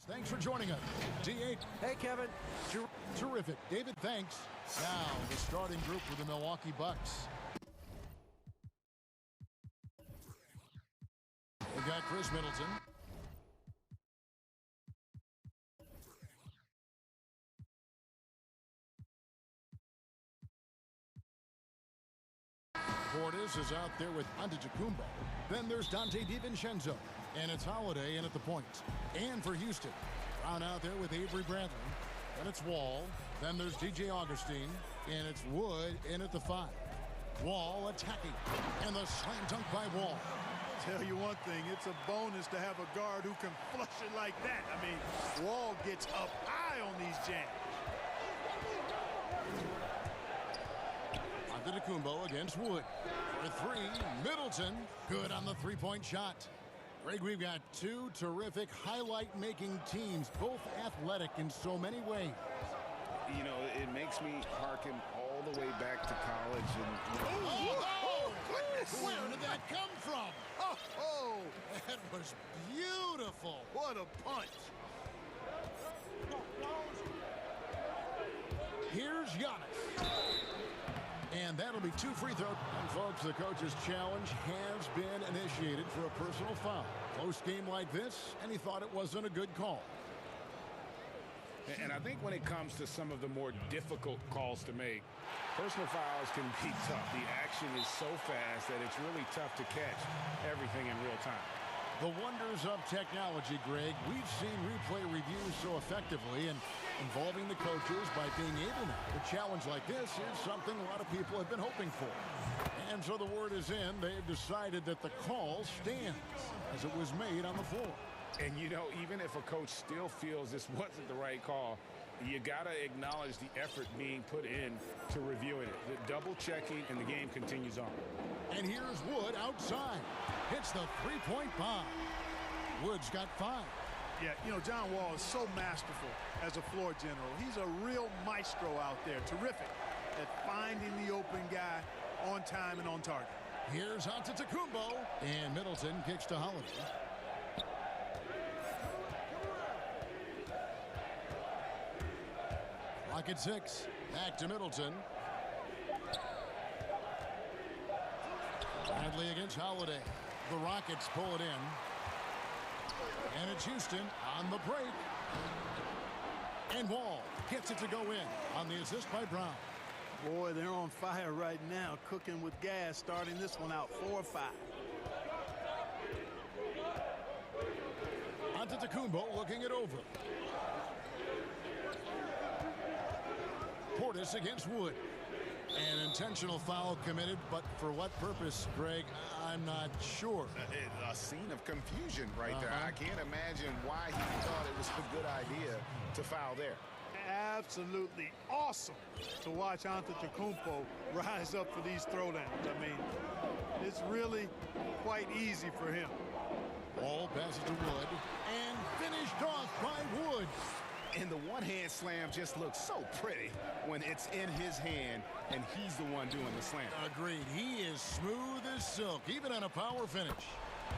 Thanks for joining us. D8. Hey, Kevin. Terrific. David, thanks. Now, the starting group for the Milwaukee Bucks. We've got Chris Middleton. Portis is out there with Antetokounmpo. Then there's Dante DiVincenzo. And it's Holiday in at the point. And for Houston, Brown out there with Avery Bradley. Then it's Wall. Then there's DJ Augustine. And it's Wood in at the 5. Wall attacking. And the slam dunk by Wall. Tell you one thing, it's a bonus to have a guard who can flush it like that. I mean, Wall gets up high on these jams. Antetokounmpo against Wood. For 3, Middleton. Good on the three-point shot. Greg, we've got two terrific highlight-making teams, both athletic in so many ways. You know, it makes me hearken all the way back to college. And oh, goodness! Where did that come from? Oh, that was beautiful. what a punch. Here's Giannis. And that'll be 2 free throws. And folks, the coach's challenge has been initiated for a personal foul. Close game like this, and he thought it wasn't a good call. And I think when it comes to some of the more difficult calls to make, personal fouls can be tough. The action is so fast that it's really tough to catch everything in real time. The wonders of technology, Greg. We've seen replay reviews so effectively and involving the coaches by being able to. A challenge like this is something a lot of people have been hoping for. And so the word is in. They've decided that the call stands as it was made on the floor. And, you know, even if a coach still feels this wasn't the right call, you got to acknowledge the effort being put in to reviewing it. The double checking, and the game continues on. And here's Wood outside. Hits the three-point bomb. Wood's got 5. Yeah, you know, John Wall is so masterful as a floor general. He's a real maestro out there. Terrific at finding the open guy on time and on target. Here's Antetokounmpo. And Middleton kicks to Holiday. Clock at 6. Back to Middleton. Bradley against Holiday. The Rockets pull it in. And it's Houston on the break. And Wall gets it to go in on the assist by Brown. Boy, they're on fire right now, cooking with gas, starting this one out 4-5. Antetokounmpo looking it over. Portis against Wood. An intentional foul committed, but for what purpose, Greg, I'm not sure. A scene of confusion right there. I can't imagine why he thought it was a good idea to foul there. Absolutely awesome to watch Antetokounmpo rise up for these throwdowns. I mean, it's really quite easy for him. Ball passes to Wood and finished off by Wood. And the one-hand slam just looks so pretty when it's in his hand and he's the one doing the slam. Agreed. He is smooth as silk, even on a power finish.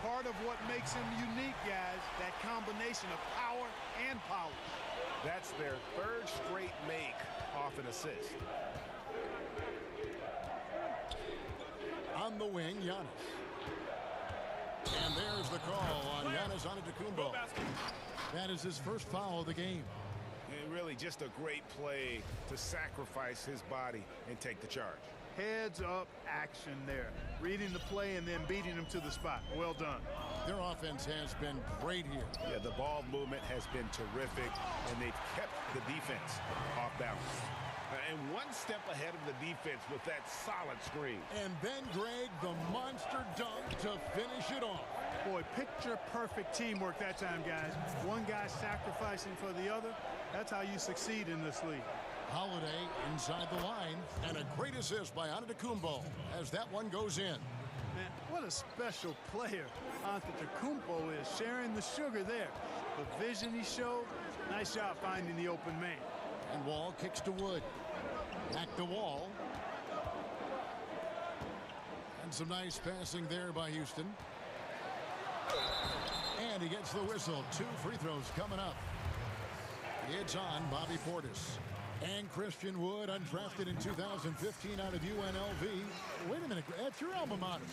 Part of what makes him unique, guys, that combination of power and polish. That's their 3rd straight make off an assist. On the wing, Giannis. And there's the call on Giannis Antetokounmpo. That is his first foul of the game. And really just a great play to sacrifice his body and take the charge. Heads up action there. Reading the play and then beating him to the spot. Well done. Their offense has been great here. Yeah, the ball movement has been terrific, and they've kept the defense off balance. And one step ahead of the defense with that solid screen. And then, Greg, the monster dunk to finish it off. Boy, picture-perfect teamwork that time, guys. One guy sacrificing for the other. That's how you succeed in this league. Holiday inside the line, and a great assist by Antetokounmpo as that one goes in. Man, what a special player Antetokounmpo is, sharing the sugar there. The vision he showed, nice job finding the open man. And Wall kicks to Wood. Back to Wall. And some nice passing there by Houston. And he gets the whistle. 2 free throws coming up. It's on Bobby Portis. And Christian Wood, undrafted in 2015 out of UNLV. Wait a minute, that's your alma mater.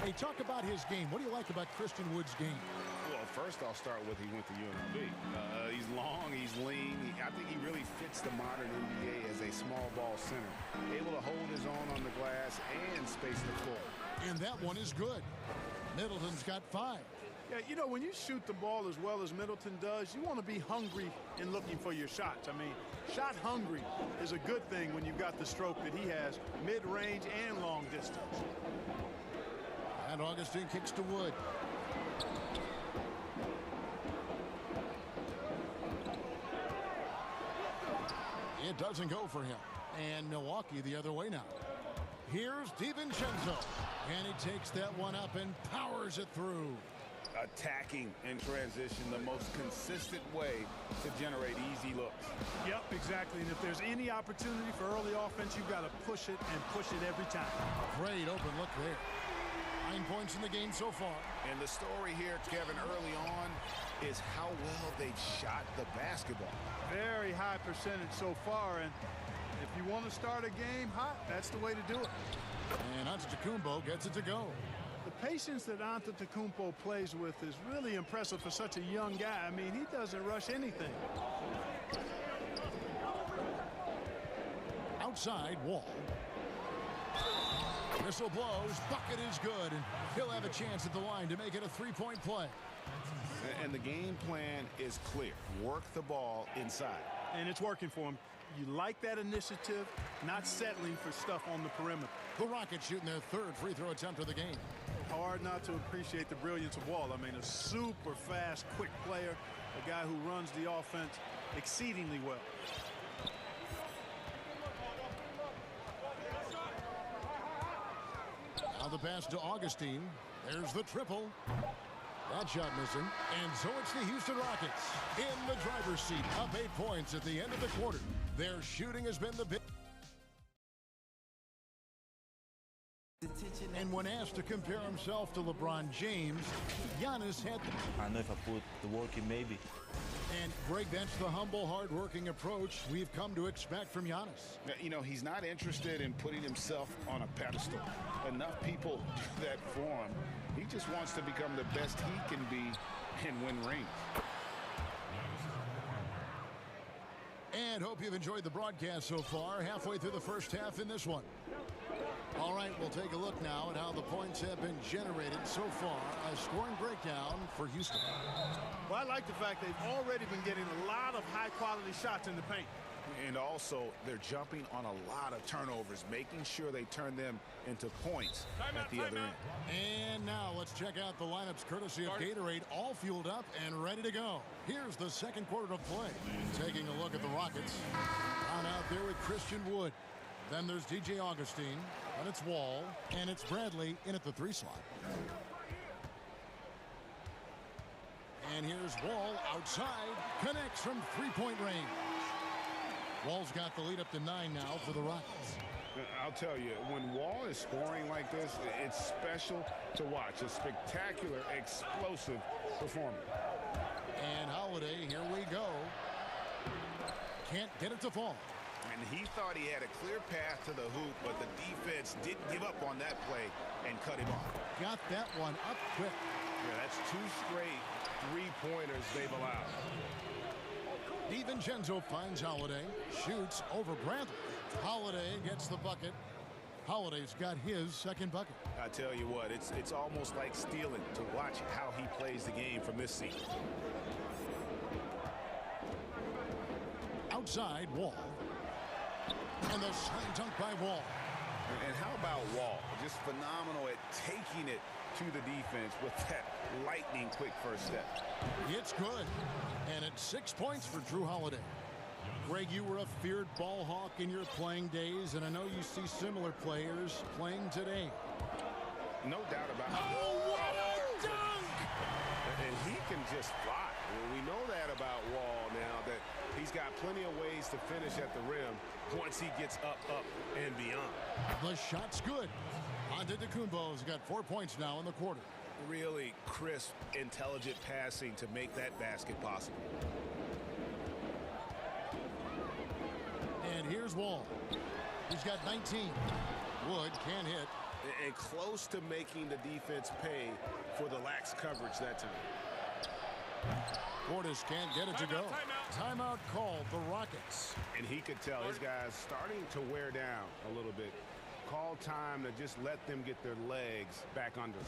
Hey, talk about his game. What do you like about Christian Wood's game? Well, first I'll start with he went to UNLV. He's long, he's lean. I think he really fits the modern NBA as a small ball center. Able to hold his own on the glass and space the floor. And that one is good. Middleton's got 5. Yeah, you know, when you shoot the ball as well as Middleton does, you want to be hungry in looking for your shots. I mean, shot hungry is a good thing when you've got the stroke that he has, mid-range and long distance. And Augustine kicks to Wood. It doesn't go for him. And Milwaukee the other way now. Here's DiVincenzo. And he takes that one up and powers it through. Attacking in transition, the most consistent way to generate easy looks. Yep, exactly. And if there's any opportunity for early offense, you've got to push it and push it every time. Great open look there. 9 points in the game so far. And the story here, Kevin, early on is how well they've shot the basketball. Very high percentage so far. And if you want to start a game hot, that's the way to do it. And Antetokounmpo gets it to go. The patience that Antetokounmpo plays with is really impressive for such a young guy. I mean, he doesn't rush anything. Outside, Wall. Whistle blows, bucket is good, and he'll have a chance at the line to make it a 3-point play. And the game plan is clear. Work the ball inside. And it's working for him. You like that initiative, not settling for stuff on the perimeter. The Rockets shooting their 3rd free throw attempt of the game. Hard not to appreciate the brilliance of Wall. I mean, a super fast, quick player, a guy who runs the offense exceedingly well. Now the pass to Augustine. There's the triple. That shot missing. And so it's the Houston Rockets in the driver's seat, up 8 points at the end of the quarter. Their shooting has been the big. And when asked to compare himself to LeBron James, Giannis had. I know if I put the work in, maybe. And Greg, that's the humble, hard-working approach we've come to expect from Giannis. You know, he's not interested in putting himself on a pedestal. Enough people do that for him. He just wants to become the best he can be and win rings. And hope you've enjoyed the broadcast so far. Halfway through the first half in this one. All right, we'll take a look now at how the points have been generated so far. A scoring breakdown for Houston. Well, I like the fact they've already been getting a lot of high-quality shots in the paint. And also, they're jumping on a lot of turnovers, making sure they turn them into points at the other end. And now let's check out the lineups courtesy of Gatorade, all fueled up and ready to go. Here's the second quarter of play. Taking a look at the Rockets. Down out there with Christian Wood. Then there's DJ Augustine, and it's Wall, and it's Bradley in at the 3 slot. And here's Wall outside, connects from 3-point range. Wall's got the lead up to 9 now for the Rockets. I'll tell you, when Wall is scoring like this, it's special to watch. A spectacular, explosive performance. And Holiday, here we go. Can't get it to fall. And he thought he had a clear path to the hoop, but the defense didn't give up on that play and cut him off. Got that one up quick. Yeah, that's 2 straight 3-pointers they've allowed. DiVincenzo finds Holiday, shoots over Bradley. Holiday gets the bucket. Holiday's got his second bucket. I tell you what, it's almost like stealing to watch how he plays the game from this seat. Outside, Wall. And the slam dunk by Wall. And how about Wall? Just phenomenal at taking it to the defense with that lightning quick first step. It's good. And it's 6 points for Drew Holiday. Greg, you were a feared ball hawk in your playing days, and I know you see similar players playing today. No doubt about it. Oh, what a dunk! And he can just fly. We know that about Wall now, that he's got plenty of ways to finish at the rim once he gets up, and beyond. The shot's good. Antetokounmpo's got 4 points now in the quarter. Really crisp, intelligent passing to make that basket possible. And here's Wall. He's got 19. Wood can't hit. And close to making the defense pay for the lax coverage that time. Portis can't get it to go. Timeout called the Rockets. And he could tell his guys starting to wear down a little bit. Call time to just let them get their legs back under them.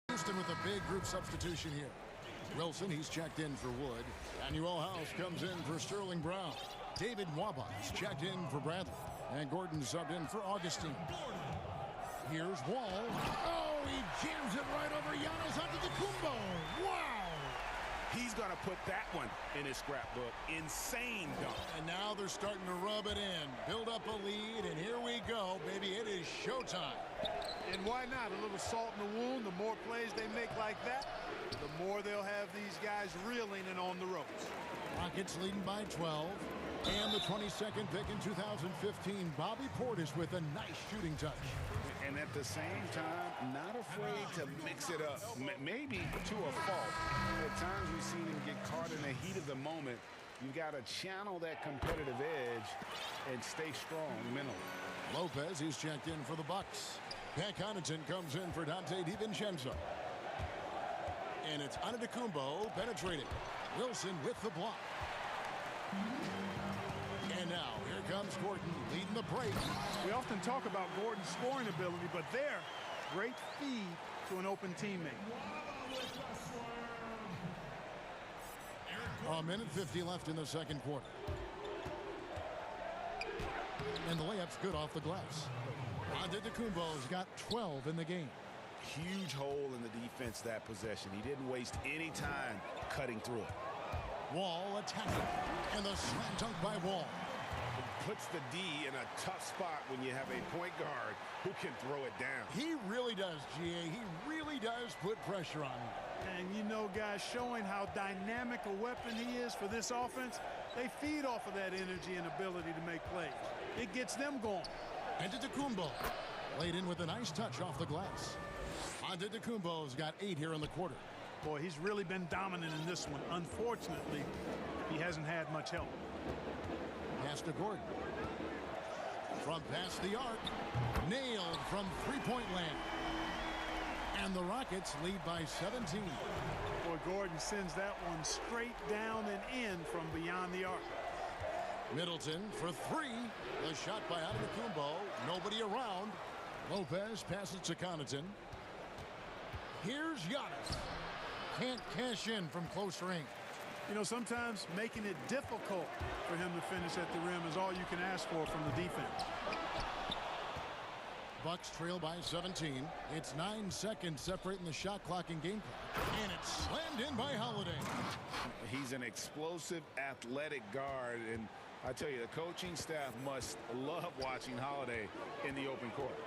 Houston with a big group substitution here. Wilson, he's checked in for Wood. Manuel House comes in for Sterling Brown. David Waba's checked in for Bradley. And Gordon subbed in for Augustine. Here's Wall. Oh, he jams it right over Giannis Antetokounmpo. Wow! He's going to put that one in his scrapbook. Insane dunk. And now they're starting to rub it in. Build up a lead, and here we go, baby. It is showtime. And why not? A little salt in the wound. The more plays they make like that, the more they'll have these guys reeling and on the ropes. Rockets leading by 12. And the 22nd pick in 2015, Bobby Portis with a nice shooting touch. And at the same time, not afraid to mix it up. Maybe to a fault. At times we've seen him get caught in the heat of the moment. You've got to channel that competitive edge and stay strong mentally. Lopez, he's checked in for the Bucks. Pat Connaughton comes in for Dante DiVincenzo. And it's Antetokounmpo penetrating. Wilson with the block. And now, here comes Gordon leading the break. We often talk about Gordon's scoring ability, but there, great feed to an open teammate. A minute 50 left in the second quarter. And the layup's good off the glass. Antetokounmpo's got 12 in the game. Huge hole in the defense that possession. He didn't waste any time cutting through it. Wall attacking. And the slam dunk by Wall. Puts the D in a tough spot when you have a point guard who can throw it down. He really does, GA. He really does put pressure on him. And you know, guys, showing how dynamic a weapon he is for this offense, they feed off of that energy and ability to make plays. It gets them going. Antetokounmpo laid in with a nice touch off the glass. Antetokounmpo's got 8 here in the quarter. Boy, he's really been dominant in this one. Unfortunately, he hasn't had much help. Pass to Gordon. From past the arc. Nailed from three-point land. And the Rockets lead by 17. Boy, Gordon sends that one straight down and in from beyond the arc. Middleton for 3. The shot by Antetokounmpo. Nobody around. Lopez passes to Connaughton. Here's Giannis. Can't cash in from close range. You know, sometimes making it difficult for him to finish at the rim is all you can ask for from the defense. Bucks trail by 17. It's 9 seconds separating the shot clock and game clock. And it's slammed in by Holiday. He's an explosive, athletic guard. And I tell you, the coaching staff must love watching Holiday in the open court.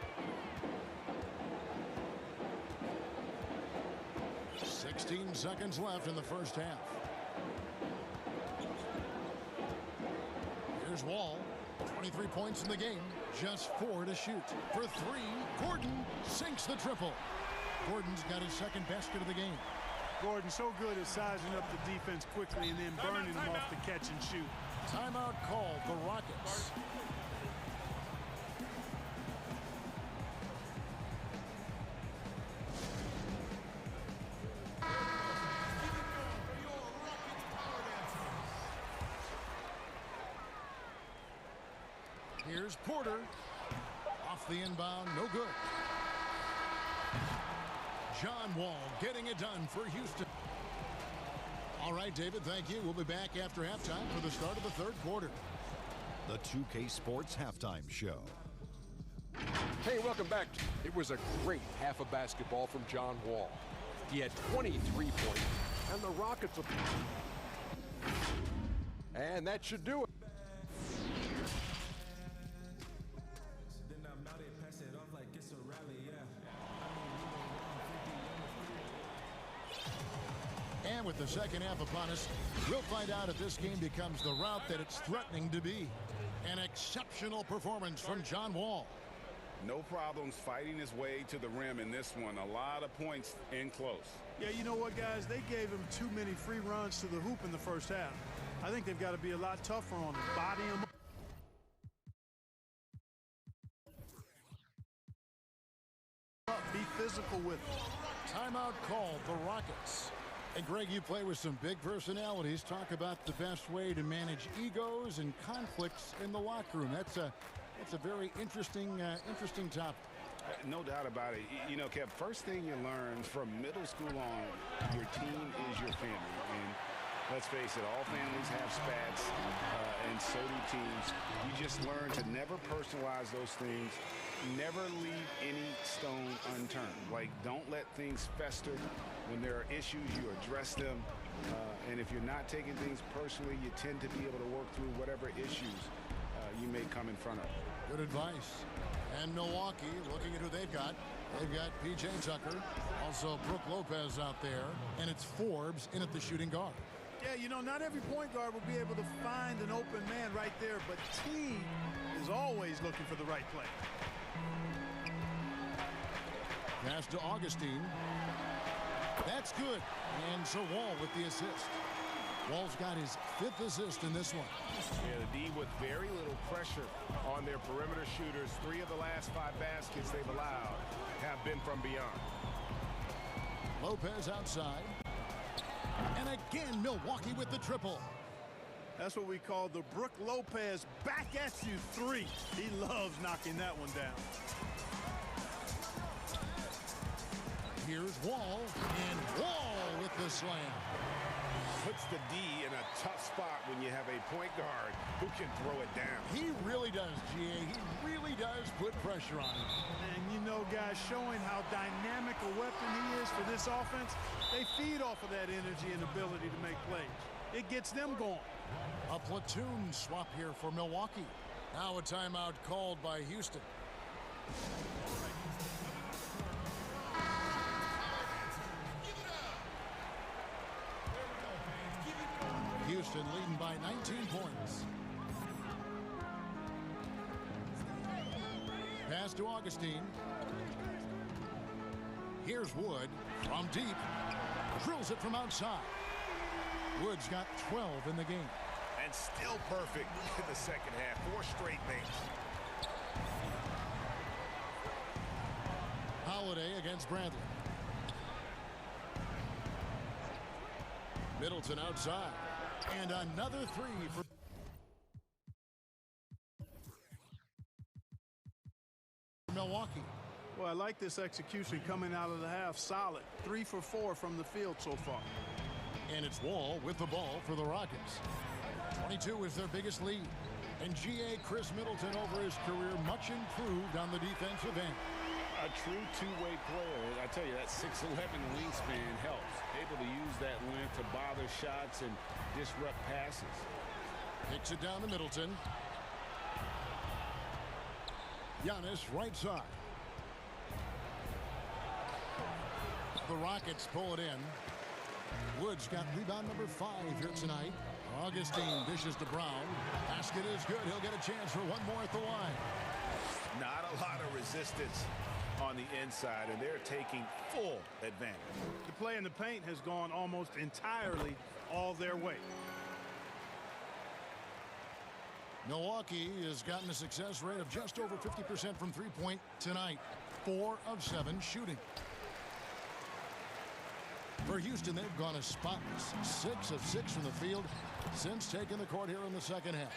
16 seconds left in the first half. Here's Wall. 23 points in the game. Just 4 to shoot. For 3, Gordon sinks the triple. Gordon's got his second basket of the game. Gordon so good at sizing up the defense quickly and then burning them off the catch and shoot. Timeout called the Rockets. Here's Porter. Off the inbound, no good. John Wall getting it done for Houston. A All right, David, thank you. We'll be back after halftime for the start of the third quarter. The 2K Sports Halftime Show. Hey, welcome back. It was a great half of basketball from John Wall. He had 23 points, and the Rockets... And that should do it. And with the second half upon us, we'll find out if this game becomes the route that it's threatening to be. An exceptional performance from John Wall. No problems fighting his way to the rim in this one. A lot of points in close. Yeah, you know what, guys? They gave him too many free runs to the hoop in the first half. I think they've got to be a lot tougher on him. Body him. Be physical with him. Timeout called, the Rockets. And Greg, you play with some big personalities. Talk about the best way to manage egos and conflicts in the locker room. That's a very interesting topic. No doubt about it. You know, Kev, first thing you learn from middle school on, your team is your family. And let's face it, all families have spats, and so do teams. You just learn to never personalize those things. Never leave any stone unturned. Like, don't let things fester. When there are issues, you address them. And if you're not taking things personally, you tend to be able to work through whatever issues you may come in front of. Good advice. And Milwaukee, looking at who they've got P.J. Tucker, also Brook Lopez out there, and it's Forbes in at the shooting guard. Yeah, you know, not every point guard will be able to find an open man right there, but team is always looking for the right play. Pass to Augustine. That's good. And so Wall with the assist. Wall's got his 5th assist in this one. Yeah, the D with very little pressure on their perimeter shooters. 3 of the last 5 baskets they've allowed have been from beyond. Lopez outside. And again, Milwaukee with the triple. That's what we call the Brook Lopez back at you 3. He loves knocking that one down. Here's Wall, and Wall with the slam. Puts the D in a tough spot when you have a point guard who can throw it down. He really does, G.A. He really does put pressure on him. And you know, guys, showing how dynamic a weapon he is for this offense, they feed off of that energy and ability to make plays. It gets them going. A platoon swap here for Milwaukee. Now a timeout called by Houston. Houston leading by 19 points. Pass to Augustine. Here's Wood from deep. Drills it from outside. Wood's got 12 in the game. And still perfect in the second half. 4 straight makes. Holiday against Bradley. Middleton outside. And another 3 for Milwaukee. Well, I like this execution coming out of the half. Solid. 3 for 4 from the field so far. And it's Wall with the ball for the Rockets. 22 is their biggest lead. And G.A. Chris Middleton over his career much improved on the defensive end. A true two-way player. I tell you, that 6'11" wingspan helps. Able to use that length to bother shots and disrupt passes. Kicks it down to Middleton. Giannis right side. The Rockets pull it in. Wood's got rebound number 5 here tonight. Augustine dishes to Brown. Basket is good. He'll get a chance for one more at the line. Not a lot of resistance on the inside, and they're taking full advantage. The play in the paint has gone almost entirely all their way. Milwaukee has gotten a success rate of just over 50% from three-point tonight. 4 of 7 shooting. For Houston, they've gone a spotless 6 of 6 from the field since taking the court here in the second half.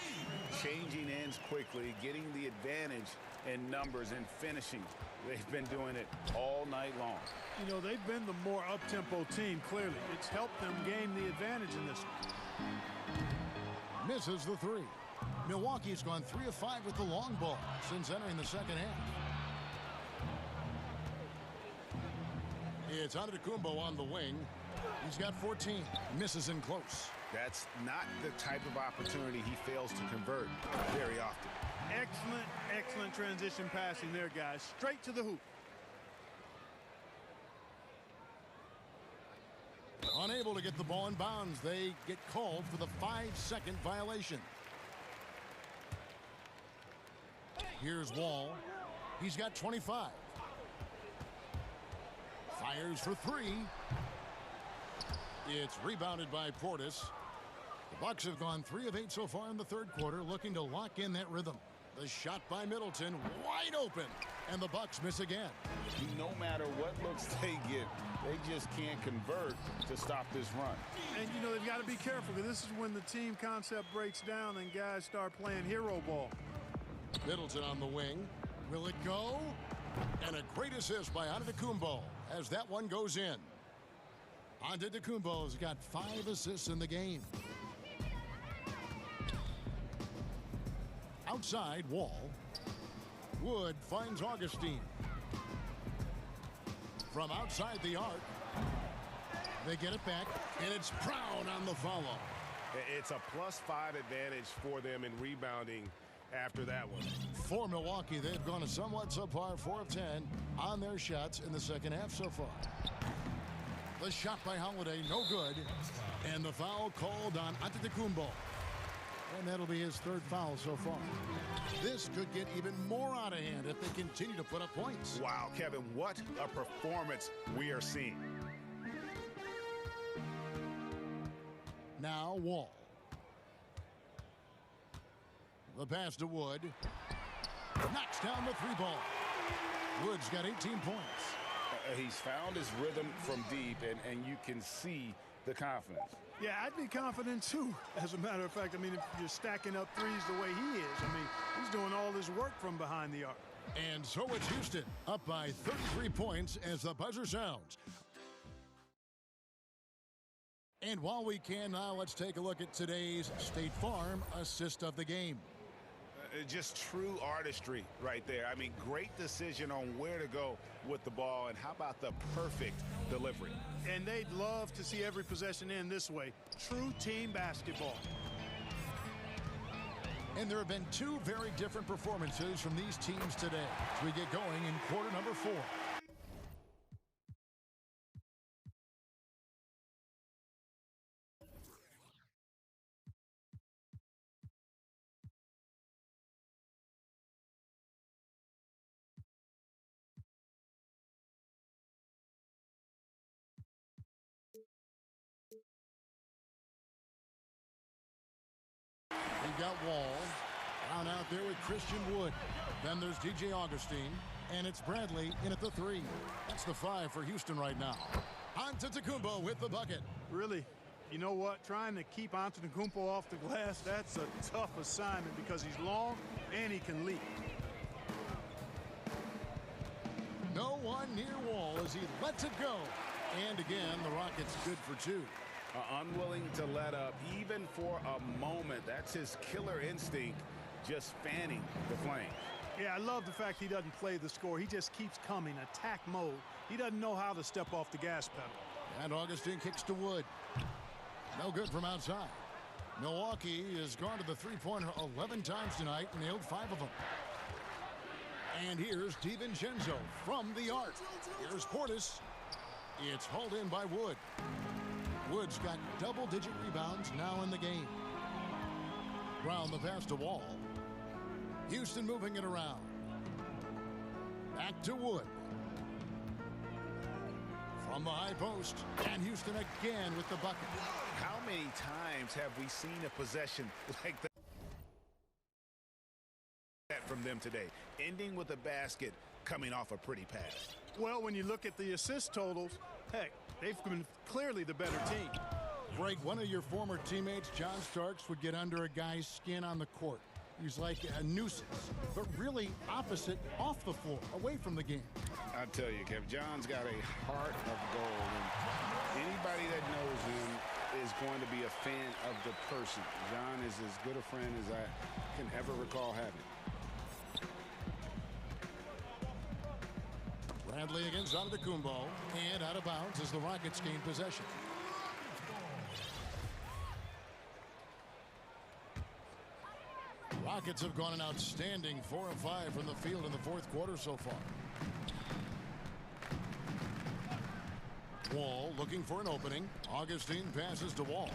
Changing ends quickly, getting the advantage in numbers and finishing. They've been doing it all night long. You know, they've been the more up-tempo team, clearly. It's helped them gain the advantage in this one. Misses the three. Milwaukee's gone 3 of 5 with the long ball since entering the second half. It's Antetokounmpo on the wing. He's got 14. Misses in close. That's not the type of opportunity he fails to convert very often. Excellent, excellent transition passing there, guys. Straight to the hoop. Unable to get the ball in bounds. They get called for the 5-second violation. Here's Wall. He's got 25. Fires for three. It's rebounded by Portis. The Bucks have gone 3 of 8 so far in the third quarter, looking to lock in that rhythm. The shot by Middleton, wide open, and the Bucks miss again. No matter what looks they get, they just can't convert to stop this run. And, you know, they've got to be careful, because this is when the team concept breaks down and guys start playing hero ball. Middleton on the wing. Will it go? And a great assist by Antetokounmpo as that one goes in. Antetokounmpo's got 5 assists in the game. Outside, Wall. Wood finds Augustine. From outside the arc, they get it back, and it's Brown on the follow. It's a +5 advantage for them in rebounding after that one. For Milwaukee, they've gone a somewhat subpar 4 of 10 on their shots in the second half so far. The shot by Holiday, no good. And the foul called on Antetokounmpo. And that'll be his 3rd foul so far. This could get even more out of hand if they continue to put up points. Wow, Kevin, what a performance we are seeing. Now Wall. The pass to Wood. Knocks down the 3 ball. Wood's got 18 points. He's found his rhythm from deep, and you can see the confidence. Yeah, I'd be confident too. As a matter of fact, I mean, if you're stacking up threes the way he is, I mean, he's doing all his work from behind the arc. And so it's Houston up by 33 points as the buzzer sounds. And while we can now, let's take a look at today's State Farm assist of the game. Just true artistry right there. I mean, great decision on where to go with the ball, and how about the perfect delivery? And they'd love to see every possession end this way. True team basketball. And there have been 2 very different performances from these teams today as we get going in quarter number 4. We've got Wall. Down out there with Christian Wood. Then there's DJ Augustine. And it's Bradley in at the 3. That's the 5 for Houston right now. Antetokounmpo with the bucket. Really, you know what? Trying to keep Antetokounmpo off the glass, that's a tough assignment because he's long and he can leap. No one near Wall as he lets it go. And again, the Rockets good for 2. Unwilling to let up even for a moment. That's his killer instinct, just fanning the flame. Yeah, I love the fact he doesn't play the score. He just keeps coming, attack mode. He doesn't know how to step off the gas pedal. And Augustine kicks to Wood. No good from outside. Milwaukee has gone to the 3-pointer 11 times tonight, nailed 5 of them. And here's DiVincenzo from the arc. Here's Portis. It's hauled in by Wood. Wood's got double-digit rebounds now in the game. Brown the pass to Wall. Houston moving it around. Back to Wood. From the high post. And Houston again with the bucket. How many times have we seen a possession like that from them today? Ending with a basket, coming off a pretty pass. Well, when you look at the assist totals, heck, they've been clearly the better team. Greg, one of your former teammates, John Starks, would get under a guy's skin on the court. He's like a nuisance, but really opposite off the floor, away from the game. I tell you, Kev, John's got a heart of gold, and anybody that knows him is going to be a fan of the person. John is as good a friend as I can ever recall having. Bradley against Antetokounmpo, and out of bounds as the Rockets gain possession. Rockets have gone an outstanding 4 of 5 from the field in the fourth quarter so far. Wall looking for an opening. Augustine passes to Wall.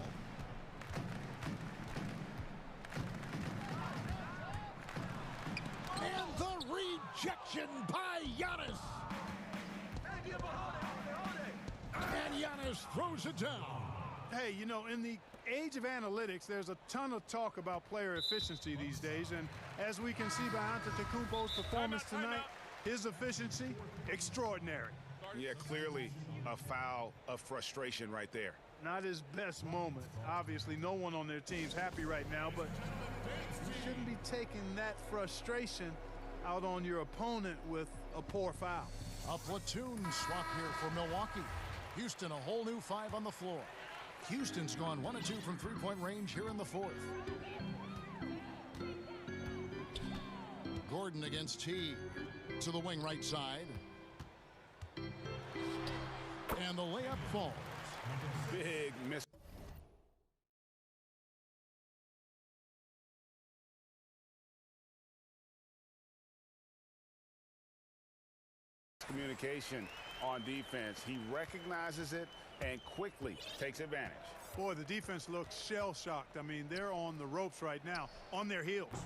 And the rejection by Giannis. And Giannis throws it down. Hey, you know, in the age of analytics, there's a ton of talk about player efficiency these days. And as we can see by Antetokounmpo's performance tonight, his efficiency, extraordinary. Yeah, clearly a foul of frustration right there. Not his best moment. Obviously, no one on their team's happy right now, but you shouldn't be taking that frustration out on your opponent with a poor foul. A platoon swap here for Milwaukee. Houston, a whole new 5 on the floor. Houston's gone 1 of 2 from three-point range here in the fourth. Gordon against T to the wing right side. And the layup falls. Big miss. Communication on defense. He recognizes it and quickly takes advantage. Boy, the defense looks shell-shocked. I mean, they're on the ropes right now, on their heels.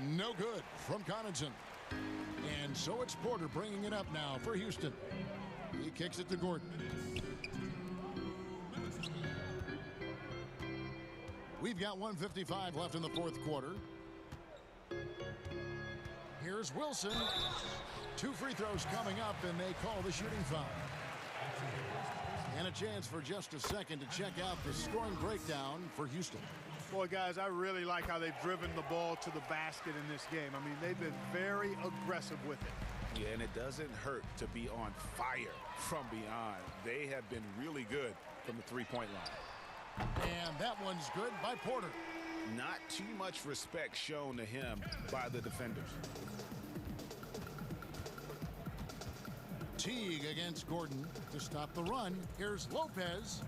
No good from Connaughton. And so it's Porter bringing it up now for Houston. He kicks it to Gordon. We've got 1:55 left in the fourth quarter. Here's Wilson. 2 free throws coming up, and they call the shooting foul. And a chance for just a second to check out the scoring breakdown for Houston. Boy, guys, I really like how they've driven the ball to the basket in this game. I mean, they've been very aggressive with it. Yeah, and it doesn't hurt to be on fire from beyond. They have been really good from the three-point line. And that one's good by Porter. Not too much respect shown to him by the defenders. Teague against Gordon to stop the run. Here's Lopez.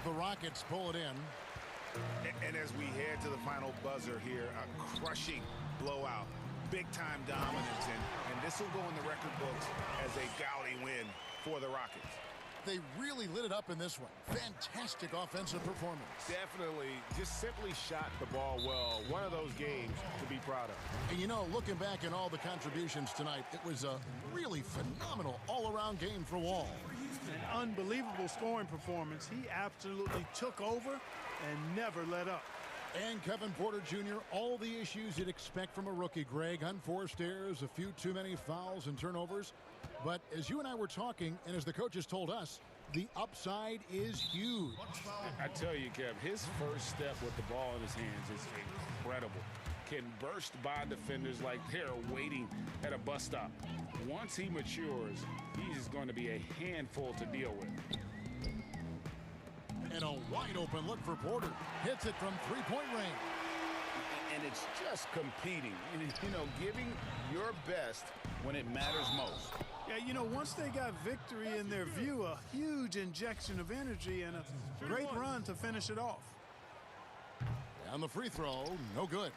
The Rockets pull it in. And as we head to the final buzzer here, a crushing blowout, big-time dominance, and this will go in the record books as a gaudy win for the Rockets. They really lit it up in this one. Fantastic offensive performance. Definitely just simply shot the ball well. One of those games to be proud of. And you know, looking back at all the contributions tonight, it was a really phenomenal all-around game for Wall. An unbelievable scoring performance. He absolutely took over and never let up. And Kevin Porter Jr., all the issues you'd expect from a rookie, Greg. Unforced errors, a few too many fouls and turnovers. But as you and I were talking, and as the coaches told us, the upside is huge. I tell you, Kev, his first step with the ball in his hands is incredible. Can burst by defenders like they're waiting at a bus stop. Once he matures, he's going to be a handful to deal with. And a wide open look for Porter. Hits it from three-point range. And it's just competing, you know, giving your best when it matters most. Yeah, you know, once they got victory in their view, a huge injection of energy and a great run to finish it off. And the free throw, no good.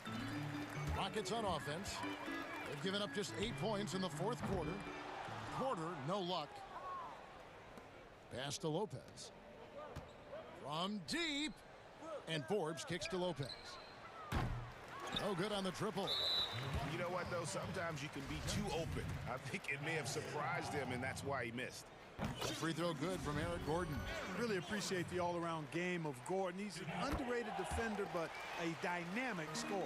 Rockets on offense. They've given up just 8 points in the fourth quarter. Porter, no luck. Pass to Lopez. From deep. And Forbes kicks to Lopez. No good on the triple. You know what, though? Sometimes you can be too open. I think it may have surprised him, and that's why he missed. Free throw good from Eric Gordon. Really appreciate the all-around game of Gordon. He's an underrated defender, but a dynamic scorer.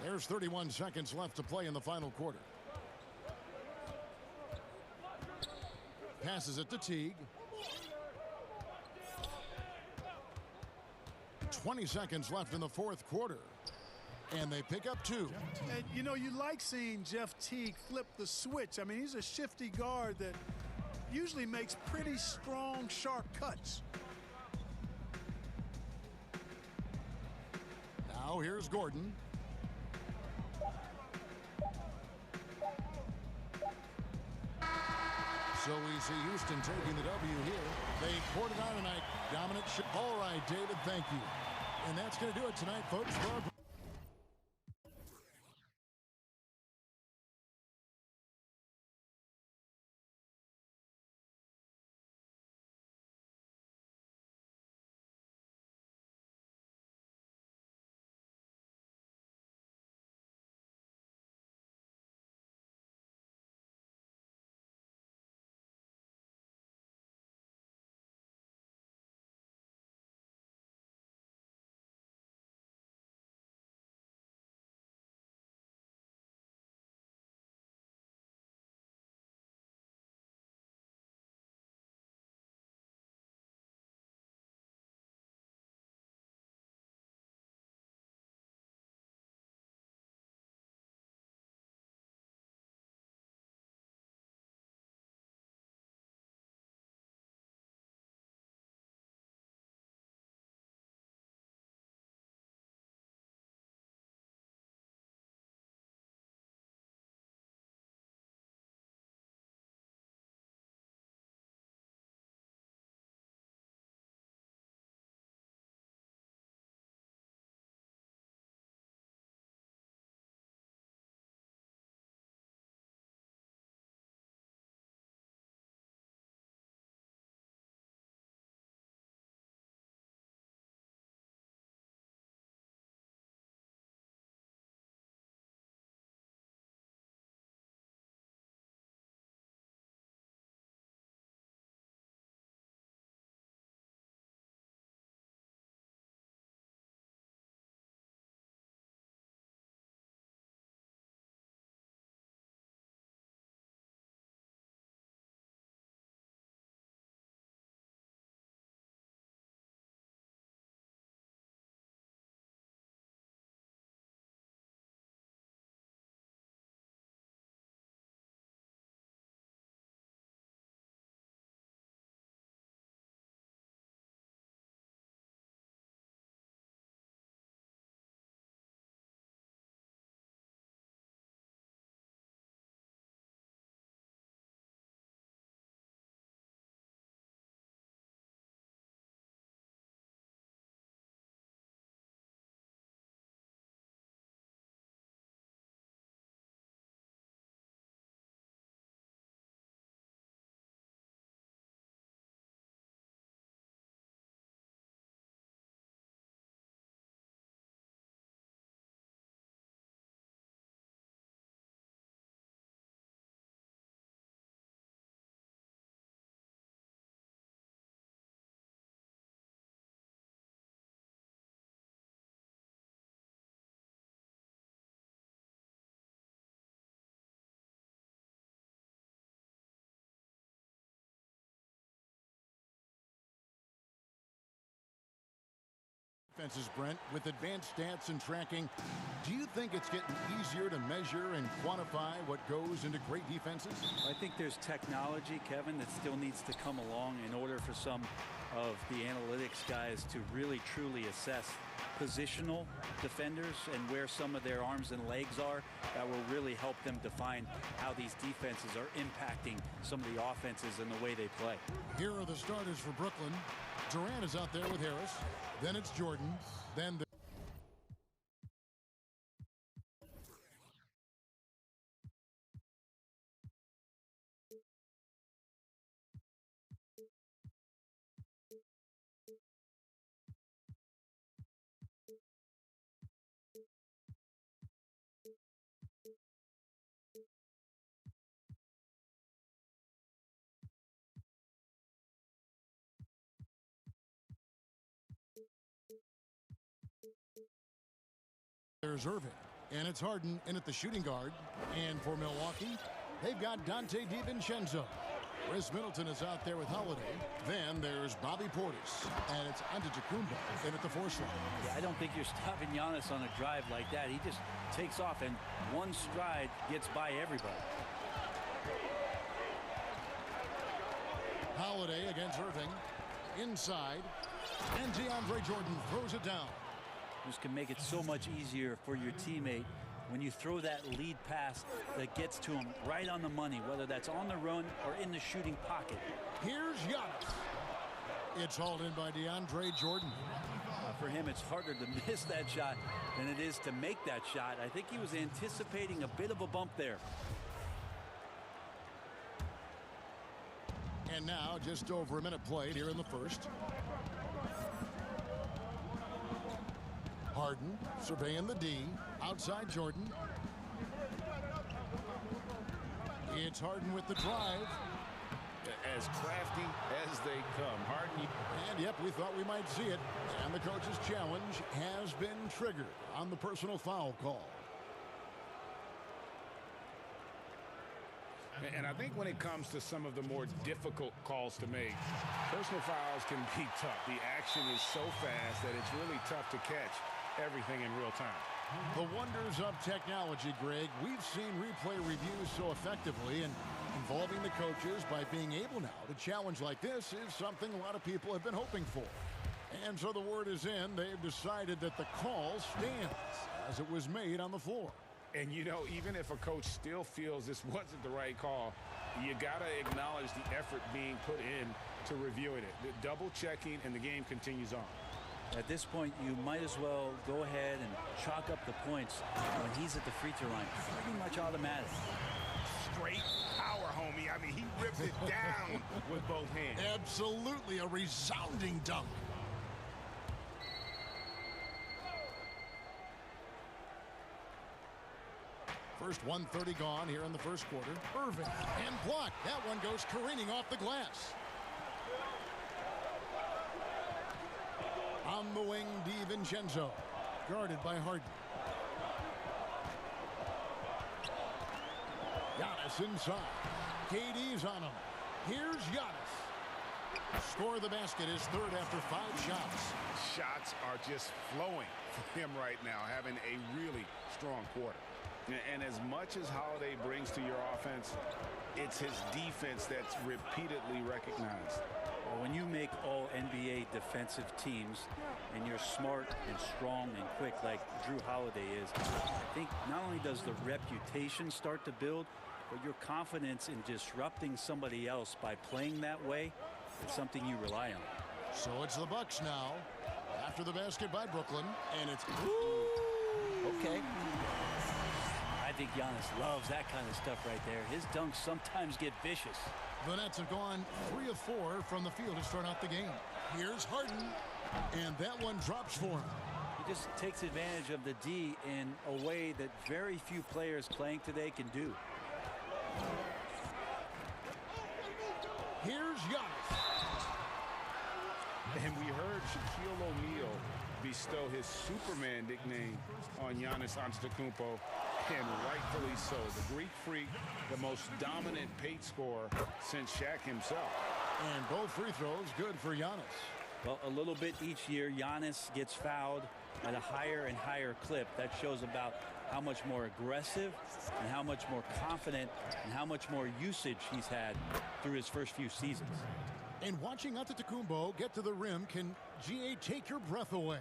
There's 31 seconds left to play in the final quarter. Passes it to Teague. 20 seconds left in the fourth quarter. And they pick up 2. And, you know, you like seeing Jeff Teague flip the switch. I mean, he's a shifty guard that usually makes pretty strong, sharp cuts. Now here's Gordon. So we see Houston taking the W here. They poured it on tonight. Dominant shot. All right, David, thank you. And that's going to do it tonight, folks. For our defenses, Brent, with advanced stats and tracking, do you think it's getting easier to measure and quantify what goes into great defenses? I think there's technology, Kevin, that still needs to come along in order for some of the analytics guys to really truly assess positional defenders and where some of their arms and legs are. That will really help them define how these defenses are impacting some of the offenses and the way they play. Here are the starters for Brooklyn. Durant is out there with Harris. Then it's Jordan. Then the there's Irving, and it's Harden in at the shooting guard. And for Milwaukee, they've got Dante DiVincenzo. Chris Middleton is out there with Holiday. Then there's Bobby Portis. And it's Antetokounmpo in at the force line. Yeah, I don't think you're stopping Giannis on a drive like that. He just takes off and one stride gets by everybody. Holiday against Irving. Inside. And DeAndre Jordan throws it down. This can make it so much easier for your teammate when you throw that lead pass that gets to him right on the money, whether that's on the run or in the shooting pocket. Here's Giannis. It's hauled in by DeAndre Jordan. For him, it's harder to miss that shot than it is to make that shot. I think he was anticipating a bit of a bump there. And now just over a minute played here in the first. Harden surveying the D. Outside Jordan. It's Harden with the drive. As crafty as they come. Harden. And yep, we thought we might see it. And the coach's challenge has been triggered on the personal foul call. And I think when it comes to some of the more difficult calls to make, personal fouls can be tough. The action is so fast that it's really tough to catch everything in real time. The wonders of technology, Greg. We've seen replay reviews so effectively, and involving the coaches by being able now to challenge like this is something a lot of people have been hoping for. And so the word is in. They've decided that the call stands as it was made on the floor. And, you know, even if a coach still feels this wasn't the right call, you got to acknowledge the effort being put in to reviewing it. The double checking, and the game continues on. At this point, you might as well go ahead and chalk up the points when he's at the free throw line. Pretty much automatic. Straight power, homie. I mean, he ripped it down with both hands. Absolutely a resounding dunk. First 1:30 gone here in the first quarter. Irving and blocked. That one goes careening off the glass. On the wing, DiVincenzo. Guarded by Harden. Giannis inside. KD's on him. Here's Giannis. Score the basket, his third after 5 shots. Shots are just flowing for him right now, having a really strong quarter. And as much as Holiday brings to your offense, it's his defense that's repeatedly recognized. Well, when you make all NBA defensive teams and you're smart and strong and quick like Drew Holiday is, I think not only does the reputation start to build, but your confidence in disrupting somebody else by playing that way is something you rely on. So it's the Bucks now. After the basket by Brooklyn, and it's okay. I think Giannis loves that kind of stuff right there. His dunks sometimes get vicious. The Nets have gone 3 of 4 from the field to start out the game. Here's Harden, and that one drops for him. He just takes advantage of the D in a way that very few players playing today can do. Here's Giannis. And we heard Shaquille O'Neal bestow his Superman nickname on Giannis Antetokounmpo, and rightfully so. The Greek freak, the most dominant paint scorer since Shaq himself. And both free throws good for Giannis. Well, a little bit each year, Giannis gets fouled at a higher and higher clip. That shows about how much more aggressive and how much more confident and how much more usage he's had through his first few seasons. And watching Antetokounmpo get to the rim can, GA, take your breath away.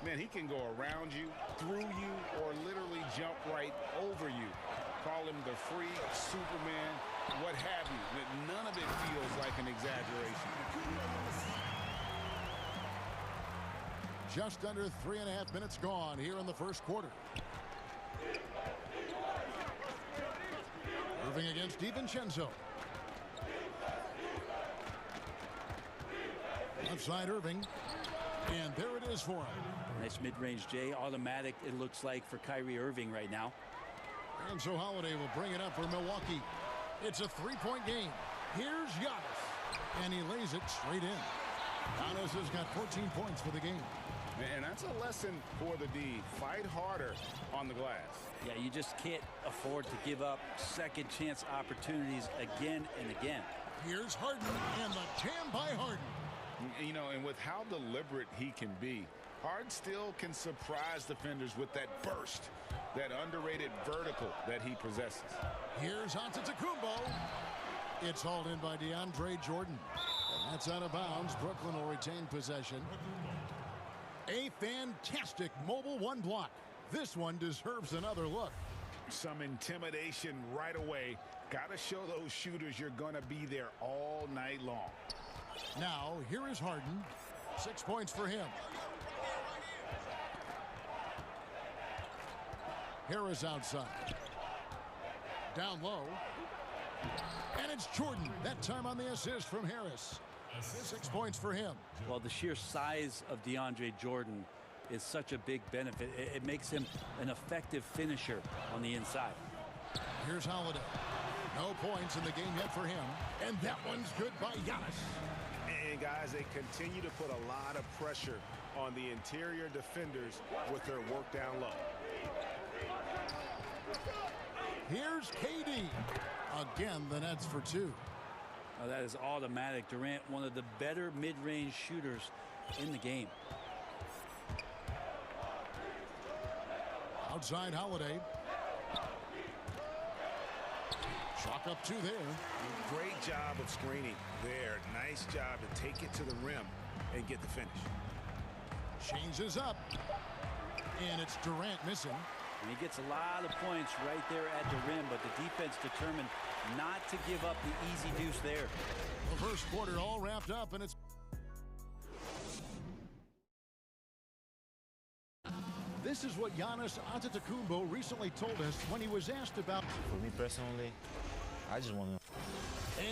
Man, he can go around you, through you, or literally jump right over you. Call him the freak, Superman, what have you. But none of it feels like an exaggeration. Just under 3.5 minutes gone here in the first quarter. Irving against DiVincenzo. Left side Irving. And there it is for him. Nice mid-range J. Automatic, it looks like, for Kyrie Irving right now. And so Holiday will bring it up for Milwaukee. It's a 3-point game. Here's Giannis. And he lays it straight in. Giannis has got 14 points for the game. And that's a lesson for the D. Fight harder on the glass. Yeah, you just can't afford to give up second chance opportunities again and again. Here's Harden, and the jam by Harden. You know, and with how deliberate he can be, Harden still can surprise defenders with that burst, that underrated vertical that he possesses. Here's Antetokounmpo. It's hauled in by DeAndre Jordan. And that's out of bounds. Brooklyn will retain possession. A fantastic mobile one block. This one deserves another look. Some intimidation right away. Got to show those shooters you're going to be there all night long. Now, here is Harden. 6 points for him. Harris outside. Down low. And it's Jordan. That time on the assist from Harris. 6 points for him. Well, the sheer size of DeAndre Jordan is such a big benefit. It makes him an effective finisher on the inside. Here's Holiday. No points in the game yet for him. And that one's good by Giannis. And guys, they continue to put a lot of pressure on the interior defenders with their work down low. Here's KD. Again, the Nets for 2. Oh, that is automatic. Durant, one of the better mid-range shooters in the game. Outside Holiday. Chalk up 2 there. Great job of screening there. Nice job to take it to the rim and get the finish. Changes up. And it's Durant missing. And he gets a lot of points right there at the rim, but the defense determined not to give up the easy deuce there. The first quarter all wrapped up, and it's... This is what Giannis Antetokounmpo recently told us when he was asked about... For me personally, I just want to...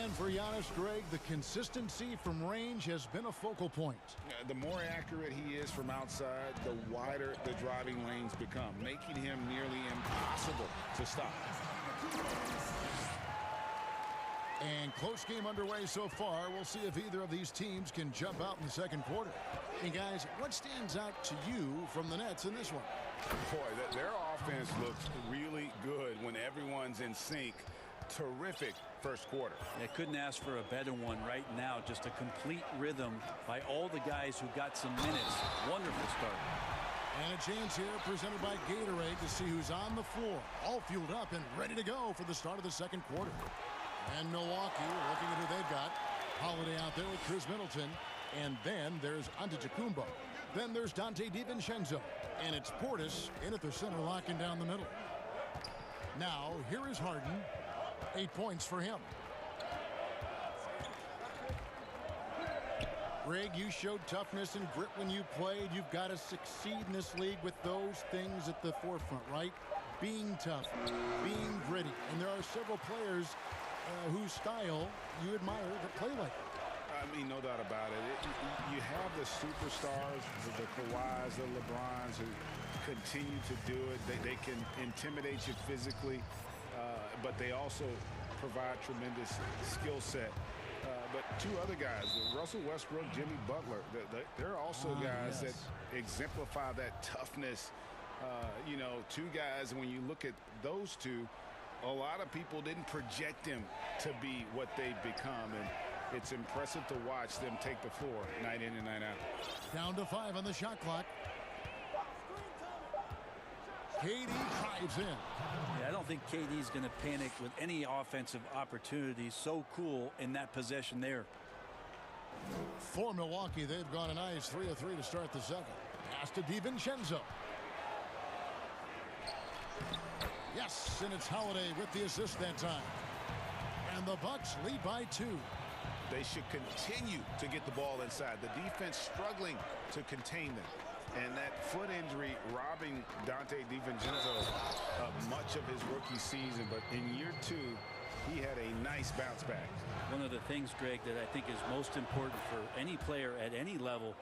And for Giannis, Greg, the consistency from range has been a focal point. The more accurate he is from outside, the wider the driving lanes become, making him nearly impossible to stop. And close game underway so far. We'll see if either of these teams can jump out in the second quarter. And guys, what stands out to you from the Nets in this one? Boy, their offense looks really good when everyone's in sync. Terrific first quarter. I couldn't ask for a better one right now. Just a complete rhythm by all the guys who got some minutes. Wonderful start. And a chance here presented by Gatorade to see who's on the floor. All fueled up and ready to go for the start of the second quarter. And Milwaukee looking at who they've got. Holiday out there with Chris Middleton. And then there's Antetokounmpo. Then there's Dante DiVincenzo. And it's Portis in at the center, locking down the middle. Now, here is Harden. 8 points for him. Greg, you showed toughness and grit when you played. You've got to succeed in this league with those things at the forefront, right? Being tough, being gritty. And there are several players whose style you admire that play like it. I mean, no doubt about it. You have the superstars, the Kawhis, the LeBrons, who continue to do it. They can intimidate you physically. But they also provide tremendous skill set. But two other guys, Russell Westbrook, Jimmy Butler, they're also guys that exemplify that toughness. You know, two guys, when you look at those two, a lot of people didn't project them to be what they've become. And it's impressive to watch them take the floor night in and night out. Down to 5 on the shot clock. KD drives in. Yeah, I don't think KD's going to panic with any offensive opportunities. So cool in that possession there. For Milwaukee, they've gone a nice 3 of 3 to start the second. Pass to DiVincenzo. Yes, and it's Holiday with the assist that time. And the Bucks lead by 2. They should continue to get the ball inside. The defense struggling to contain them. And that foot injury robbing Dante DiVincenzo of much of his rookie season. But in year 2, he had a nice bounce back. One of the things, Greg, that I think is most important for any player at any level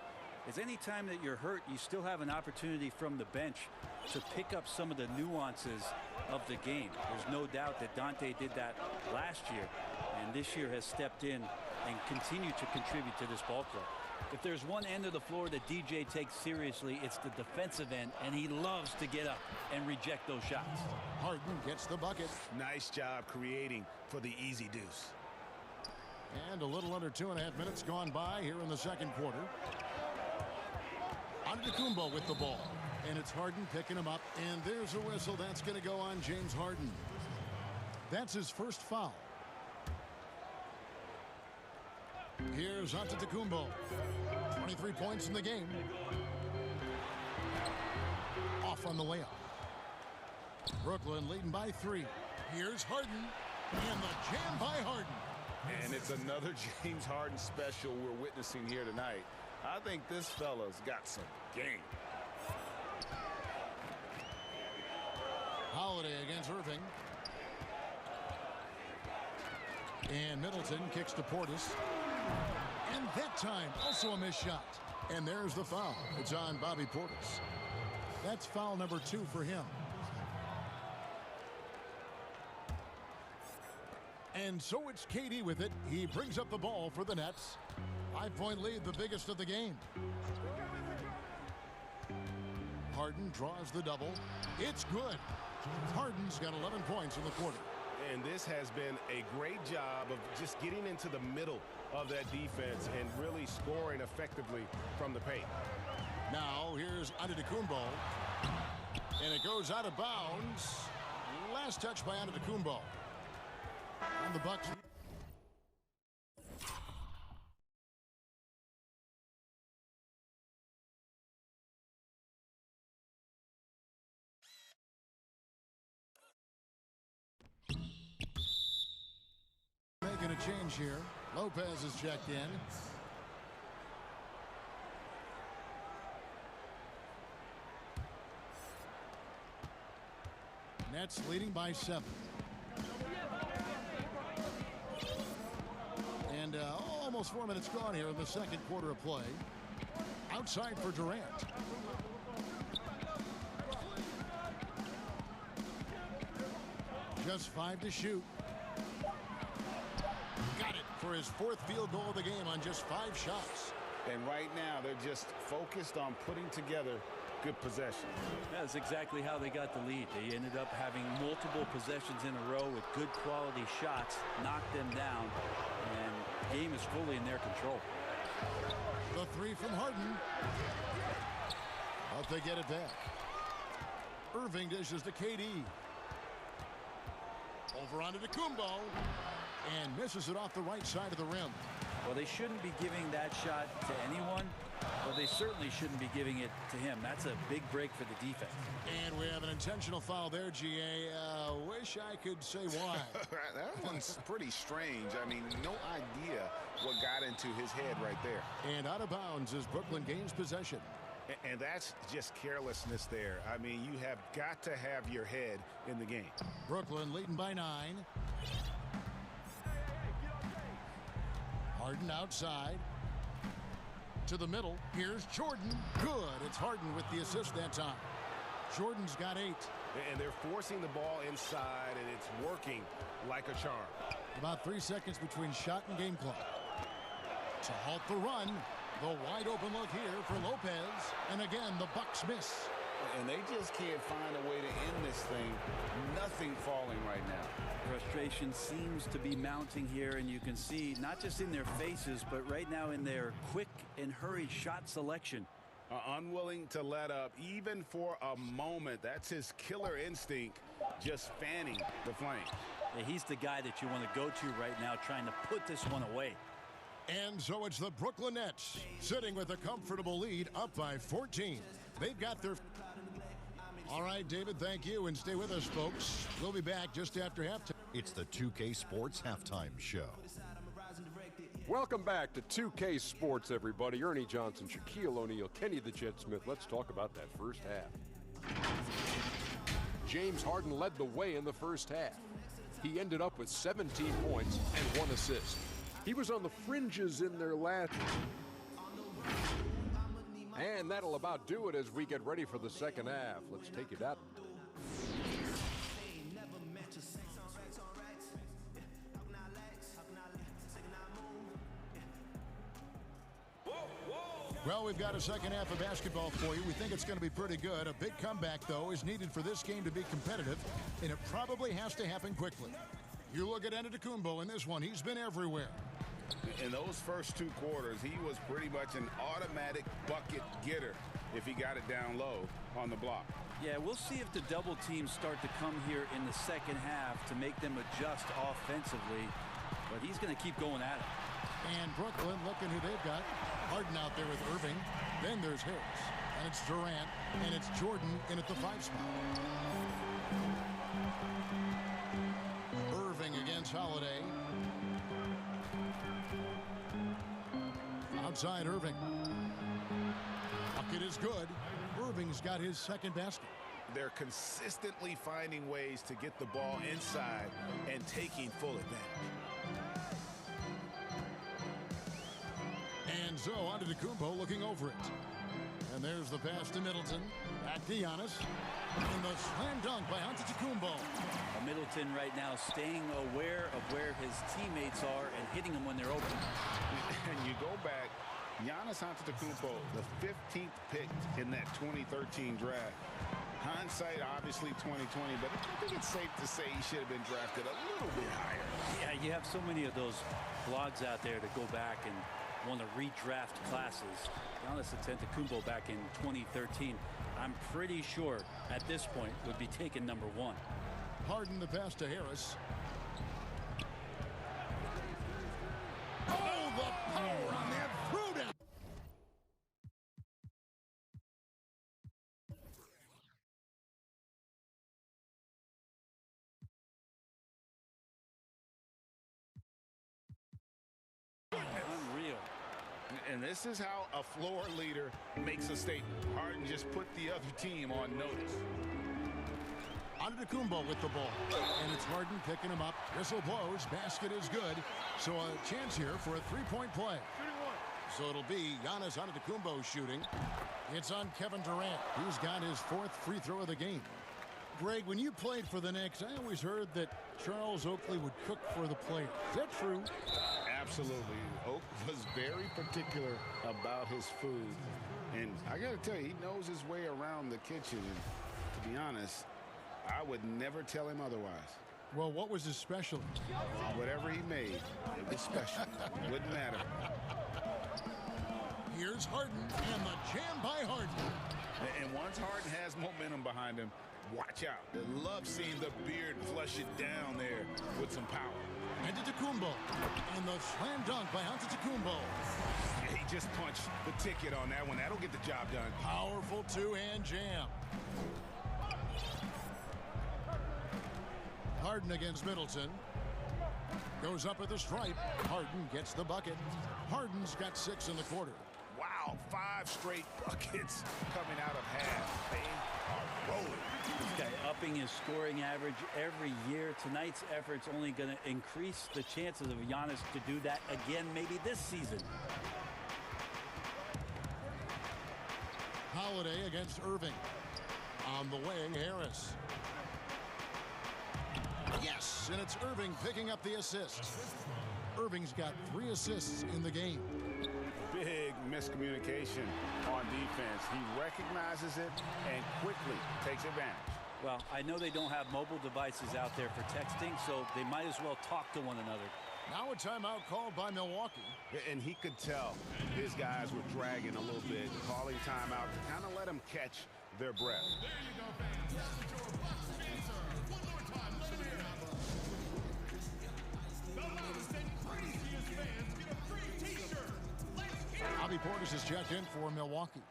is any time that you're hurt, you still have an opportunity from the bench to pick up some of the nuances of the game. There's no doubt that Dante did that last year, and this year has stepped in and continued to contribute to this ball club. If there's one end of the floor that DJ takes seriously, it's the defensive end, and he loves to get up and reject those shots. Harden gets the bucket. Nice job creating for the easy deuce. And a little under 2.5 minutes gone by here in the second quarter. Antetokounmpo with the ball. And it's Harden picking him up. And there's a whistle. That's going to go on James Harden. That's his first foul. Here's Antetokounmpo. 23 points in the game. Off on the layup. Brooklyn leading by 3. Here's Harden. And the jam by Harden. And it's another James Harden special we're witnessing here tonight. I think this fella's got some game. Holiday against Irving. And Middleton kicks to Portis. And that time, also a missed shot. And there's the foul. It's on Bobby Portis. That's foul number 2 for him. And so it's KD with it. He brings up the ball for the Nets. 5-point lead, the biggest of the game. Harden draws the double. It's good. Harden's got 11 points in the quarter. And this has been a great job of just getting into the middle of that defense and really scoring effectively from the paint. Now here's Antetokounmpo. And it goes out of bounds. Last touch by Antetokounmpo. And the Bucks. Making a change here. Lopez is checked in. Nets leading by 7. And almost 4 minutes gone here in the second quarter of play. Outside for Durant. Just 5 to shoot. Got it for his 4th field goal of the game on just 5 shots. And right now, they're just focused on putting together good possession. That's exactly how they got the lead. They ended up having multiple possessions in a row with good quality shots, knocked them down, and the game is fully in their control. The 3 from Harden. But they get it back. Irving dishes to KD. Over onto Antetokounmpo. And misses it off the right side of the rim. Well, they shouldn't be giving that shot to anyone, but they certainly shouldn't be giving it to him. That's a big break for the defense. And we have an intentional foul there, GA. Wish I could say why. That one's pretty strange. I mean, no idea what got into his head right there. And out of bounds as Brooklyn gains possession. And that's just carelessness there. I mean, you have got to have your head in the game. Brooklyn leading by 9. Harden outside. To the middle. Here's Jordan. Good. It's Harden with the assist that time. Jordan's got 8. And they're forcing the ball inside, and it's working like a charm. About 3 seconds between shot and game clock. To halt the run. The wide open look here for Lopez. And again, the Bucks miss. And they just can't find a way to end this thing. Nothing falling right now. Frustration seems to be mounting here, and you can see not just in their faces, but right now in their quick and hurried shot selection. Unwilling to let up even for a moment. That's his killer instinct, just fanning the flame. Yeah, he's the guy that you want to go to right now, trying to put this one away. And so it's the Brooklyn Nets sitting with a comfortable lead, up by 14. They've got their... All right, David, thank you, and stay with us, folks. We'll be back just after halftime. It's the 2K Sports Halftime Show. Welcome back to 2K Sports, everybody. Ernie Johnson, Shaquille O'Neal, Kenny the Jet Smith. Let's talk about that first half. James Harden led the way in the first half. He ended up with 17 points and 1 assist. He was on the fringes in their last... And that'll about do it as we get ready for the second half. Let's take it out. Well, we've got a second half of basketball for you. We think it's going to be pretty good. A big comeback, though, is needed for this game to be competitive, and it probably has to happen quickly. You look at Antetokounmpo in this one. He's been everywhere. In those first 2 quarters, he was pretty much an automatic bucket getter if he got it down low on the block. Yeah, we'll see if the double teams start to come here in the second half to make them adjust offensively, but he's going to keep going at it. And Brooklyn, looking who they've got. Harden out there with Irving. Then there's Harris. And it's Durant. And it's Jordan in at the 5 spot. Irving against Holiday. Outside Irving. Bucket is good. Irving's got his second basket. They're consistently finding ways to get the ball inside and taking full advantage. And so Antetokounmpo looking over it. And there's the pass to Middleton. Back to Giannis. And the slam dunk by Antetokounmpo. Middleton right now staying aware of where his teammates are and hitting them when they're open. And you go back, Giannis Antetokounmpo, the 15th pick in that 2013 draft. Hindsight, obviously 2020, but I think it's safe to say he should have been drafted a little bit higher. Yeah, you have so many of those blogs out there to go back and want to redraft classes. Giannis Antetokounmpo back in 2013, I'm pretty sure at this point would be taken number 1. Harden the pass to Harris. Oh, the power on that throwdown. Unreal. And this is how a floor leader makes a statement. Harden just put the other team on notice. Antetokounmpo with the ball. And it's Harden picking him up. Whistle blows. Basket is good. So a chance here for a 3-point play. So it'll be Giannis Antetokounmpo shooting. It's on Kevin Durant, who's got his 4th free throw of the game. Greg, when you played for the Knicks, I always heard that Charles Oakley would cook for the players. Is that true? Absolutely. Oak was very particular about his food. And I got to tell you, he knows his way around the kitchen. And to be honest, I would never tell him otherwise. Well, what was his specialty? Whatever he made, it was special. Wouldn't matter. Here's Harden, and the jam by Harden. And once Harden has momentum behind him, watch out. They love seeing the beard flush it down there with some power. Antetokounmpo, and the slam dunk by Antetokounmpo. Yeah, he just punched the ticket on that one. That'll get the job done. Powerful 2-hand jam. Harden against Middleton. Goes up at the stripe. Harden gets the bucket. Harden's got 6 in the quarter. Wow, 5 straight buckets coming out of half. They are rolling. This guy upping his scoring average every year. Tonight's effort's only going to increase the chances of Giannis to do that again maybe this season. Holiday against Irving. On the wing, Harris. Yes, and it's Irving picking up the assist. Irving's got 3 assists in the game. Big miscommunication on defense. He recognizes it and quickly takes advantage. Well, I know they don't have mobile devices out there for texting, so they might as well talk to one another. Now a timeout called by Milwaukee. And he could tell his guys were dragging a little bit, calling timeout to kind of let them catch their breath. There you go, fans. This is your box answer. One more time, let me hear it. The loudest and craziest fans get a free t-shirt. Let's hear it. Bobby Portis has checked in for Milwaukee.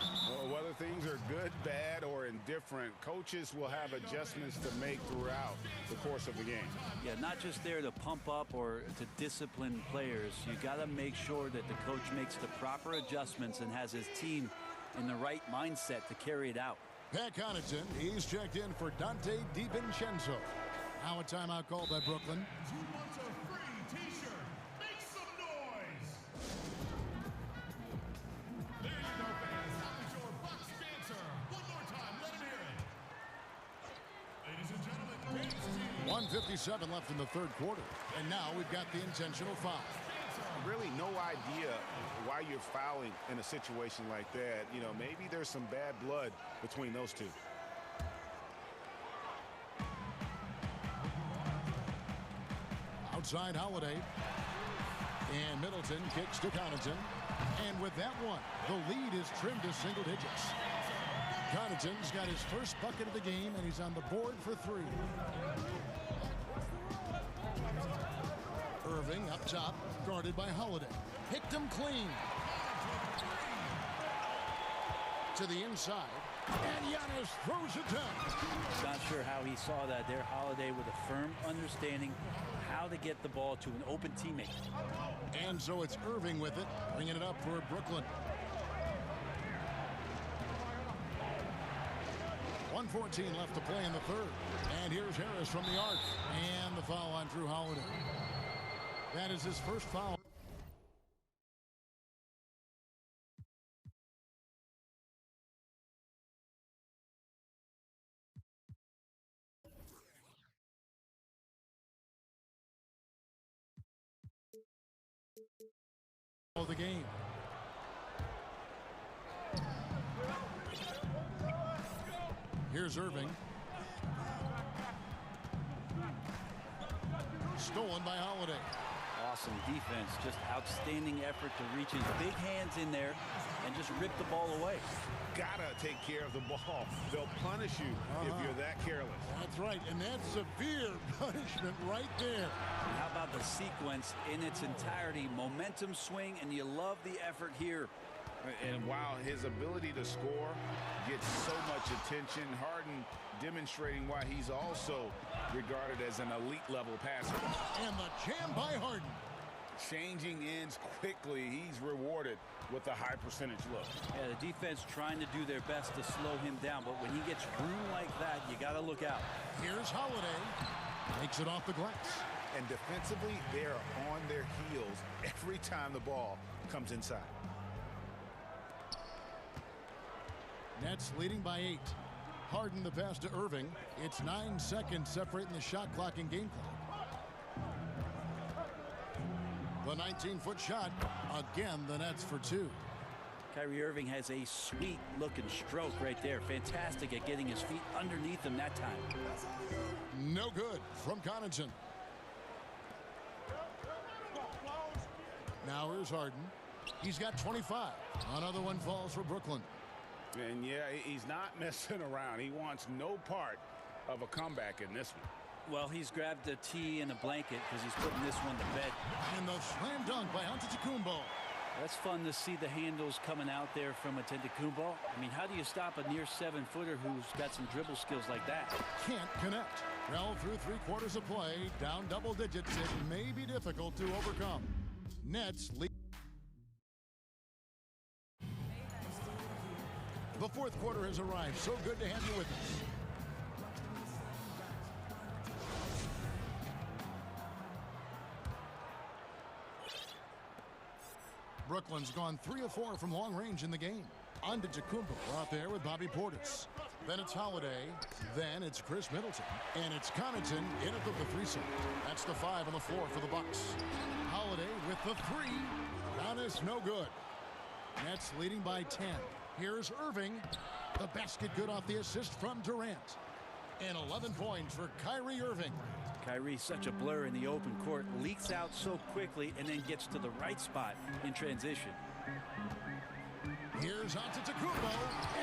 Well, whether things are good, bad, or indifferent, coaches will have adjustments to make throughout the course of the game. Yeah, not just there to pump up or to discipline players. You got to make sure that the coach makes the proper adjustments and has his team in the right mindset to carry it out. Pat Connaughton, he's checked in for Dante DiVincenzo. Now a timeout called by Brooklyn. Who wants a free t-shirt? Make some noise. There you go, fans. That was your box answer. One more time, let him hear it. Ladies and gentlemen, 1:57 left in the third quarter. And now we've got the intentional foul. really no idea why you're fouling in a situation like that. You know, maybe there's some bad blood between those two. Outside Holiday. And Middleton kicks to Connaughton. And with that one, the lead is trimmed to single digits. Connaughton's got his first bucket of the game, and he's on the board for 3. Irving up top, guarded by Holiday. Picked him clean. To the inside. And Giannis throws it down. Not sure how he saw that there. Holiday with a firm understanding how to get the ball to an open teammate. And so it's Irving with it, bringing it up for Brooklyn. 1:14 left to play in the third. And here's Harris from the arc. And the foul on Drew Holiday. That is his first foul. Of the game. Here's Irving. Stolen by Holiday. Awesome defense, just outstanding effort to reach his big hands in there and just rip the ball away. Gotta take care of the ball. They'll punish you if you're that careless. That's right, and that's severe punishment right there. And how about the sequence in its entirety? Momentum swing, and you love the effort here. And while his ability to score gets so much attention, Harden demonstrating why he's also regarded as an elite level passer. And the jam by Harden. Changing ends quickly. He's rewarded with a high percentage look. Yeah, the defense trying to do their best to slow him down, but when he gets room like that, you got to look out. Here's Holiday. Takes it off the glass. And defensively, they're on their heels every time the ball comes inside. Nets leading by 8. Harden the pass to Irving. It's 9 seconds separating the shot clock and game clock. The 19-foot shot. Again, the Nets for 2. Kyrie Irving has a sweet-looking stroke right there. Fantastic at getting his feet underneath him that time. No good from Connaughton. Now here's Harden. He's got 25. Another one falls for Brooklyn. And yeah, he's not messing around. He wants no part of a comeback in this one. Well, he's grabbed a tee and a blanket because he's putting this one to bed. And the slam dunk by Antetokounmpo. That's fun to see the handles coming out there from Antetokounmpo. I mean, how do you stop a near 7-footer who's got some dribble skills like that? Can't connect. Well, through 3 quarters of play, down double digits, it may be difficult to overcome. Nets lead. The fourth quarter has arrived. So good to have you with us. Brooklyn's gone 3 of 4 from long range in the game. Antetokounmpo out there with Bobby Portis. Then it's Holiday. Then it's Chris Middleton. And it's Connaughton in at the threesome. That's the 5 on the floor for the Bucks. Holiday with the 3. Giannis no good. Nets leading by 10. Here's Irving. The basket good off the assist from Durant. And 11 points for Kyrie Irving. Kyrie, such a blur in the open court, leaks out so quickly and then gets to the right spot in transition. Here's Antetokounmpo,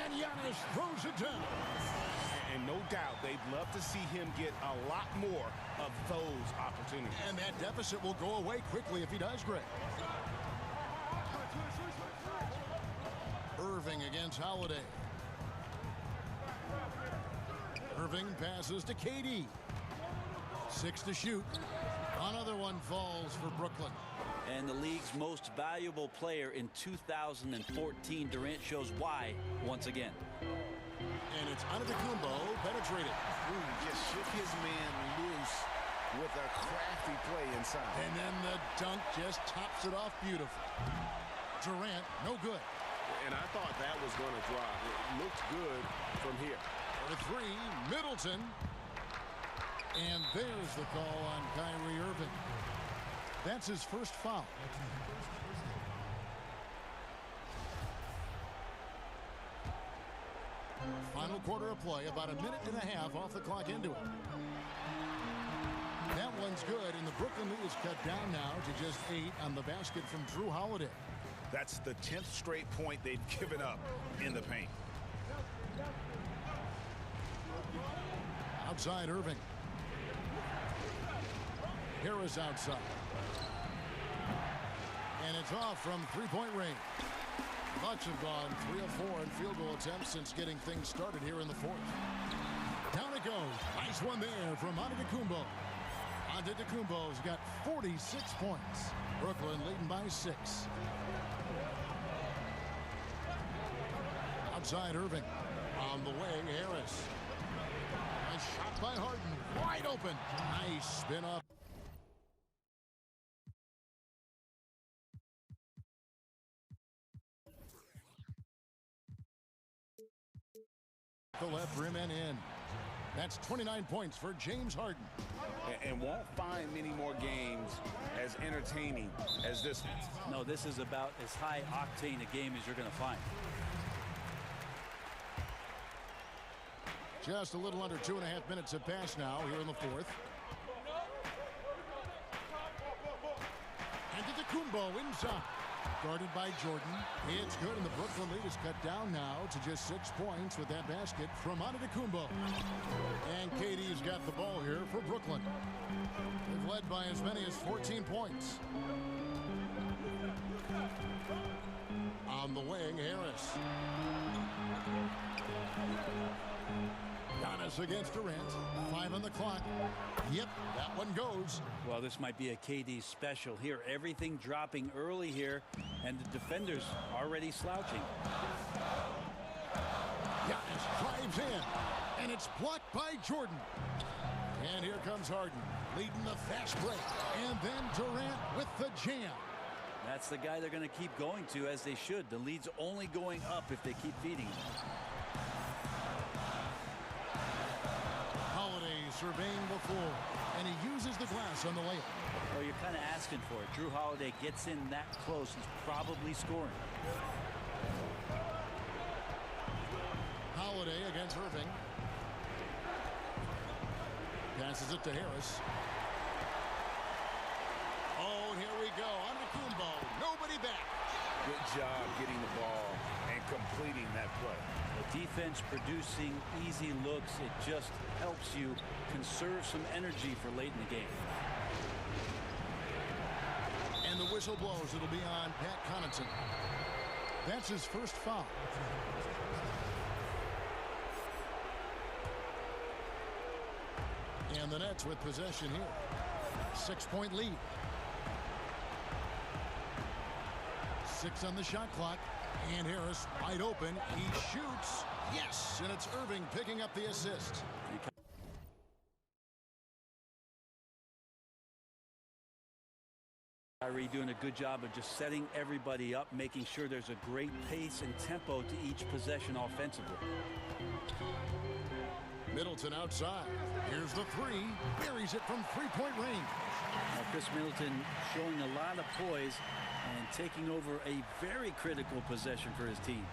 and Giannis throws it down. And no doubt they'd love to see him get a lot more of those opportunities. And that deficit will go away quickly if he does, Greg. Irving against Holiday. Irving passes to KD. 6 to shoot. Another one falls for Brooklyn. And the league's most valuable player in 2014, Durant shows why once again. And it's Antetokounmpo penetrated. Ooh, just shook his man loose with a crafty play inside. And then the dunk just tops it off beautiful. Durant, no good. And I thought that was going to drop. It looked good from here. For 3, Middleton. And there's the call on Kyrie Irving. That's his first foul. Final quarter of play, about a minute and a half off the clock into it. That one's good, and the Brooklyn lead is cut down now to just 8 on the basket from Drew Holiday. That's the 10th straight point they've given up in the paint. Outside Irving. Harris outside. And it's off from three-point range. Bucks have gone 3 of 4 in field goal attempts since getting things started here in the fourth. Down it goes. Nice one there from Antetokounmpo. Antetokounmpo's got 46 points. Brooklyn leading by 6. Outside Irving. On the way, Harris. A shot by Harden. Wide open. Nice spin up. The left rim and in. That's 29 points for James Harden. And won't find many more games as entertaining as this one. No, this is about as high octane a game as you're going to find. Just a little under 2.5 minutes have passed now here in the fourth. Antetokounmpo inside. Guarded by Jordan. It's good, and the Brooklyn lead is cut down now to just 6 points with that basket from Antetokounmpo. And KD's got the ball here for Brooklyn. They've led by as many as 14 points. On the wing, Harris. Giannis against Durant. 5 on the clock. Yep, that one goes. Well, this might be a KD special here. Everything dropping early here, and the defenders already slouching. Giannis drives in, and it's blocked by Jordan. And here comes Harden, leading the fast break. And then Durant with the jam. That's the guy they're going to keep going to, as they should. The lead's only going up if they keep feeding him. Surveying the floor, and he uses the glass on the layup. Well, you're kind of asking for it. Drew Holiday gets in that close, he's probably scoring. Holiday against Irving. Passes it to Harris. Oh, here we go. Antetokounmpo. Nobody back. Good job getting the ball and completing that play. The defense producing easy looks. It just helps you conserve some energy for late in the game. And the whistle blows. It'll be on Pat Connaughton. That's his first foul. And the Nets with possession here. 6-point lead. 6 on the shot clock. And Harris wide open. He shoots. Yes, and it's Irving picking up the assist. Kyrie doing a good job of just setting everybody up, making sure there's a great pace and tempo to each possession offensively. Middleton outside. Here's the three. Buries it from three-point range. Now Chris Middleton showing a lot of poise and taking over a very critical possession for his team.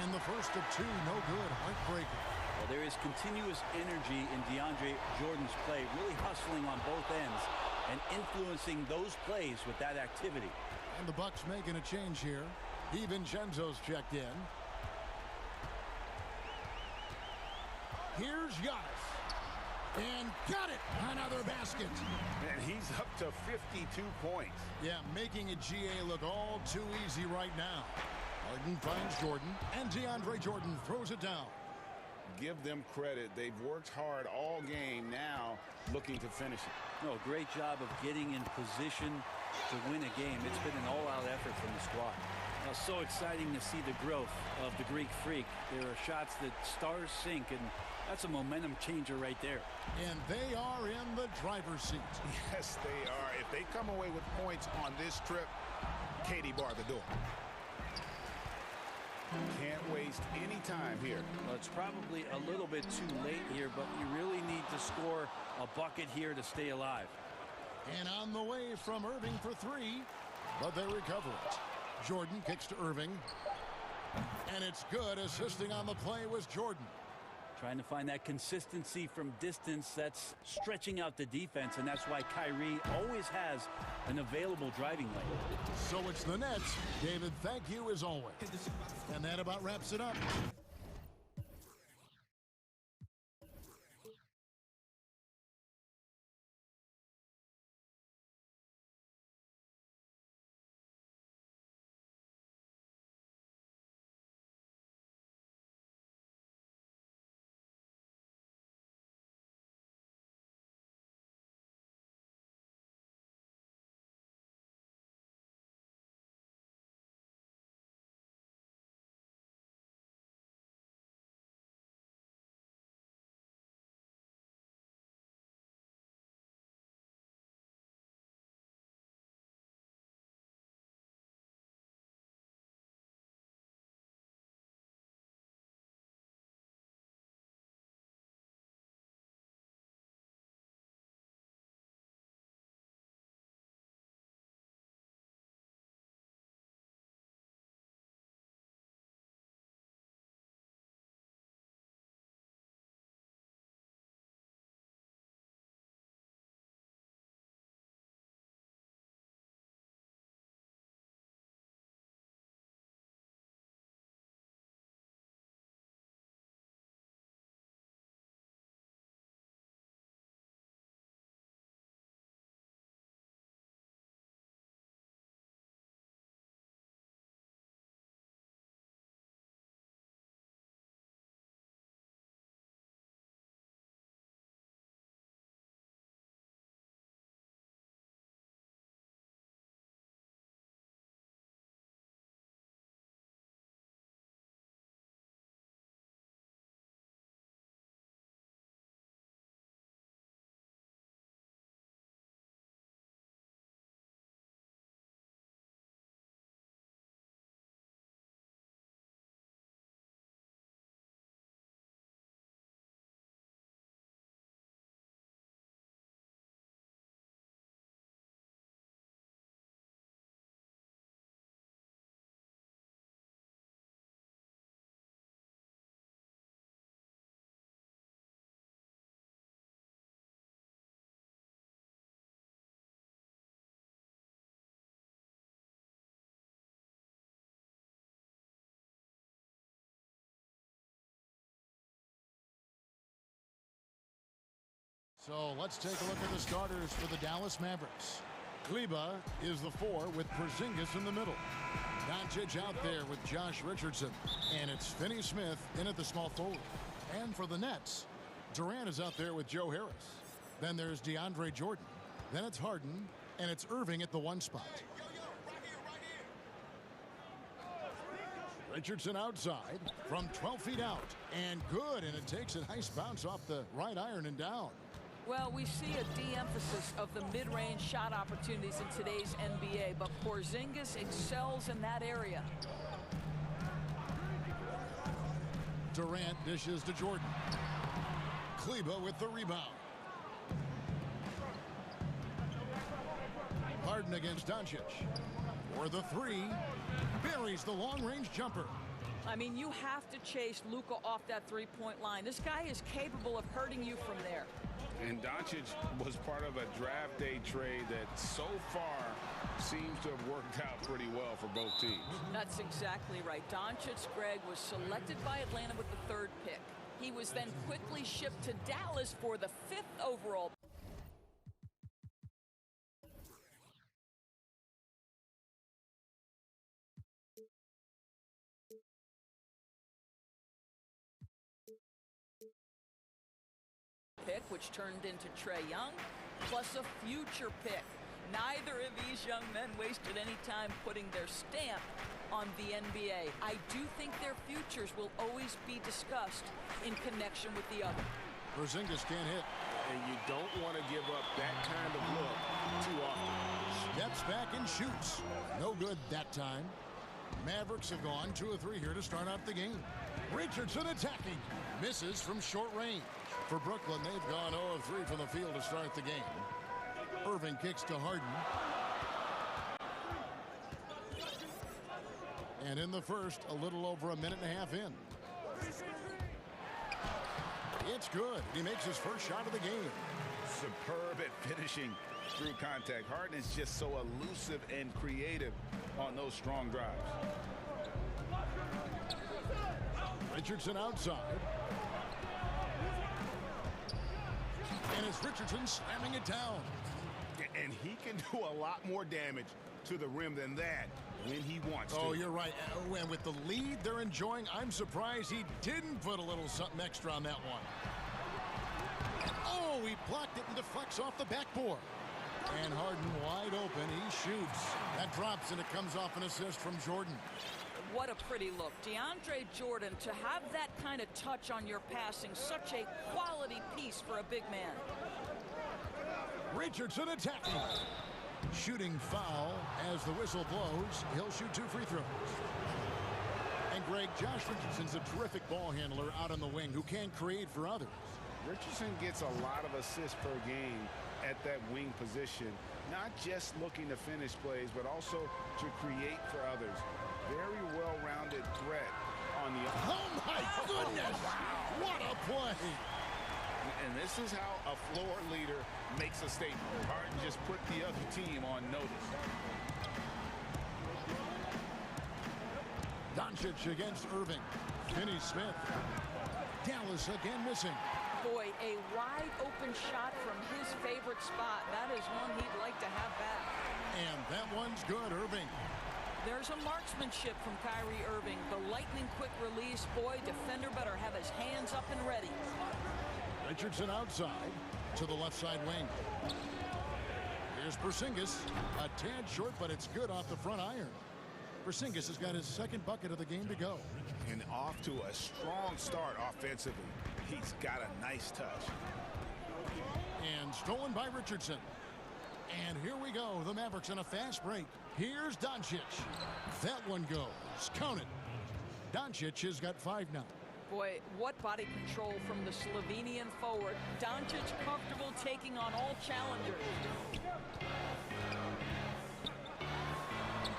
And the first of 2, no good. Heartbreaker. Well, there is continuous energy in DeAndre Jordan's play, really hustling on both ends and influencing those plays with that activity. And the Bucks making a change here. DiVincenzo's checked in. Here's Giannis. And got it. Another basket. And he's up to 52 points. Yeah, making a GA look all too easy right now. Harden finds Jordan, and DeAndre Jordan throws it down. Give them credit. They've worked hard all game, now looking to finish it. No, great job of getting in position to win a game. It's been an all-out effort from the squad. Now, so exciting to see the growth of the Greek Freak. There are shots that stars sink, and that's a momentum changer right there. And they are in the driver's seat. Yes, they are. If they come away with points on this trip, KD bar the door. Can't waste any time here. Well, it's probably a little bit too late here, but you really need to score a bucket here to stay alive. And on the way from Irving for three, but they recover it. Jordan kicks to Irving. And it's good. Assisting on the play was Jordan. Trying to find that consistency from distance that's stretching out the defense, and that's why Kyrie always has an available driving lane. So it's the Nets. David, thank you as always. And that about wraps it up. So let's take a look at the starters for the Dallas Mavericks. Kleba is the 4 with Porzingis in the middle. Doncic out there with Josh Richardson. And it's Finney-Smith in at the small forward. And for the Nets, Durant is out there with Joe Harris. Then there's DeAndre Jordan. Then it's Harden. And it's Irving at the 1 spot. Richardson outside from 12 feet out. And good. And it takes a nice bounce off the right iron and down. Well, we see a de-emphasis of the mid-range shot opportunities in today's NBA, but Porzingis excels in that area. Durant dishes to Jordan. Kleba with the rebound. Harden against Doncic. For the 3, buries the long-range jumper. I mean, you have to chase Luka off that three-point line. This guy is capable of hurting you from there. And Doncic was part of a draft day trade that so far seems to have worked out pretty well for both teams. That's exactly right. Doncic, Greg, was selected by Atlanta with the 3rd pick. He was then quickly shipped to Dallas for the 5th overall. Pick, which turned into Trae Young, plus a future pick. Neither of these young men wasted any time putting their stamp on the NBA. I do think their futures will always be discussed in connection with the other. Porzingis can't hit. And you don't want to give up that kind of look too often. Steps back and shoots. No good that time. Mavericks have gone 2 of 3 here to start out the game. Richardson attacking. Misses from short range. For Brooklyn, they've gone 0 of 3 from the field to start the game. Irving kicks to Harden. And in the first, a little over a minute and a half in. It's good. He makes his first shot of the game. Superb at finishing through contact. Harden is just so elusive and creative on those strong drives. Richardson outside. And it's Richardson slamming it down. And he can do a lot more damage to the rim than that when he wants to. Oh, you're right. And with the lead they're enjoying, I'm surprised he didn't put a little something extra on that one. Oh, he blocked it and deflects off the backboard. And Harden wide open. He shoots. That drops, and it comes off an assist from Jordan. What a pretty look. DeAndre Jordan, to have that kind of touch on your passing, such a quality piece for a big man. Richardson attacking. Shooting foul as the whistle blows. He'll shoot 2 free throws. And Greg, Josh Richardson's a terrific ball handler out on the wing who can create for others. Richardson gets a lot of assists per game at that wing position, not just looking to finish plays, but also to create for others. Very well-rounded threat on the... Oh, my goodness! What a play! And this is how a floor leader makes a statement. Harden just put the other team on notice. Doncic against Irving. Finney-Smith. Dallas again missing. Boy, a wide-open shot from his favorite spot. That is one he'd like to have back. And that one's good, Irving. There's a marksmanship from Kyrie Irving. The lightning-quick release. Boy, defender better have his hands up and ready. Richardson outside to the left side wing. Here's Porzingis. A tad short, but it's good off the front iron. Porzingis has got his second bucket of the game to go. And off to a strong start offensively. He's got a nice touch. And stolen by Richardson. And here we go. The Mavericks in a fast break. Here's Doncic. That one goes. Count it. Doncic has got 5 now. Boy, what body control from the Slovenian forward. Doncic comfortable taking on all challengers.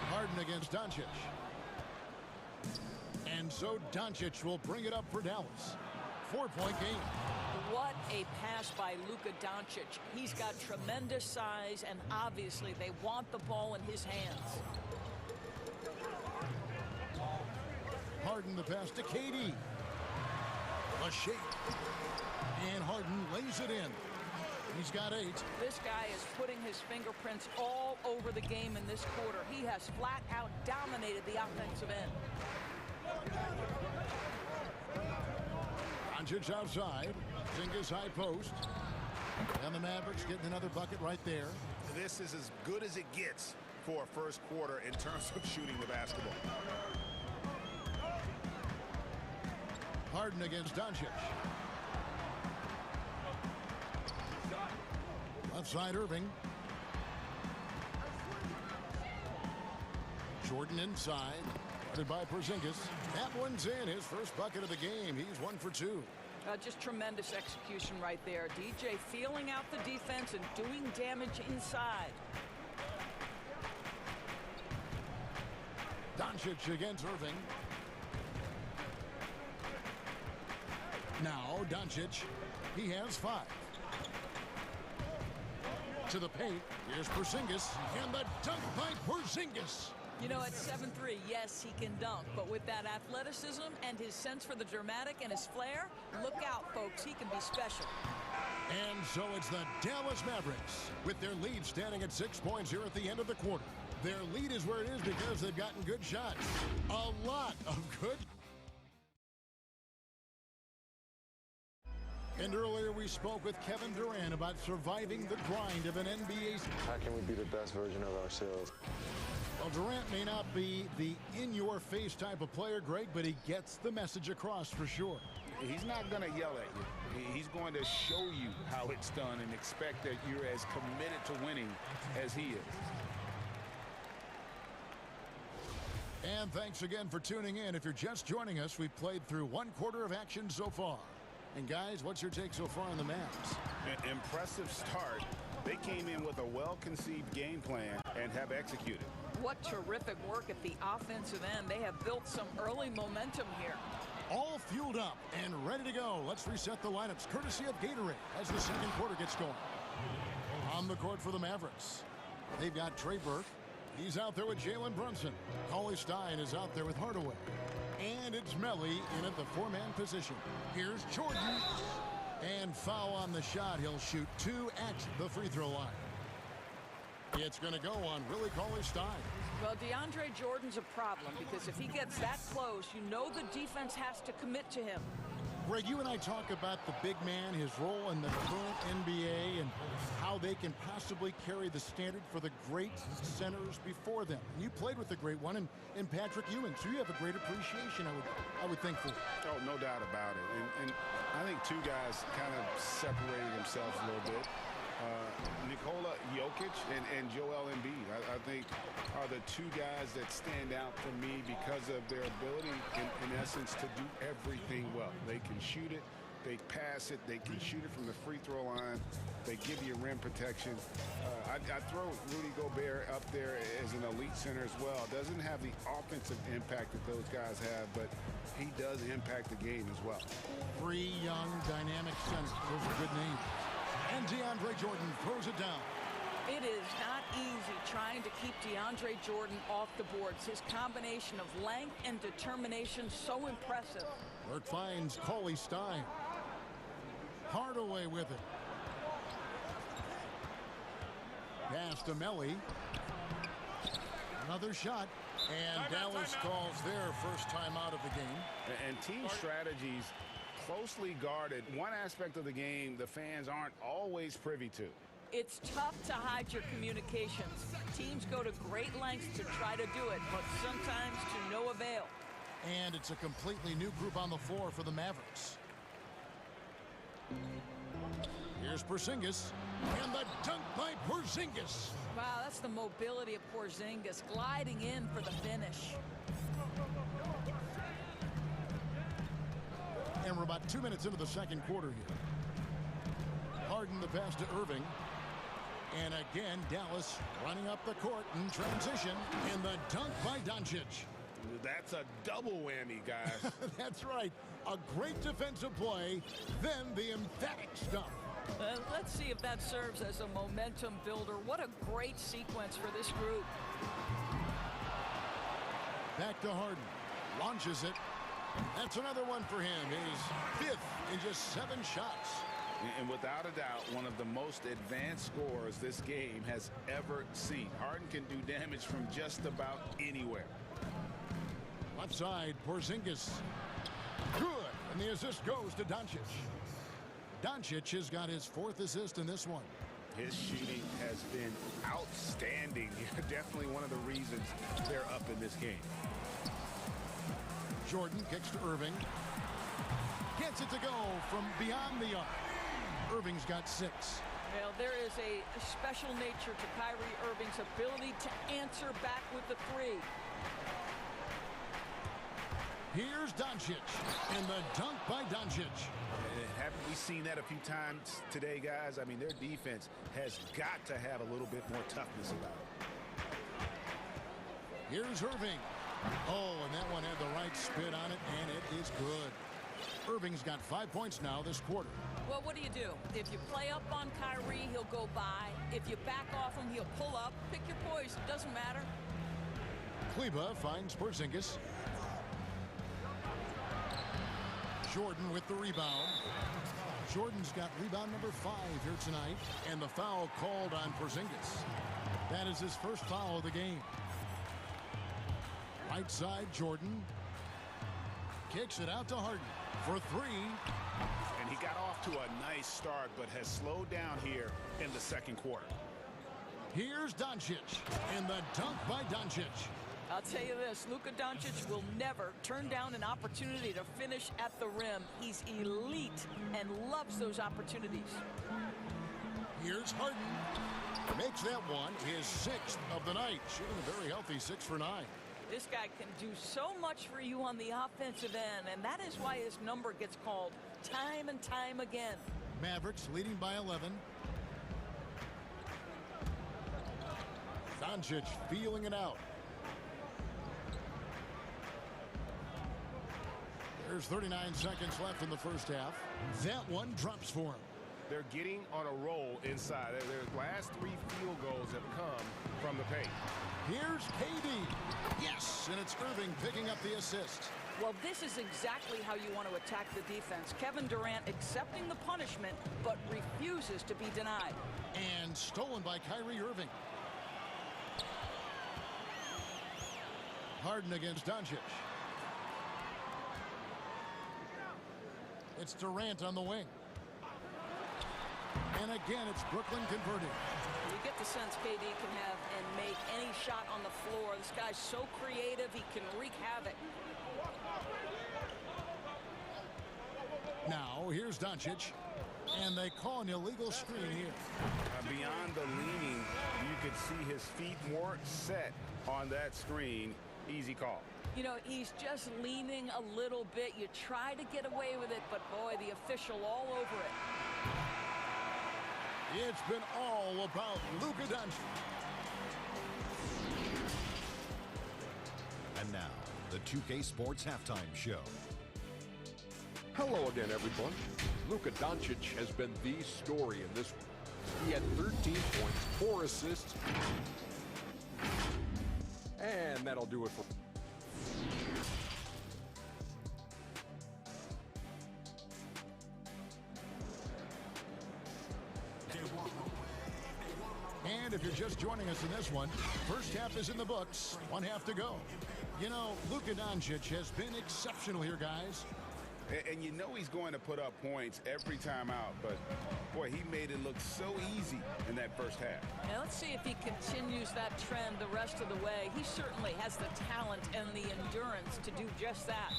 Harden against Doncic. And so Doncic will bring it up for Dallas. 4-point game. What a pass by Luka Doncic. He's got tremendous size, and obviously they want the ball in his hands. Harden the pass to KD. A shake. And Harden lays it in. He's got 8. This guy is putting his fingerprints all over the game in this quarter. He has flat out dominated the offensive end. Doncic outside. Porzingis high post. And the Mavericks getting another bucket right there. This is as good as it gets for a first quarter in terms of shooting the basketball. Harden against Doncic. Left side Irving. Jordan inside. Guarded by Porzingis. That one's in. His first bucket of the game. He's 1 for 2. Just tremendous execution right there. DJ feeling out the defense and doing damage inside. Doncic against Irving. Now Doncic. He has 5. To the paint. Here's Porzingis. And the dunk by Porzingis. You know, at 7'3", yes, he can dunk, but with that athleticism and his sense for the dramatic and his flair, look out, folks, he can be special. And so it's the Dallas Mavericks with their lead standing at 6 points here at the end of the quarter. Their lead is where it is because they've gotten good shots. A lot of good. And earlier we spoke with Kevin Durant about surviving the grind of an NBA season. How can we be the best version of ourselves? Well, Durant may not be the in-your-face type of player, Greg, but he gets the message across for sure. He's not going to yell at you. He's going to show you how it's done and expect that you're as committed to winning as he is. And thanks again for tuning in. If you're just joining us, we've played through 1/4 of action so far. And guys, what's your take so far on the Mavs? An impressive start. They came in with a well-conceived game plan and have executed. What terrific work at the offensive end. They have built some early momentum here. All fueled up and ready to go. Let's reset the lineups courtesy of Gatorade as the second quarter gets going. On the court for the Mavericks, they've got Trey Burke. He's out there with Jalen Brunson. Cauley Stein is out there with Hardaway. And it's Melly in at the 4-man position. Here's Jordan. And foul on the shot. He'll shoot 2 at the free throw line. It's going to go on Willie Cauley-Stein. Well, DeAndre Jordan's a problem because if he gets that close, you know the defense has to commit to him. Greg, you and I talk about the big man, his role in the current NBA, and how they can possibly carry the standard for the great centers before them. And you played with the great one in Patrick Ewing, so you have a great appreciation, I would think, for it. Oh, no doubt about it. And I think two guys kind of separated themselves a little bit. Nikola Jokic and Joel Embiid, I think, are the two guys that stand out for me because of their ability, in essence, to do everything well. They can shoot it, they pass it, they can shoot it from the free throw line, they give you rim protection. I throw Rudy Gobert up there as an elite center as well. Doesn't have the offensive impact that those guys have, but he does impact the game as well. 3 young, dynamic centers. Those are good names. And DeAndre Jordan throws it down. It is not easy trying to keep DeAndre Jordan off the boards. His combination of length and determination so impressive. Burke finds Cauley-Stein. Hardaway with it. Pass to Melly. Another shot. And Dallas calls their first time out of the game. And team strategies closely guarded. One aspect of the game the fans aren't always privy to. It's tough to hide your communications. Teams go to great lengths to try to do it, but sometimes to no avail. And it's a completely new group on the floor for the Mavericks. Here's Porzingis. And the dunk by Porzingis. Wow, that's the mobility of Porzingis gliding in for the finish. And we're about 2 minutes into the second quarter here. Harden the pass to Irving. And again, Dallas running up the court in transition. And the dunk by Doncic. That's a double whammy, guys. That's right. A great defensive play, then the emphatic stuff. Let's see if that serves as a momentum builder. What a great sequence for this group. Back to Harden. Launches it. That's another one for him. His 5th in just 7 shots. And without a doubt, one of the most advanced scorers this game has ever seen. Harden can do damage from just about anywhere. Left side, Porzingis. Good. And the assist goes to Doncic. Doncic has got his 4th assist in this one. His shooting has been outstanding. Definitely one of the reasons they're up in this game. Jordan kicks to Irving. Gets it to go from beyond the arc. Irving's got 6. Well, there is a special nature to Kyrie Irving's ability to answer back with the 3. Here's Doncic. And the dunk by Doncic. Haven't we seen that a few times today, guys? I mean, their defense has got to have a little bit more toughness about it. Here's Irving. Oh, and that one had the right spin on it, and it is good. Irving's got 5 points now this quarter. Well, what do? If you play up on Kyrie, he'll go by. If you back off him, he'll pull up. Pick your poison. Doesn't matter. Kleba finds Porzingis. Jordan with the rebound. Jordan's got rebound number 5 here tonight, and the foul called on Porzingis. That is his first foul of the game. Right side, Jordan kicks it out to Harden for 3. And he got off to a nice start, but has slowed down here in the second quarter. Here's Doncic, and the dunk by Doncic. I'll tell you this, Luka Doncic will never turn down an opportunity to finish at the rim. He's elite and loves those opportunities. Here's Harden. Makes that one his 6th of the night, shooting a very healthy 6 for 9. This guy can do so much for you on the offensive end, and that is why his number gets called time and time again. Mavericks leading by 11. Doncic feeling it out. There's 39 seconds left in the first half. That one drops for him. They're getting on a roll inside. Their last 3 field goals have come from the paint. Here's KD. Yes, and it's Irving picking up the assist. Well, this is exactly how you want to attack the defense. Kevin Durant accepting the punishment, but refuses to be denied. And stolen by Kyrie Irving. Harden against Doncic. It's Durant on the wing. And again, it's Brooklyn converting. You get the sense KD can have and make any shot on the floor. This guy's so creative, he can wreak havoc. Now, here's Doncic. And they call an illegal screen here. Beyond the leaning, you could see his feet more set on that screen. Easy call. You know, he's just leaning a little bit. You try to get away with it, but boy, the official all over it. It's been all about Luka Doncic. And now, the 2K Sports Halftime Show. Hello again, everyone. Luka Doncic has been the story in this one. He had 13 points, 4 assists. And that'll do it for... And if you're just joining us in this one, first half is in the books, 1 half to go. You know, Luka Doncic has been exceptional here, guys. And you know he's going to put up points every time out, but boy, he made it look so easy in that first half. Now let's see if he continues that trend the rest of the way. He certainly has the talent and the endurance to do just that.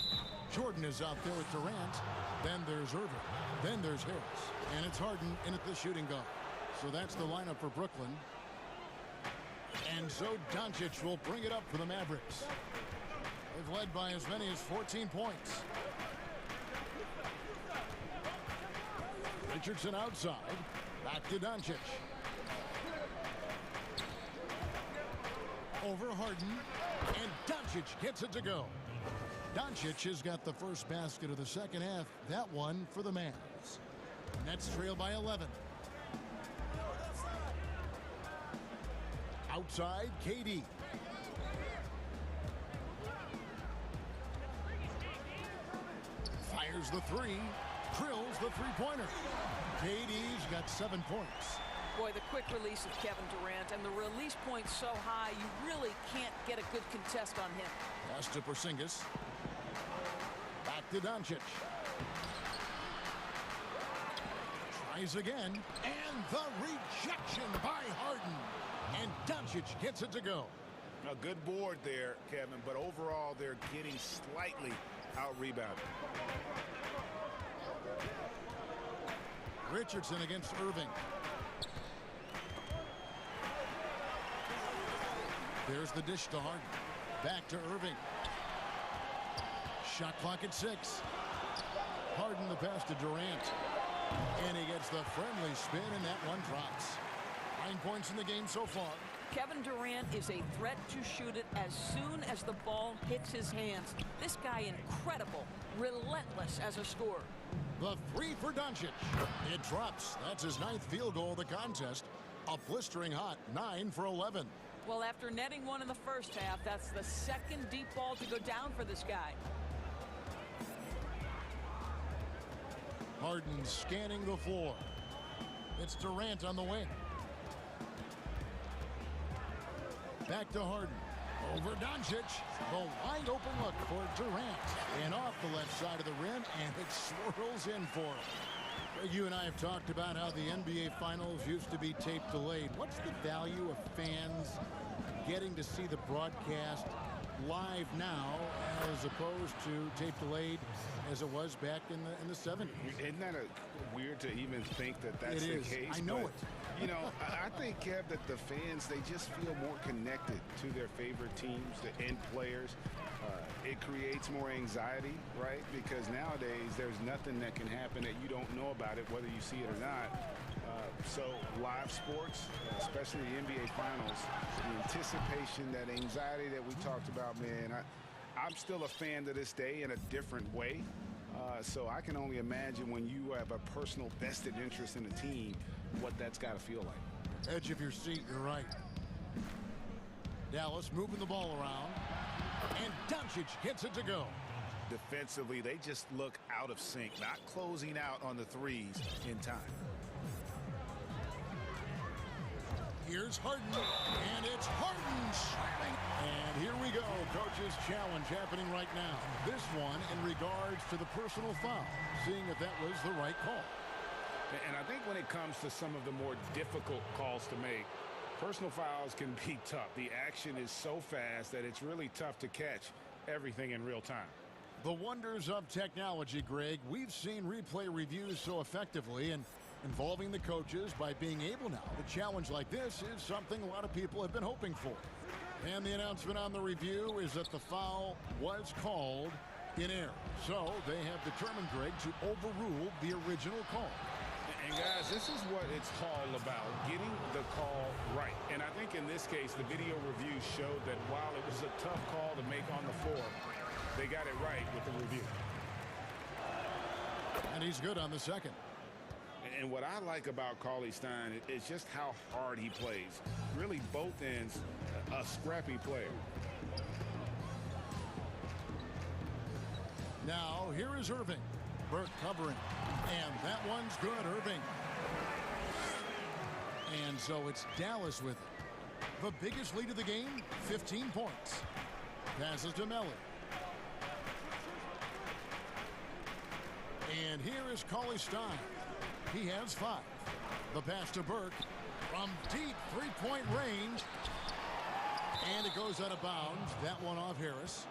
Jordan is out there with Durant. Then there's Irving. Then there's Harris. And it's Harden in at the shooting guard. So that's the lineup for Brooklyn. And so Doncic will bring it up for the Mavericks. They've led by as many as 14 points. Richardson outside. Back to Doncic. Over Harden. And Doncic gets it to go. Doncic has got the first basket of the second half. That one for the Mavs. Nets trail by 11. Outside, KD. Fires the three. Drills the three-pointer. KD's got 7 points. Boy, the quick release of Kevin Durant and the release point so high, you really can't get a good contest on him. Pass to Porzingis. Back to Doncic. Tries again. And the rejection by Harden. And Doncic gets it to go. A good board there, Kevin, but overall they're getting slightly out-rebounded. Richardson against Irving. There's the dish to Harden. Back to Irving. Shot clock at 6. Harden the pass to Durant. And he gets the friendly spin, and that one drops. 9 points in the game so far. Kevin Durant is a threat to shoot it as soon as the ball hits his hands. This guy incredible, relentless as a scorer. The three for Doncic. It drops. That's his 9th field goal of the contest. A blistering hot 9 for 11. Well, after netting one in the first half, that's the second deep ball to go down for this guy. Harden scanning the floor. It's Durant on the wing. Back to Harden. Over Doncic. The wide open look for Durant. And off the left side of the rim, and it swirls in for him. Greg, you and I have talked about how the NBA Finals used to be tape delayed. What's the value of fans getting to see the broadcast live now as opposed to tape delayed as it was back in the 70s. Isn't that weird to even think that that's the case? I know it. You know, I think, Kev, that the fans, they just feel more connected to their favorite teams, the end players. It creates more anxiety, right? Because nowadays there's nothing that can happen that you don't know about it, whether you see it or not. So live sports, especially the NBA Finals, the anticipation, that anxiety that we talked about, man, I'm still a fan to this day in a different way. So I can only imagine when you have a personal vested interest in a team, what that's got to feel like. Edge of your seat, you're right. Dallas moving the ball around. And Doncic gets it to go. Defensively, they just look out of sync, not closing out on the threes in time. Here's Harden, and it's Harden slamming. And here we go, coach's challenge happening right now. This one in regards to the personal foul, seeing if that was the right call. And I think when it comes to some of the more difficult calls to make, personal fouls can be tough. The action is so fast that it's really tough to catch everything in real time. The wonders of technology, Greg. We've seen replay reviews so effectively, and involving the coaches by being able now to challenge like this is something a lot of people have been hoping for. And the announcement on the review is that the foul was called in error. So they have determined, Greg, to overrule the original call. And guys, this is what it's all about, getting the call right. And I think in this case, the video review showed that while it was a tough call to make on the floor, they got it right with the review. And he's good on the second. And what I like about Cauley-Stein is just how hard he plays. Really, both ends, a scrappy player. Now, here is Irving. Burke covering. And that one's good, Irving. And so it's Dallas with it. The biggest lead of the game, 15 points. Passes to Melly. And here is Cauley-Stein. He has 5. The pass to Burke from deep three-point range. And it goes out of bounds. That one off Harris.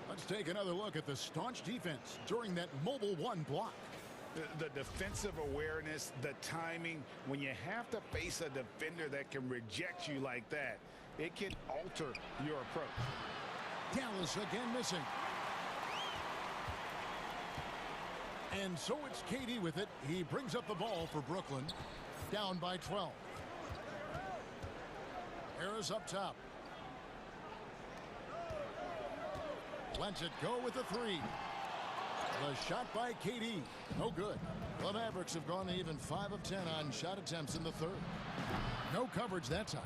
Let's take another look at the staunch defense during that mobile one block. The defensive awareness, the timing, when you have to face a defender that can reject you like that, it can alter your approach. Dallas again missing. And so it's KD with it. He brings up the ball for Brooklyn. Down by 12. Harris up top. Lets it go with the 3. The shot by KD. No good. The Mavericks have gone to even 5 of 10 on shot attempts in the third. No coverage that time.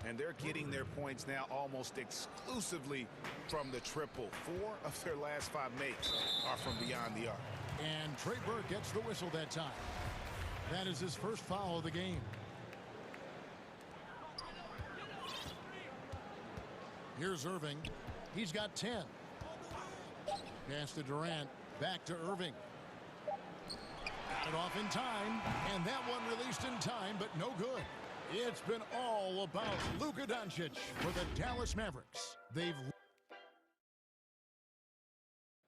And they're getting their points now almost exclusively from the triple. 4 of their last 5 makes are from beyond the arc. And Trey Burke gets the whistle that time. That is his first foul of the game. Here's Irving. He's got 10. Pass to Durant. Back to Irving. Got it off in time. And that one released in time, but no good. It's been all about Luka Doncic for the Dallas Mavericks.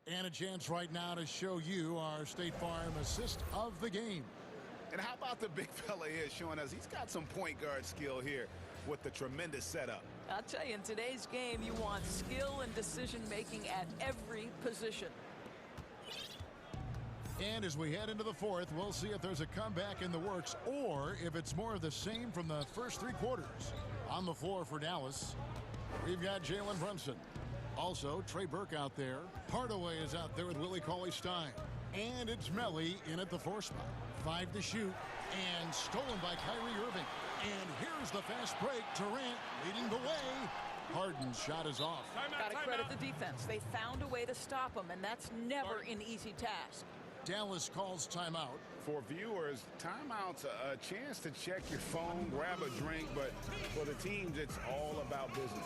And a chance right now to show you our State Farm assist of the game. And how about the big fella here showing us he's got some point guard skill here with the tremendous setup. I'll tell you, in today's game, you want skill and decision-making at every position. And as we head into the fourth, we'll see if there's a comeback in the works or if it's more of the same from the first 3 quarters. On the floor for Dallas, we've got Jalen Brunson. Also, Trey Burke out there. Hardaway is out there with Willie Cauley-Stein. And it's Melly in at the 4 spot. 5 to shoot. And stolen by Kyrie Irving. And here's the fast break. Durant leading the way. Harden's shot is off. Got to credit the defense. They found a way to stop him, and that's never an easy task. Dallas calls timeout. For viewers, timeout's a chance to check your phone, grab a drink, but for the teams, it's all about business.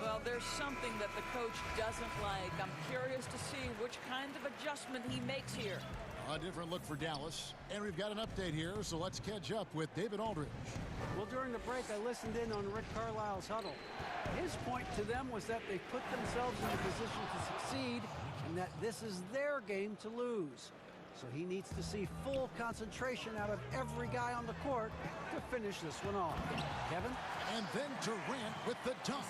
Well, there's something that the coach doesn't like. I'm curious to see which kind of adjustment he makes here. A different look for Dallas. And we've got an update here, so let's catch up with David Aldridge. Well, during the break, I listened in on Rick Carlisle's huddle. His point to them was that they put themselves in a position to succeed and that this is their game to lose. So he needs to see full concentration out of every guy on the court to finish this one off. Kevin? And then Durant with the dunk.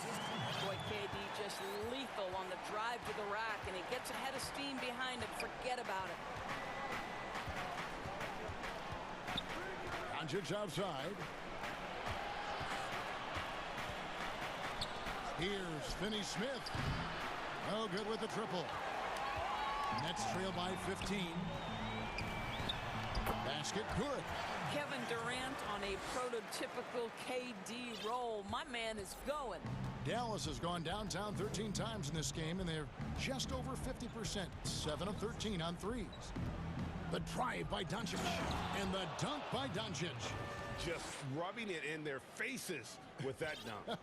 Boy, KD just lethal on the drive to the rack, and he gets a head of steam behind him. Forget about it. Doncic outside. Here's Finney Smith. No good with the triple. Nets trail by 15. Basket good. Kevin Durant on a prototypical KD roll. My man is going. Dallas has gone downtown 13 times in this game, and they're just over 50%. 7 of 13 on threes. The drive by Doncic. And the dunk by Doncic. Just rubbing it in their faces with that dunk.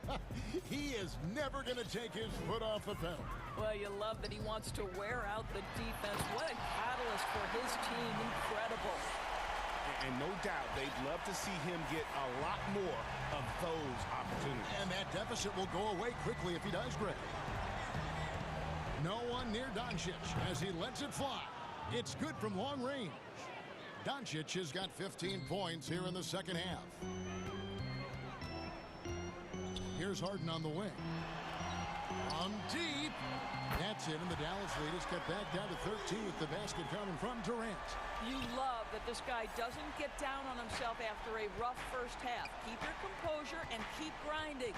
He is never going to take his foot off the pedal. Well, you love that he wants to wear out the defense. What a catalyst for his team. Incredible. And no doubt they'd love to see him get a lot more of those opportunities. And that deficit will go away quickly if he does, Greg. No one near Doncic as he lets it fly. It's good from long range. Doncic has got 15 points here in the second half. Here's Harden on the wing. From deep. That's it, and the Dallas lead is cut back down to 13 with the basket coming from Durant. You love that this guy doesn't get down on himself after a rough first half. Keep your composure and keep grinding.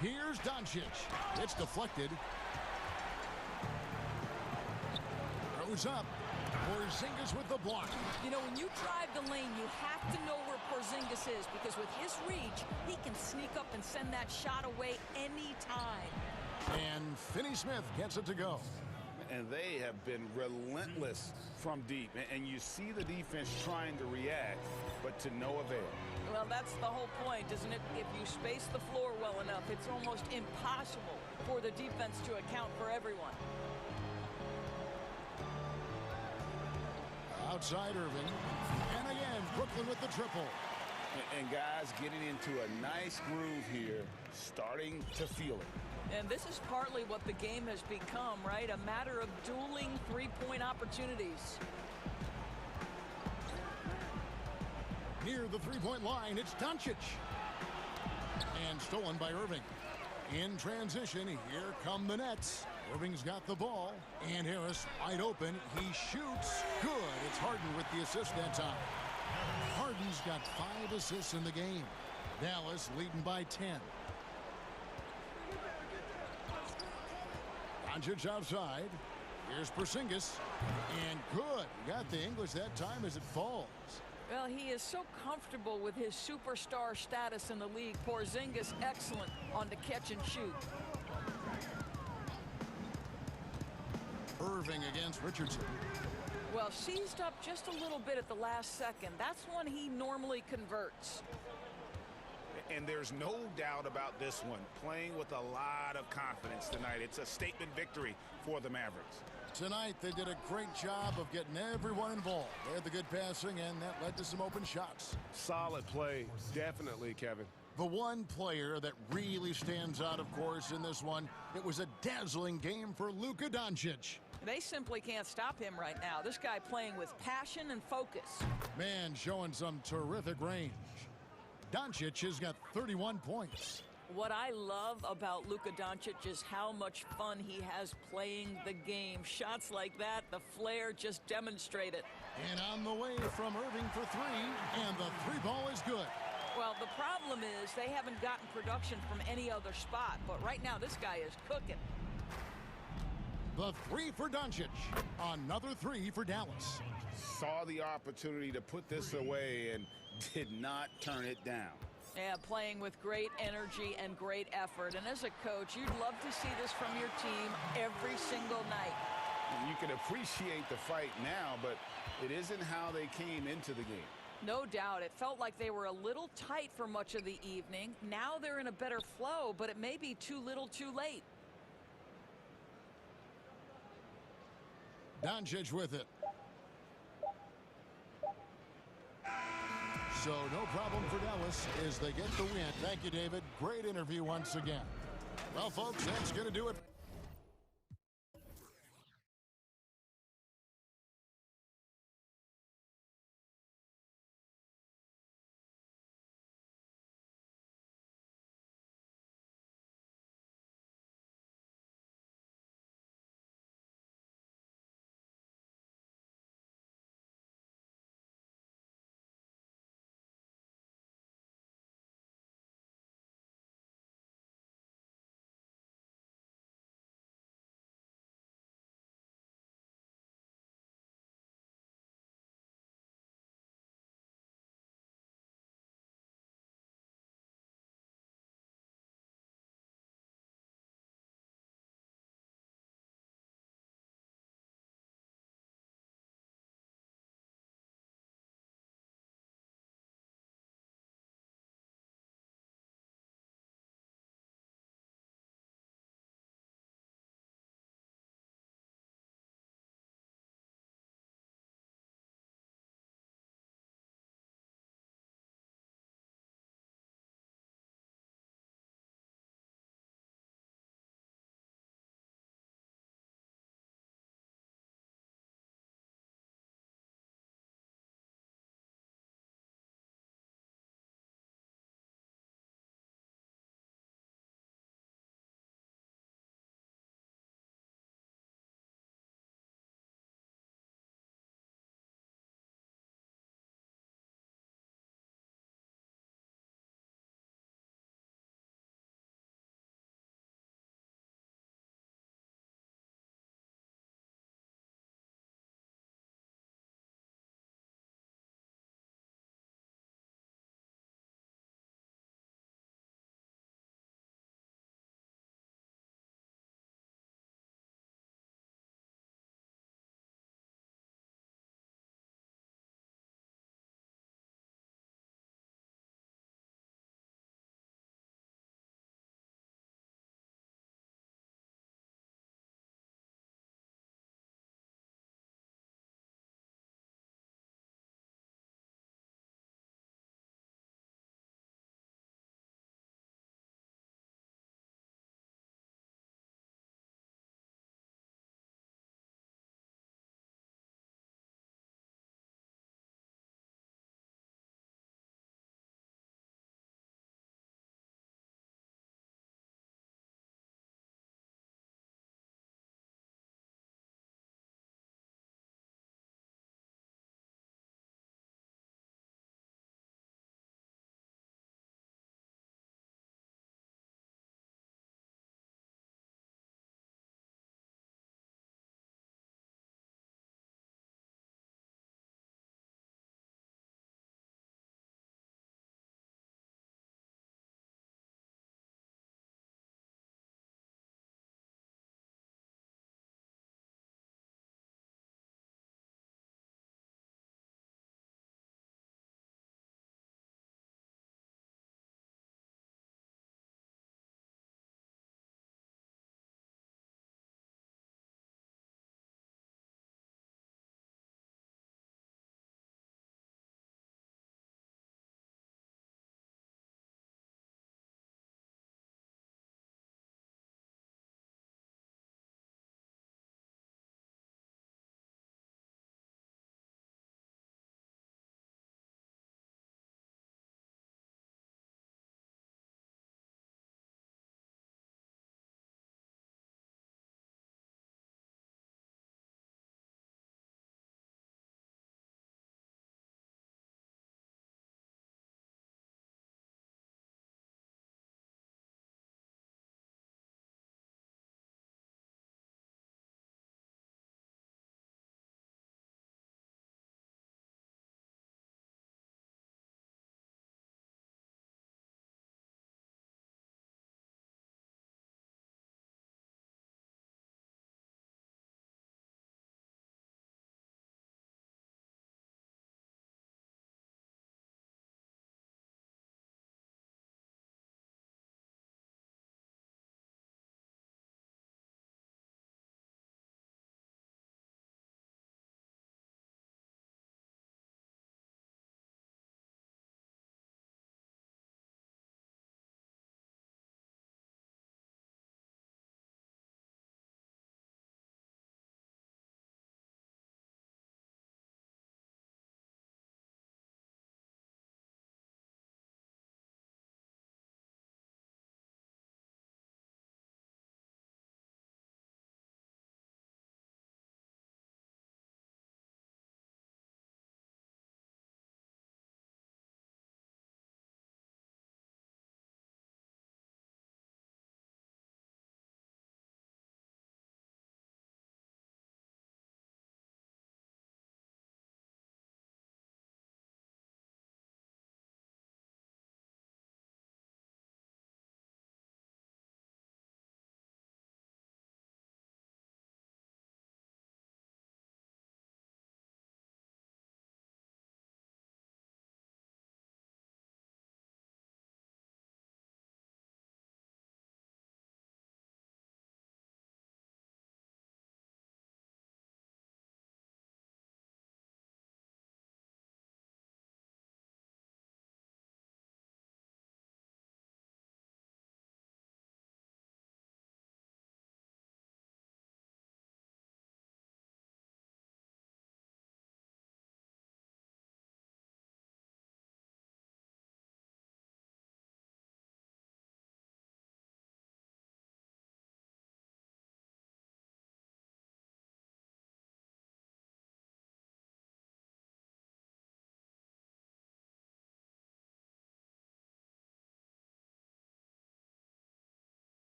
Here's Doncic. It's deflected. Goes up. Porzingis with the block. You know, when you drive the lane, you have to know where Porzingis is, because with his reach, he can sneak up and send that shot away anytime. And Finney Smith gets it to go. And they have been relentless from deep. And you see the defense trying to react, but to no avail. Well, that's the whole point, isn't it? If you space the floor well enough, it's almost impossible for the defense to account for everyone. Outside Irving. And again, Brooklyn with the triple. And guys getting into a nice groove here, starting to feel it. And this is partly what the game has become, right? A matter of dueling three-point opportunities. Near the three-point line, it's Doncic. And stolen by Irving. In transition, here come the Nets. Irving's got the ball. And Harris wide open. He shoots. Good. It's Harden with the assist that time. Harden's got 5 assists in the game. Dallas leading by 10. Doncic outside. Here's Porzingis. And good. Got the English that time as it falls. Well, he is so comfortable with his superstar status in the league. Porzingis excellent on the catch and shoot. Irving against Richardson. Well, seized up just a little bit at the last second. That's when he normally converts. And there's no doubt about this one. Playing with a lot of confidence tonight. It's a statement victory for the Mavericks. Tonight, they did a great job of getting everyone involved. They had the good passing, and that led to some open shots. Solid play, definitely, Kevin. The one player that really stands out, of course, in this one, it was a dazzling game for Luka Doncic. They simply can't stop him right now. This guy playing with passion and focus. Man, showing some terrific range. Doncic has got 31 points. What I love about Luka Doncic is how much fun he has playing the game. Shots like that, the flair just demonstrate it. And on the way from Irving for 3, and the 3-ball is good. Well, the problem is they haven't gotten production from any other spot, but right now this guy is cooking. The 3 for Doncic. Another 3 for Dallas. Saw the opportunity to put this away and did not turn it down. Yeah, playing with great energy and great effort. And as a coach, you'd love to see this from your team every single night. And you can appreciate the fight now, but it isn't how they came into the game. No doubt. It felt like they were a little tight for much of the evening. Now they're in a better flow, but it may be too little too late. Doncic with it. So no problem for Dallas as they get the win. Thank you, David. Great interview once again. Well, folks, that's going to do it.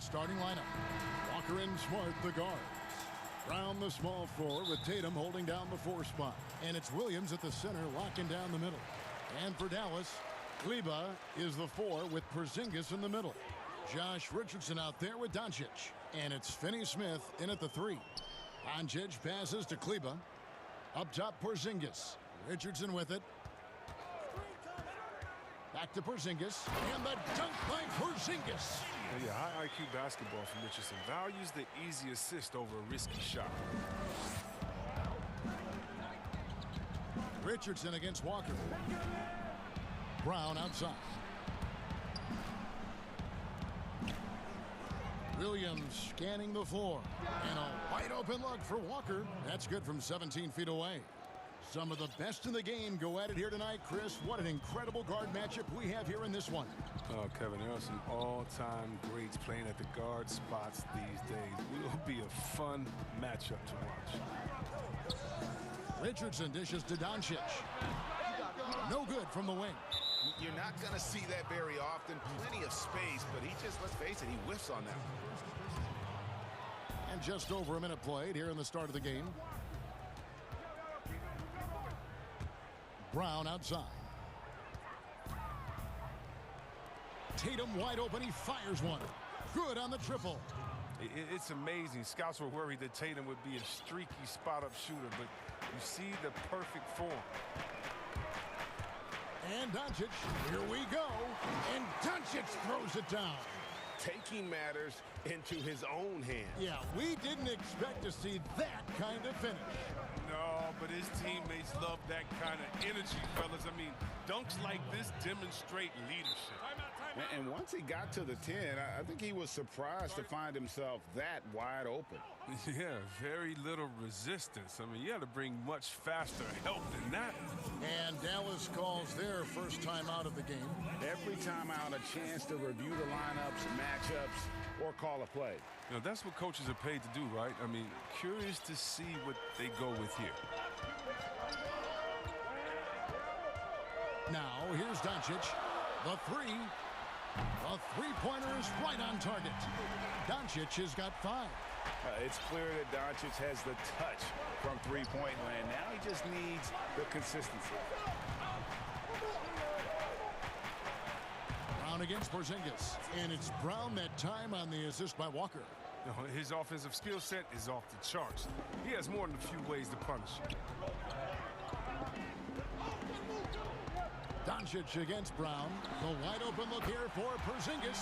Starting lineup. Walker and Smart, the guards. Brown, the small forward, with Tatum holding down the 4 spot. And it's Williams at the center, locking down the middle. And for Dallas, Kleba is the 4 with Porzingis in the middle. Josh Richardson out there with Doncic. And it's Finney-Smith in at the 3. Doncic passes to Kleba. Up top, Porzingis. Richardson with it. Back to Porzingis. And the dunk by Porzingis. Yeah, high IQ basketball from Richardson. Values the easy assist over a risky shot. Richardson against Walker. Brown outside. Williams scanning the floor. And a wide open look for Walker. That's good from 17 feet away. Some of the best in the game go at it here tonight, Chris. What an incredible guard matchup we have here in this one. Oh, Kevin, there are some all-time greats playing at the guard spots these days. It will be a fun matchup to watch. Richardson dishes to Doncic. No good from the wing. You're not going to see that very often. Plenty of space, but he just, let's face it, he whiffs on that one. And just over a minute played here in the start of the game. Brown outside. Tatum wide open. He fires one. Good on the triple. It's amazing. Scouts were worried that Tatum would be a streaky spot-up shooter, but you see the perfect form. And Doncic, here we go. And Doncic throws it down. Taking matters into his own hands. Yeah, we didn't expect to see that kind of finish. No, but his teammates love that kind of energy, fellas. I mean, dunks like this demonstrate leadership. And once he got to the 10, I think he was surprised to find himself that wide open. Yeah, very little resistance. I mean, you had to bring much faster help than that. And Dallas calls their first time out of the game. Every time out, a chance to review the lineups, matchups, or call a play. You know, that's what coaches are paid to do, right? I mean, curious to see what they go with here. Now, here's Doncic. The 3. The three-pointer is right on target. Doncic has got 5. It's clear that Doncic has the touch from three-point land. Now he just needs the consistency. Brown against Porzingis. And it's Brown that time on the assist by Walker. You know, his offensive skill set is off the charts. He has more than a few ways to punish. Doncic against Brown. The wide open look here for Porzingis.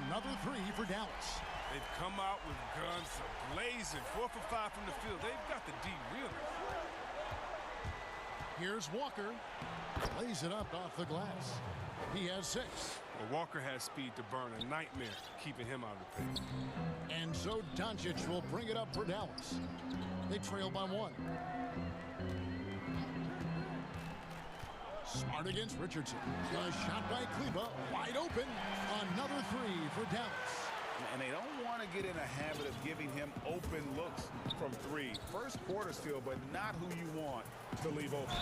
Another 3 for Dallas. They've come out with guns blazing. 4 for 5 from the field. They've got the D really. Here's Walker. Lays it up off the glass. He has 6. Well, Walker has speed to burn. A nightmare keeping him out of the paint. And so Doncic will bring it up for Dallas. They trail by 1. Smart against Richardson. A shot by Kleba. Wide open. Another 3 for Dallas. And they don't want to get in a habit of giving him open looks from 3. First quarter still, but not who you want to leave open.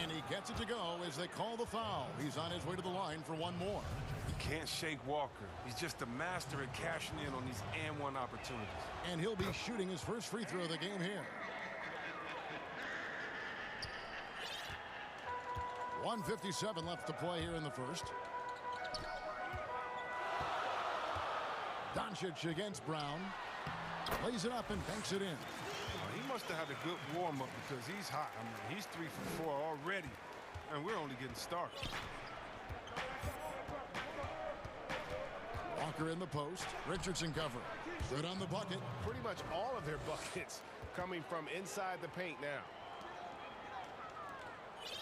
And he gets it to go as they call the foul. He's on his way to the line for 1 more. You can't shake Walker. He's just a master at cashing in on these and-1 opportunities. And he'll be shooting his first free throw of the game here. 1:57 left to play here in the first. Doncic against Brown. Lays it up and banks it in. Well, he must have had a good warm-up because he's hot. I mean, he's 3 for 4 already, and we're only getting started. Walker in the post. Richardson cover. Good on the bucket. Pretty much all of their buckets coming from inside the paint now.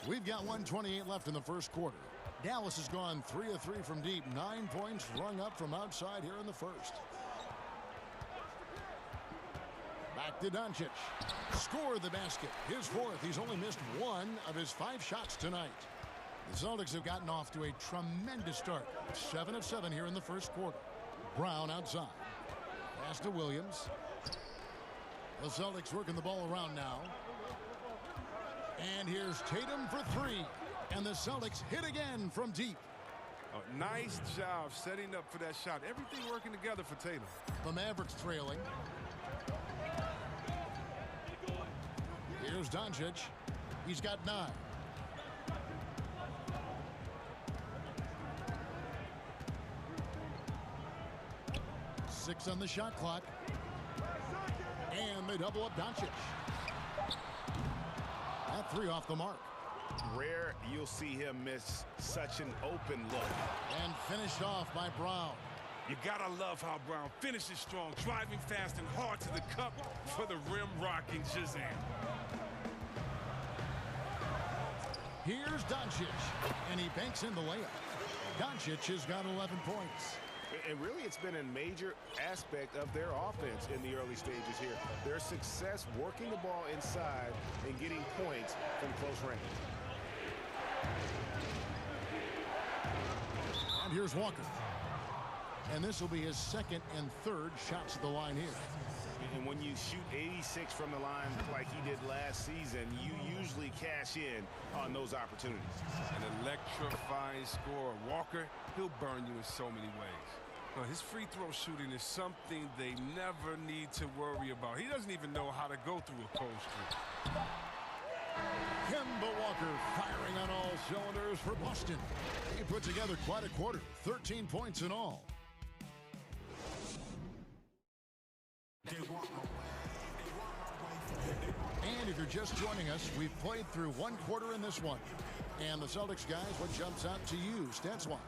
We've got 1:28 left in the first quarter. Dallas has gone 3 of 3 from deep. 9 points rung up from outside here in the first. Back to Doncic. Scored the basket. His 4th. He's only missed 1 of his 5 shots tonight. The Celtics have gotten off to a tremendous start. 7 of 7 here in the first quarter. Brown outside. Pass to Williams. The Celtics working the ball around now. And here's Tatum for 3. And the Celtics hit again from deep. Nice job setting up for that shot. Everything working together for Tatum. The Mavericks trailing. Here's Doncic. He's got 9. Six on the shot clock. And they double up Doncic. That 3 off the mark. Rare you'll see him miss such an open look. And finished off by Brown. You gotta love how Brown finishes strong, driving fast and hard to the cup for the rim rocking Shazam. Here's Doncic, and he banks in the layup. Doncic has got 11 points. And really, it's been a major aspect of their offense in the early stages here. Their success working the ball inside and getting points from close range. And here's Walker. And this will be his second and third shots at the line here. And when you shoot 86 from the line like he did last season, you usually cash in on those opportunities. An electrifying scorer. Walker, he'll burn you in so many ways. His free throw shooting is something they never need to worry about. He doesn't even know how to go through a cold streak. Kemba Walker firing on all cylinders for Boston. He put together quite a quarter, 13 points in all. And if you're just joining us, we've played through one quarter in this one. And the Celtics guys, what jumps out to you, stats-wise?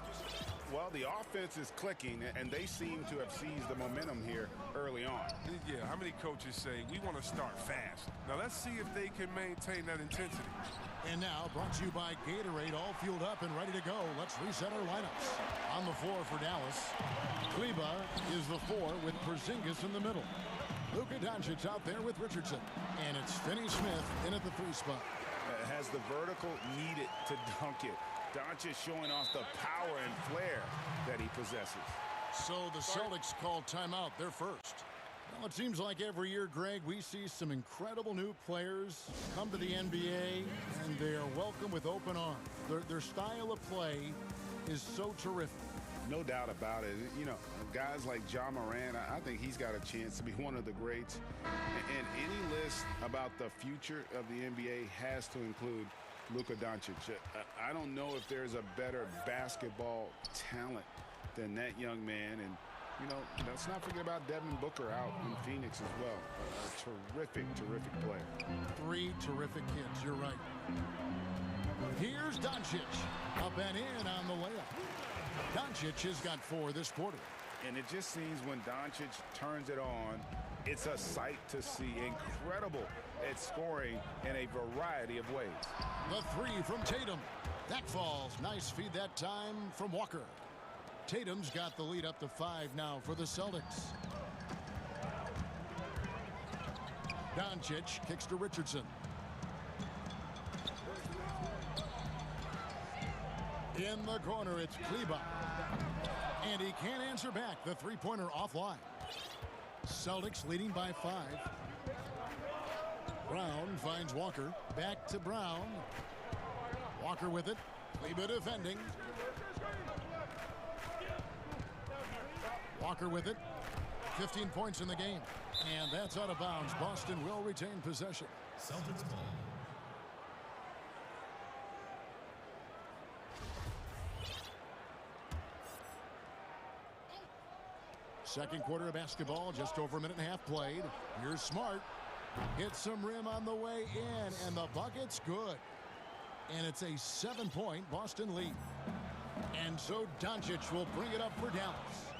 Well, the offense is clicking, and they seem to have seized the momentum here early on. Yeah, how many coaches say, we want to start fast? Now, let's see if they can maintain that intensity. And now, brought to you by Gatorade, all fueled up and ready to go. Let's reset our lineups. On the floor for Dallas, Kleba is the 4 with Porzingis in the middle. Luka Doncic out there with Richardson. And it's Finney-Smith in at the 3 spot. Has the vertical needed to dunk it. Doncic showing off the power and flair that he possesses. So the Celtics call timeout. They're first. Well, it seems like every year, Greg, we see some incredible new players come to the NBA, and they are welcome with open arms. Their style of play is so terrific. No doubt about it. You know, guys like Ja Morant, I think he's got a chance to be one of the greats. And any list about the future of the NBA has to include Luka Doncic. I don't know if there's a better basketball talent than that young man. And, you know, let's not forget about Devin Booker out in Phoenix as well. A terrific, terrific player. 3 terrific kids, you're right. Here's Doncic. Up and in on the layup. Doncic has got 4 this quarter. And it just seems when Doncic turns it on, it's a sight to see. Incredible at scoring in a variety of ways. The 3 from Tatum. That falls. Nice feed that time from Walker. Tatum's got the lead up to 5 now for the Celtics. Doncic kicks to Richardson. In the corner, it's Kleba. And he can't answer back. The 3-pointer offline. Celtics leading by 5. Brown finds Walker. Back to Brown. Walker with it. Kleba defending. Walker with it. 15 points in the game. And that's out of bounds. Boston will retain possession. Celtics ball. Second quarter of basketball, just over a minute and a half played. Here's Smart. Hits some rim on the way in, and the bucket's good. And it's a 7-point Boston lead. And so Doncic will bring it up for Dallas.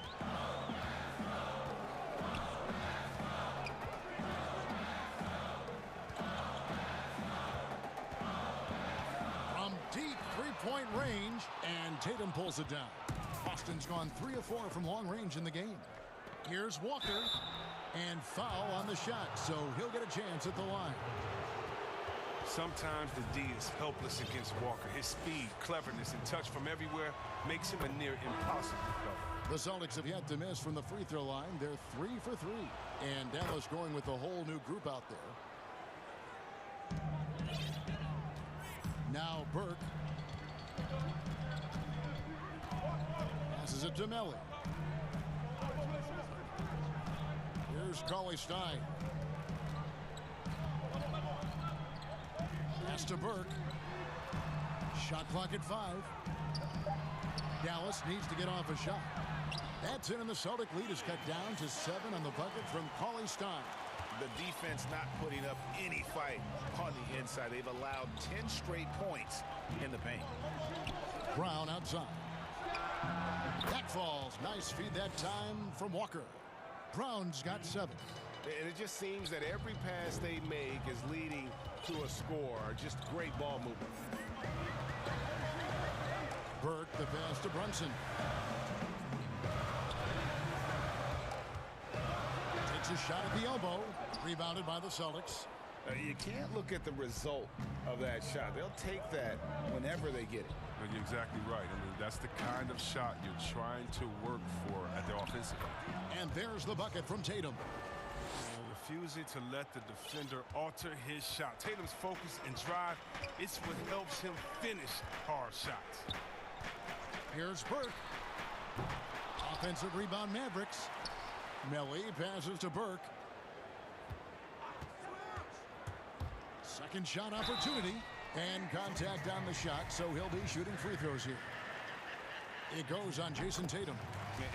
From deep 3-point range, and Tatum pulls it down. Boston's gone 3 of 4 from long range in the game. Here's Walker, and foul on the shot, so he'll get a chance at the line. Sometimes the D is helpless against Walker. His speed, cleverness, and touch from everywhere makes him a near impossible cover. The Celtics have yet to miss from the free throw line. They're 3 for 3. And Dallas going with a whole new group out there. Now Burke. Passes it to Melly. Here's Cauley Stein. Pass to Burke. Shot clock at 5. Dallas needs to get off a shot. That's in, and the Celtic lead is cut down to 7 on the bucket from Cauley Stein. The defense not putting up any fight on the inside. They've allowed 10 straight points in the paint. Brown outside. That falls. Nice feed that time from Walker. Brown's got 7. And it just seems that every pass they make is leading to a score. Just great ball movement. Burke, the pass to Brunson. Takes a shot at the elbow. Rebounded by the Celtics. You can't look at the result of that shot. They'll take that whenever they get it. Well, you're exactly right. I mean, that's the kind of shot you're trying to work for at the offensive end. And there's the bucket from Tatum. Refusing to let the defender alter his shot. Tatum's focus and drive, it's what helps him finish hard shots. Here's Burke. Offensive rebound Mavericks. Melly passes to Burke. Second shot opportunity. And contact on the shot, so he'll be shooting free throws here. It goes on Jason Tatum.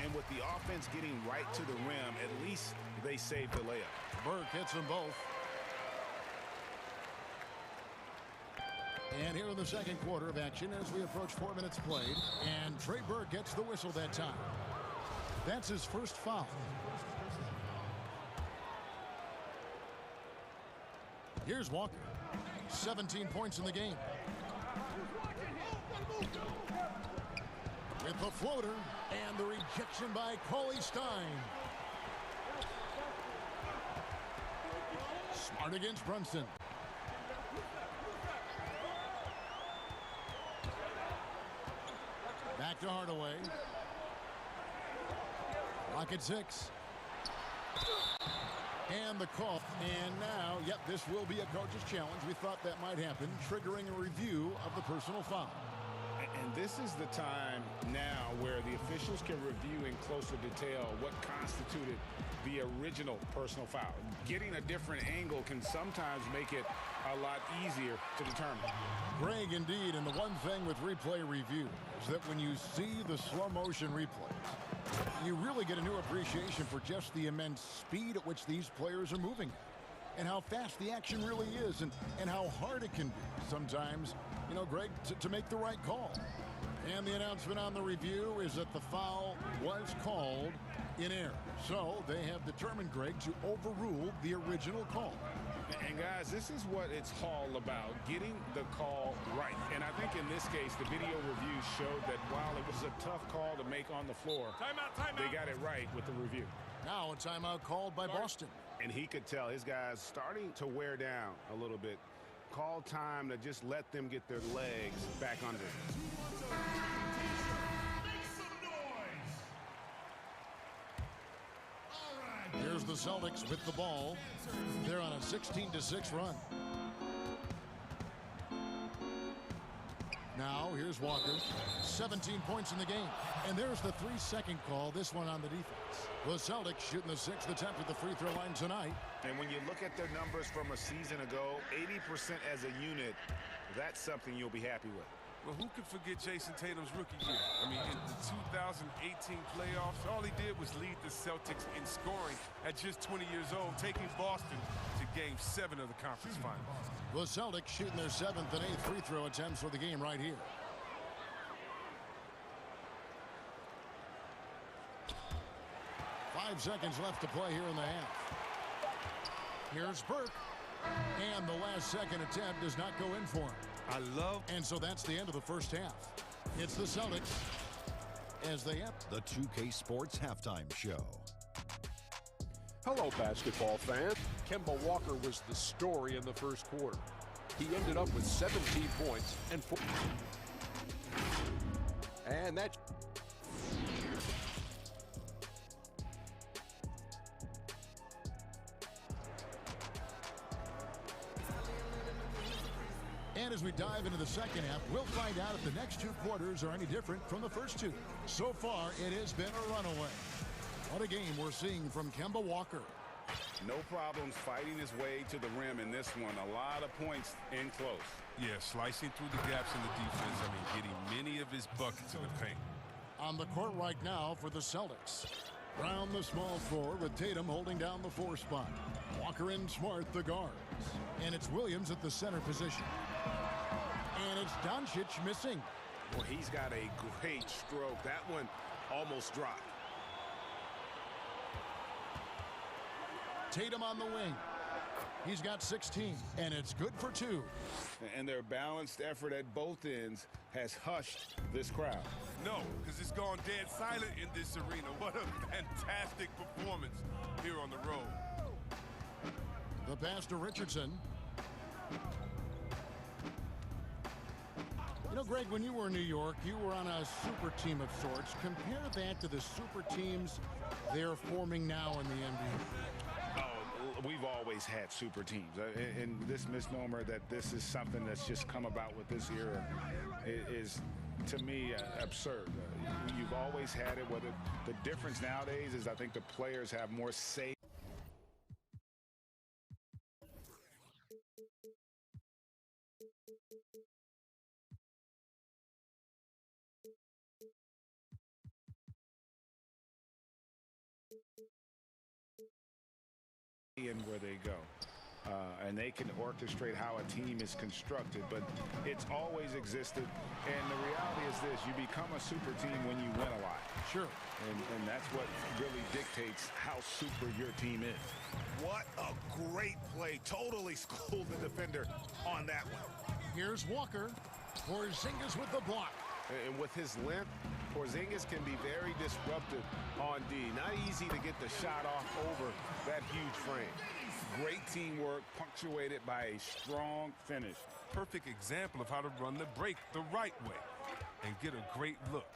And with the offense getting right to the rim, at least they saved the layup. Burke hits them both. And here in the second quarter of action as we approach 4 minutes played. And Trey Burke gets the whistle that time. That's his first foul. Here's Walker. 17 points in the game. With the floater and the rejection by Cauley Stein. Smart against Brunson. Back to Hardaway. Clock at 6. And the call. And now, yep, this will be a coach's challenge. We thought that might happen, triggering a review of the personal foul. And this is the time now where the officials can review in closer detail what constituted the original personal foul. Getting a different angle can sometimes make it a lot easier to determine. Greg, indeed, and the one thing with replay review is that when you see the slow motion replays, you really get a new appreciation for just the immense speed at which these players are moving and how fast the action really is and how hard it can be sometimes, you know, Greg, to make the right call. And the announcement on the review is that the foul was called in error. So they have determined, Greg, to overrule the original call. And guys, this is what it's all about, getting the call right. And I think in this case, the video review showed that while it was a tough call to make on the floor, timeout. They got it right with the review. Now a timeout called by Boston. And he could tell his guys starting to wear down a little bit. Call time to just let them get their legs back under it. Here's the Celtics with the ball. They're on a 16-6 run. Now, here's Walker. 17 points in the game. And there's the 3-second call, this one on the defense. The Celtics shooting the 6th attempt at the free throw line tonight. And when you look at their numbers from a season ago, 80% as a unit, that's something you'll be happy with. Well, who could forget Jason Tatum's rookie year? I mean, in the 2018 playoffs, all he did was lead the Celtics in scoring at just 20 years old, taking Boston to Game 7 of the conference finals. The Celtics shooting their 7th and 8th free throw attempts for the game right here. Five seconds left to play here in the half. Here's Burke. And the last second attempt does not go in for him. And so that's the end of the first half. It's the Celtics as they have the 2K Sports Halftime Show. Hello, basketball fans. Kemba Walker was the story in the first quarter. He ended up with 17 points and 4. And that. And as we dive into the second half, we'll find out if the next 2 quarters are any different from the first 2. So far, it has been a runaway. What a game we're seeing from Kemba Walker. No problems fighting his way to the rim in this one. A lot of points in close. Yeah, slicing through the gaps in the defense. I mean, getting many of his buckets in the paint. On the court right now for the Celtics. Brown, the small forward, with Tatum holding down the 4 spot. Walker and Smart, the guards. And it's Williams at the center position. And it's Doncic missing. Well, he's got a great stroke. That one almost dropped. Tatum on the wing. He's got 16, and it's good for 2. And their balanced effort at both ends has hushed this crowd. No, because it's gone dead silent in this arena. What a fantastic performance here on the road. The pass to Richardson. You know, Greg, when you were in New York, you were on a super team of sorts. Compare that to the super teams they're forming now in the NBA. Oh, we've always had super teams. And this misnomer that this is something that's just come about with this era is, to me, absurd. You've always had it. Whether the difference nowadays is I think the players have more say. In where they go, and they can orchestrate how a team is constructed, but it's always existed. And the reality is this: you become a super team when you win a lot. Sure. And that's what really dictates how super your team is. What a great play. Totally schooled the defender on that one. Here's Walker. Porzingis with the block. And with his length, Porzingis can be very disruptive on D. Not easy to get the shot off over that huge frame. Great teamwork punctuated by a strong finish. Perfect example of how to run the break the right way and get a great look.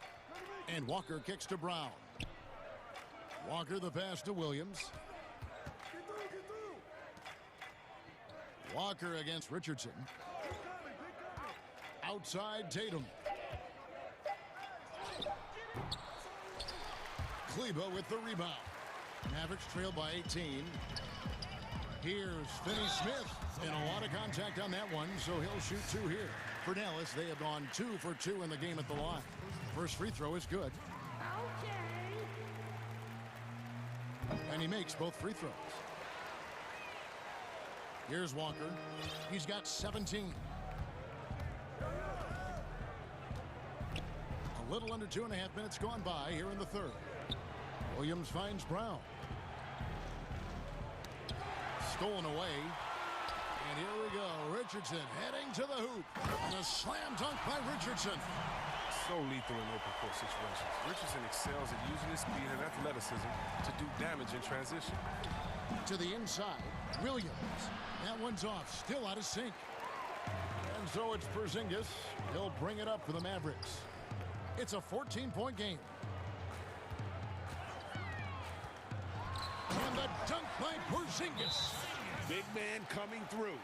And Walker kicks to Brown. Walker the pass to Williams. Walker against Richardson. Outside Tatum. Kleba with the rebound. Mavericks trail by 18. Here's Finney-Smith. And a lot of contact on that one, so he'll shoot 2 here. For Dallas, they have gone 2 for 2 in the game at the line. First free throw is good. And he makes both free throws. Here's Walker. He's got 17. A little under 2.5 minutes gone by here in the third. Williams finds Brown. Stolen away. And here we go. Richardson heading to the hoop. And a slam dunk by Richardson. So lethal in open court situations. Richardson excels at using his speed and athleticism to do damage in transition. To the inside, Williams. That one's off, still out of sync. And so it's Porzingis. He'll bring it up for the Mavericks. It's a 14-point game. And the dunk by Porzingis. Big man coming through.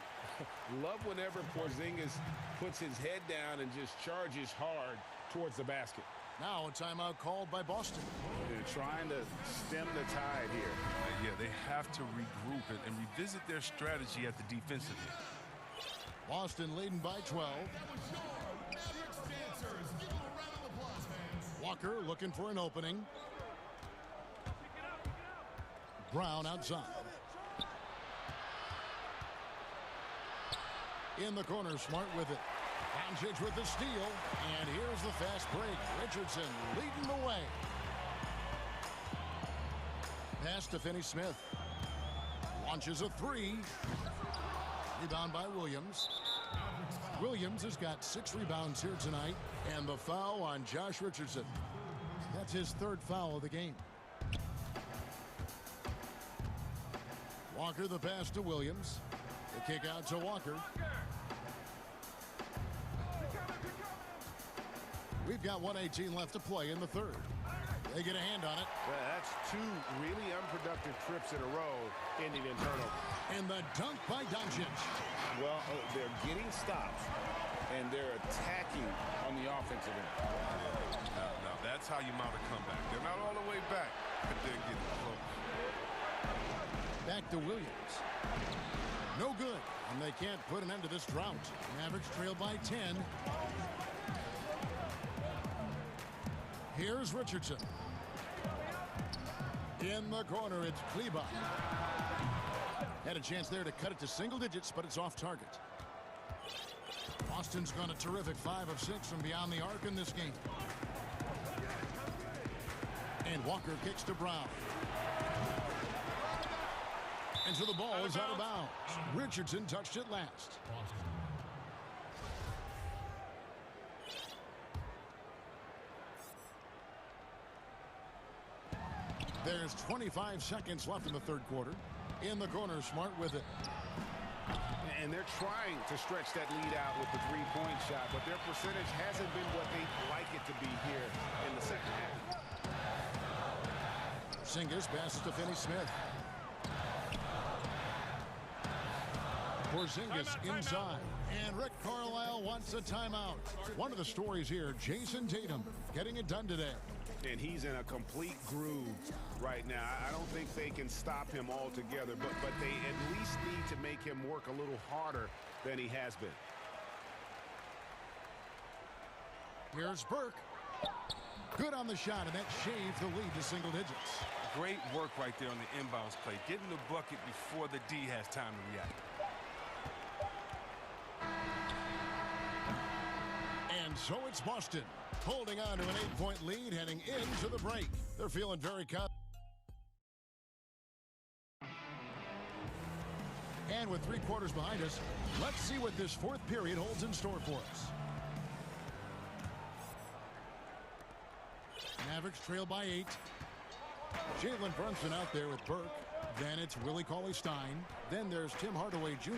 Love whenever Porzingis puts his head down and just charges hard towards the basket. Now a timeout called by Boston. They're trying to stem the tide here. Yeah, they have to regroup and revisit their strategy at the defensive end. Boston leading by 12. Walker looking for an opening. Brown outside. In the corner, Smart with it. Doncic with the steal. And here's the fast break. Richardson leading the way. Pass to Finney-Smith. Launches a 3. Rebound by Williams. Williams has got 6 rebounds here tonight. And the foul on Josh Richardson. That's his 3rd foul of the game. Walker the pass to Williams. The kick out to Walker. We've got 1:18 left to play in the third. They get a hand on it. Well, that's two really unproductive trips in a row, ending in turnover. And the dunk by Doncic. Well, they're getting stops, and they're attacking on the offensive end. Now that's how you mount a comeback. They're not all the way back, but they're getting close. Back to Williams. No good, and they can't put an end to this drought. Mavericks trail by 10. Here's Richardson. In the corner, it's Kleba. Had a chance there to cut it to single digits, but it's off target. Boston's gone a terrific 5 of 6 from beyond the arc in this game. And Walker kicks to Brown. And so the ball is out of bounds. Richardson touched it last. There's 25 seconds left in the third quarter. In the corner, Smart with it. And they're trying to stretch that lead out with the three-point shot, but their percentage hasn't been what they'd like it to be here in the second half. Porzingis passes to Finney-Smith. Porzingis inside. And Rick Carlisle wants a timeout. One of the stories here, Jason Tatum getting it done today. And he's in a complete groove right now. I don't think they can stop him altogether, but they at least need to make him work a little harder than he has been. Here's Burke. Good on the shot, and that shaved the lead to single digits. Great work right there on the inbounds play. Getting the bucket before the D has time to react. And so it's Boston holding on to an 8-point lead heading into the break. They're feeling very confident. And with 3 quarters behind us, let's see what this fourth period holds in store for us. Mavericks trail by 8. Jalen Brunson out there with Burke. Then it's Willie Cauley-Stein. Then there's Tim Hardaway Jr.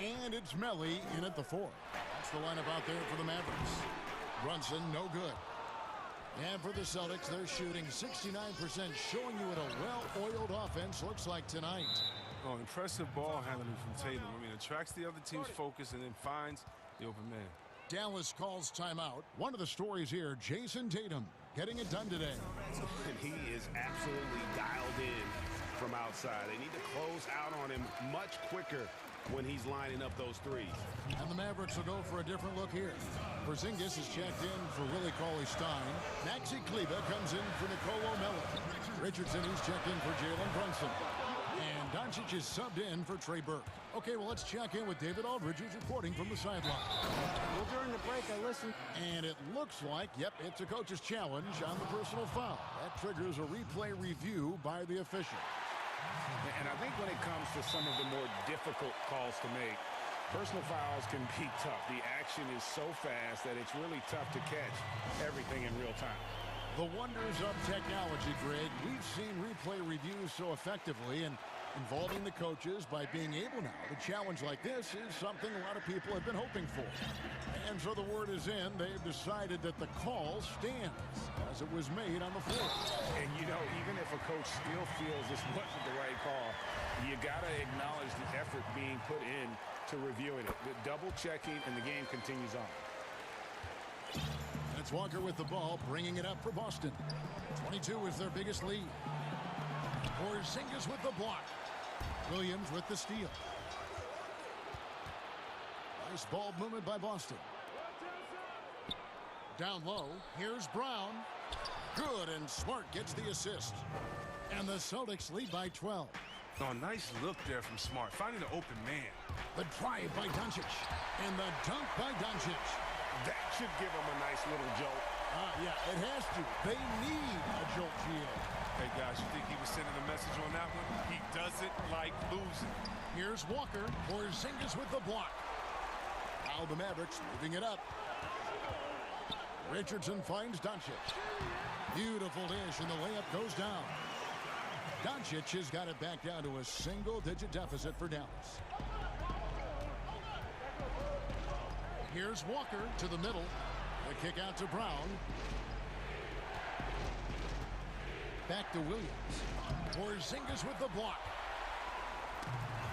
And it's Melly in at the 4. That's the lineup out there for the Mavericks. Brunson, no good. And for the Celtics, they're shooting 69%, showing you what a well-oiled offense looks like tonight. Oh, impressive ball handling from Tatum. I mean, attracts the other team's focus and then finds the open man. Dallas calls timeout. One of the stories here, Jason Tatum getting it done today. And he is absolutely dialed in from outside. They need to close out on him much quicker when he's lining up those threes. And the Mavericks will go for a different look here. Porzingis is checked in for Willie Cauley-Stein. Maxi Kleba comes in for Nicolo Mello. Richardson, he's checked in for Jalen Brunson. And Doncic is subbed in for Trey Burke. Okay, well, let's check in with David Aldridge, who's reporting from the sideline. Well, during the break, I listened. And it looks like, yep, it's a coach's challenge on the personal foul. That triggers a replay review by the official. And I think when it comes to some of the more difficult calls to make, personal fouls can be tough. The action is so fast that it's really tough to catch everything in real time. The wonders of technology, Greg. We've seen replay reviews so effectively, and involving the coaches by being able now to challenge like this is something a lot of people have been hoping for. And so the word is in. They've decided that the call stands as it was made on the floor. And, you know, even if a coach still feels this wasn't the right call, you got to acknowledge the effort being put in to reviewing it. The double checking, and the game continues on. It's Walker with the ball, bringing it up for Boston. 22 is their biggest lead. Porzingis with the block. Williams with the steal. Nice ball movement by Boston. Down low, here's Brown. Good, and Smart gets the assist. And the Celtics lead by 12. Oh, nice look there from Smart, finding an open man. The drive by Doncic. And the dunk by Doncic. That should give him a nice little jolt. Yeah, it has to. They need a jolt here. Hey, guys, you think he was sending a message on that one? He doesn't like losing. Here's Walker. Porzingis with the block. Now the Mavericks moving it up. Richardson finds Doncic. Beautiful dish, and the layup goes down. Doncic has got it back down to a single-digit deficit for Dallas. Here's Walker to the middle. The kick out to Brown. Back to Williams. Porzingis with the block.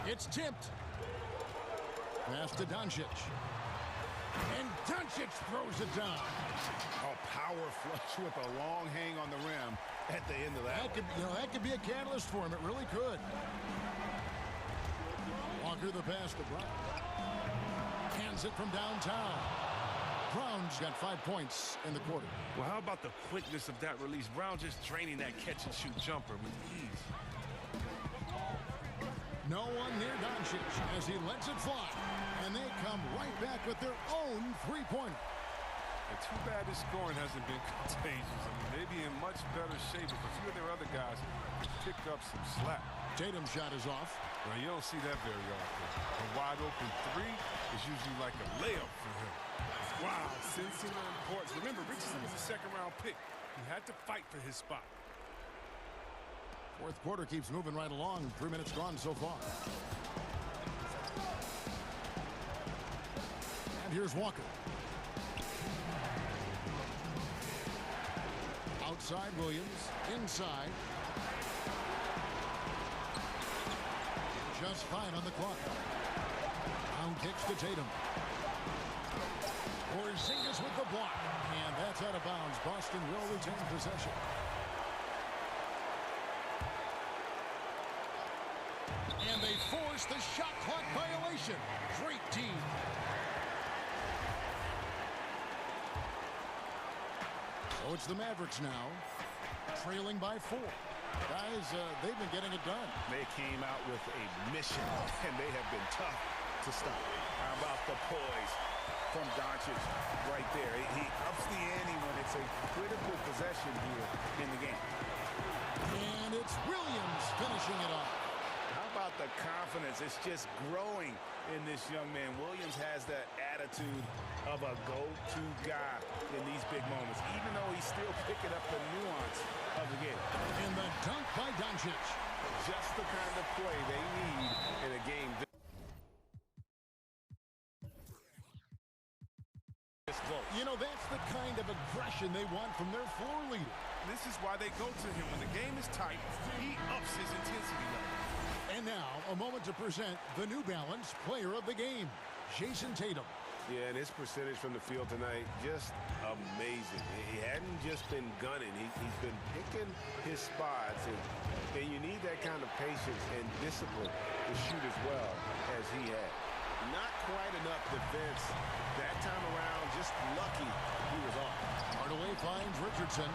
It's tipped. Pass to Doncic. And Doncic throws it down. Oh, power flush with a long hang on the rim at the end of that. That could be a catalyst for him. It really could. Walker the pass to Brown. Hands it from downtown. Brown's got 5 points in the quarter. Well, how about the quickness of that release? Brown just draining that catch-and-shoot jumper with ease. No one near Doncic as he lets it fly. And they come right back with their own three-pointer. Too bad his scoring hasn't been contagious. I mean, they'd be in much better shape if a few of their other guys could pick up some slack. Tatum's shot is off. Well, you don't see that very often. A wide-open three is usually like a layup for him. Wow, sensing the importance. Remember, Richardson was a second-round pick. He had to fight for his spot. Fourth quarter keeps moving right along. 3 minutes gone so far. And here's Walker. Outside Williams. Inside. Just 5 on the clock. Brown kicks to Tatum. Porzingis with the block. And that's out of bounds. Boston will retain possession. And they force the shot clock violation. Great team. So it's the Mavericks now, trailing by 4. Guys, they've been getting it done. They came out with a mission, and they have been tough to stop. How about the poise from Doncic right there? He ups the ante when it's a critical possession here in the game. And it's Williams finishing it off. How about the confidence? It's just growing in this young man. Williams has that attitude of a go-to guy in these big moments, even though he's still picking up the nuance of the game. And the dunk by Doncic. Just the kind of play they need in a game this close. You know, that's the kind of aggression they want from their floor leader. This is why they go to him. When the game is tight, he ups his intensity level. And now, a moment to present the New Balance Player of the Game, Jason Tatum. Yeah, and his percentage from the field tonight, just amazing. He hadn't just been gunning. He's been picking his spots, and you need that kind of patience and discipline to shoot as well as he had. Not quite enough defense that time around, just lucky he was off. Hardaway finds Richardson.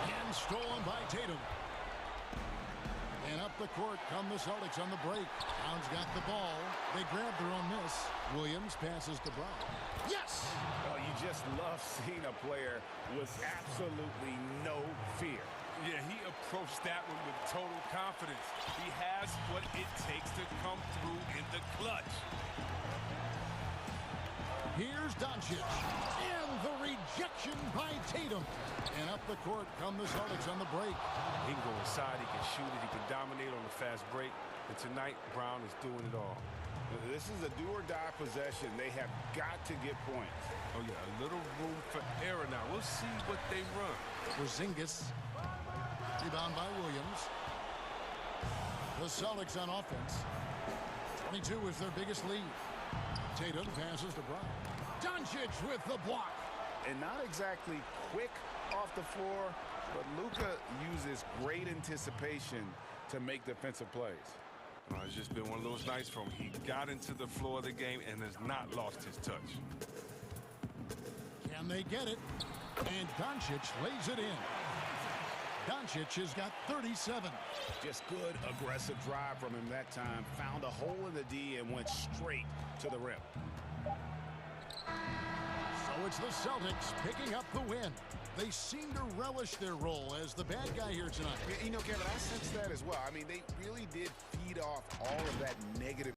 And stolen by Tatum. And up the court come the Celtics on the break. Brown's got the ball. They grab their own miss. Williams passes to Brown. Yes! Oh, you just love seeing a player with absolutely no fear. Yeah, he approached that one with total confidence. He has what it takes to come through in the clutch. Here's Doncic. And the rejection by Tatum. And up the court come the Celtics on the break. He can go inside, he can shoot it, he can dominate on the fast break. And tonight, Brown is doing it all. This is a do-or-die possession. They have got to get points. Oh, yeah, a little room for error now. We'll see what they run. Porzingis. Rebound by Williams. The Celtics on offense. 22 is their biggest lead. Tatum passes to Brown. Doncic with the block. And not exactly quick off the floor, but Luka uses great anticipation to make defensive plays. It's just been one of those nights for him. He got into the floor of the game and has not lost his touch. Can they get it? And Doncic lays it in. Doncic has got 37. Just good, aggressive drive from him that time. Found a hole in the D and went straight to the rim. So it's the Celtics picking up the win. They seem to relish their role as the bad guy here tonight. You know, Kevin, I sense that as well. I mean, they really did feed off all of that negative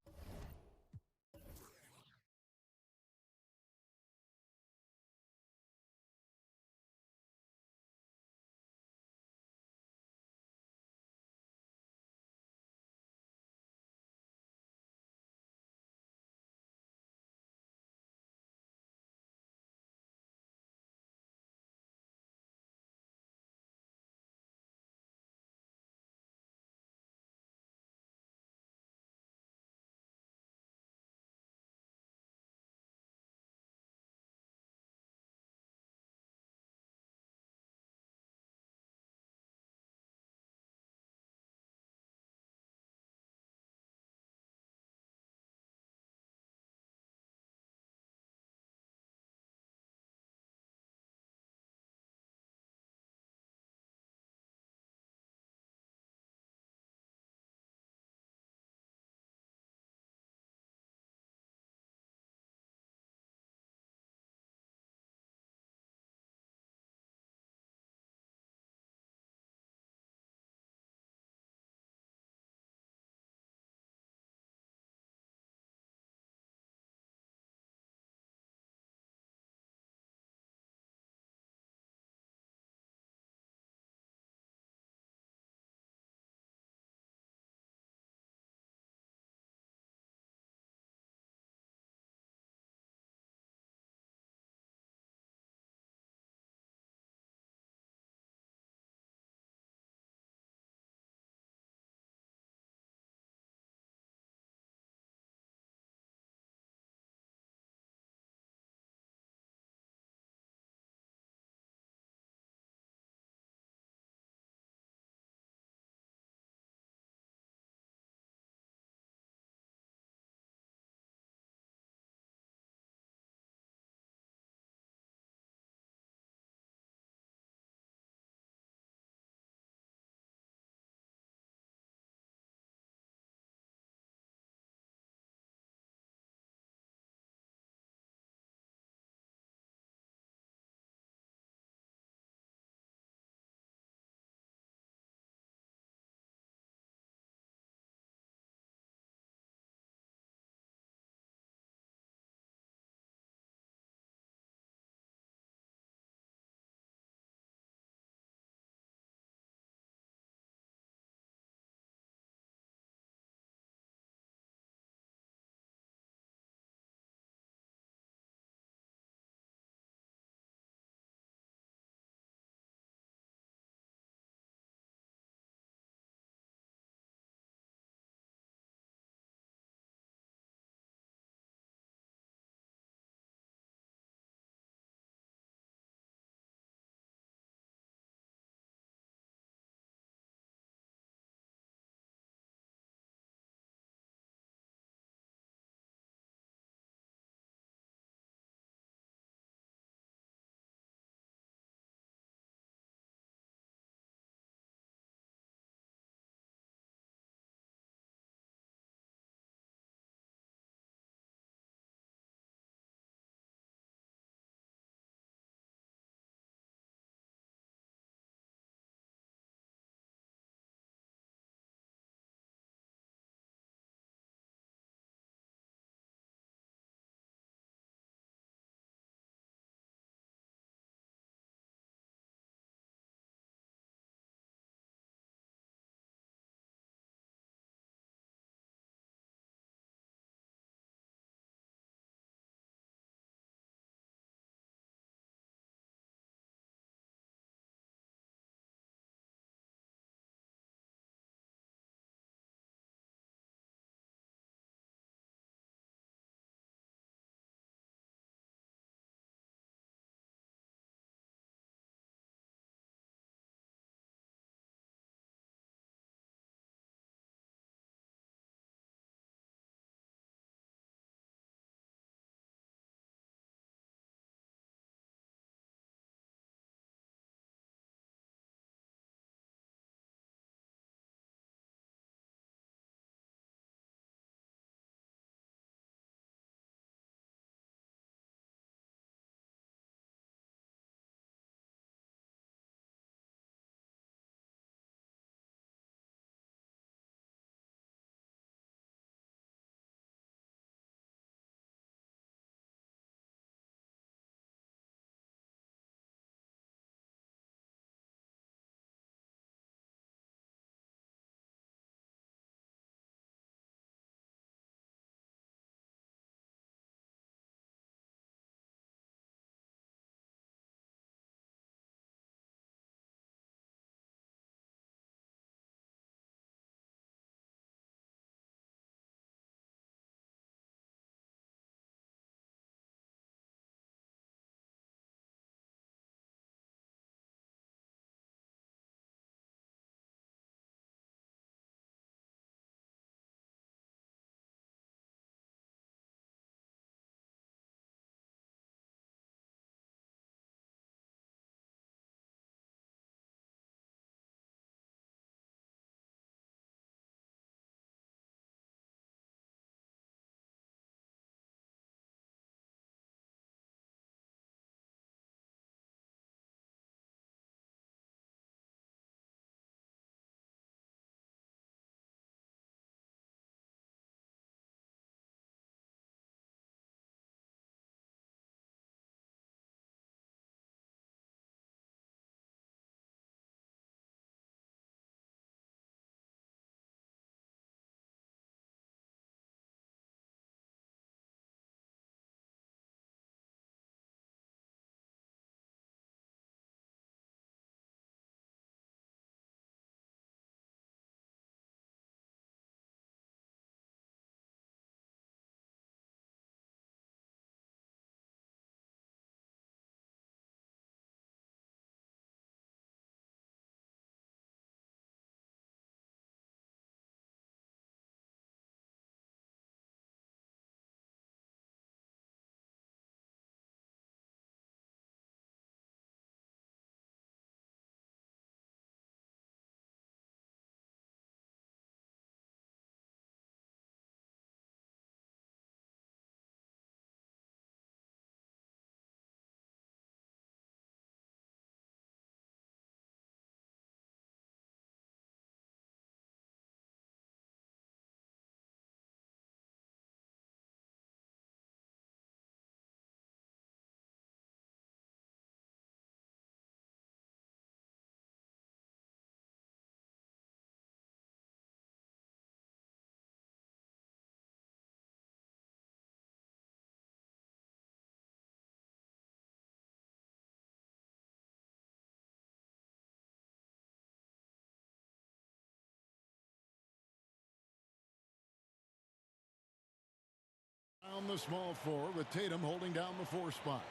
down the small floor with Tatum holding down the 4 spot.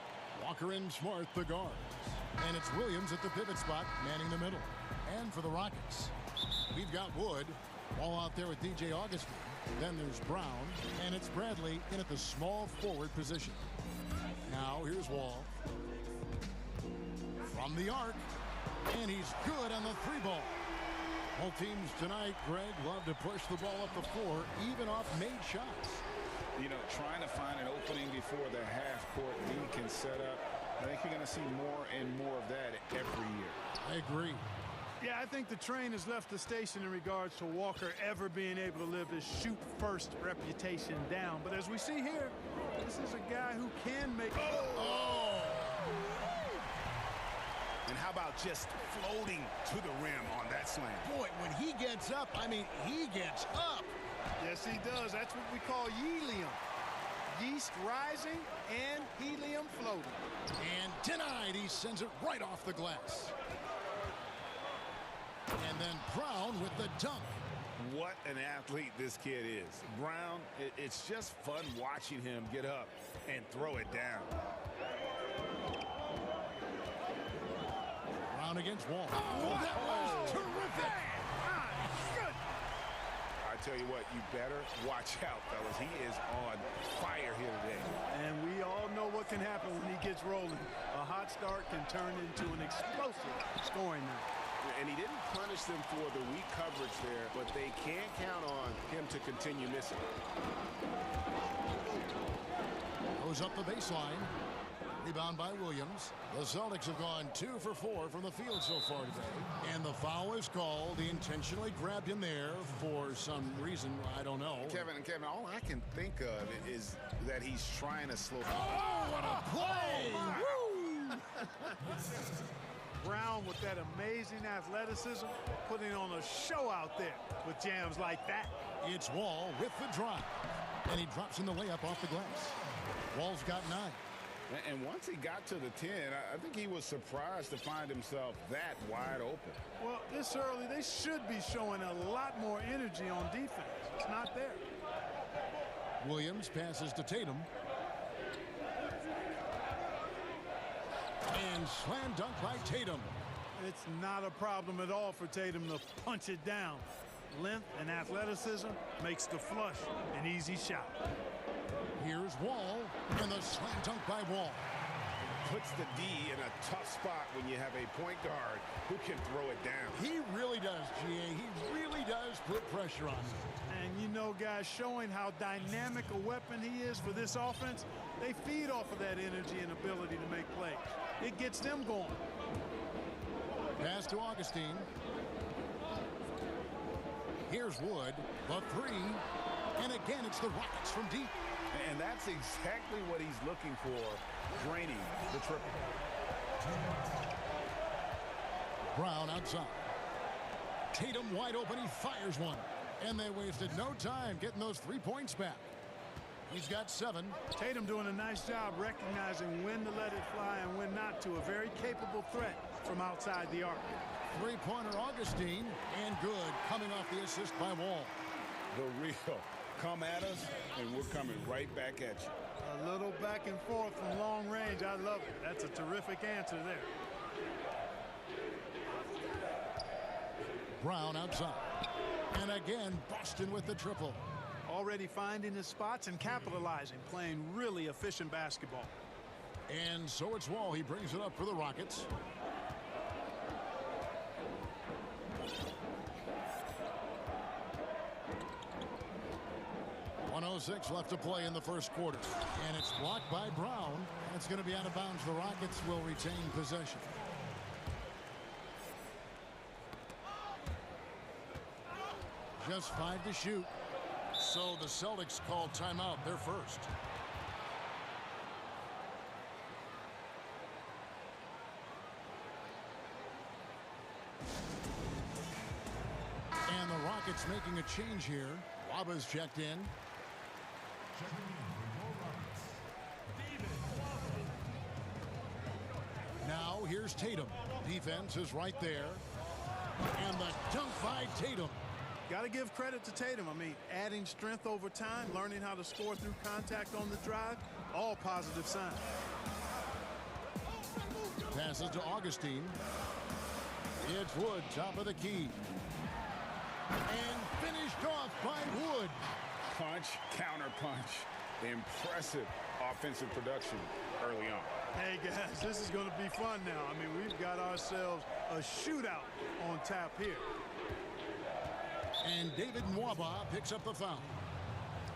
Walker and Smart the guards. And it's Williams at the pivot spot, manning the middle. And for the Rockets, we've got Wood. All out there with DJ Augustine. Then there's Brown. And it's Bradley in at the small forward position. Now here's Wall. From the arc. And he's good on the 3-ball. Both teams tonight, Greg, love to push the ball up the floor, even off made shots. You know, trying to find an opening before the half-court lead can set up. I think you're going to see more and more of that every year. I agree. Yeah, I think the train has left the station in regards to Walker ever being able to live his shoot-first reputation down. But as we see here, this is a guy who can make... Oh! And how about just floating to the rim on that slam? Boy, when he gets up, I mean, he gets up. Yes, he does. That's what we call helium. Yeast rising and helium floating. And denied, he sends it right off the glass. And then Brown with the dunk. What an athlete this kid is. Brown, it's just fun watching him get up and throw it down. Brown against Wall. Oh, that was terrific. I tell you what, you better watch out, fellas. He is on fire here today. And we all know what can happen when he gets rolling. A hot start can turn into an explosive scoring night. And he didn't punish them for the weak coverage there, but they can't count on him to continue missing. Goes up the baseline. Rebound by Williams. The Celtics have gone 2 for 4 from the field so far today. And the foul is called. He intentionally grabbed him there for some reason. I don't know. Kevin, all I can think of is that he's trying to slow down. Oh, what a play! Woo! Brown with that amazing athleticism, putting on a show out there with jams like that. It's Wall with the drive. And he drops in the layup off the glass. Wall's got 9. And once he got to the 10, I think he was surprised to find himself that wide open. Well, this early, they should be showing a lot more energy on defense. It's not there. Williams passes to Tatum. And slam dunk by Tatum. It's not a problem at all for Tatum to punch it down. Length and athleticism makes the flush an easy shot. Here's Wall, and the slam dunk by Wall. Puts the D in a tough spot when you have a point guard who can throw it down. He really does, GA. He really does put pressure on him. And you know, guys, showing how dynamic a weapon he is for this offense, they feed off of that energy and ability to make plays. It gets them going. Pass to Augustine. Here's Wood, the 3. And again, it's the Rockets from deep. And that's exactly what he's looking for, draining the triple. Brown outside. Tatum wide open, he fires one. And they wasted no time getting those 3 points back. He's got 7. Tatum doing a nice job recognizing when to let it fly and when not to. A very capable threat from outside the arc. 3-pointer Augustine, and good, coming off the assist by Wall. The real. Come at us, and we're coming right back at you. A little back and forth from long range. I love it. That's a terrific answer there. Brown outside. And again, Boston with the triple. Already finding his spots and capitalizing, playing really efficient basketball. And so it's Wall. He brings it up for the Rockets. .106 left to play in the first quarter. And it's blocked by Brown. And it's going to be out of bounds. The Rockets will retain possession. Just 5 to shoot. So the Celtics call timeout. They're first. And the Rockets making a change here. Waba's checked in. Now here's Tatum. Defense is right there. And the dunk by Tatum. Got to give credit to Tatum. I mean, adding strength over time, learning how to score through contact on the drive, all positive signs. Passes to Augustine. It's Wood, top of the key. And finished off by Wood. Punch, counter punch. Impressive offensive production early on. Hey, guys, this is going to be fun now. I mean, we've got ourselves a shootout on tap here. And David Nwaba picks up the foul.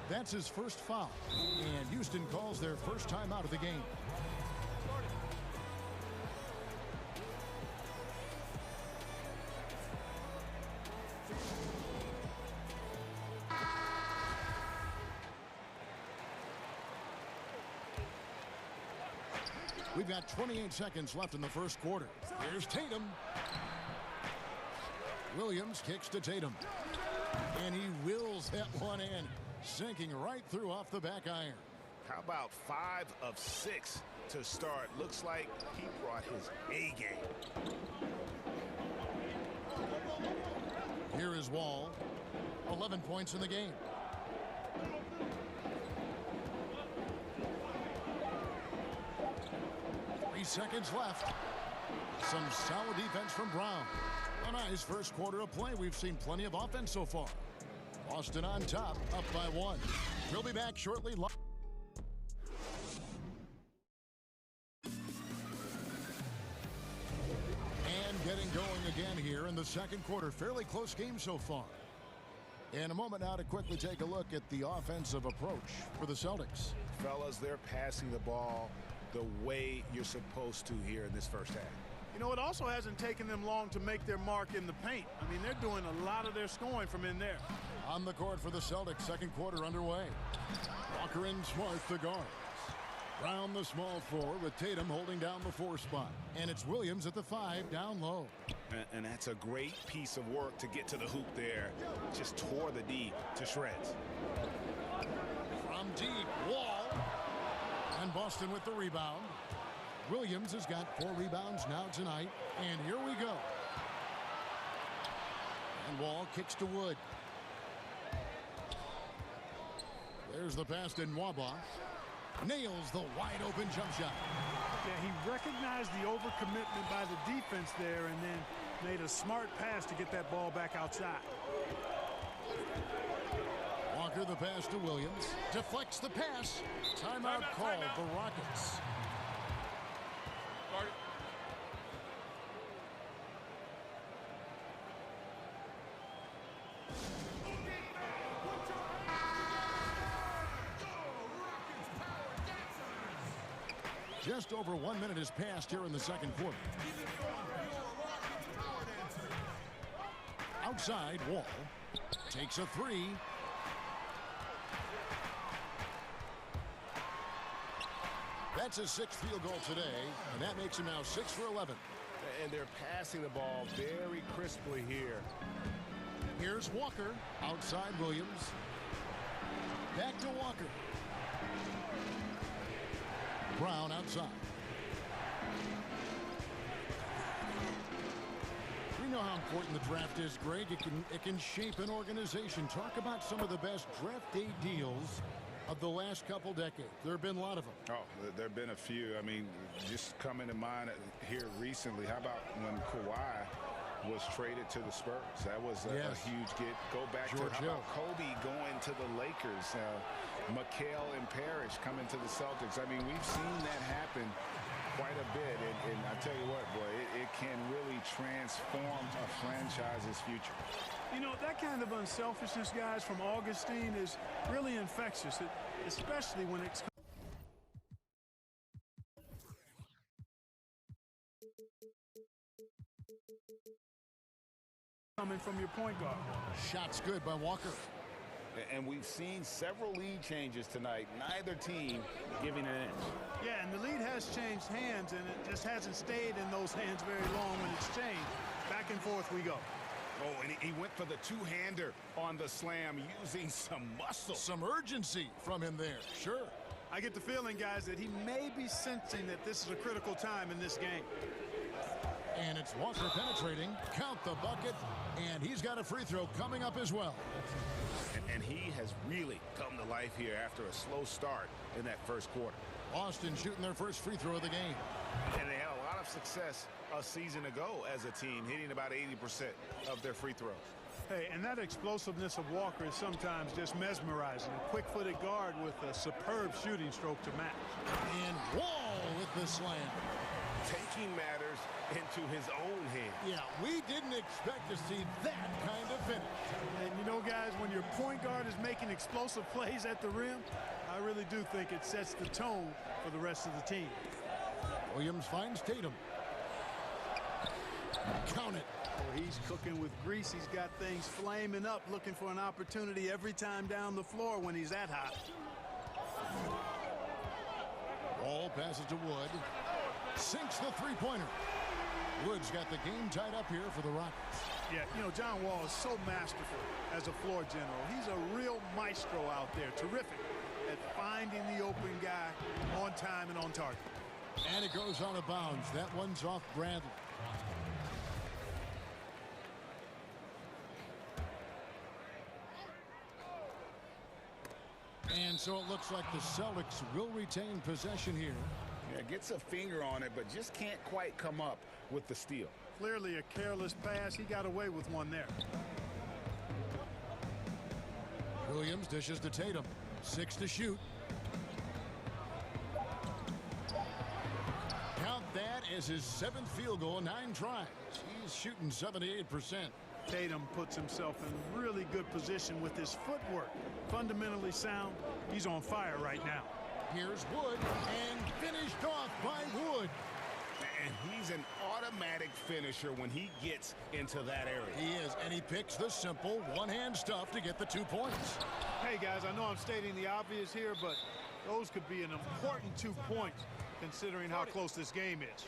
That's his first foul. And Houston calls their first time out of the game. We've got 28 seconds left in the first quarter. Here's Tatum. Williams kicks to Tatum. And he wills that one in, sinking right through off the back iron. How about 5 of 6 to start? Looks like he brought his A game. Here is Wall. 11 points in the game. Seconds left. Some solid defense from Brown. A nice first quarter of play. We've seen plenty of offense so far. Boston on top, up by 1. We'll be back shortly. And getting going again here in the second quarter. Fairly close game so far. In a moment now to quickly take a look at the offensive approach for the Celtics. Fellas, they're passing the ball the way you're supposed to here in this first half. You know, it also hasn't taken them long to make their mark in the paint. I mean, they're doing a lot of their scoring from in there. On the court for the Celtics, second quarter underway. Walker and Smart the guards. Brown the small 4 with Tatum holding down the 4 spot. And it's Williams at the 5 down low. And that's a great piece of work to get to the hoop there. Just tore the D to shreds. From deep, Wall. And Boston with the rebound. Williams has got 4 rebounds now tonight. And here we go. And Wall kicks to Wood. There's the pass to Nwaba. Nails the wide open jump shot. Yeah, he recognized the overcommitment by the defense there and then made a smart pass to get that ball back outside. Walker the pass to Williams. Deflects the pass. Timeout called the Rockets. Just over 1 minute has passed here in the second quarter. Outside, Wall takes a 3. That's his 6th field goal today, and that makes him now 6 for 11. And they're passing the ball very crisply here. Here's Walker. Outside Williams. Back to Walker. Brown outside. We know how important the draft is, Greg. It can shape an organization. Talk about some of the best draft day deals of the last couple decades. There have been a lot of them. Oh, there have been a few. I mean, just coming to mind here recently, how about when Kawhi was traded to the Spurs? That was a huge get. Go back to how about Kobe going to the Lakers, McHale and Parrish coming to the Celtics. I mean, we've seen that happen quite a bit, and I tell you what, boy, it can really transform a franchise's future. You know, that kind of unselfishness, guys, from Augustine is really infectious, especially when it's coming from your point guard. Shots good by Walker. And we've seen several lead changes tonight. Neither team giving an inch. Yeah, and the lead has changed hands, and it just hasn't stayed in those hands very long when it's changed. Back and forth we go. Oh, and he went for the two-hander on the slam using some muscle. Some urgency from him there, sure. I get the feeling, guys, that he may be sensing that this is a critical time in this game. And it's Walker penetrating. Count the bucket. And he's got a free throw coming up as well. And he has really come to life here after a slow start in that first quarter. Boston shooting their first free throw of the game. And they had a lot of success a season ago as a team, hitting about 80% of their free throws. Hey, and that explosiveness of Walker is sometimes just mesmerizing. A quick-footed guard with a superb shooting stroke to match. And Wall with the slam. Taking matters into his own hands. Yeah, we didn't expect to see that kind of finish. And you know, guys, when your point guard is making explosive plays at the rim, I really do think it sets the tone for the rest of the team. Williams finds Tatum. Count it. Oh, he's cooking with grease. He's got things flaming up, looking for an opportunity every time down the floor when he's that hot. Wall passes to Wood. Sinks the three-pointer. Wood's got the game tied up here for the Rockets. Yeah, you know, John Wall is so masterful as a floor general. He's a real maestro out there. Terrific at finding the open guy on time and on target. And it goes out of bounds. That one's off Bradley. And so it looks like the Celtics will retain possession here. Yeah, gets a finger on it, but just can't quite come up with the steal. Clearly a careless pass. He got away with one there. Williams dishes to Tatum. 6 to shoot. Count that as his 7th field goal, 9 tries. He's shooting 78%. Tatum puts himself in really good position with his footwork. Fundamentally sound. He's on fire right now. Here's Wood, and finished off by Wood. And he's an automatic finisher when he gets into that area. He is, and he picks the simple one-hand stuff to get the 2 points. Hey, guys, I know I'm stating the obvious here, but those could be an important 2 points considering how close this game is.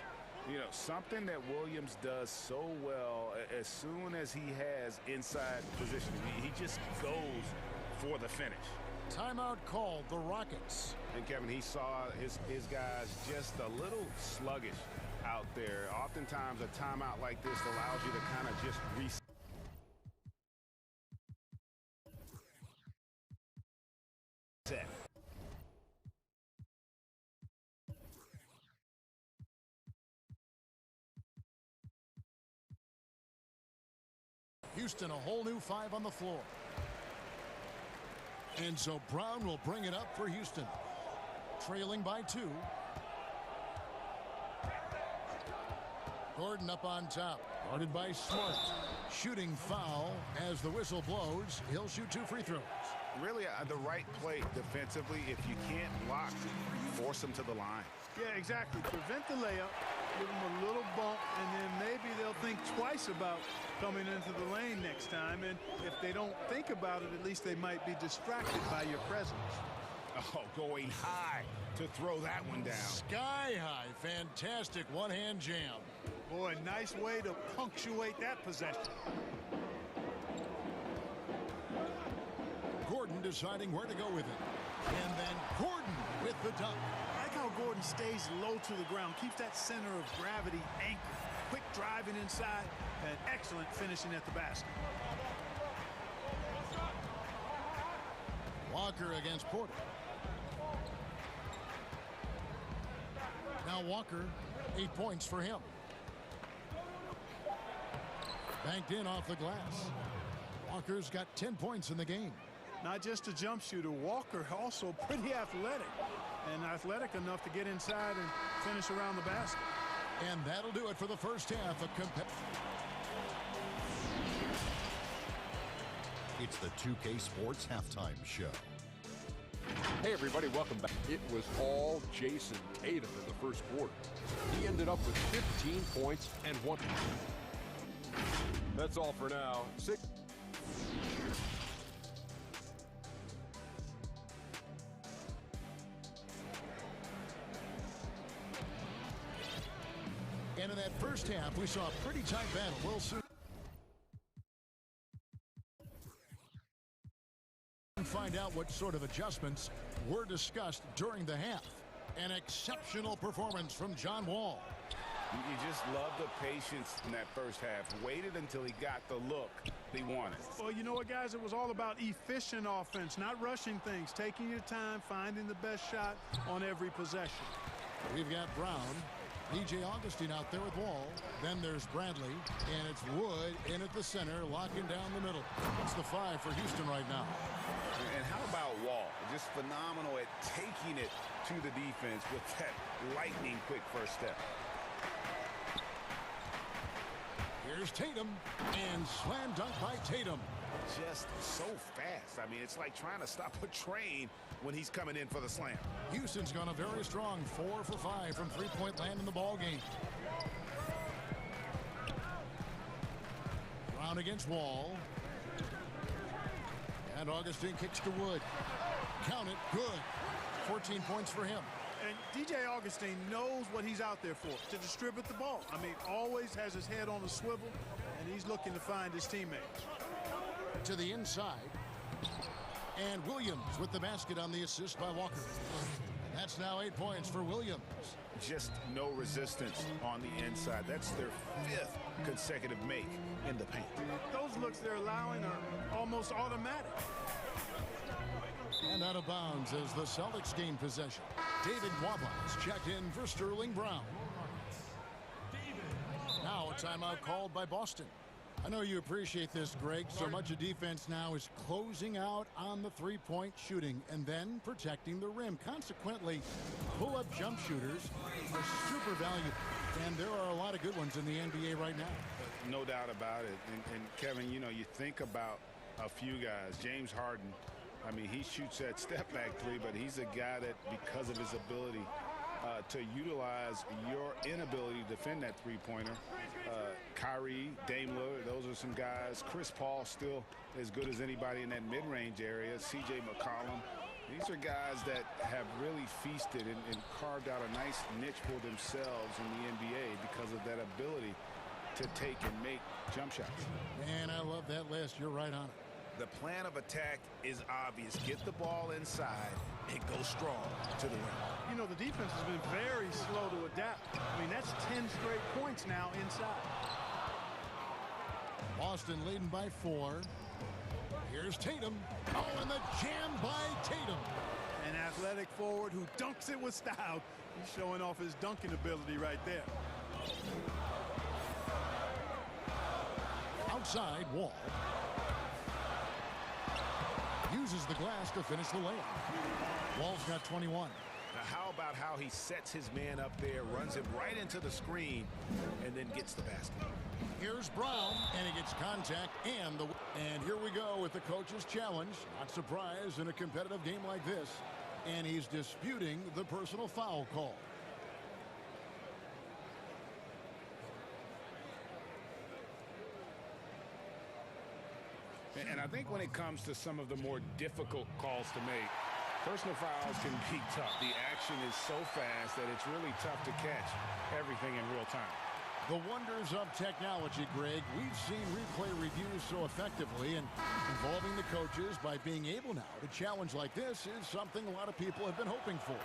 You know, something that Williams does so well, as soon as he has inside position, he just goes for the finish. Timeout called, the Rockets. And Kevin, he saw his guys just a little sluggish out there. Oftentimes a timeout like this allows you to kind of just reset. Houston, a whole new 5 on the floor. And so Brown will bring it up for Houston. Trailing by 2. Gordon up on top. Guarded by Smart. Shooting foul as the whistle blows. He'll shoot 2 free throws. Really the right play defensively. If you can't block, force them to the line. Yeah, exactly. Prevent the layup. Give them a little bump, and then maybe they'll think twice about coming into the lane next time. And if they don't think about it, at least they might be distracted by your presence. Oh, going high to throw that one down. Sky high. Fantastic one-hand jam. Boy, nice way to punctuate that possession. Gordon deciding where to go with it. And then Gordon with the dunk. I like how Gordon stays low to the ground, keeps that center of gravity anchored. Quick driving inside and excellent finishing at the basket. Walker against Porter. Now Walker, 8 points for him. Banked in off the glass. Walker's got 10 points in the game. Not just a jump shooter, Walker also pretty athletic. And athletic enough to get inside and finish around the basket. And that'll do it for the first half of It's the 2K Sports Halftime Show. Hey everybody, welcome back. It was all Jason Tatum in the first quarter. He ended up with 15 points and 1. That's all for now. 6. And in that first half, we saw a pretty tight battle. We'll soon find out what sort of adjustments were discussed during the half. An exceptional performance from John Wall. You just love the patience in that first half. Waited until he got the look he wanted. Well, you know what, guys? It was all about efficient offense, not rushing things, taking your time, finding the best shot on every possession. We've got Brown, DJ Augustine out there with Wall. Then there's Bradley, and it's Wood in at the center, locking down the middle. It's the 5 for Houston right now. And how about Wall? Just phenomenal at taking it to the defense with that lightning quick first step. Here's Tatum, and slam dunk by Tatum. Just so fast. I mean, it's like trying to stop a train when he's coming in for the slam. Houston's gone a very strong 4 for 5 from three-point land in the ball game. Brown against Wall. And Augustine kicks to Wood. Count it. Good. 14 points for him. And DJ Augustine knows what he's out there for, to distribute the ball. I mean, always has his head on a swivel, and he's looking to find his teammates. To the inside. And Williams with the basket on the assist by Walker. And that's now 8 points for Williams. Just no resistance on the inside. That's their 5th consecutive make in the paint. Those looks they're allowing are almost automatic. And out of bounds as the Celtics gain possession. David Wabas checked in for Sterling Brown. Now a timeout called by Boston. I know you appreciate this, Greg. So much of defense now is closing out on the three-point shooting and then protecting the rim. Consequently, pull-up jump shooters are super valuable. And there are a lot of good ones in the NBA right now. No doubt about it. And Kevin, you know, you think about a few guys. James Harden, I mean, he shoots that step-back three, but he's a guy that, because of his ability to utilize your inability to defend that three-pointer, Kyrie, Dame Lillard, those are some guys. Chris Paul still as good as anybody in that mid-range area. C.J. McCollum. These are guys that have really feasted and carved out a nice niche for themselves in the NBA because of that ability to take and make jump shots. And I love that list. You're right on it. The plan of attack is obvious. Get the ball inside and go strong to the rim. You know, the defense has been very slow to adapt. I mean, that's 10 straight points now inside. Boston leading by 4. Here's Tatum. Oh, and the jam by Tatum. An athletic forward who dunks it with style. He's showing off his dunking ability right there. Outside, Wall. Uses the glass to finish the layup. Wall's got 21. Now, how about how he sets his man up there, runs him right into the screen, and then gets the basket. Here's Brown, and he gets contact and here we go with the coach's challenge. Not surprised in a competitive game like this. And he's disputing the personal foul call. And I think when it comes to some of the more difficult calls to make, personal fouls can be tough. The action is so fast that it's really tough to catch everything in real time. The wonders of technology, Greg. We've seen replay reviews so effectively, and involving the coaches by being able now to challenge like this is something a lot of people have been hoping for.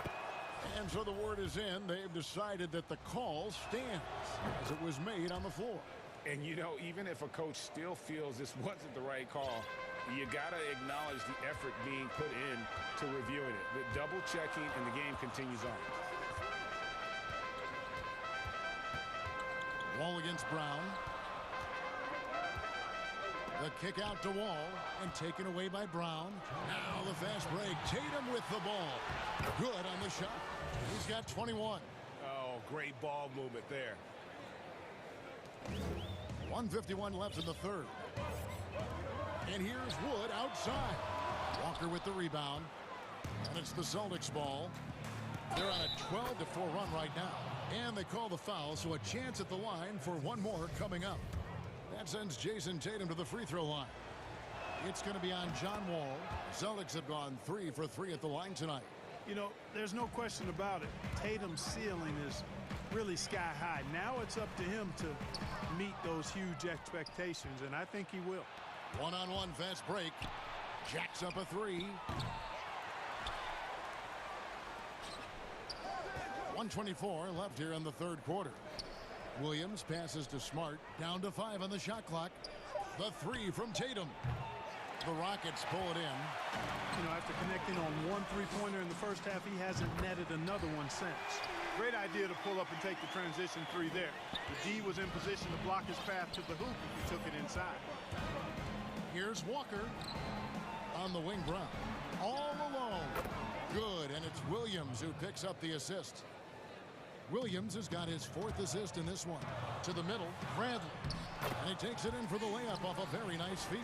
And so the word is in. They've decided that the call stands as it was made on the floor. And, you know, even if a coach still feels this wasn't the right call, you got to acknowledge the effort being put in to reviewing it. The double checking, and the game continues on. Wall against Brown. The kick out to Wall and taken away by Brown. Now the fast break. Tatum with the ball. Good on the shot. He's got 21. Oh, great ball movement there. 1:51 left in the third. And here's Wood outside. Walker with the rebound. And it's the Celtics ball. They're on a 12-4 run right now. And they call the foul, so a chance at the line for one more coming up. That sends Jason Tatum to the free throw line. It's going to be on John Wall. Celtics have gone 3 for 3 at the line tonight. You know, there's no question about it. Tatum's ceiling is really sky high. Now it's up to him to meet those huge expectations, and I think he will. One-on-one fast break. Jacks up a 3. 1:24 left here in the third quarter. Williams passes to Smart. Down to 5 on the shot clock. The 3 from Tatum. The Rockets pull it in. You know, after connecting on 1 3-pointer in the first half, he hasn't netted another one since. Great idea to pull up and take the transition 3 there. The D was in position to block his path to the hoop if he took it inside. Here's Walker on the wing. Brown all alone. Good, and it's Williams who picks up the assist. Williams has got his 4th assist in this one. To the middle, Bradley. And he takes it in for the layup off a very nice feed.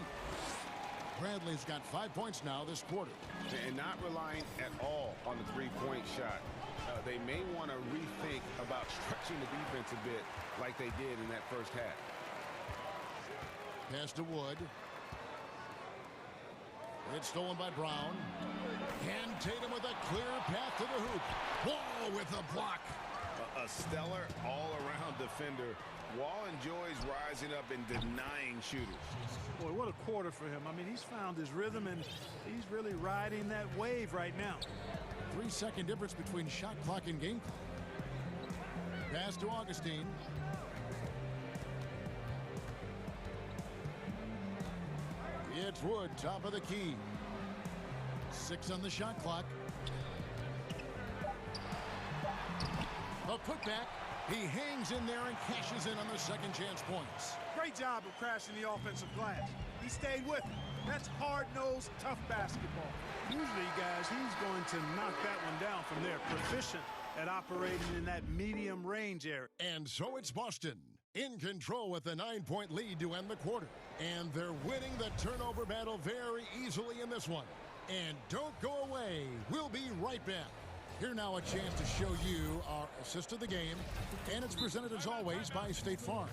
Bradley's got 5 points now this quarter. And not relying at all on the 3-point shot. They may want to rethink about stretching the defense a bit like they did in that first half. Pass to Wood. It's stolen by Brown. And Tatum with a clear path to the hoop. Wall with a block. A stellar all-around defender. Wall enjoys rising up and denying shooters. Boy, what a quarter for him. I mean, he's found his rhythm, and he's really riding that wave right now. 3-second difference between shot clock and game clock. Pass to Augustine. It's Wood, top of the key. 6 on the shot clock. The putback. He hangs in there and cashes in on the second chance points. Great job of crashing the offensive glass. He stayed with it. That's hard-nosed, tough basketball. Usually, guys, he's going to knock that one down from there. Proficient at operating in that medium range area. And so it's Boston in control with a 9-point lead to end the quarter. And they're winning the turnover battle very easily in this one. And don't go away. We'll be right back. Here now a chance to show you our assist of the game. And it's presented as always by State Farm.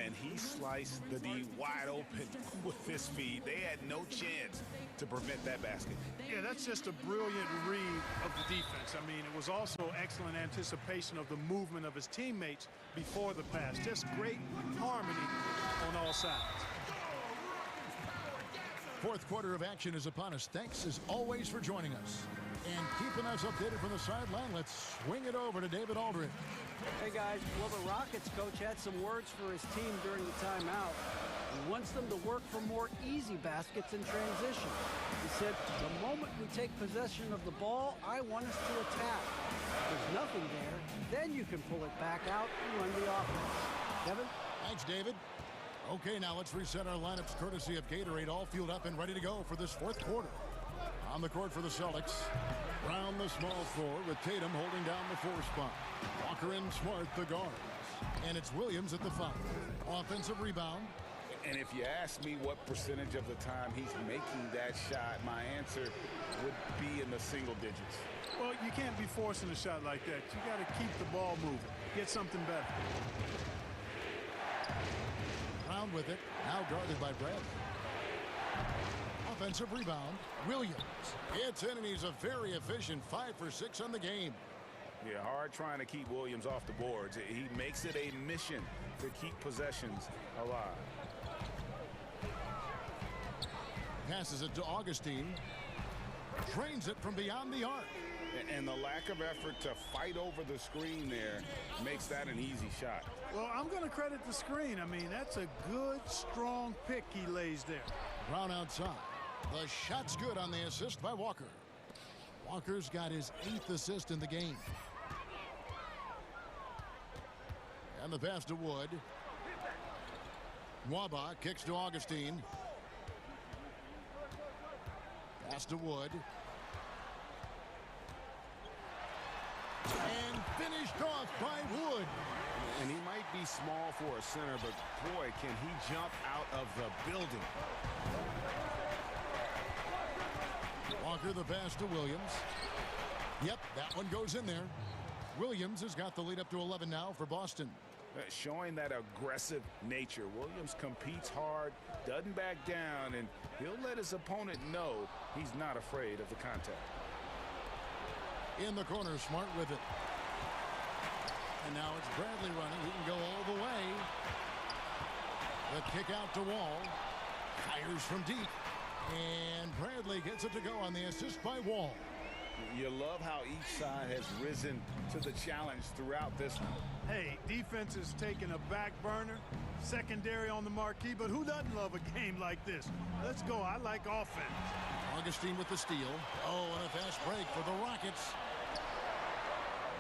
And he sliced the D wide open with this feed. They had no chance to prevent that basket. Yeah, that's just a brilliant read of the defense. I mean, it was also excellent anticipation of the movement of his teammates before the pass. Just great harmony on all sides. 4th quarter of action is upon us. Thanks as always for joining us. And keeping us updated from the sideline, let's swing it over to David Aldridge. Hey guys, well, the Rockets coach had some words for his team during the timeout. He wants them to work for more easy baskets in transition. He said, the moment we take possession of the ball, I want us to attack. If there's nothing there, then you can pull it back out and run the offense. Kevin? Thanks, David. Okay, now let's reset our lineups courtesy of Gatorade, all fueled up and ready to go for this 4th quarter. On the court for the Celtics, Brown the small forward with Tatum holding down the 4 spot. Walker and Smart the guards. And it's Williams at the 5. Offensive rebound. And if you ask me what percentage of the time he's making that shot, my answer would be in the single digits. Well, you can't be forcing a shot like that. You got to keep the ball moving. Get something better. Brown with it. Now guarded by Bradley. Offensive rebound, Williams. It's in, and he's a very efficient 5 for 6 on the game. Yeah, hard trying to keep Williams off the boards. He makes it a mission to keep possessions alive. Passes it to Augustine. Trains it from beyond the arc. And the lack of effort to fight over the screen there makes that an easy shot. Well, I'm going to credit the screen. I mean, that's a good, strong pick he lays there. Brown outside. The shot's good on the assist by Walker. Walker's got his 8th assist in the game. And the pass to Wood. Waba kicks to Augustine. Pass to Wood. And finished off by Wood. And he might be small for a center, but boy, can he jump out of the building. Walker the pass to Williams. Yep, that one goes in there. Williams has got the lead up to 11 now for Boston. Showing that aggressive nature. Williams competes hard, doesn't back down, and he'll let his opponent know he's not afraid of the contact. In the corner, Smart with it. And now it's Bradley running. He can go all the way. The kick out to Wall. Fires from deep. And Bradley gets it to go on the assist by Wall. You love how each side has risen to the challenge throughout this one. Hey, defense is taking a back burner, secondary on the marquee, but who doesn't love a game like this? Let's go. I like offense. Augustine with the steal. Oh, and a fast break for the Rockets.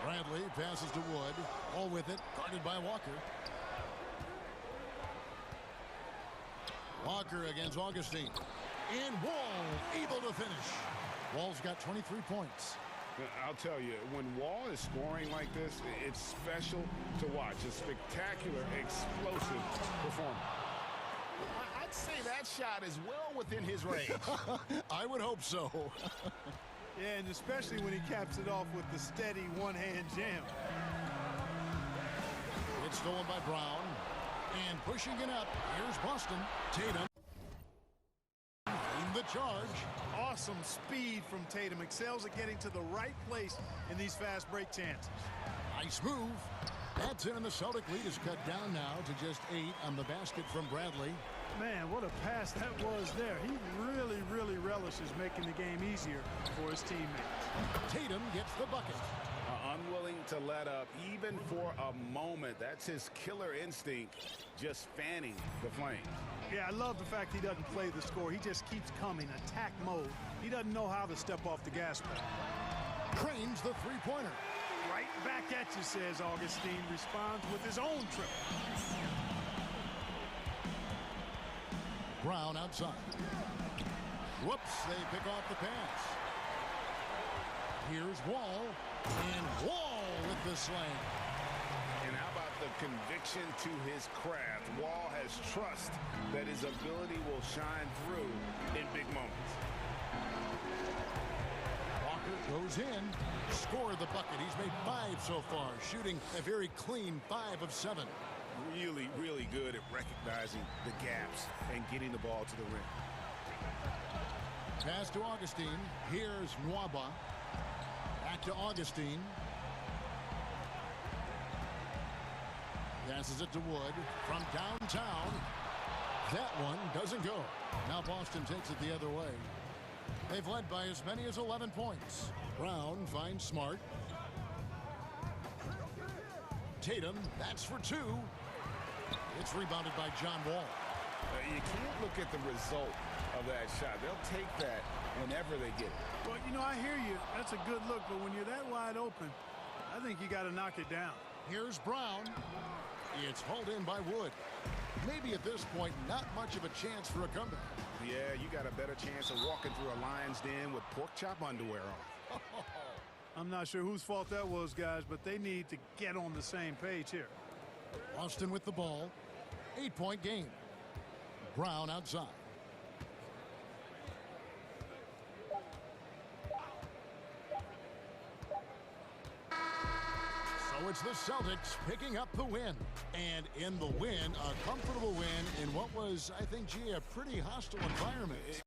Bradley passes to Wood. All with it, guarded by Walker. Walker against Augustine. And Wall able to finish. Wall's got 23 points. I'll tell you, when Wall is scoring like this, it's special to watch. A spectacular, explosive performance. I'd say that shot is well within his range. I would hope so. Yeah, and especially when he caps it off with the steady one-hand jam. It's stolen by Brown. And pushing it up, here's Boston. Tatum. In the charge. Awesome speed from Tatum. Excels at getting to the right place in these fast break chances. Nice move. That's in, and the Celtic lead is cut down now to just 8 on the basket from Bradley. Man, what a pass that was there. He really relishes making the game easier for his teammates. Tatum gets the bucket. Unwilling to let up even for a moment. That's his killer instinct, just fanning the flames. Yeah, I love the fact he doesn't play the score. He just keeps coming, attack mode. He doesn't know how to step off the gas pedal. Cranes the three-pointer. Right back at you, says Augustine. Responds with his own triple. Brown outside. Whoops, they pick off the pass. Here's Wall. And Wall with the slam. And how about the conviction to his craft? Wall has trust that his ability will shine through in big moments. Walker goes in, scored the bucket. He's made 5 so far, shooting a very clean 5 of 7. Really good at recognizing the gaps and getting the ball to the rim. Pass to Augustine. Here's Nwaba. Back to Augustine. Passes it to Wood from downtown. That one doesn't go. Now Boston takes it the other way. They've led by as many as 11 points. Brown finds Smart. Tatum, that's for 2. It's rebounded by John Wall. You can't look at the result of that shot. They'll take that whenever they get it. Well, you know, I hear you. That's a good look, but when you're that wide open, I think you got to knock it down. Here's Brown. It's hauled in by Wood. Maybe at this point, not much of a chance for a comeback. Yeah, you got a better chance of walking through a lion's den with pork chop underwear on. I'm not sure whose fault that was, guys, but they need to get on the same page here. Boston with the ball. 8-point game. Brown outside. So it's the Celtics picking up the win. And in the win, a comfortable win in what was, I think, a pretty hostile environment.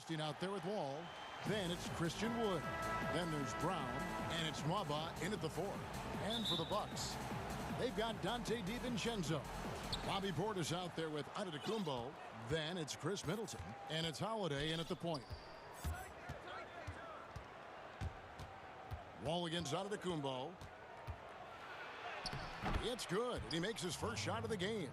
Out there with Wall. Then it's Christian Wood. Then there's Brown. And it's Mwaba in at the 4. And for the Bucks, they've got Dante DiVincenzo. Bobby Portis out there with Antetokounmpo. Then it's Chris Middleton. And it's Holiday in at the point. Wall against Antetokounmpo. It's good. And he makes his first shot of the game.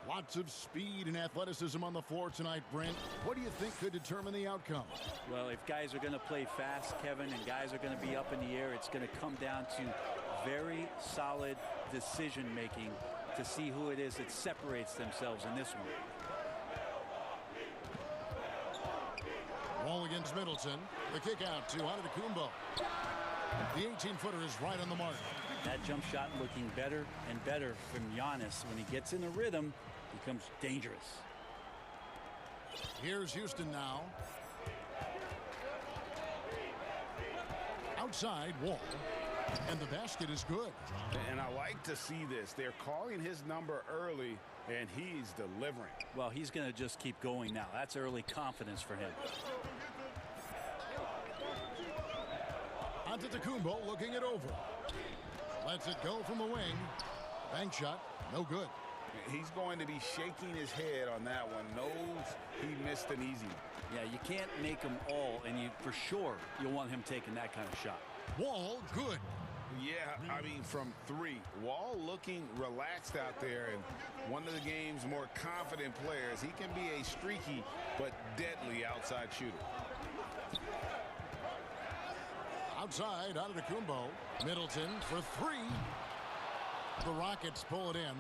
Lots of speed and athleticism on the floor tonight, Brent. What do you think could determine the outcome? Well, if guys are going to play fast, Kevin, and guys are going to be up in the air, it's going to come down to very solid decision-making to see who it is that separates themselves in this one. Wall against Middleton. The kick out to Antetokounmpo. The 18-footer is right on the mark. That jump shot looking better and better from Giannis. When he gets in a rhythm, becomes dangerous. Here's Houston now. Outside, Wall. And the basket is good. And I like to see this. They're calling his number early, and he's delivering. Well, he's going to just keep going now. That's early confidence for him. Antetokounmpo looking it over. Lets it go from the wing. Bank shot, no good. He's going to be shaking his head on that one. Knows he missed an easy one. Yeah, you can't make them all, and you for sure you'll want him taking that kind of shot. Wall, good. Yeah, I mean, from 3. Wall looking relaxed out there, and one of the game's more confident players. He can be a streaky but deadly outside shooter. Outside, Antetokounmpo. Middleton for 3. The Rockets pull it in.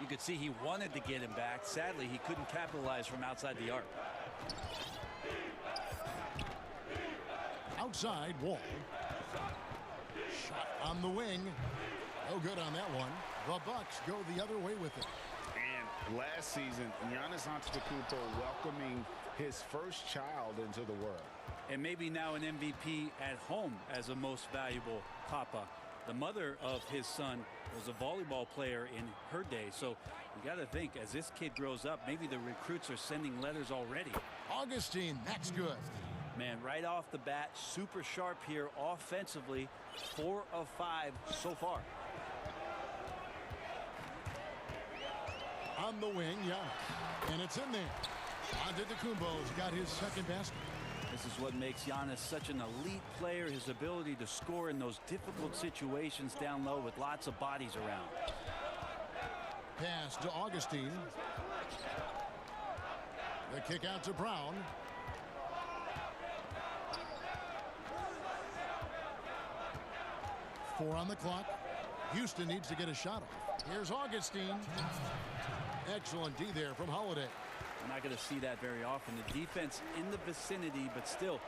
You could see he wanted to get him back. Sadly, he couldn't capitalize from outside the arc. Outside, Wall. Shot on the wing. No good on that one. The Bucks go the other way with it. And last season, Giannis Antetokounmpo welcoming his first child into the world. And maybe now an MVP at home as a most valuable papa. The mother of his son was a volleyball player in her day. So you got to think, as this kid grows up, maybe the recruits are sending letters already. Augustine, that's good. Man, right off the bat, super sharp here offensively. 4 of 5 so far. On the wing, Giannis. And it's in there. Antetokounmpo's got his second basket. This is what makes Giannis such an elite player, his ability to score in those difficult situations down low with lots of bodies around. Pass to Augustine. The kick out to Brown. Four on the clock. Houston needs to get a shot off. Here's Augustine. Excellent D there from Holiday. We're not going to see that very often. The defense in the vicinity, but still,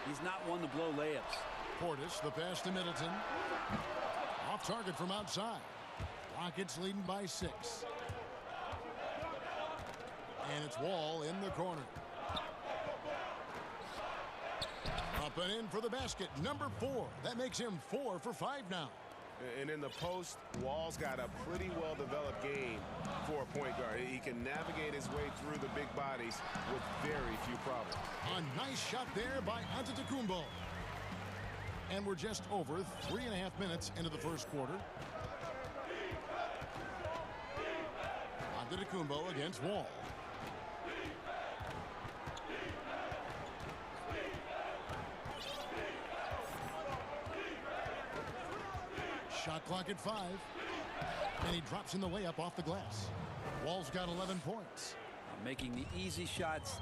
he's not one to blow layups. Portis, the pass to Middleton. Off target from outside. Rockets leading by 6. And it's Wall in the corner. Up and in for the basket, number 4. That makes him 4 for 5 now. And in the post, Wall's got a pretty well-developed game for a point guard. He can navigate his way through the big bodies with very few problems. A nice shot there by Antetokounmpo. And we're just over 3.5 minutes into the first quarter. Antetokounmpo against Wall. Shot clock at 5. And he drops in the layup off the glass. Wall's got 11 points. Making the easy shots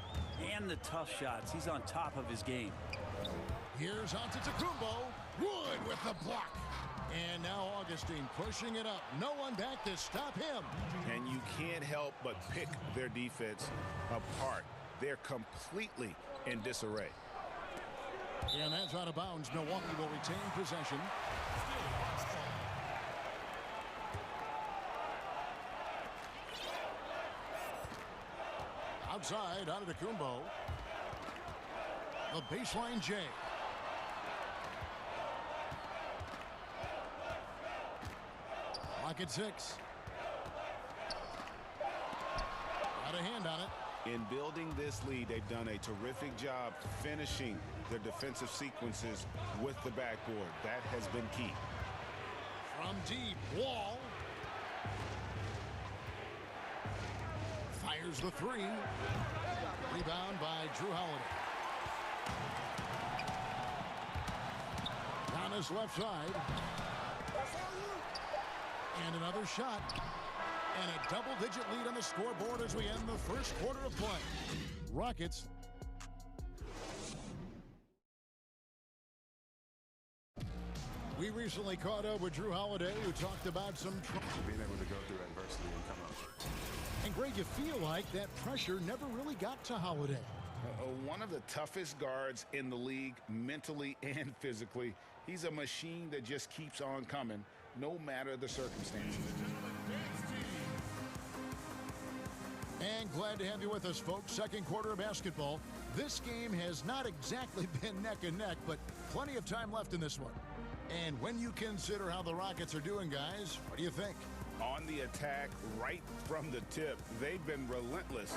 and the tough shots. He's on top of his game. Here's Antetokounmpo. Wood with the block. And now Augustine pushing it up. No one back to stop him. And you can't help but pick their defense apart. They're completely in disarray. And that's out of bounds. Milwaukee will retain possession. Outside, Antetokounmpo. The baseline J. Clock at 6. Got a hand on it. In building this lead, they've done a terrific job finishing their defensive sequences with the backboard. That has been key. From deep, Wall. Fires the three. Rebound by Drew Holiday. Giannis left side. And another shot. And a double-digit lead on the scoreboard as we end the first quarter of play. Rockets. We recently caught up with Drew Holiday, who talked about some being able to go through adversity and come out. And Greg, you feel like that pressure never really got to Holiday. One of the toughest guards in the league, mentally and physically. He's a machine that just keeps on coming, no matter the circumstances. And glad to have you with us, folks. Second quarter of basketball. This game has not exactly been neck and neck, but plenty of time left in this one. And when you consider how the Rockets are doing, guys, what do you think? On the attack, right from the tip, they've been relentless.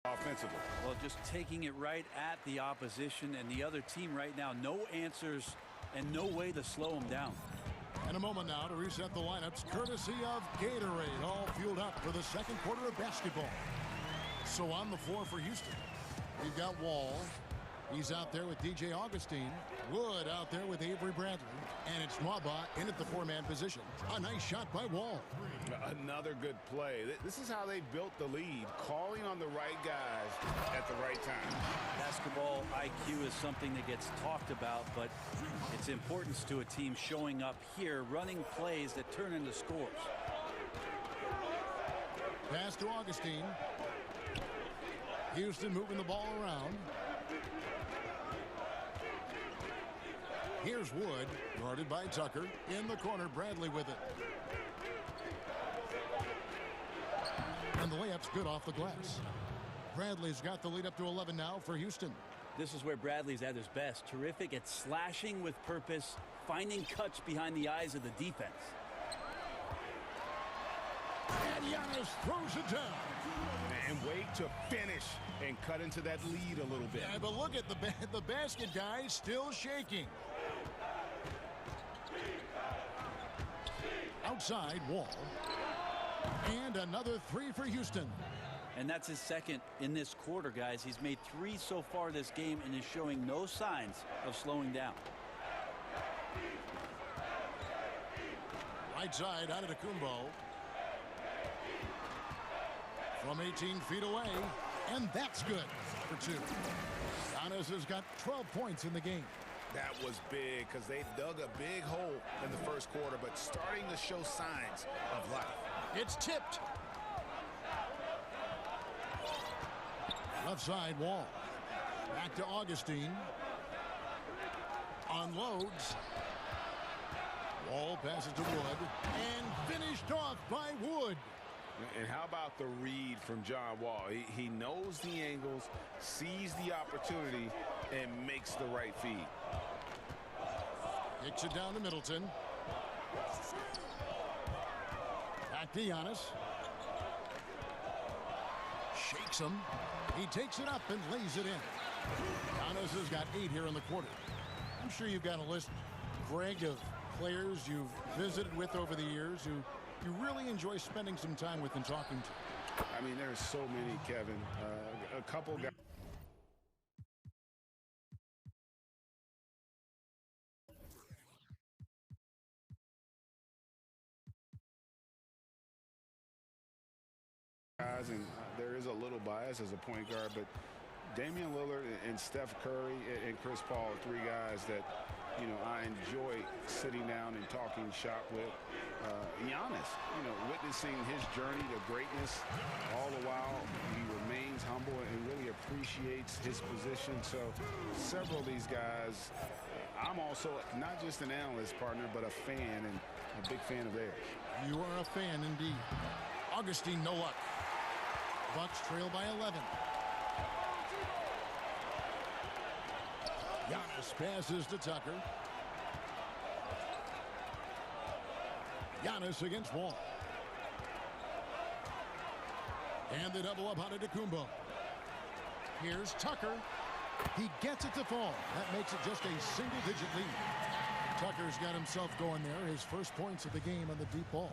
Offensively. Well, just taking it right at the opposition and the other team right now. No answers and no way to slow them down. And a moment now to reset the lineups, courtesy of Gatorade, all fueled up for the second quarter of basketball. So on the floor for Houston, we've got Wall. He's out there with DJ Augustine. Wood out there with Avery Bradley. And it's Nwaba in at the four-man position. A nice shot by Wall. Another good play. This is how they built the lead, calling on the right guys at the right time. Basketball IQ is something that gets talked about, but its importance to a team showing up here, running plays that turn into scores. Pass to Augustine. Houston moving the ball around. Here's Wood, guarded by Tucker. In the corner, Bradley with it. And the layup's good off the glass. Bradley's got the lead up to 11 now for Houston. This is where Bradley's at his best. Terrific at slashing with purpose, finding cuts behind the eyes of the defense. And Giannis throws it down. And wait to finish and cut into that lead a little bit. Yeah, but look at the basket guy still shaking. Outside, Wall. And another three for Houston. And that's his second in this quarter, guys. He's made 3 so far this game and is showing no signs of slowing down. Right side, Antetokounmpo. From 18 feet away. And that's good for 2. Giannis has got 12 points in the game. That was big because they dug a big hole in the first quarter, but starting to show signs of life. It's tipped. Left side, Wall. Back to Augustine. Unloads. Wall passes to Wood. And finished off by Wood. And how about the read from John Wall? He knows the angles, sees the opportunity, and makes the right feed. Kicks it down to Middleton. Back to Giannis. Shakes him. He takes it up and lays it in. Giannis has got 8 here in the quarter. I'm sure you've got a list, Greg, of players you've visited with over the years who you really enjoy spending some time with and talking to. I mean, there's so many, Kevin. A couple guys. And there is a little bias as a point guard, but Damian Lillard and Steph Curry and Chris Paul, 3 guys that, you know, I enjoy sitting down and talking shop with. Giannis, you know, witnessing his journey to greatness, all the while he remains humble and really appreciates his position. So several of these guys I'm also not just an analyst, partner, but a fan and a big fan of theirs. You are a fan indeed. Augustine, no luck. Bucks trail by 11. Giannis passes to Tucker. Giannis against Wall. And they double up on Antetokounmpo. Here's Tucker. He gets it to fall. That makes it just a single-digit lead. Tucker's got himself going there. His first points of the game on the deep ball.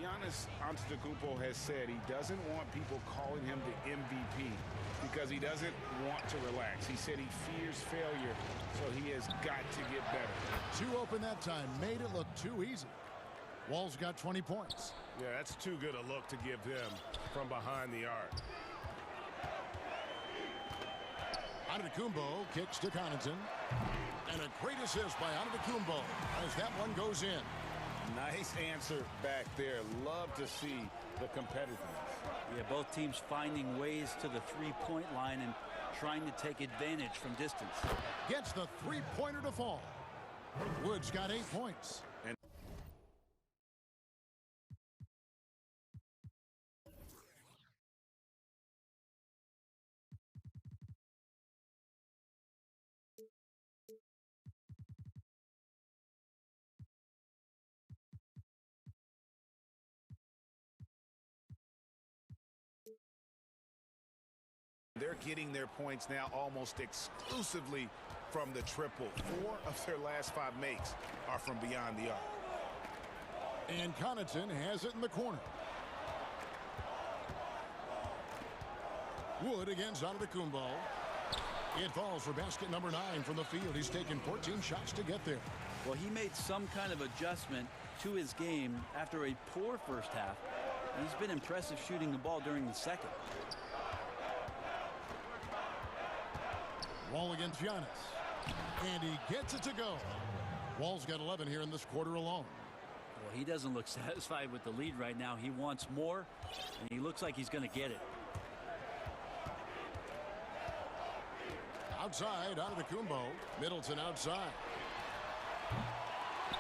Giannis Antetokounmpo has said he doesn't want people calling him the MVP because he doesn't want to relax. He said he fears failure, so he has got to get better. Too open that time. Made it look too easy. Wall's got 20 points. Yeah, that's too good a look to give them from behind the arc. Antetokounmpo kicks to Connaughton. And a great assist by Antetokounmpo as that one goes in. Nice answer back there. Love to see the competitiveness. Yeah, both teams finding ways to the three-point line and trying to take advantage from distance. Gets the three-pointer to fall. Wood's got 8 points. And they're getting their points now almost exclusively from the triple. 4 of their last 5 makes are from beyond the arc. And Connaughton has it in the corner. Wood against Antetokounmpo. It falls for basket number 9 from the field. He's taken 14 shots to get there. Well, he made some kind of adjustment to his game after a poor first half. And he's been impressive shooting the ball during the second. Wall against Giannis. And he gets it to go. Wall's got 11 here in this quarter alone. Well, he doesn't look satisfied with the lead right now. He wants more, and he looks like he's going to get it. Outside, Antetokounmpo. Middleton outside.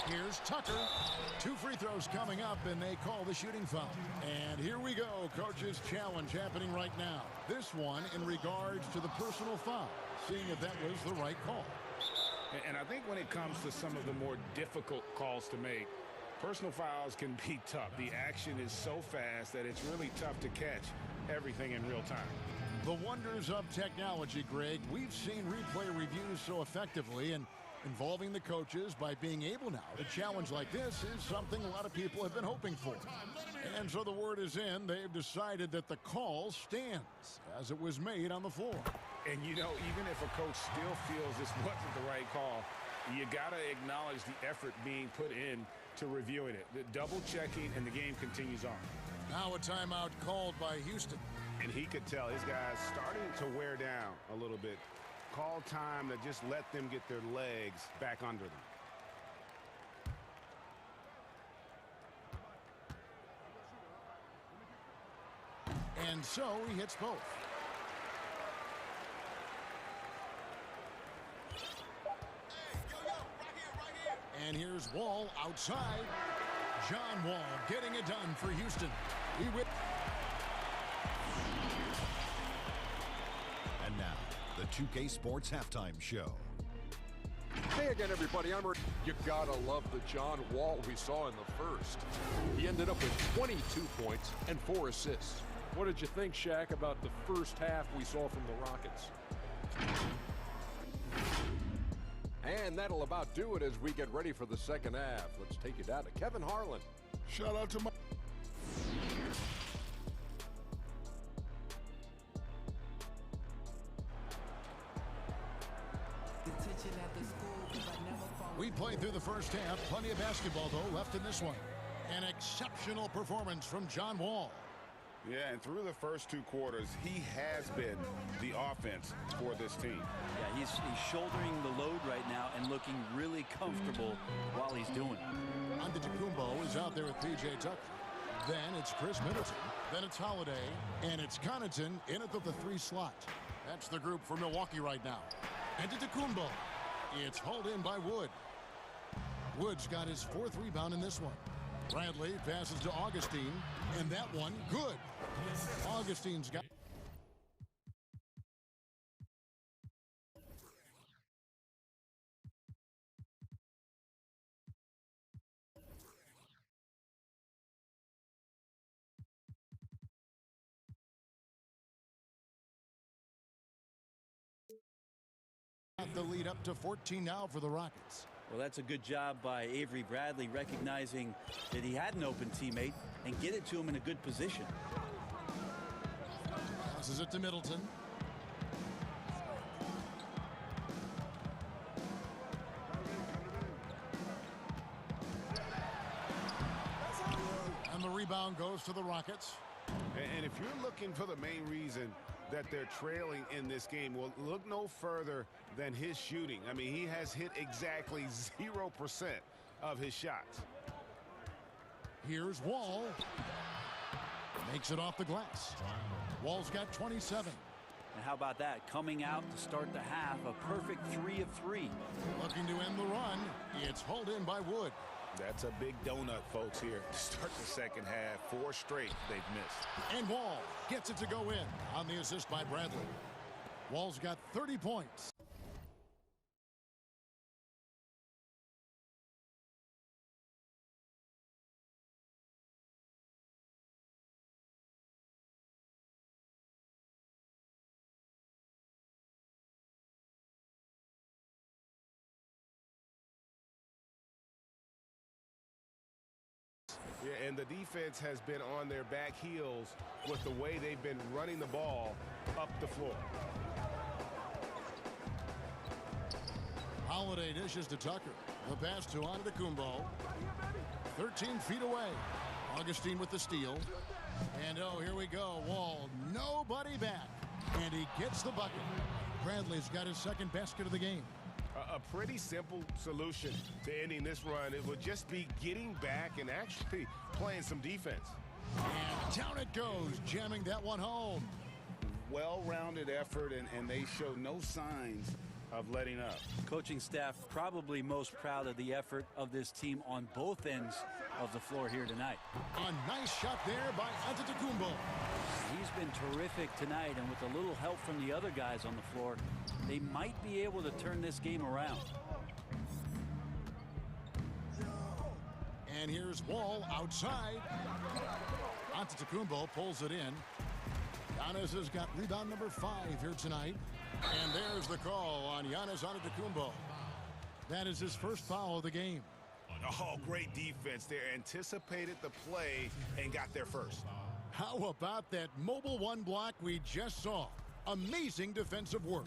Here's Tucker. 2 free throws coming up, and they call the shooting foul. And here we go. Coach's challenge happening right now. This one in regards to the personal foul. Seeing if that was the right call. And I think when it comes to some of the more difficult calls to make, personal fouls can be tough. The action is so fast that it's really tough to catch everything in real time. The wonders of technology, Greg. We've seen replay reviews so effectively, and involving the coaches by being able now to challenge like this is something a lot of people have been hoping for. And so the word is in. They've decided that the call stands as it was made on the floor. And, you know, even if a coach still feels this wasn't the right call, you got to acknowledge the effort being put in to reviewing it. The double checking, and the game continues on. Now a timeout called by Houston. And he could tell his guys starting to wear down a little bit. Call time to just let them get their legs back under them. And so he hits both. And here's Wall outside. John Wall getting it done for Houston. And now, the 2K Sports Halftime Show. Hey again, everybody. You gotta love the John Wall we saw in the first. He ended up with 22 points and 4 assists. What did you think, Shaq, about the first half we saw from the Rockets? And that'll about do it as we get ready for the second half. Let's take you down to Kevin Harlan. Shout out to my... We played through the first half. Plenty of basketball, though, left in this one. An exceptional performance from John Wall. Yeah, and through the first 2 quarters, he has been the offense for this team. Yeah, he's shouldering the load right now and looking really comfortable while he's doing it. Antetokounmpo is out there with P.J. Tucker. Then it's Chris Middleton. Then it's Holiday. And it's Connaughton in at the 3 slot. That's the group for Milwaukee right now. Antetokounmpo. It's hauled in by Wood. Wood's got his 4th rebound in this one. Bradley passes to Augustine, and that one good. Augustine's got... the lead up to 14 now for the Rockets. Well, that's a good job by Avery Bradley, recognizing that he had an open teammate and get it to him in a good position. Passes it to Middleton. And the rebound goes to the Rockets. And if you're looking for the main reason that they're trailing in this game, well, look no further than his shooting. I mean, he has hit exactly 0% of his shots. Here's Wall. Makes it off the glass. Wall's got 27. And how about that? Coming out to start the half, a perfect 3 of 3. Looking to end the run. It's hauled in by Wood. That's a big donut, folks, here to start the second half. 4 straight they've missed. And Wall gets it to go in on the assist by Bradley. Wall's got 30 points. Yeah, and the defense has been on their back heels with the way they've been running the ball up the floor. Holiday dishes to Tucker. The pass to Antetokounmpo. 13 feet away. Augustine with the steal. And oh, here we go. Wall, nobody back. And he gets the bucket. Bradley's got his 2nd basket of the game. A pretty simple solution to ending this run. It would just be getting back and actually playing some defense. And down it goes, jamming that one home. Well-rounded effort, and they show no signs of letting up. Coaching staff probably most proud of the effort of this team on both ends of the floor here tonight. A nice shot there by Antetokounmpo. He's been terrific tonight, and with a little help from the other guys on the floor, they might be able to turn this game around. And here's Wall outside. Antetokounmpo pulls it in. Giannis has got rebound number 5 here tonight. And there's the call on Giannis Antetokounmpo. That is his 1st foul of the game. Oh, great defense there. Anticipated the play and got there first. How about that mobile 1 block we just saw? Amazing defensive work.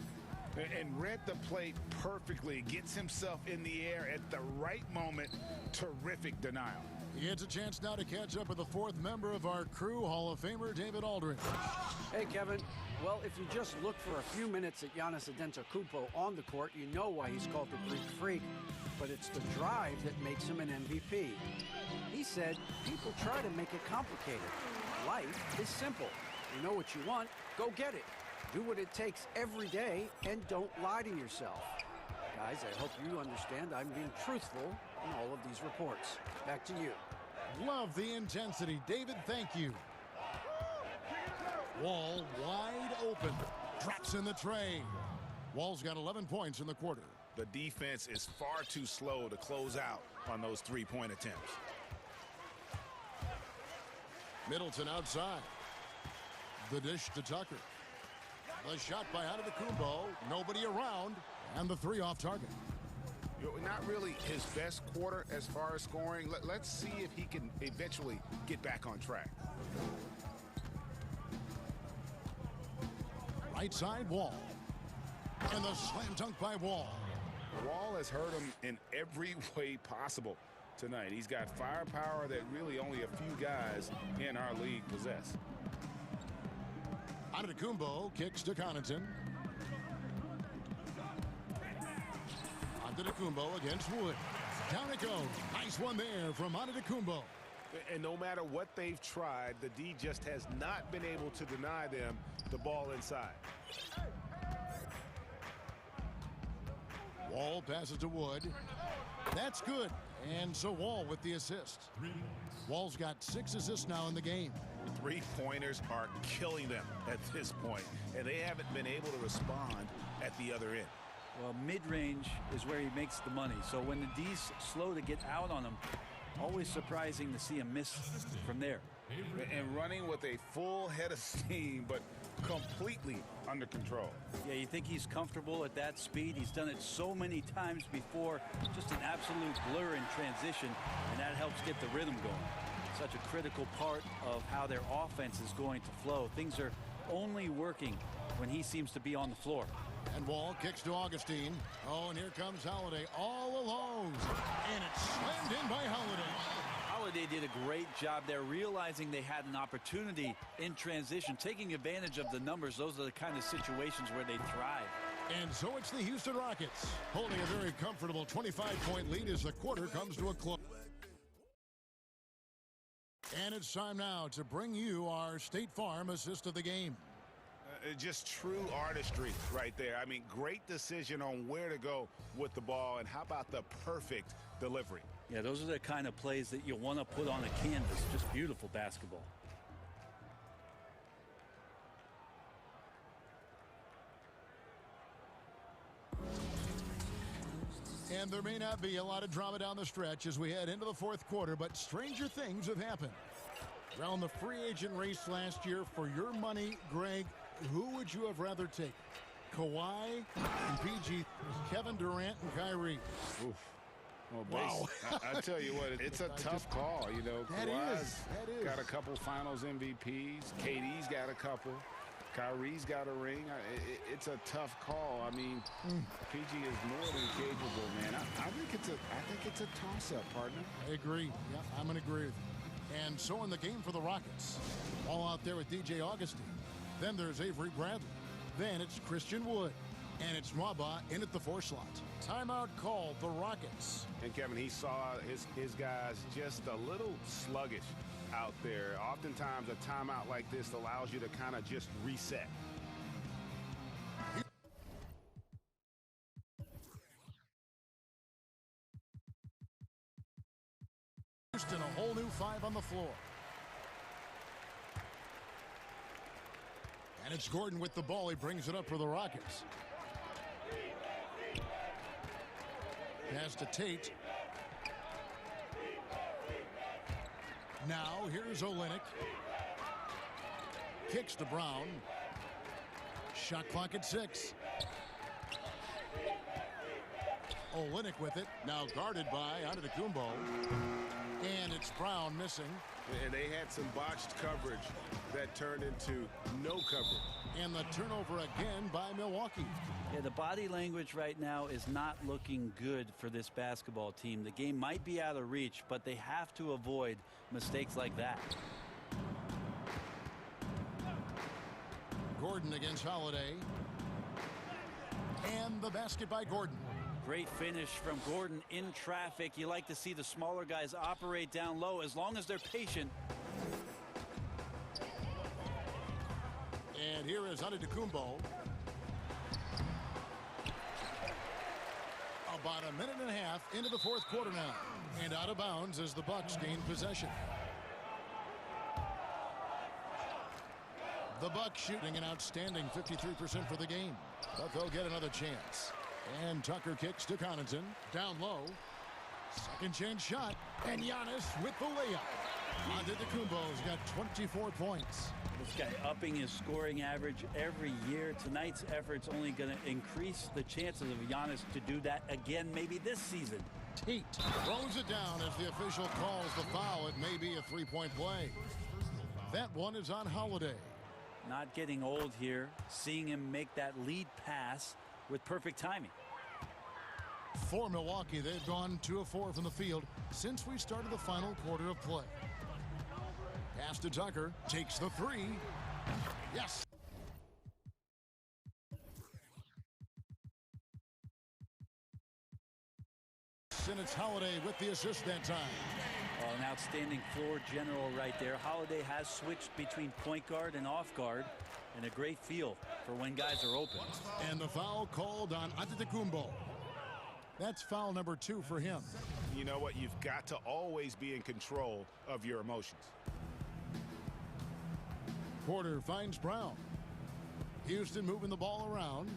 And read the play perfectly. Gets himself in the air at the right moment. Terrific denial. He gets a chance now to catch up with the 4th member of our crew, Hall of Famer David Aldridge. Hey, Kevin. Well, if you just look for a few minutes at Giannis Antetokounmpo on the court, you know why he's called the Greek Freak. But it's the drive that makes him an MVP. He said, people try to make it complicated. Life is simple. You know what you want, go get it. Do what it takes every day, and don't lie to yourself. Guys, I hope you understand I'm being truthful in all of these reports. Back to you. Love the intensity. David, thank you. Wall wide open. Drops in the tray. Wall's got 11 points in the quarter. The defense is far too slow to close out on those 3-point attempts. Middleton outside. The dish to Tucker. The shot by Antetokounmpo. Nobody around. And the 3 off target. Not really his best quarter as far as scoring. Let's see if he can eventually get back on track. Right side, Wall. And the slam dunk by Wall. Wall has hurt him in every way possible tonight. He's got firepower that really only a few guys in our league possess. Antetokounmpo kicks to Connaughton. Antetokounmpo against Wood. Down it goes. Nice one there from Antetokounmpo. And no matter what they've tried, the D just has not been able to deny them the ball inside. Wall passes to Wood. That's good. And so Wall with the assist. Wall's got 6 assists now in the game. Three-pointers are killing them at this point, and they haven't been able to respond at the other end. Well, mid-range is where he makes the money. So when the D's slow to get out on him, always surprising to see him miss from there. And running with a full head of steam, but completely under control. Yeah, you think he's comfortable at that speed. He's done it so many times before. Just an absolute blur in transition, and that helps get the rhythm going. Such a critical part of how their offense is going to flow. Things are only working when he seems to be on the floor. And Wall kicks to Augustine. Oh, and here comes Holiday all alone. And it's slammed in by Holiday. Holiday did a great job there, realizing they had an opportunity in transition, taking advantage of the numbers. Those are the kind of situations where they thrive. And so it's the Houston Rockets holding a very comfortable 25-point lead as the quarter comes to a close. And it's time now to bring you our State Farm assist of the game. Just true artistry right there. I mean, great decision on where to go with the ball, and how about the perfect delivery? Yeah, those are the kind of plays that you want to put on a canvas. Just beautiful basketball. And there may not be a lot of drama down the stretch as we head into the fourth quarter, but stranger things have happened. Around the free agent race last year, for your money, Greg, who would you have rather take? Kawhi and PG, Kevin Durant and Kyrie. Oof. Well, wow. I tell you what, it's a tough call. You know, Kawhi's got a couple finals MVPs. KD's got a couple. Kyrie's got a ring. It's a tough call. I mean, PG is more than capable, man. I think it's a toss-up, partner. I agree. Yeah, I'm going to agree with you. And so in the game for the Rockets, all out there with DJ Augustine. Then there's Avery Bradley. Then it's Christian Wood. And it's Mwaba in at the 4 slot. Timeout called the Rockets. And Kevin, he saw his guys just a little sluggish out there. Oftentimes a timeout like this allows you to kind of just reset. Houston, a whole new 5 on the floor. And it's Gordon with the ball. He brings it up for the Rockets. Pass to Tate. Now here's Olynyk. Kicks to Brown. Shot clock at 6. Olynyk with it. Now guarded by Antetokounmpo. And it's Brown missing. And they had some botched coverage that turned into no coverage. And the turnover again by Milwaukee. Yeah, the body language right now is not looking good for this basketball team. The game might be out of reach, but they have to avoid mistakes like that. Gordon against Holiday. And the basket by Gordon. Great finish from Gordon in traffic. You like to see the smaller guys operate down low as long as they're patient. And here is Antetokounmpo. About a minute and a half into the fourth quarter now. And out of bounds as the Bucks gain possession. The Bucks shooting an outstanding 53% for the game. But they'll get another chance. And Tucker kicks to Connaughton. Down low. Second chance shot. And Giannis with the layup. Antetokounmpo's got 24 points. This guy upping his scoring average every year. Tonight's effort's only going to increase the chances of Giannis to do that again, maybe this season. Tate throws it down as the official calls the foul. It may be a three-point play. That one is on Holiday. Not getting old here. Seeing him make that lead pass with perfect timing. For Milwaukee, they've gone 2 of 4 from the field since we started the final quarter of play. Pass to Tucker. Takes the 3. Yes. And it's Holiday with the assist that time. Oh, an outstanding floor general right there. Holiday has switched between point guard and off guard, and a great feel for when guys are open. And the foul called on Antetokounmpo. That's foul number 2 for him. You know what? You've got to always be in control of your emotions. Porter finds Brown. Houston moving the ball around.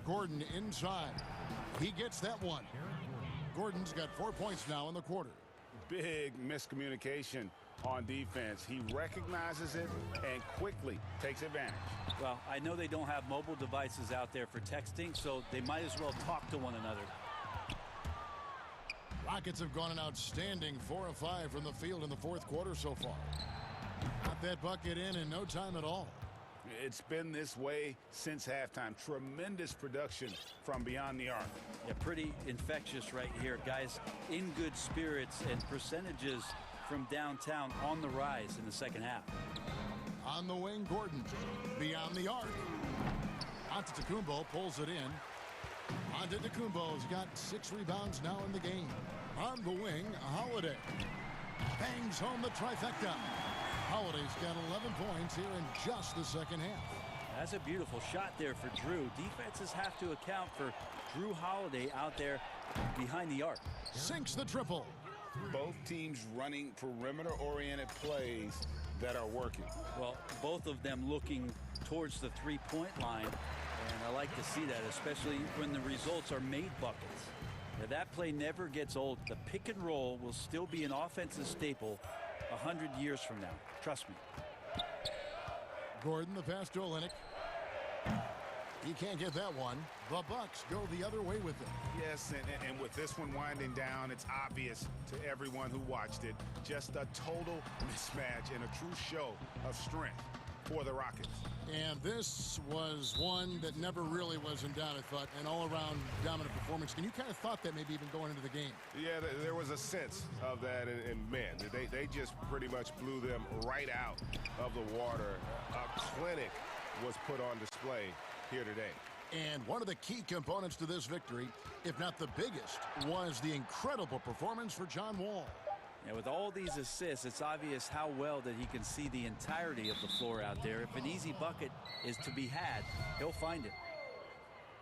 Gordon inside. He gets that one. Gordon's got 4 points now in the quarter. Big miscommunication on defense. He recognizes it and quickly takes advantage. Well, I know they don't have mobile devices out there for texting, so they might as well talk to one another. Rockets have gone an outstanding 4 of 5 from the field in the fourth quarter so far. Got that bucket in no time at all. It's been this way since halftime. Tremendous production from beyond the arc. Yeah, pretty infectious right here. Guys in good spirits, and percentages from downtown on the rise in the second half. On the wing, Gordon. Beyond the arc. Antetokounmpo pulls it in. Antetokounmpo's got 6 rebounds now in the game. On the wing, Holiday. Bangs home the trifecta. Holiday's got 11 points here in just the second half. That's a beautiful shot there for Drew. Defenses have to account for Drew Holiday out there behind the arc. Sinks the triple. Both teams running perimeter-oriented plays that are working. Well, both of them looking towards the three-point line, and I like to see that, especially when the results are made buckets. Now, that play never gets old. The pick and roll will still be an offensive staple 100 years from now. Trust me. Gordon, the pass to Olynyk. He can't get that one. The Bucks go the other way with it. Yes, and with this one winding down, it's obvious to everyone who watched it. Just a total mismatch and a true show of strength for the Rockets. And this was one that never really was in doubt, I thought, an all-around dominant performance. And you kind of thought that maybe even going into the game. Yeah, there was a sense of that, and man, they just pretty much blew them right out of the water. A clinic was put on display here today. And one of the key components to this victory, if not the biggest, was the incredible performance for John Wall. Yeah, with all these assists, it's obvious how well that he can see the entirety of the floor out there. If an easy bucket is to be had, he'll find it.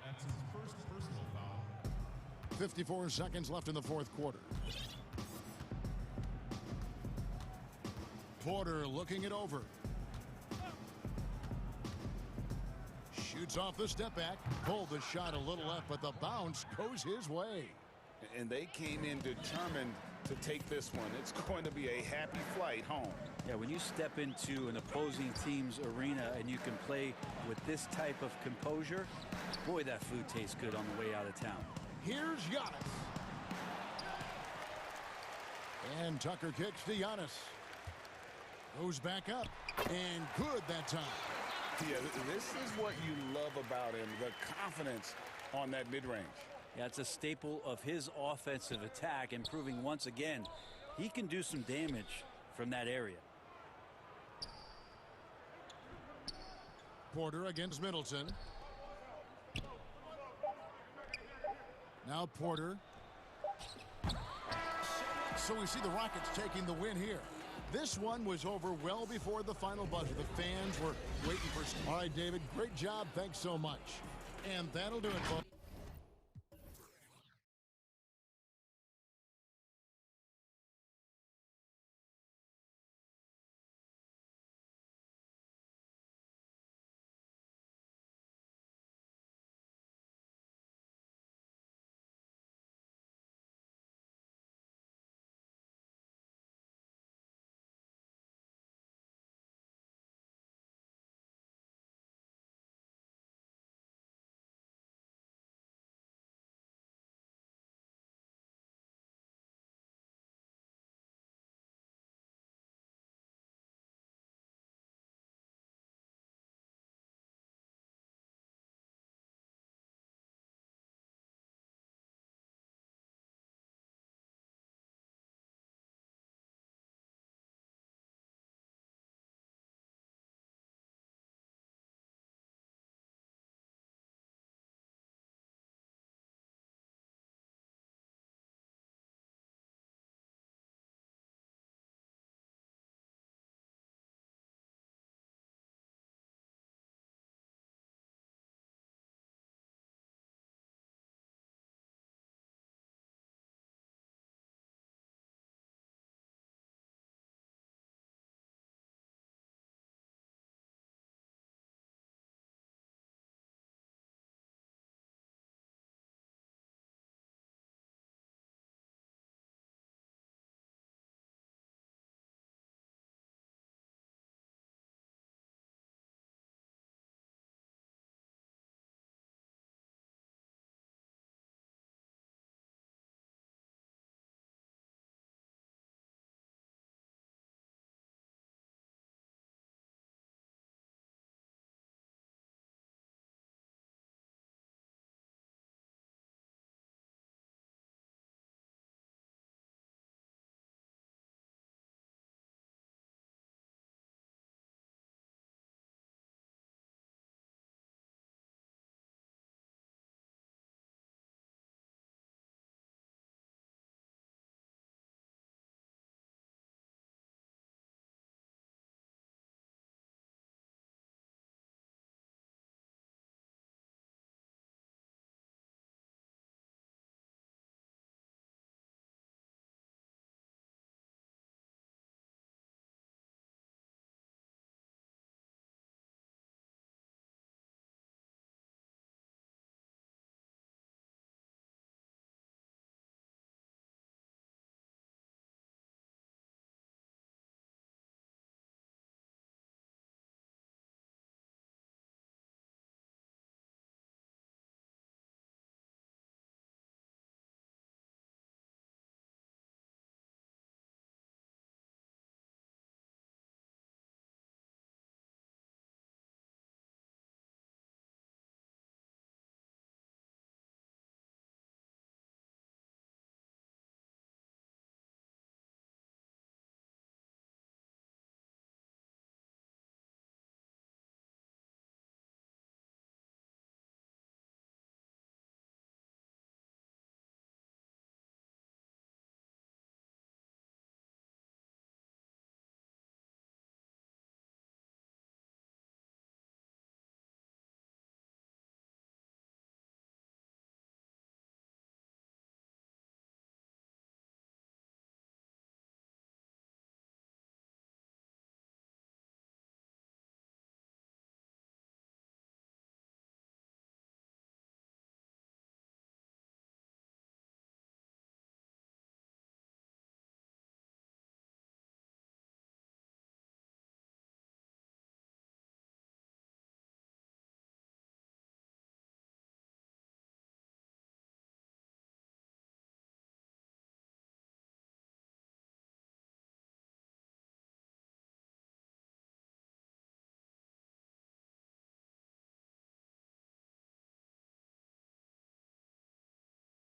That's his first personal foul. 54 seconds left in the fourth quarter. Porter looking it over. Shoots off the step back. Pulled the shot a little left, but the bounce goes his way. And they came in determined to take this one. It's going to be a happy flight home. Yeah, when you step into an opposing team's arena and you can play with this type of composure, boy, that food tastes good on the way out of town. Here's Giannis. And Tucker kicks to Giannis. Goes back up. And good that time. Yeah, this is what you love about him, the confidence on that mid-range. Yeah, it's a staple of his offensive attack, and proving once again he can do some damage from that area. Porter against Middleton. Now Porter. So we see the Rockets taking the win here. This one was over well before the final buzzer. The fans were waiting for... All right, David, great job. Thanks so much. And that'll do it, folks.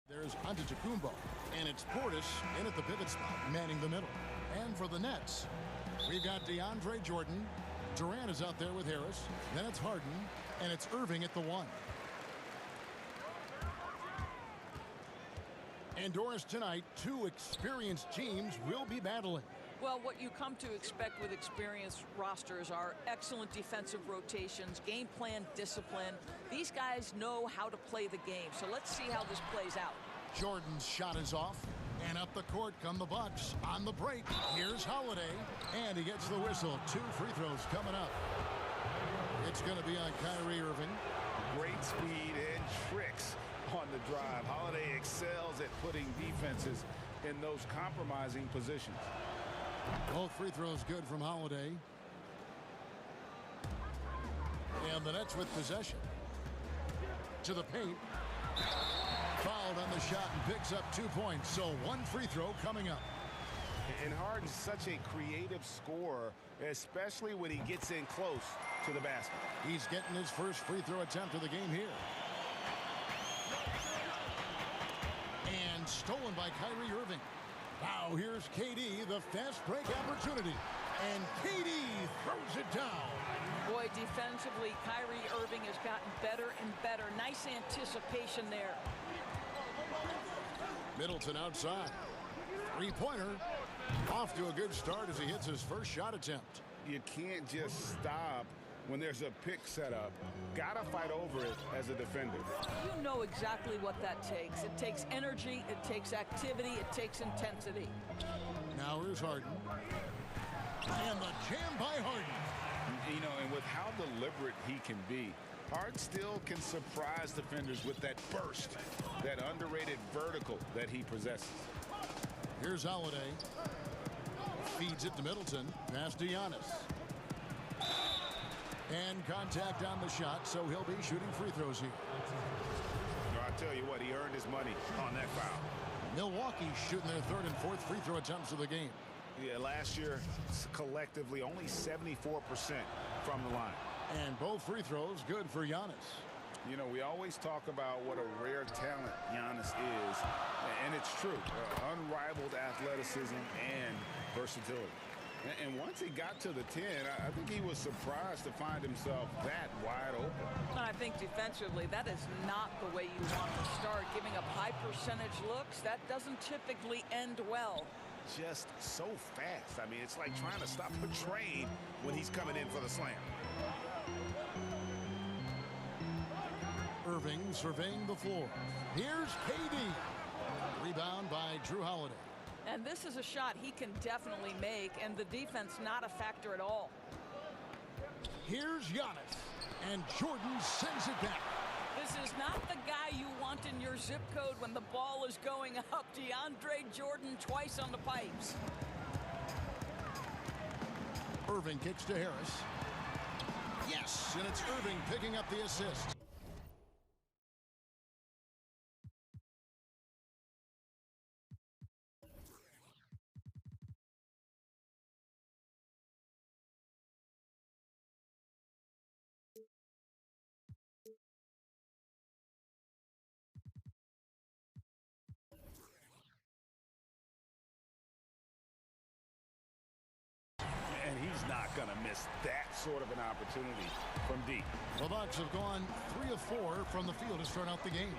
There's Antetokounmpo, and it's Portis in at the pivot spot, manning the middle. And for the Nets, we've got DeAndre Jordan. Durant is out there with Harris. Then it's Harden, and it's Irving at the 1. Indoors tonight, 2 experienced teams will be battling. Well, what you come to expect with experienced rosters are excellent defensive rotations, game plan discipline. These guys know how to play the game, so let's see how this plays out. Jordan's shot is off, and up the court come the Bucks. On the break, here's Holiday, and he gets the whistle. 2 free throws coming up. It's going to be on Kyrie Irving. Great speed and tricks on the drive. Holiday excels at putting defenses in those compromising positions. Both free throws good from Holiday. And the Nets with possession. To the paint. Fouled on the shot and picks up 2 points. So 1 free throw coming up. And Harden's such a creative scorer, especially when he gets in close to the basket. He's getting his first free throw attempt of the game here. And stolen by Kyrie Irving. Now here's KD, the fast break opportunity. And KD throws it down. Boy, defensively, Kyrie Irving has gotten better and better. Nice anticipation there. Middleton outside. 3-pointer. Off to a good start as he hits his first shot attempt. You can't just stop when there's a pick set up. Gotta fight over it as a defender. You know exactly what that takes. It takes energy, it takes activity, it takes intensity. Now here's Harden. And the jam by Harden. You know, and with how deliberate he can be, Harden still can surprise defenders with that burst, that underrated vertical that he possesses. Here's Holiday. Feeds it to Middleton. Pass to Giannis. And contact on the shot, so he'll be shooting free throws here. I tell you what, he earned his money on that foul. Milwaukee shooting their 3rd and 4th free throw attempts of the game. Yeah, last year, collectively, only 74% from the line. And both free throws good for Giannis. You know, we always talk about what a rare talent Giannis is, and it's true. Unrivaled athleticism and versatility. And once he got to the 10, I think he was surprised to find himself that wide open. I think defensively, that is not the way you want to start. Giving up high percentage looks, that doesn't typically end well. Just so fast. I mean, it's like trying to stop a train when he's coming in for the slam. Irving surveying the floor. Here's KD. Rebound by Drew Holiday. And this is a shot he can definitely make, and the defense not a factor at all. Here's Giannis, and Jordan sends it back. This is not the guy you want in your zip code when the ball is going up. DeAndre Jordan twice on the pipes. Irving kicks to Harris. Yes, and it's Irving picking up the assist. And he's not going to miss that sort of an opportunity from deep. The Bucks have gone 3 of 4 from the field to start out the game.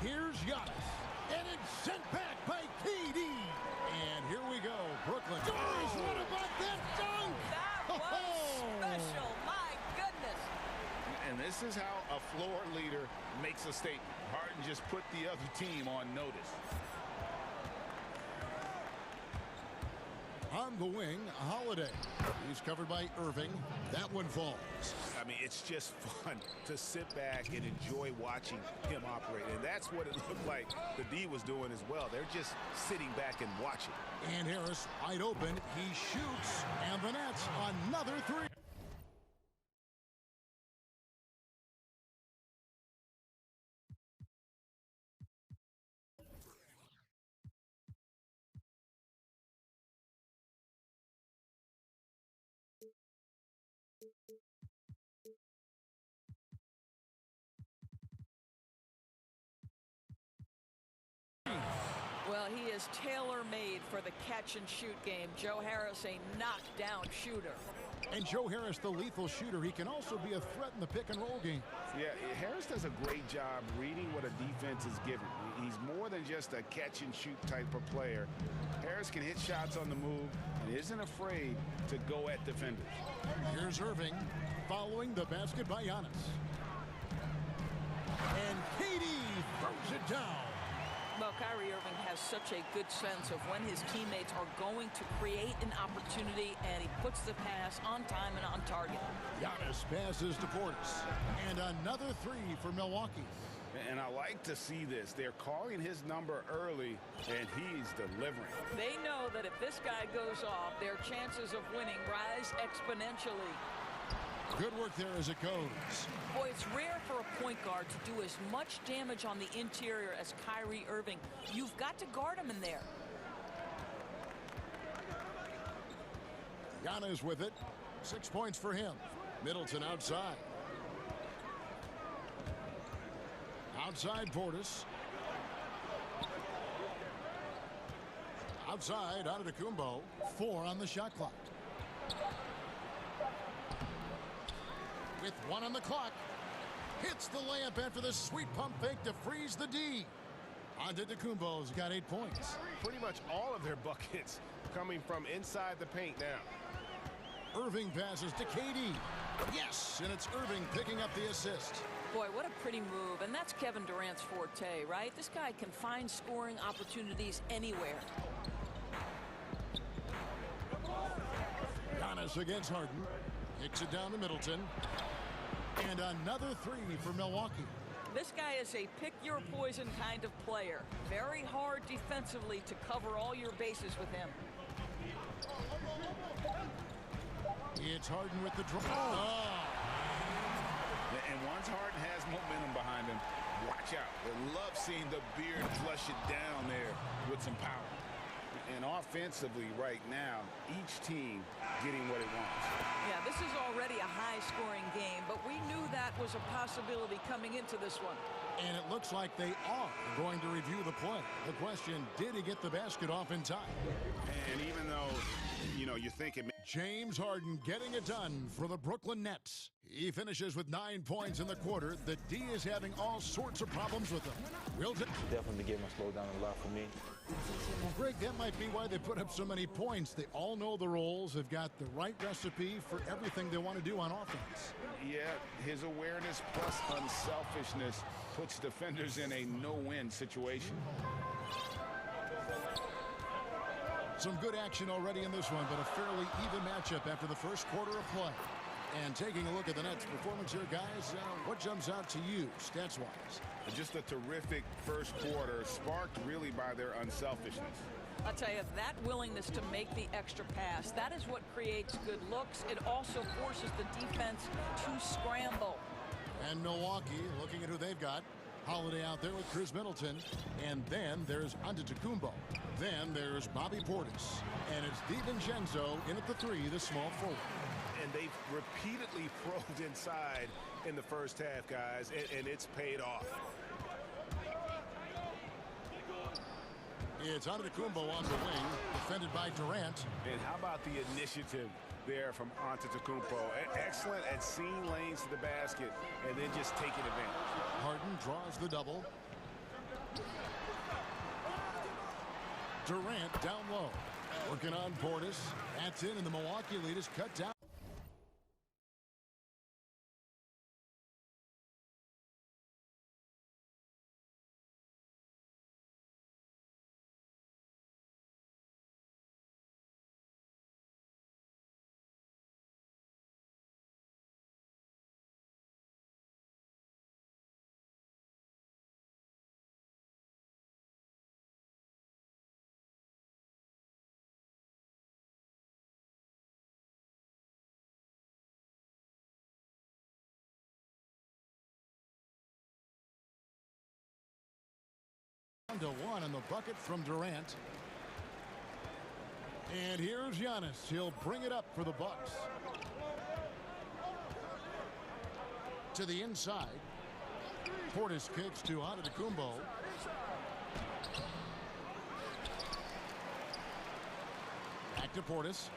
Here's Giannis, and it's sent back by KD. And here we go, Brooklyn. Doris, what about that dunk? That was special, my goodness. And this is how a floor leader makes a statement. Harden just put the other team on notice. On the wing, Holiday. He's covered by Irving. That one falls. I mean, it's just fun to sit back and enjoy watching him operate. And that's what it looked like the D was doing as well. They're just sitting back and watching. And Harris wide open. He shoots. And the Nets another 3. he is tailor-made for the catch-and-shoot game. Joe Harris, a knockdown shooter. And Joe Harris, the lethal shooter, he can also be a threat in the pick-and-roll game. Yeah, Harris does a great job reading what a defense is given. He's more than just a catch-and-shoot type of player. Harris can hit shots on the move and isn't afraid to go at defenders. Here's Irving following the basket by Giannis. And Katie throws it down. Well, Kyrie Irving has such a good sense of when his teammates are going to create an opportunity, and he puts the pass on time and on target. Giannis passes to Portis. And another three for Milwaukee. And I like to see this. They're calling his number early, and he's delivering. They know that if this guy goes off, their chances of winning rise exponentially. Good work there as it goes. Boy, it's rare for a point guard to do as much damage on the interior as Kyrie Irving. You've got to guard him in there. Giannis with it. 6 points for him. Middleton outside. Outside Portis. Outside Antetokounmpo. 4 on the shot clock. With 1 on the clock. Hits the layup after the sweet pump fake to freeze the D. Antetokounmpo's got 8 points. Pretty much all of their buckets coming from inside the paint now. Irving passes to KD. Yes, and it's Irving picking up the assist. Boy, what a pretty move. And that's Kevin Durant's forte, right? This guy can find scoring opportunities anywhere. Giannis against Harden. Kicks it down to Middleton. And another three for Milwaukee. This guy is a pick-your-poison kind of player. Very hard defensively to cover all your bases with him. It's Harden with the draw. Oh. And once Harden has momentum behind him, watch out. They love seeing the beard flush it down there with some power. And offensively right now, each team getting what it wants. Yeah, this is already a high-scoring game, but we knew that was a possibility coming into this one. And it looks like they are going to review the play. The question, did he get the basket off in time? And even though, you're thinking... James Harden getting it done for the Brooklyn Nets. He finishes with 9 points in the quarter. The D is having all sorts of problems with him. Definitely getting to slow down a lot for me. Well, Greg, that might be why they put up so many points. They all know the roles. They've got the right recipe for everything they want to do on offense. Yeah, his awareness plus unselfishness puts defenders in a no-win situation. Some good action already in this one, but a fairly even matchup after the first quarter of play. And taking a look at the Nets' performance here, guys, what jumps out to you, stats-wise? Just a terrific first quarter, sparked really by their unselfishness. I'll tell you, that willingness to make the extra pass, that is what creates good looks. It also forces the defense to scramble. And Milwaukee, looking at who they've got. Holiday out there with Chris Middleton. And then there's Antetokounmpo. Then there's Bobby Portis. And it's DiVincenzo in at the three, the small forward. And they've repeatedly probed inside in the first half, guys, and it's paid off. It's Antetokounmpo on the wing, defended by Durant. And how about the initiative there from Antetokounmpo? Excellent at seeing lanes to the basket and then just taking advantage. Harden draws the double. Durant down low. Working on Portis. That's in, and the Milwaukee lead is cut down. To one on the bucket from Durant. And here's Giannis. He'll bring it up for the Bucks. To the inside. Portis kicks to Antetokounmpo. Back to Portis.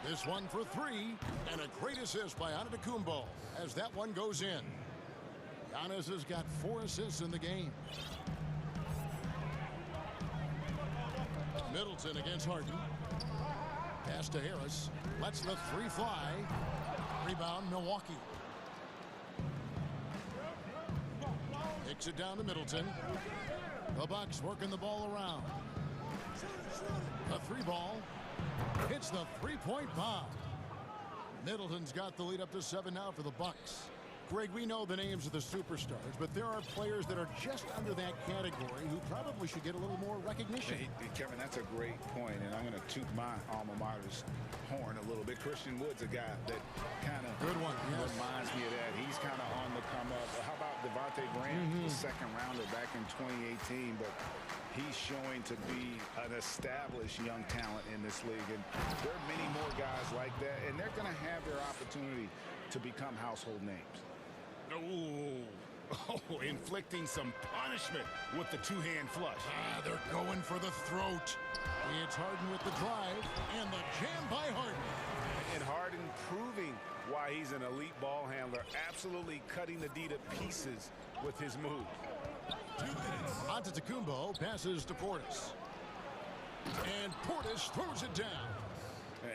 This one for three, and a great assist by Antetokounmpo as that one goes in. Giannis has got 4 assists in the game. Middleton against Harden. Pass to Harris. Lets the three fly. Rebound, Milwaukee. Kicks it down to Middleton. The Bucks working the ball around. The three ball. Hits the three-point bomb. Middleton's got the lead up to 7 now for the Bucks. Greg, we know the names of the superstars, but there are players that are just under that category who probably should get a little more recognition. Hey, Kevin, that's a great point, and I'm going to toot my alma mater's horn a little bit. Christian Wood's a guy that kind of reminds me of that. He's kind of on the come up. How about Devontae Graham, the second rounder back in 2018, but he's showing to be an established young talent in this league, and there are many more guys like that, and they're going to have their opportunity to become household names. Oh, inflicting some punishment with the two-hand flush. They're going for the throat. It's Harden with the drive and the jam by Harden. And Harden proving why he's an elite ball handler, absolutely cutting the D to pieces with his move. Antetokounmpo passes to Portis. And Portis throws it down.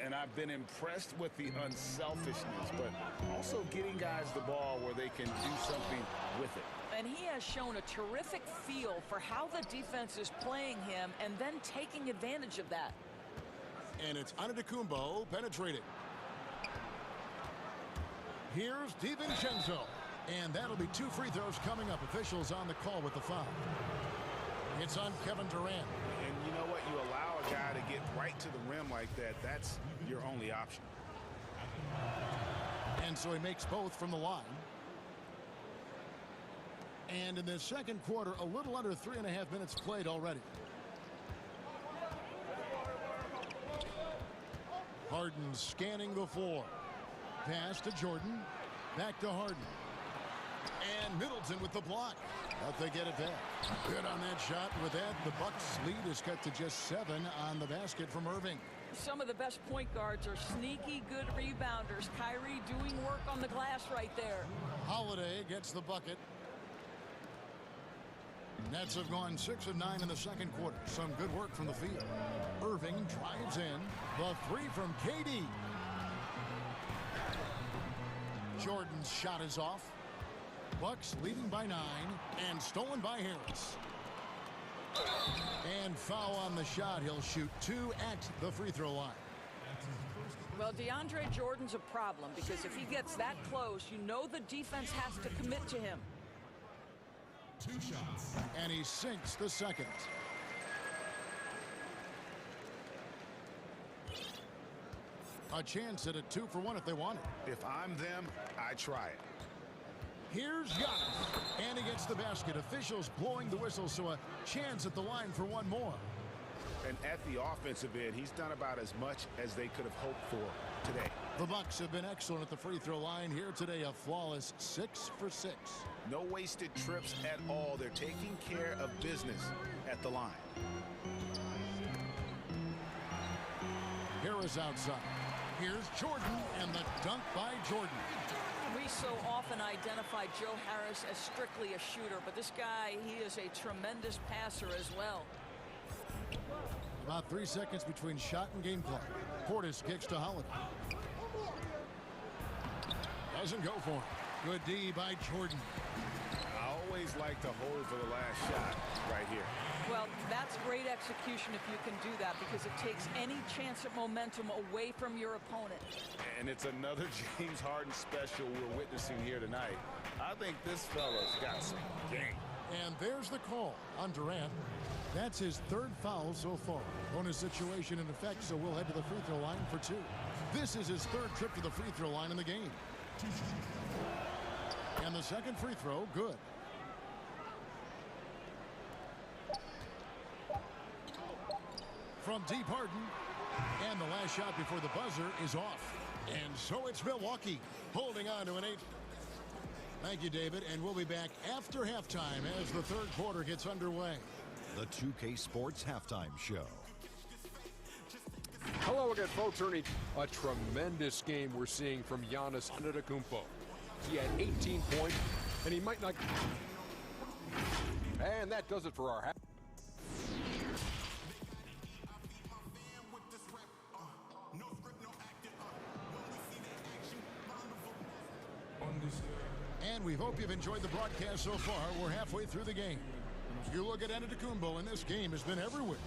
And I've been impressed with the unselfishness, but also getting guys the ball where they can do something with it. And he has shown a terrific feel for how the defense is playing him and then taking advantage of that. And it's Antetokounmpo penetrating. Here's DiVincenzo. And that'll be 2 free throws coming up. Officials on the call with the foul. It's on Kevin Durant. And you know what? You allow a guy to get right to the rim like that. That's your only option. And so he makes both from the line. And in the second quarter, a little under 3.5 minutes played already. Harden scanning the floor. Pass to Jordan. Back to Harden. And Middleton with the block. But they get it back. Good on that shot. With that, the Bucks lead is cut to just 7 on the basket from Irving. Some of the best point guards are sneaky good rebounders. Kyrie doing work on the glass right there. Holiday gets the bucket. Nets have gone 6 of 9 in the second quarter. Some good work from the field. Irving drives in. The three from KD. Jordan's shot is off. Bucks leading by 9 and stolen by Harris. And foul on the shot. He'll shoot 2 at the free throw line. Well, DeAndre Jordan's a problem because if he gets that close, you know the defense has to commit to him. 2 shots. And he sinks the second. A chance at a 2-for-1 if they want it. If I'm them, I try it. Here's Giannis. And he gets the basket. Officials blowing the whistle, so a chance at the line for one more. And at the offensive end, he's done about as much as they could have hoped for today. The Bucks have been excellent at the free throw line here today. A flawless 6 for 6. No wasted trips at all. They're taking care of business at the line. Harris outside. Here's Jordan, and the dunk by Jordan. We so often identify Joe Harris as strictly a shooter, but this guy, he is a tremendous passer as well. About 3 seconds between shot and game clock. Portis kicks to Holiday. Doesn't go for it. Good D by Jordan. I always like to hold for the last shot right here. Well, that's great execution if you can do that because it takes any chance at momentum away from your opponent. And it's another James Harden special we're witnessing here tonight. I think this fella's got some game. And there's the call on Durant. That's his 3rd foul so far. Bonus situation in effect, so we'll head to the free throw line for 2. This is his 3rd trip to the free throw line in the game. And the second free throw, good. From deep, Harden. And the last shot before the buzzer is off. And so it's Milwaukee holding on to an 8. Thank you, David. And we'll be back after halftime as the 3rd quarter gets underway. The 2K Sports Halftime Show. Hello, Hello again, folks. Ernie, a tremendous game we're seeing from Giannis Antetokounmpo. He had 18 points, and he might not... And that does it for our half. And we hope you've enjoyed the broadcast so far. We're halfway through the game. You look at Antetokounmpo, and this game has been everywhere.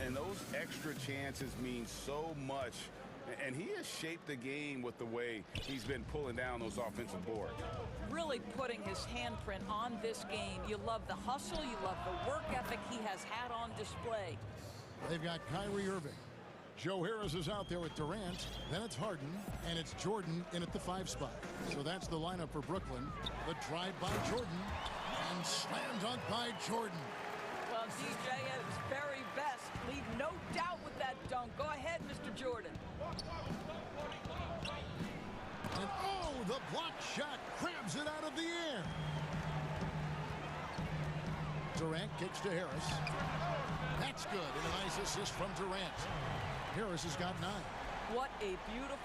And those extra chances mean so much. And he has shaped the game with the way he's been pulling down those offensive boards. Really putting his handprint on this game. You love the hustle. You love the work ethic he has had on display. They've got Kyrie Irving. Joe Harris is out there with Durant. Then it's Harden, and it's Jordan in at the 5 spot. So that's the lineup for Brooklyn. The drive by Jordan, and slam dunk by Jordan. Well, DJ at his very best. Leave no doubt with that dunk. Go ahead, Mr. Jordan. And oh, the block shot grabs it out of the air. Durant kicks to Harris. That's good, and a nice assist from Durant. Harris has got 9. What a beautiful...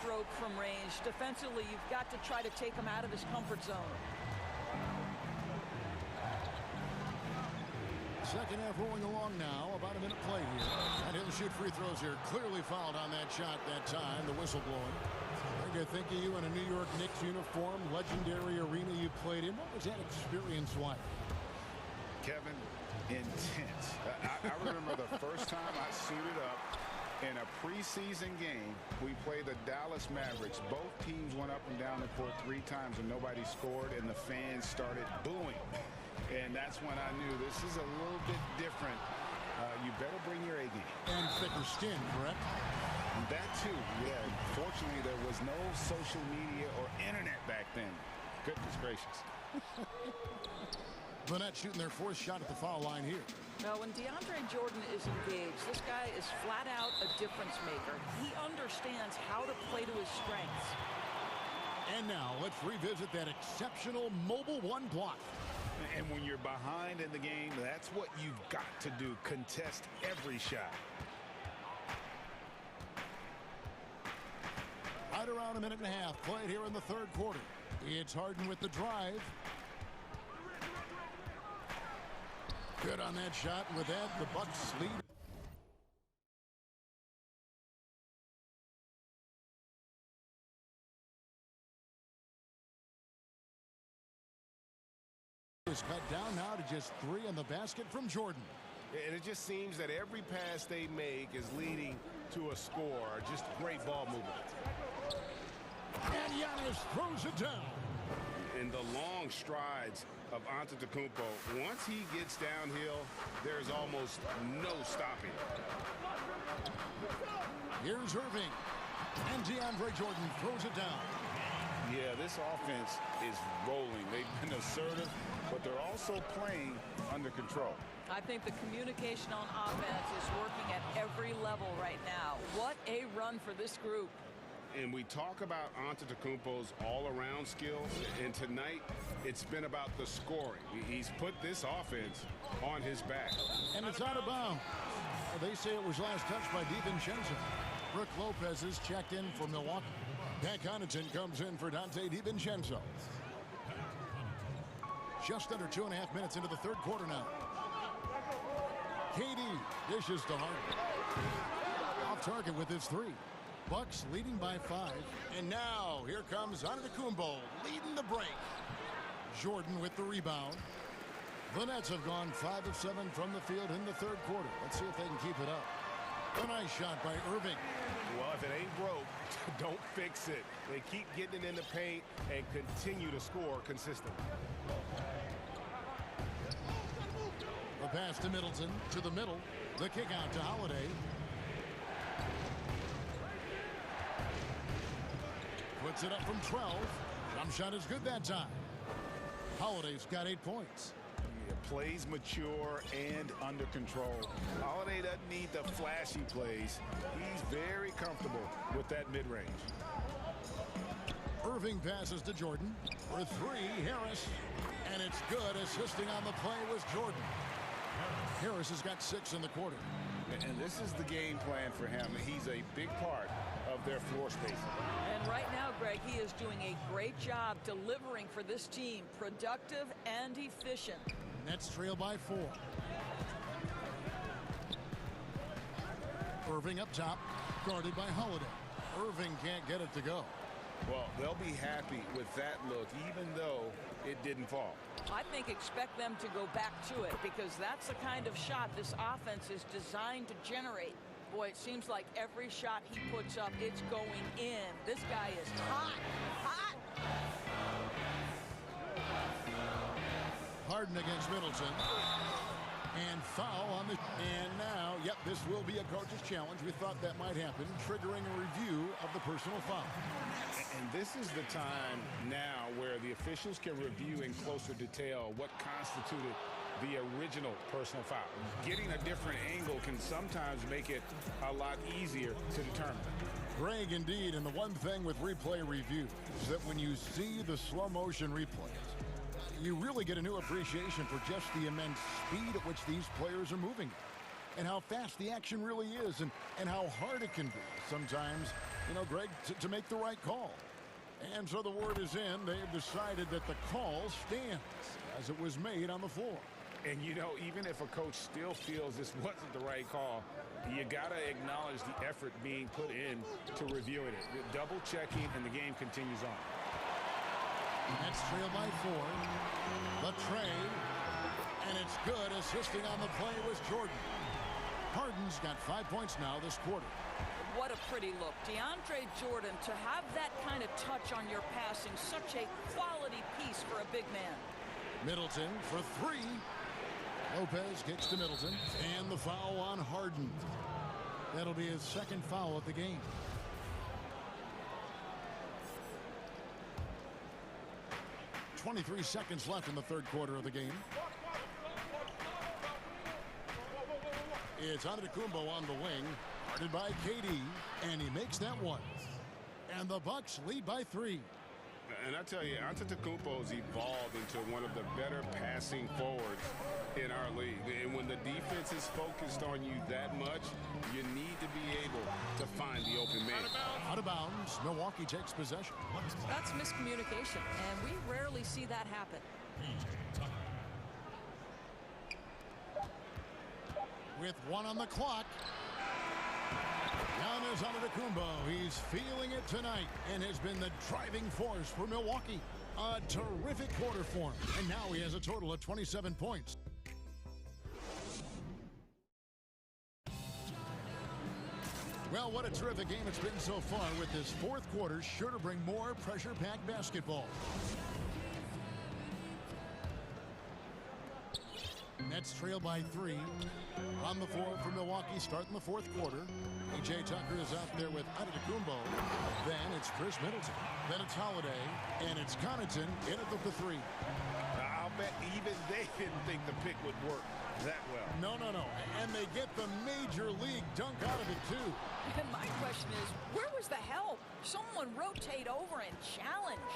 stroke from range. Defensively, you've got to try to take him out of his comfort zone. Second half rolling along now. About a minute play here. And he'll shoot free throws here. Clearly fouled on that shot that time. The whistle blowing. I think of you in a New York Knicks uniform, legendary arena you played in. What was that experience like? Kevin, intense. I remember the first time I suited up in a preseason game. We played the Dallas Mavericks. Both teams went up and down the court 3 times and nobody scored, and the fans started booing. And that's when I knew this is a little bit different. You better bring your A game. And thicker skin, correct? That too, yeah. Fortunately, there was no social media or internet back then. Goodness gracious. The Nets shooting their 4th shot at the foul line here. Now, when DeAndre Jordan is engaged, this guy is flat out a difference maker. He understands how to play to his strengths. And now let's revisit that exceptional mobile 1 block. And when you're behind in the game, that's what you've got to do. Contest every shot. Right around a minute and a half played here in the 3rd quarter. It's Harden with the drive. Good on that shot. With that, the Bucks lead. Is cut down now to just 3 on the basket from Jordan. And it just seems that every pass they make is leading to a score. Just great ball movement. And Giannis throws it down. In the long strides of Antetokounmpo, once he gets downhill, there's almost no stopping. Here's Irving. And DeAndre Jordan throws it down. Yeah, this offense is rolling. They've been assertive, but they're also playing under control. I think the communication on offense is working at every level right now. What a run for this group. And we talk about Antetokounmpo's all-around skills, and tonight it's been about the scoring. He's put this offense on his back. And it's out of bounds. They say it was last touched by DiVincenzo. Brooke Lopez is checked in for Milwaukee. Pat Connaughton comes in for Dante DiVincenzo. Just under 2.5 minutes into the 3rd quarter now. KD dishes to Harden. Off target with his 3. Bucks leading by 5. And now here comes Antetokounmpo leading the break. Jordan with the rebound. The Nets have gone 5 of 7 from the field in the 3rd quarter. Let's see if they can keep it up. A nice shot by Irving. Well, if it ain't broke, don't fix it. They keep getting it in the paint and continue to score consistently. The pass to Middleton, to the middle. The kick out to Holiday. Puts it up from 12. Jump shot is good that time. Holiday's got 8 points. Plays mature and under control. Holiday doesn't need the flashy plays. He's very comfortable with that mid-range. Irving passes to Jordan. For 3, Harris. And it's good. Assisting on the play was Jordan. Harris has got 6 in the quarter. And this is the game plan for him. He's a big part of their floor spacing. And right now, Greg, he is doing a great job delivering for this team. Productive and efficient. Nets trail by 4. Irving up top, guarded by Holiday. Irving can't get it to go. Well, they'll be happy with that look, even though it didn't fall. I think expect them to go back to it because that's the kind of shot this offense is designed to generate. Boy, it seems like every shot he puts up, it's going in. This guy is hot, hot. Harden against Middleton. And foul on the... And now, yep, this will be a coach's challenge. We thought that might happen, triggering a review of the personal foul. And this is the time now where the officials can review in closer detail what constituted the original personal foul. Getting a different angle can sometimes make it a lot easier to determine. Greg, indeed, and the one thing with replay review is that when you see the slow motion replays, you really get a new appreciation for just the immense speed at which these players are moving and how fast the action really is and how hard it can be sometimes, you know, Greg, to make the right call. And so the word is in. They've decided that the call stands as it was made on the floor. And, you know, even if a coach still feels this wasn't the right call, you got to acknowledge the effort being put in to reviewing it. Double checking, and the game continues on. Nets trail by 4. The tray. And it's good. Assisting on the play was Jordan. Harden's got 5 points now this quarter. What a pretty look. DeAndre Jordan, to have that kind of touch on your passing, such a quality piece for a big man. Middleton for 3. Lopez kicks to Middleton. And the foul on Harden. That'll be his second foul of the game. .23 seconds left in the third quarter of the game. It's Antetokounmpo on the wing, guarded by KD, and he makes that one. And the Bucks lead by 3. And I tell you, Antetokounmpo's evolved into one of the better passing forwards in our league. And when the defense is focused on you that much, you need to be able to find the open man. Out of bounds, Milwaukee takes possession. That's miscommunication, and we rarely see that happen. With 1 on the clock. Giannis Antetokounmpo, he's feeling it tonight and has been the driving force for Milwaukee. A terrific quarter for him, and now he has a total of 27 points. Well, what a terrific game it's been so far, with this fourth quarter sure to bring more pressure-packed basketball. Nets trail by 3. On the floor for Milwaukee, starting the fourth quarter. A.J. Tucker is out there with Antetokounmpo. Then it's Chris Middleton. Then it's Holiday. And it's Connaughton in at the 3. I'll bet even they didn't think the pick would work that well. No. And they get the major league dunk out of it, too. And my question is, where was the help? Someone rotate over and challenge.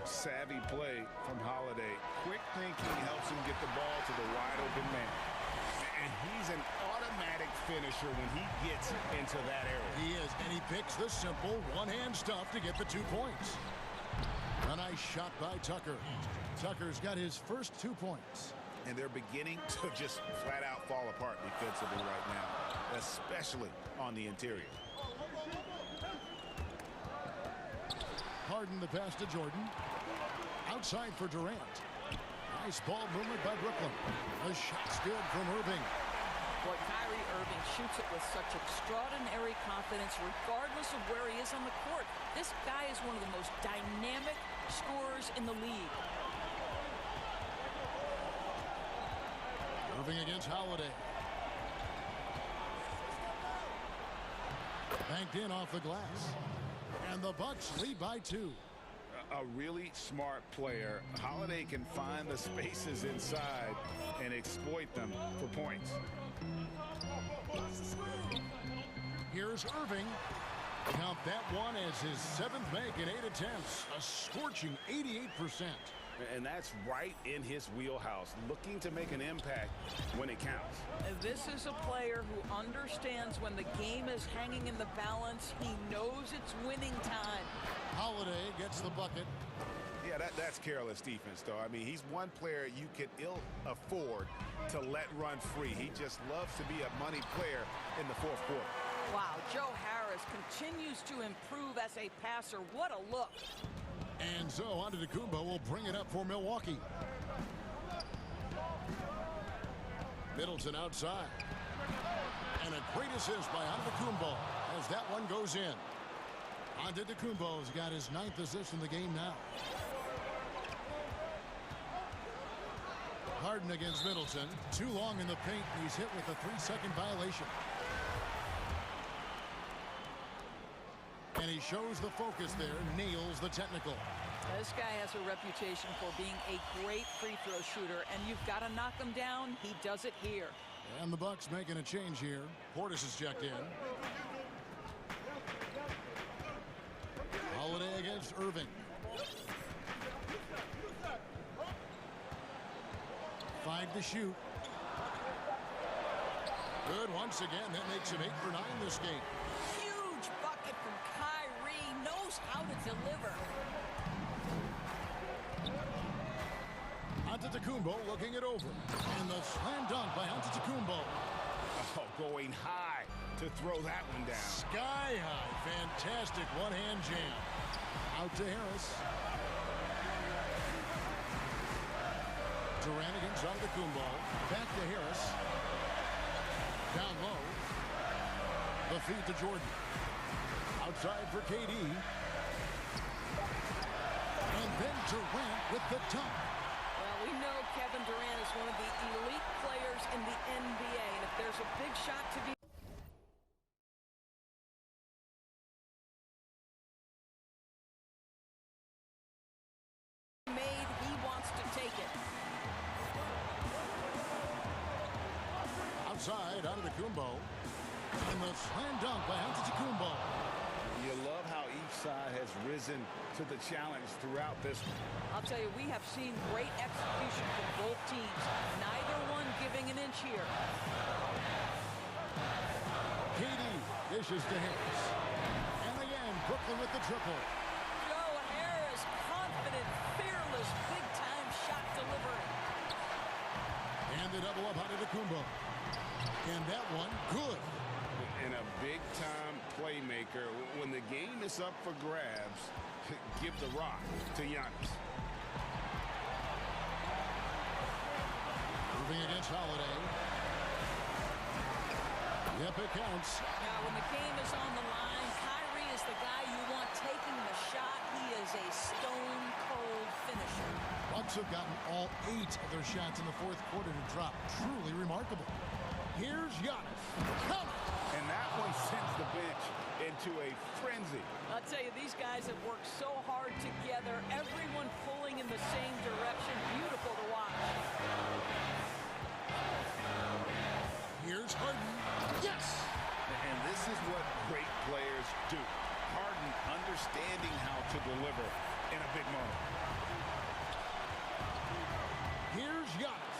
Savvy play from Holiday. Quick thinking helps him get the ball to the wide open man. And he's an automatic finisher when he gets into that area. He is, and he picks the simple one-hand stuff to get the 2 points. A nice shot by Tucker. Tucker's got his first 2 points. And they're beginning to just flat out fall apart defensively right now, especially on the interior. Harden the pass to Jordan. Outside for Durant. Nice ball movement by Brooklyn. A shot's good from Irving. Boy, Kyrie Irving shoots it with such extraordinary confidence regardless of where he is on the court. This guy is one of the most dynamic scorers in the league. Irving against Holiday. Banked in off the glass. And the Bucks lead by 2. A really smart player. Holiday can find the spaces inside and exploit them for points. Here's Irving. Count that one as his 7th make in 8 attempts. A scorching 88%. And that's right in his wheelhouse, looking to make an impact when it counts. This is a player who understands when the game is hanging in the balance. He knows it's winning time. Holiday gets the bucket. Yeah, that's careless defense, though. I mean, he's one player you could ill afford to let run free. He just loves to be a money player in the fourth quarter. Wow, Joe Harris continues to improve as a passer. What a look. And so Antetokounmpo will bring it up for Milwaukee. Middleton outside. And a great assist by Antetokounmpo as that one goes in. Antetokounmpo's got his 9th assist in the game now. Harden against Middleton. Too long in the paint. He's hit with a 3-second violation. And he shows the focus there, nails the technical. This guy has a reputation for being a great free throw shooter, and you've got to knock him down. He does it here. And the Bucks making a change here. Portis is checked in. Holiday against Irving. 5 to shoot. Good once again. That makes him 8 for 9 this game. Huge bucket from Kyrie. Knows how to deliver. Antetokounmpo looking it over. And the slam dunk by Antetokounmpo. Oh, going high to throw that one down. Sky high. Fantastic one-hand jam. Out to Harris. Durant against Antetokounmpo. Back to Harris. Down low. The feed to Jordan. Outside for KD. And then Durant with the dunk. Well, we know Kevin Durant is one of the elite players in the NBA. And if there's a big shot to be made, he wants to take it. Outside, Antetokounmpo. And the slam dunk by Antetokounmpo. You love how each side has risen to the challenge throughout this one. I'll tell you, we have seen great execution from both teams. Neither one giving an inch here. KD dishes to Harris. And again, Brooklyn with the triple. Joe Harris, confident, fearless, big-time shot delivery. And the double up Antetokounmpo. And that one, good. And a big-time playmaker. When the game is up for grabs, give the rock to Giannis. Moving against Holiday. Yep, it counts. Now, when the game is on the line, Kyrie is the guy you want taking the shot. He is a stone-cold finisher. Bucks have gotten all 8 of their shots in the fourth quarter to drop. Truly remarkable. Here's Giannis. Coming. And that one sends the bench into a frenzy. I'll tell you, these guys have worked so hard together. Everyone pulling in the same direction. Beautiful to watch. Here's Harden. Yes! And this is what great players do. Harden understanding how to deliver in a big moment. Here's Giannis.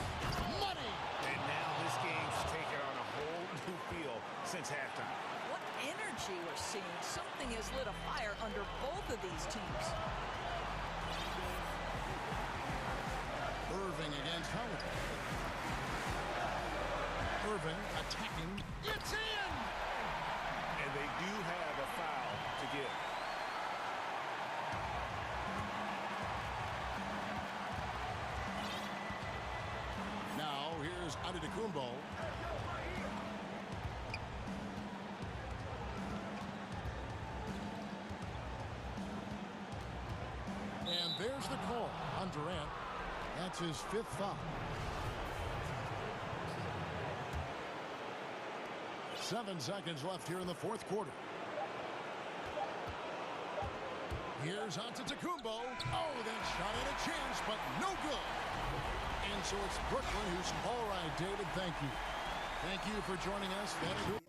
Money! And now this game's taken on a whole new feel since halftime. What energy we're seeing. Something has lit a fire under both of these teams. Irving against Holiday. Irving attacking. It's in! And they do have a foul to give. Now, here's Antetokounmpo. And there's the call on Durant. That's his 5th foul. 7 seconds left here in the fourth quarter. Here's Antetokounmpo. Oh, that shot had a chance, but no good. And so it's Brooklyn who's all right, David. Thank you. Thank you for joining us. That is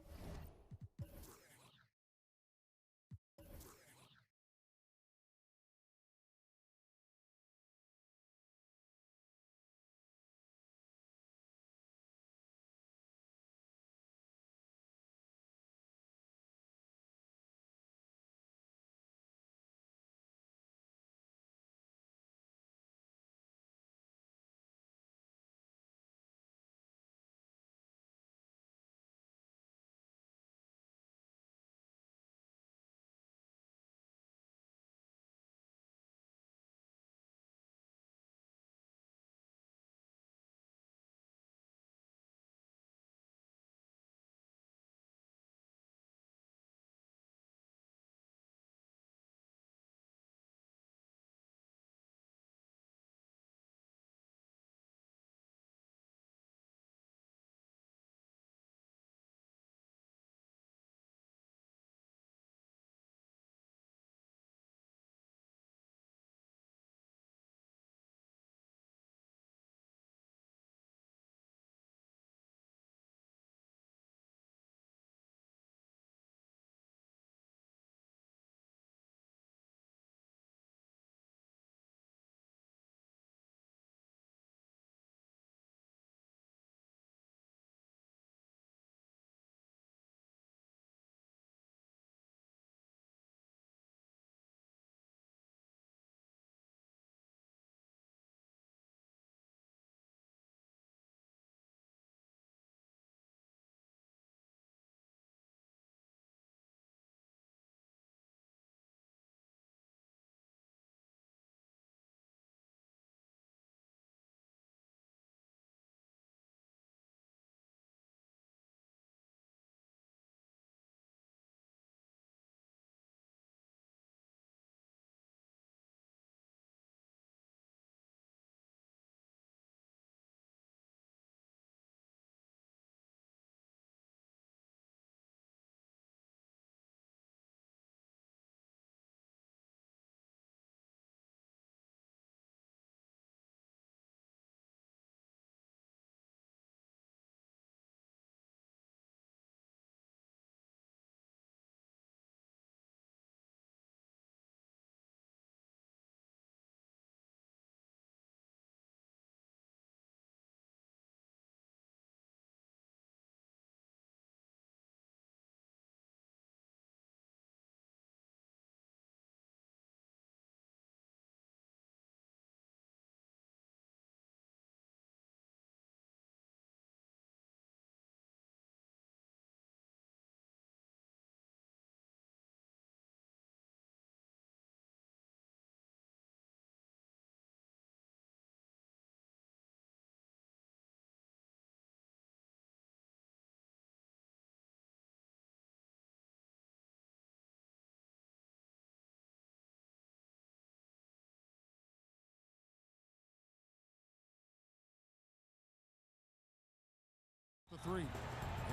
3.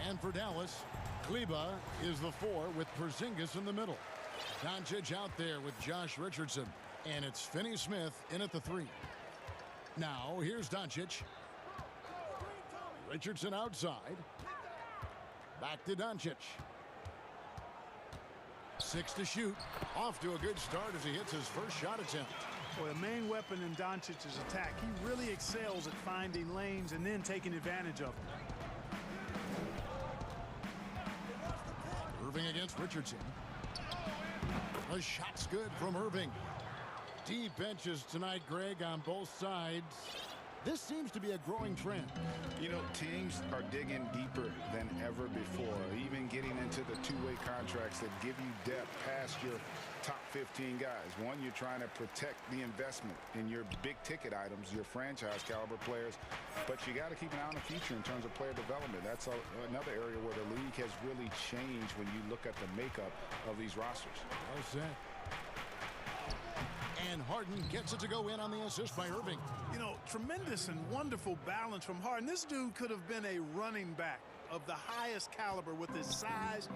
And for Dallas, Kleba is the 4 with Porzingis in the middle. Doncic out there with Josh Richardson. And it's Finney-Smith in at the 3. Now, here's Doncic. Richardson outside. Back to Doncic. 6 to shoot. Off to a good start as he hits his first shot attempt. Well, the main weapon in Doncic's attack, he really excels at finding lanes and then taking advantage of them. Irving against Richardson. The shot's good from Irving. Deep benches tonight, Greg, on both sides. This seems to be a growing trend. You know, teams are digging deeper than ever before, even getting into the two-way contracts that give you depth past your top 15 guys. One, you're trying to protect the investment in your big-ticket items, your franchise-caliber players, but you got to keep an eye on the future in terms of player development. That's another area where the league has really changed when you look at the makeup of these rosters. Well said. And Harden gets it to go in on the assist by Irving. You know, tremendous and wonderful balance from Harden. This dude could have been a running back of the highest caliber with his size,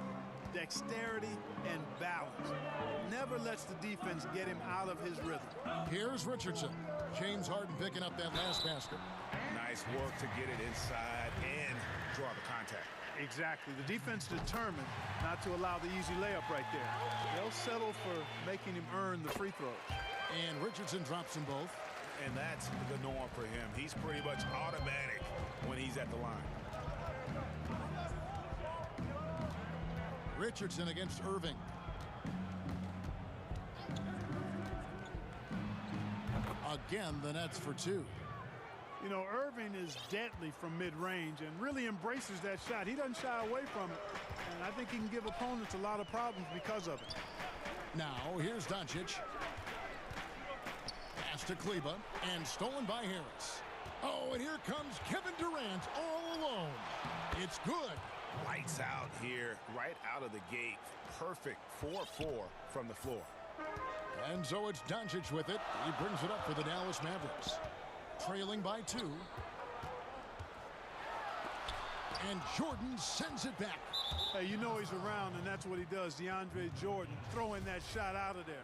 dexterity, and balance. Never lets the defense get him out of his rhythm. Here's Richardson. James Harden picking up that last basket. Nice work to get it inside and draw the contact. Exactly. The defense determined not to allow the easy layup right there. They'll settle for making him earn the free throws. And Richardson drops them both. And that's the norm for him. He's pretty much automatic when he's at the line. Richardson against Irving. Again, the Nets for 2. You know, Irving is deadly from mid-range and really embraces that shot. He doesn't shy away from it. And I think he can give opponents a lot of problems because of it. Now, here's Doncic. Pass to Kleba and stolen by Harris. Oh, and here comes Kevin Durant all alone. It's good. Lights out here, right out of the gate. Perfect 4-4 from the floor. And so it's Doncic with it. He brings it up for the Dallas Mavericks. Trailing by 2. And Jordan sends it back. Hey, you know he's around, and that's what he does. DeAndre Jordan throwing that shot out of there.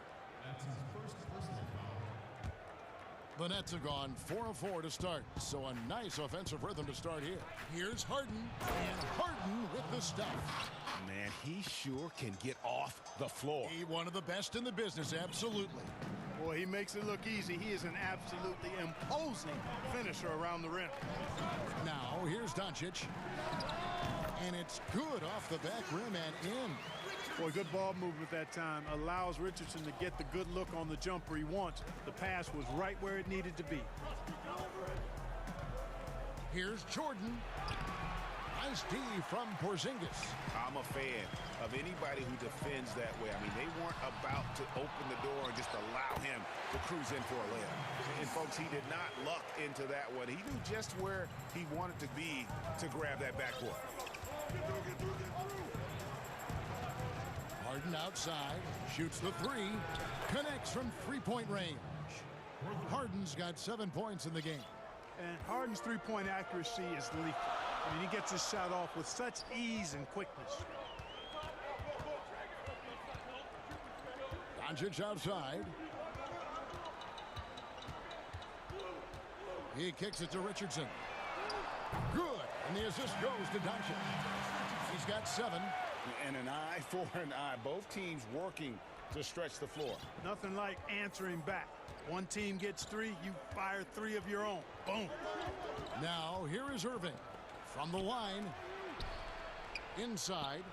That's his first personal foul. The Nets have gone 4 of 4 to start, so a nice offensive rhythm to start here. Here's Harden, and Harden with the stuff. Man, he sure can get off the floor. He one of the best in the business, absolutely. Boy, he makes it look easy. He is an absolutely imposing finisher around the rim. Now, here's Doncic. And it's good off the back rim and in. Boy, good ball movement that time. Allows Richardson to get the good look on the jumper he wants. The pass was right where it needed to be. Here's Jordan. Nice D from Porzingis. I'm a fan of anybody who defends that way. I mean, they weren't about to open the door and just allow him to cruise in for a layup. And, folks, he did not luck into that one. He knew just where he wanted to be to grab that backboard. Harden outside, shoots the 3, connects from three-point range. Harden's got 7 points in the game. And Harden's three-point accuracy is lethal. I mean, he gets his shot off with such ease and quickness. Doncic outside. He kicks it to Richardson. Good. And the assist goes to Doncic. He's got 7. And an eye for an eye. Both teams working to stretch the floor. Nothing like answering back. One team gets 3, you fire 3 of your own. Boom. Now, here is Irving. From the line. Inside.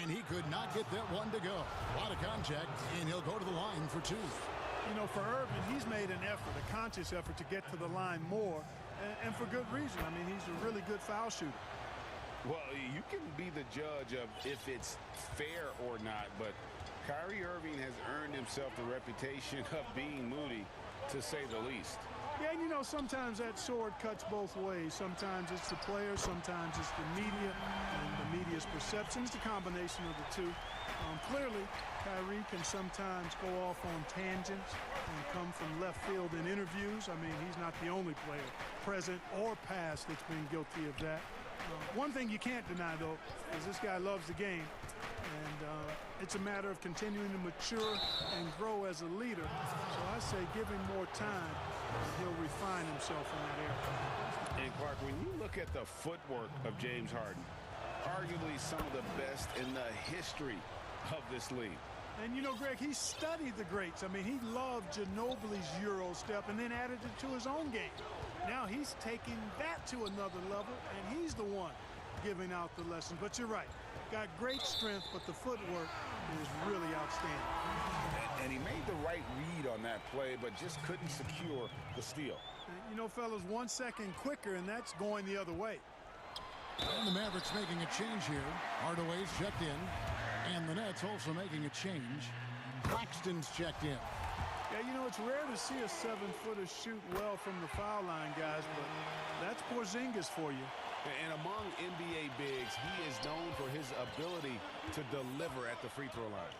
And he could not get that one to go. A lot of contact, and he'll go to the line for 2. You know, for Irving, he's made an effort, a conscious effort to get to the line more, and for good reason. I mean, he's a really good foul shooter. Well, you can be the judge of if it's fair or not, but Kyrie Irving has earned himself the reputation of being moody, to say the least. Yeah, and you know, sometimes that sword cuts both ways. Sometimes it's the player, sometimes it's the media, and the media's perception. It's the combination of the two. Clearly, Kyrie can sometimes go off on tangents and come from left field in interviews. I mean, he's not the only player, present or past, that's been guilty of that. One thing you can't deny, though, is this guy loves the game. And it's a matter of continuing to mature and grow as a leader. So I say give him more time, and he'll refine himself in that area. And Clark, when you look at the footwork of James Harden, arguably some of the best in the history of this league. And, you know, Greg, he studied the greats. I mean, he loved Ginobili's Euro step and then added it to his own game. Now he's taking that to another level, and he's the one giving out the lessons. But you're right. Got great strength, but the footwork is really outstanding. And he made the right read on that play, but just couldn't secure the steal. And, you know, fellas, 1 second quicker, and that's going the other way. And the Mavericks making a change here. Hardaway's checked in. And the Nets also making a change. Claxton's checked in. Yeah, you know, it's rare to see a 7-footer shoot well from the foul line, guys, but that's Porzingis for you. And among NBA bigs, he is known for his ability to deliver at the free throw line.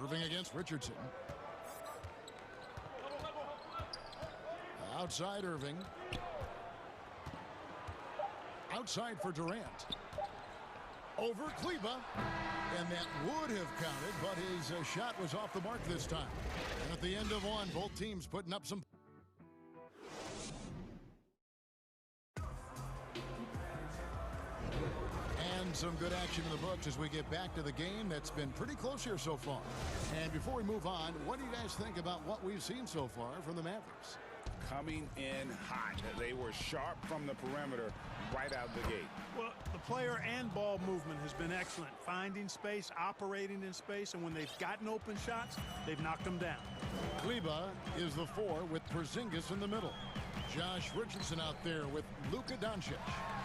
Irving against Richardson. Outside Irving. Outside for Durant. Over Kleba. And that would have counted, but his shot was off the mark this time. And at the end of one, both teams putting up some... And some good action in the books as we get back to the game that's been pretty close here so far. And before we move on, what do you guys think about what we've seen so far from the Mavericks? Coming in hot. They were sharp from the perimeter right out the gate. Well, the player and ball movement has been excellent. Finding space, operating in space, and when they've gotten open shots, they've knocked them down. Kleba is the 4 with Porzingis in the middle. Josh Richardson out there with Luka Doncic.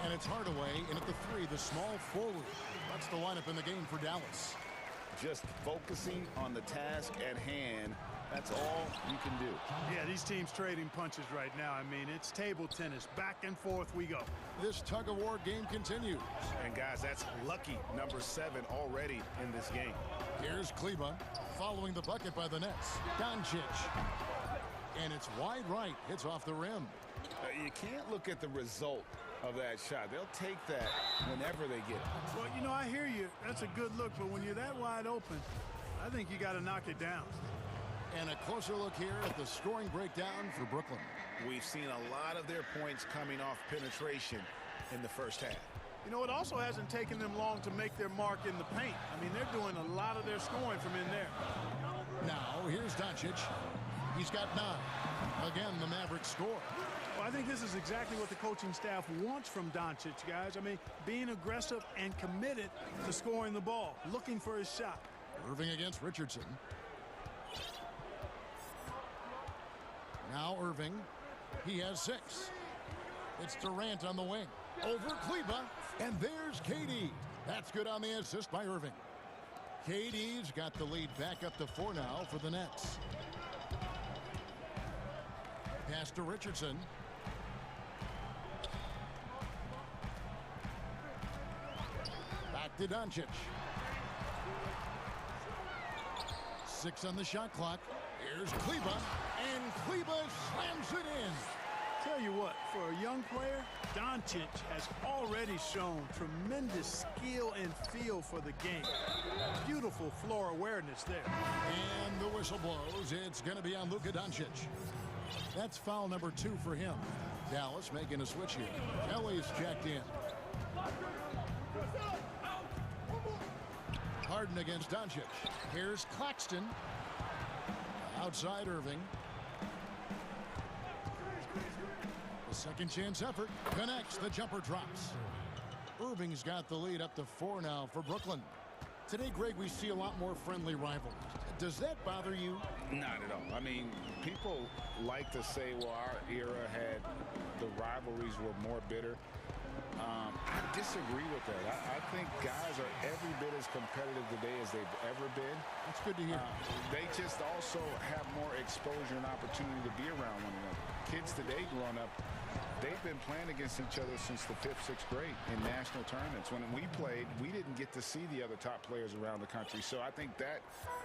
And it's Hardaway in at the 3, the small forward. That's the lineup in the game for Dallas. Just focusing on the task at hand. That's all you can do. Yeah, these teams trading punches right now. I mean, it's table tennis. Back and forth we go. This tug-of-war game continues. And, guys, that's lucky number 7 already in this game. Here's Kleba following the bucket by the Nets. Doncic. And it's wide right. Hits off the rim. You can't look at the result of that shot. They'll take that whenever they get it. Well, you know, I hear you. That's a good look. But when you're that wide open, I think you got to knock it down. And a closer look here at the scoring breakdown for Brooklyn. We've seen a lot of their points coming off penetration in the first half. You know, it also hasn't taken them long to make their mark in the paint. I mean, they're doing a lot of their scoring from in there. Now, here's Doncic. He's got 9. Again, the Mavericks score. Well, I think this is exactly what the coaching staff wants from Doncic, guys. I mean, being aggressive and committed to scoring the ball, looking for his shot. Irving against Richardson. Now Irving. He has 6. It's Durant on the wing. Over Kleba. And there's KD. That's good on the assist by Irving. KD's got the lead back up to 4 now for the Nets. Pass to Richardson. Back to Doncic. 6 on the shot clock. Here's Kleba. And Kleba slams it in. Tell you what, for a young player, Doncic has already shown tremendous skill and feel for the game. Beautiful floor awareness there. And the whistle blows. It's going to be on Luka Doncic. That's foul number 2 for him. Dallas making a switch here. Kelly's checked in. Harden against Doncic. Here's Claxton. Outside Irving. The second chance effort connects. The jumper drops. Irving's got the lead up to 4 now for Brooklyn. Today, Greg, we see a lot more friendly rivalries. Does that bother you? Not at all. I mean, people like to say, well, our era had the rivalries were more bitter. I disagree with that. I think guys are every bit as competitive today as they've ever been. That's good to hear. They just also have more exposure and opportunity to be around one another. Kids today growing up, they've been playing against each other since the 5th, 6th grade in national tournaments. When we played, we didn't get to see the other top players around the country. So I think that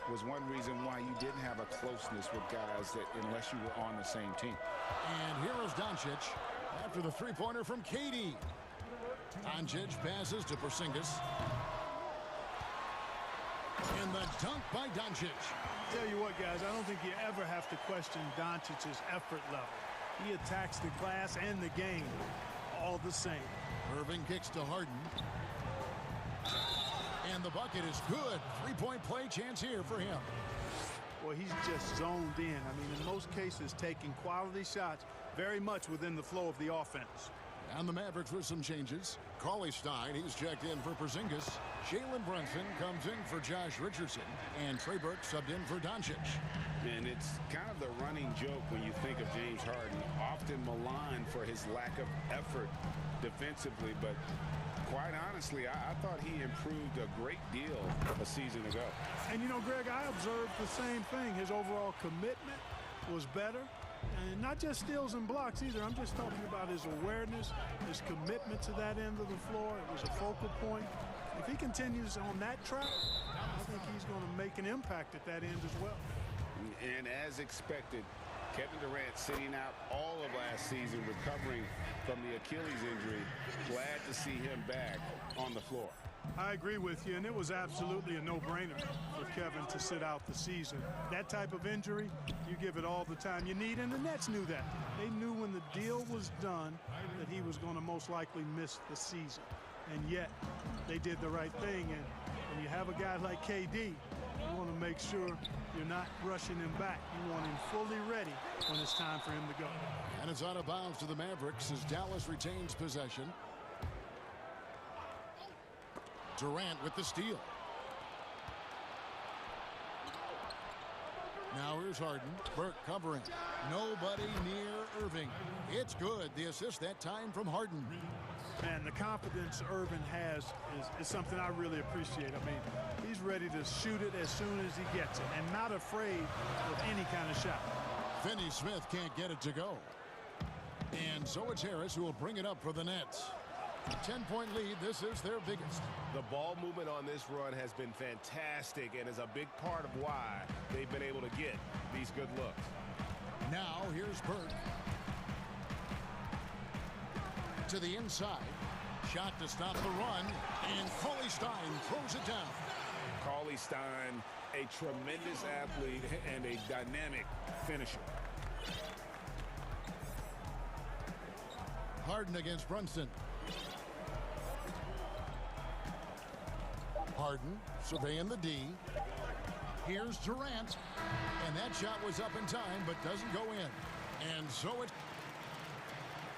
was one reason why you didn't have a closeness with guys that unless you were on the same team. And here is Doncic. After the three-pointer from Katie. Doncic passes to Porzingis. And the dunk by Doncic. Tell you what, guys, I don't think you ever have to question Doncic's effort level. He attacks the glass and the game all the same. Irving kicks to Harden. And the bucket is good. Three-point play chance here for him. Well, he's just zoned in. I mean, in most cases, taking quality shots very much within the flow of the offense. And the Mavericks with some changes. Cauley Stein, he's checked in for Porzingis. Jalen Brunson comes in for Josh Richardson. And Trey Burke subbed in for Doncic. And it's kind of the running joke when you think of James Harden, often maligned for his lack of effort defensively, but quite honestly, I thought he improved a great deal a season ago. And you know, Greg, I observed the same thing. His overall commitment was better. And not just steals and blocks either. I'm just talking about his awareness, his commitment to that end of the floor. It was a focal point. If he continues on that track, I think he's going to make an impact at that end as well. And as expected, Kevin Durant sitting out all of last season, recovering from the Achilles injury. Glad to see him back on the floor. I agree with you, and it was absolutely a no-brainer for Kevin to sit out the season. That type of injury, you give it all the time you need, and the Nets knew that. They knew when the deal was done that he was going to most likely miss the season. And yet, they did the right thing, and when you have a guy like KD, you want to make sure you're not rushing him back. You want him fully ready when it's time for him to go. And it's out of bounds to the Mavericks as Dallas retains possession. Durant with the steal. Now here's Harden. Burke covering. Nobody near Irving. It's good. The assist that time from Harden. Man, the confidence Irving has is something I really appreciate. I mean, he's ready to shoot it as soon as he gets it and not afraid of any kind of shot. Finney Smith can't get it to go. And so it's Harris who will bring it up for the Nets. 10-point lead. This is their biggest. The ball movement on this run has been fantastic and is a big part of why they've been able to get these good looks. Now here's Burke. To the inside. Shot to stop the run. And Cauley Stein throws it down. Cauley Stein, a tremendous athlete and a dynamic finisher. Harden against Brunson. Harden surveying the D. Here's Durant. And that shot was up in time, but doesn't go in. And so it...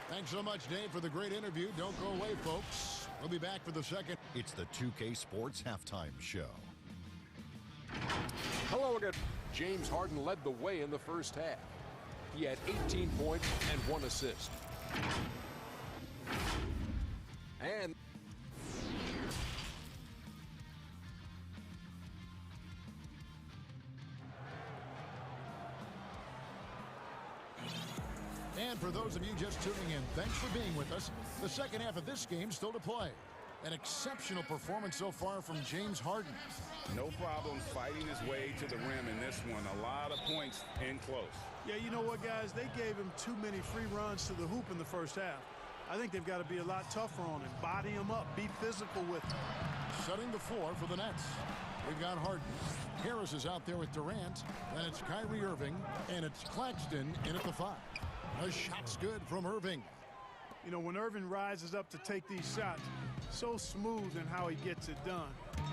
Thanks so much, Dave, for the great interview. Don't go away, folks. We'll be back for the second. It's the 2K Sports Halftime Show. Hello again. James Harden led the way in the first half. He had 18 points and 1 assist. And for those of you just tuning in, thanks for being with us. The second half of this game still to play. An exceptional performance so far from James Harden. No problems fighting his way to the rim in this one. A lot of points in close. Yeah, you know what, guys? They gave him too many free runs to the hoop in the first half. I think they've got to be a lot tougher on him. Body him up. Be physical with him. Setting the floor for the Nets. We've got Harden. Harris is out there with Durant. Then it's Kyrie Irving. And it's Claxton in at the 5. A shot's good from Irving. You know, when Irving rises up to take these shots, so smooth in how he gets it done.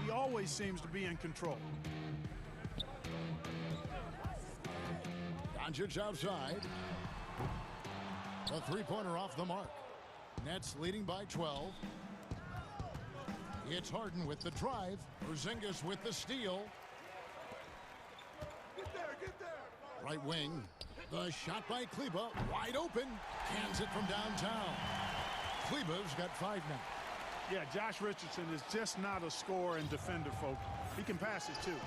He always seems to be in control. Doncic outside. A three-pointer off the mark. Nets leading by 12. It's Harden with the drive. Porzingis with the steal. Get there. Right wing. The shot by Kleba. Wide open. Cans it from downtown. Kleba's got 5 now. Yeah, Josh Richardson is just not a scorer and defender, folks. He can pass it, too.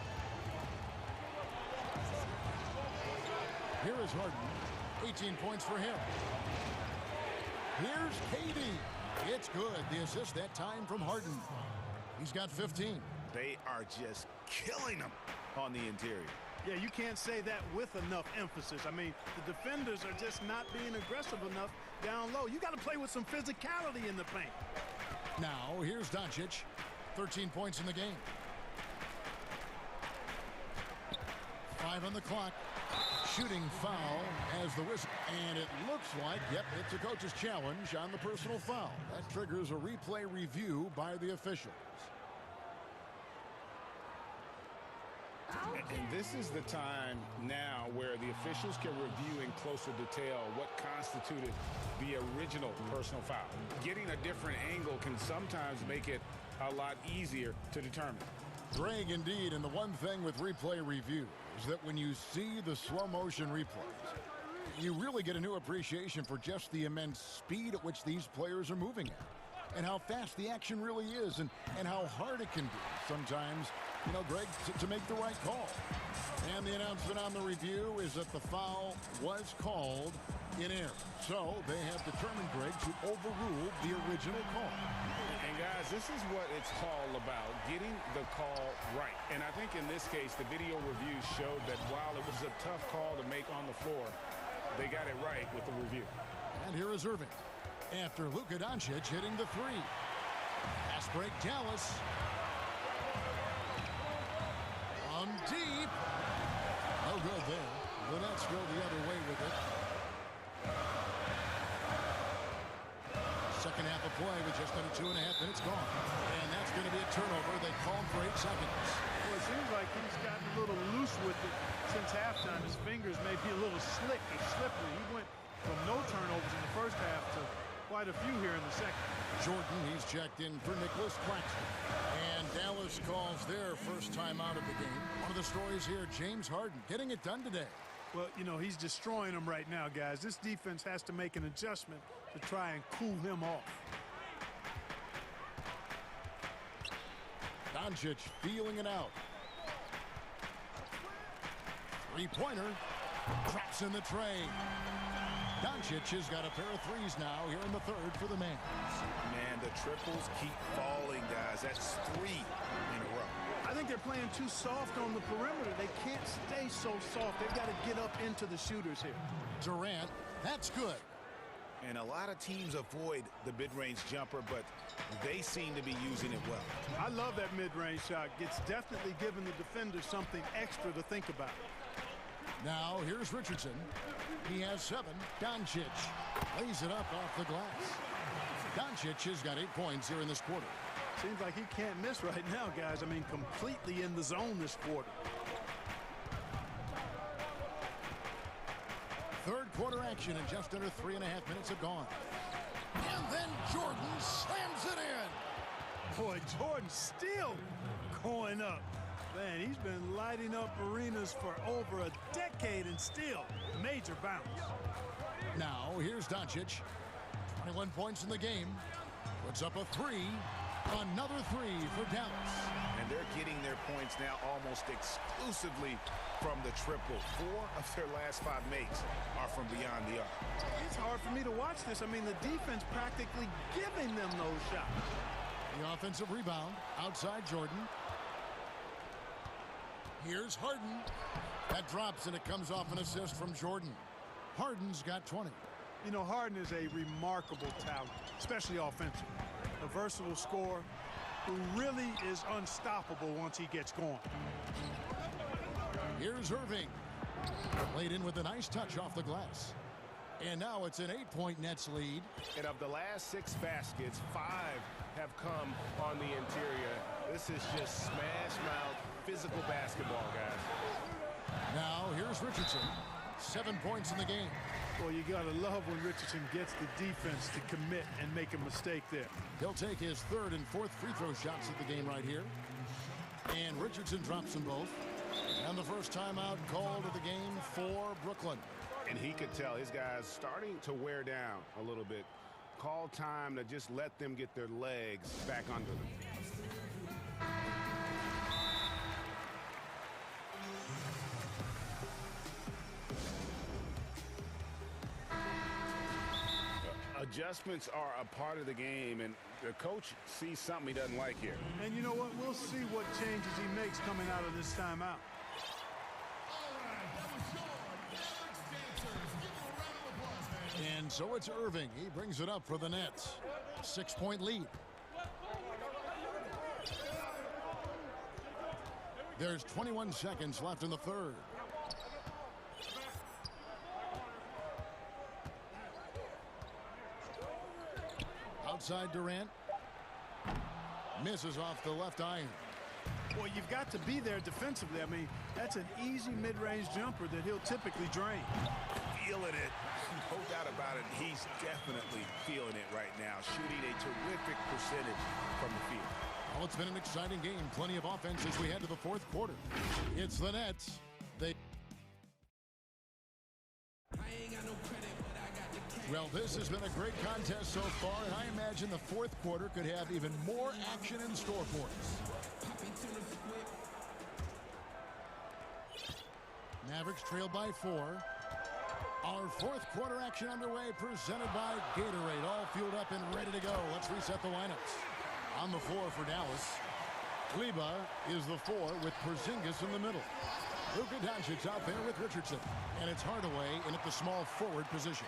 Here is Harden. 18 points for him. Here's KD. It's good. The assist that time from Harden. He's got 15. They are just killing him on the interior. Yeah, you can't say that with enough emphasis. I mean, the defenders are just not being aggressive enough down low. You got to play with some physicality in the paint. Now, here's Doncic. 13 points in the game. 5 on the clock. Shooting foul as the whistle. And it looks like, yep, it's a coach's challenge on the personal foul. That triggers a replay review by the officials. And this is the time now where the officials can review in closer detail what constituted the original personal foul. Getting a different angle can sometimes make it a lot easier to determine. Greg, indeed, and the one thing with replay review is that when you see the slow motion replays, you really get a new appreciation for just the immense speed at which these players are moving at, and how fast the action really is, and how hard it can be sometimes, you know, Greg, to make the right call. And the announcement on the review is that the foul was called in error. So they have determined, Greg, to overrule the original call. And guys, this is what it's all about, getting the call right. And I think in this case, the video review showed that while it was a tough call to make on the floor, they got it right with the review. And here is Irving after Luka Doncic hitting the three. Pass break, Dallas. On deep. No good there. The Nets go the other way with it. Second half of play with just under 2.5 minutes gone. And that's going to be a turnover. They called for 8 seconds. Well, it seems like he's gotten a little loose with it since halftime. His fingers may be a little slick or slippery. He went from no turnovers in the first half to quite a few here in the second. Jordan, he's checked in for Nicholas Claxton. And Dallas calls their first time out of the game. One of the stories here, James Harden getting it done today. Well, you know, he's destroying them right now, guys. This defense has to make an adjustment to try and cool him off. Doncic feeling it out. Three-pointer. Traps in the tray. Doncic has got a pair of threes now here in the third for the man. Man, the triples keep falling, guys. That's 3 in a row. I think they're playing too soft on the perimeter. They can't stay so soft. They've got to get up into the shooters here. Durant, that's good. And a lot of teams avoid the mid-range jumper, but they seem to be using it well. I love that mid-range shot. It's definitely giving the defender something extra to think about. Now, here's Richardson. He has 7. Doncic lays it up off the glass. Doncic has got 8 points here in this quarter. Seems like he can't miss right now, guys. I mean, completely in the zone this quarter. Third quarter action and just under 3.5 minutes have gone. And then Jordan slams it in. Boy, Jordan still going up. Man, he's been lighting up arenas for over a decade and still major bounce. Now, here's Doncic. 21 points in the game. Puts up a 3. Another 3 for Dallas. And they're getting their points now almost exclusively from the triple. 4 of their last 5 makes are from beyond the arc. It's hard for me to watch this. I mean, the defense practically giving them those shots. The offensive rebound outside Jordan. Here's Harden. That drops, and it comes off an assist from Jordan. Harden's got 20. You know, Harden is a remarkable talent, especially offensively. A versatile scorer who really is unstoppable once he gets going. Here's Irving. Laid in with a nice touch off the glass. And now it's an 8-point Nets lead. And of the last 6 baskets, 5 have come on the interior. This is just smash-mouth physical basketball, guys. Now here's Richardson. 7 points in the game. Well, you got to love when Richardson gets the defense to commit and make a mistake there. He'll take his 3rd and 4th free throw shots at the game right here. And Richardson drops them both. And the first timeout called of the game for Brooklyn. And he could tell his guys starting to wear down a little bit. Call time to just let them get their legs back under them. Adjustments are a part of the game, and the coach sees something he doesn't like here. And you know what? We'll see what changes he makes coming out of this timeout. And so it's Irving. He brings it up for the Nets. 6-point lead. There's 21 seconds left in the third. Outside Durant. Misses off the left iron. Well, you've got to be there defensively. I mean, that's an easy mid-range jumper that he'll typically drain. Feeling it. No doubt about it. He's definitely feeling it right now. Shooting a terrific percentage from the field. Well, it's been an exciting game. Plenty of offense as we head to the fourth quarter. It's the Nets. Well, this has been a great contest so far, and I imagine the fourth quarter could have even more action in store for us. Mavericks trail by 4. Our fourth quarter action underway, presented by Gatorade. All fueled up and ready to go. Let's reset the lineups. On the floor for Dallas, Kleba is the 4 with Porzingis in the middle. Luka Doncic out there with Richardson. And it's Hardaway in at the small forward position.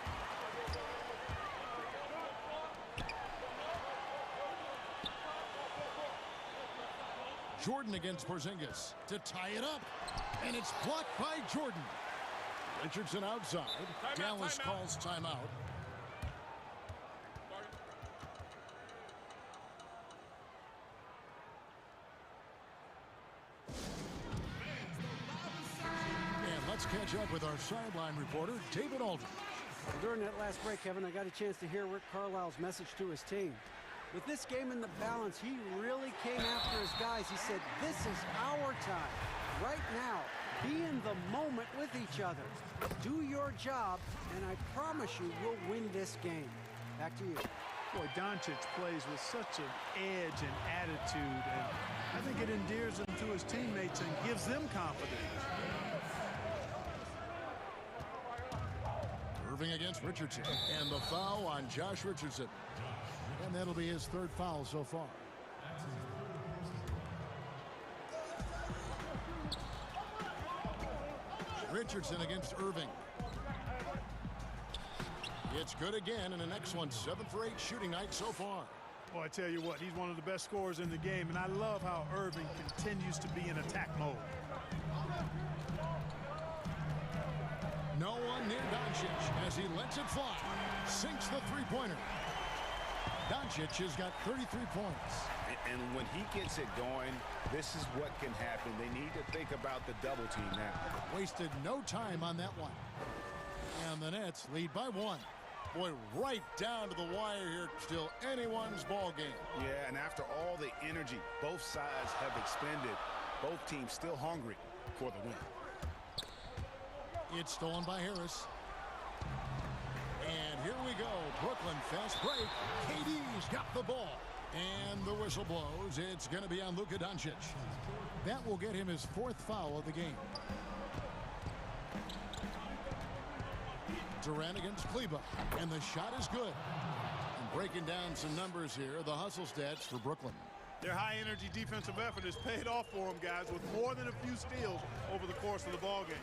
Jordan against Porzingis to tie it up. And it's blocked by Jordan. Richardson outside. Dallas calls timeout. And let's catch up with our sideline reporter, David Aldridge. During that last break, Kevin, I got a chance to hear Rick Carlisle's message to his team. With this game in the balance, he really came after his guys. He said, this is our time. Right now, be in the moment with each other. Do your job, and I promise you we'll win this game. Back to you. Boy, Doncic plays with such an edge and attitude, and I think it endears him to his teammates and gives them confidence. Irving against Richardson, and the foul on Josh Richardson. And that'll be his third foul so far. Richardson against Irving. It's good again, and an excellent 7 for 8 shooting night so far. Well, I tell you what, he's one of the best scorers in the game, and I love how Irving continues to be in attack mode. No one near Doncic as he lets it fly. Sinks the three-pointer. Doncic has got 33 points. And when he gets it going, this is what can happen. They need to think about the double team now. Wasted no time on that one. And the Nets lead by 1. Boy, right down to the wire here. Still anyone's ball game. Yeah, and after all the energy both sides have expended, both teams still hungry for the win. It's stolen by Harris. And here we go. Brooklyn fast break. KD's got the ball. And the whistle blows. It's going to be on Luka Doncic. That will get him his 4th foul of the game. Durant against Kleba. And the shot is good. And breaking down some numbers here, the hustle stats for Brooklyn. Their high-energy defensive effort has paid off for them, guys, with more than a few steals over the course of the ball game.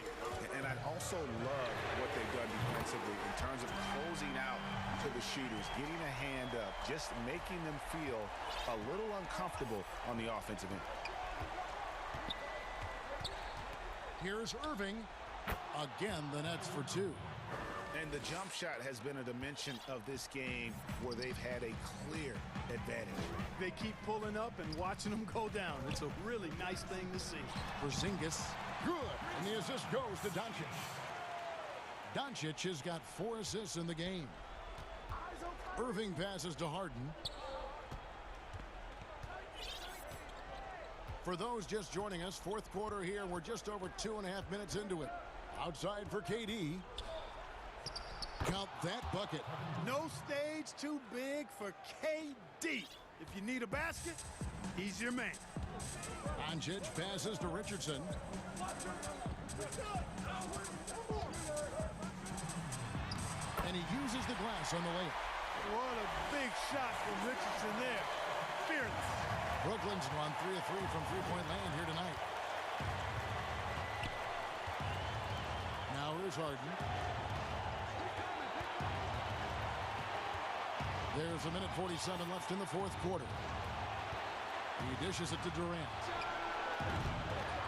And I also love what they've done defensively in terms of closing out to the shooters, getting a hand up, just making them feel a little uncomfortable on the offensive end. Here's Irving. Again, the Nets for 2. And the jump shot has been a dimension of this game where they've had a clear advantage. They keep pulling up and watching them go down. It's a really nice thing to see. Porzingis, good. And the assist goes to Doncic. Doncic has got 4 assists in the game. Irving passes to Harden. For those just joining us, fourth quarter here. We're just over 2.5 minutes into it. Outside for KD. Count that bucket. No stage too big for KD. If you need a basket, he's your man. Doncic passes to Richardson. And he uses the glass on the layup. What a big shot from Richardson there. Fearless. Brooklyn's gone 3 of 3 from three-point land here tonight. Now here's Harden. There's a minute 47 left in the fourth quarter. He dishes it to Durant.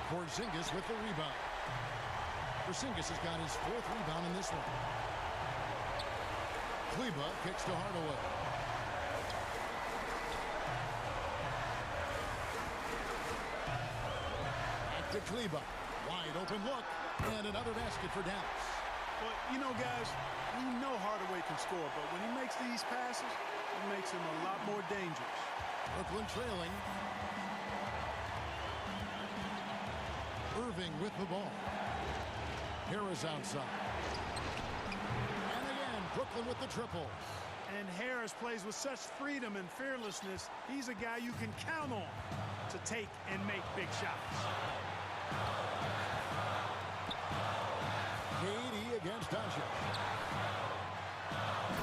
Porzingis with the rebound. Porzingis has got his fourth rebound in this one. Kleba kicks to Hardaway. Back to Kleba. Wide open look. And another basket for Dallas. Well, you know, guys, we know Hardaway can score, but when he makes these passes, it makes him a lot more dangerous. Brooklyn trailing. Irving with the ball. Harris outside. And again, Brooklyn with the triple. And Harris plays with such freedom and fearlessness. He's a guy you can count on to take and make big shots. KD against Doncic.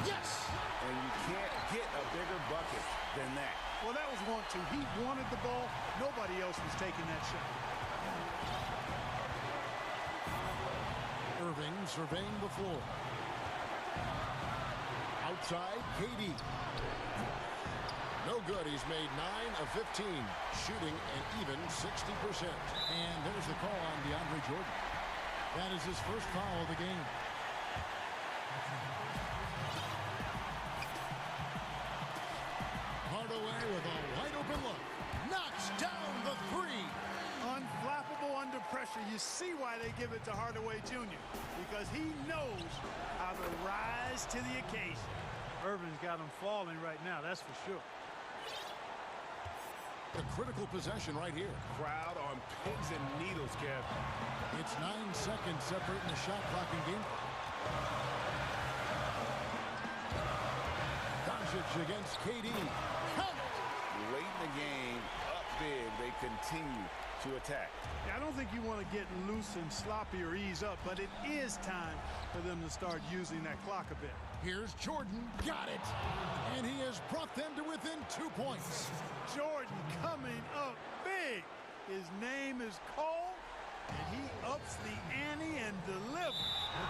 Yes! And you can't get a bigger bucket than that. Well, that was 1-2. He wanted the ball. Nobody else was taking that shot. Irving surveying the floor. Outside, KD. No good. He's made 9 of 15, shooting an even 60%. And there's the call on DeAndre Jordan. That is his first foul of the game. Hardaway with a wide open look. Knocks down the three. Unflappable under pressure. You see why they give it to Hardaway Jr. Because he knows how to rise to the occasion. Irving's got him falling right now, that's for sure. A critical possession right here. Crowd on pins and needles, Kev. It's 9 seconds separating the shot clock and game. Doncic against KD. Count! Late in the game, up big, they continue to attack. I don't think you want to get loose and sloppy or ease up, but it is time for them to start using that clock a bit. Here's Jordan. Got it. And he has brought them to within 2 points. Jordan coming up big. His name is Cole, and he ups the ante and delivers.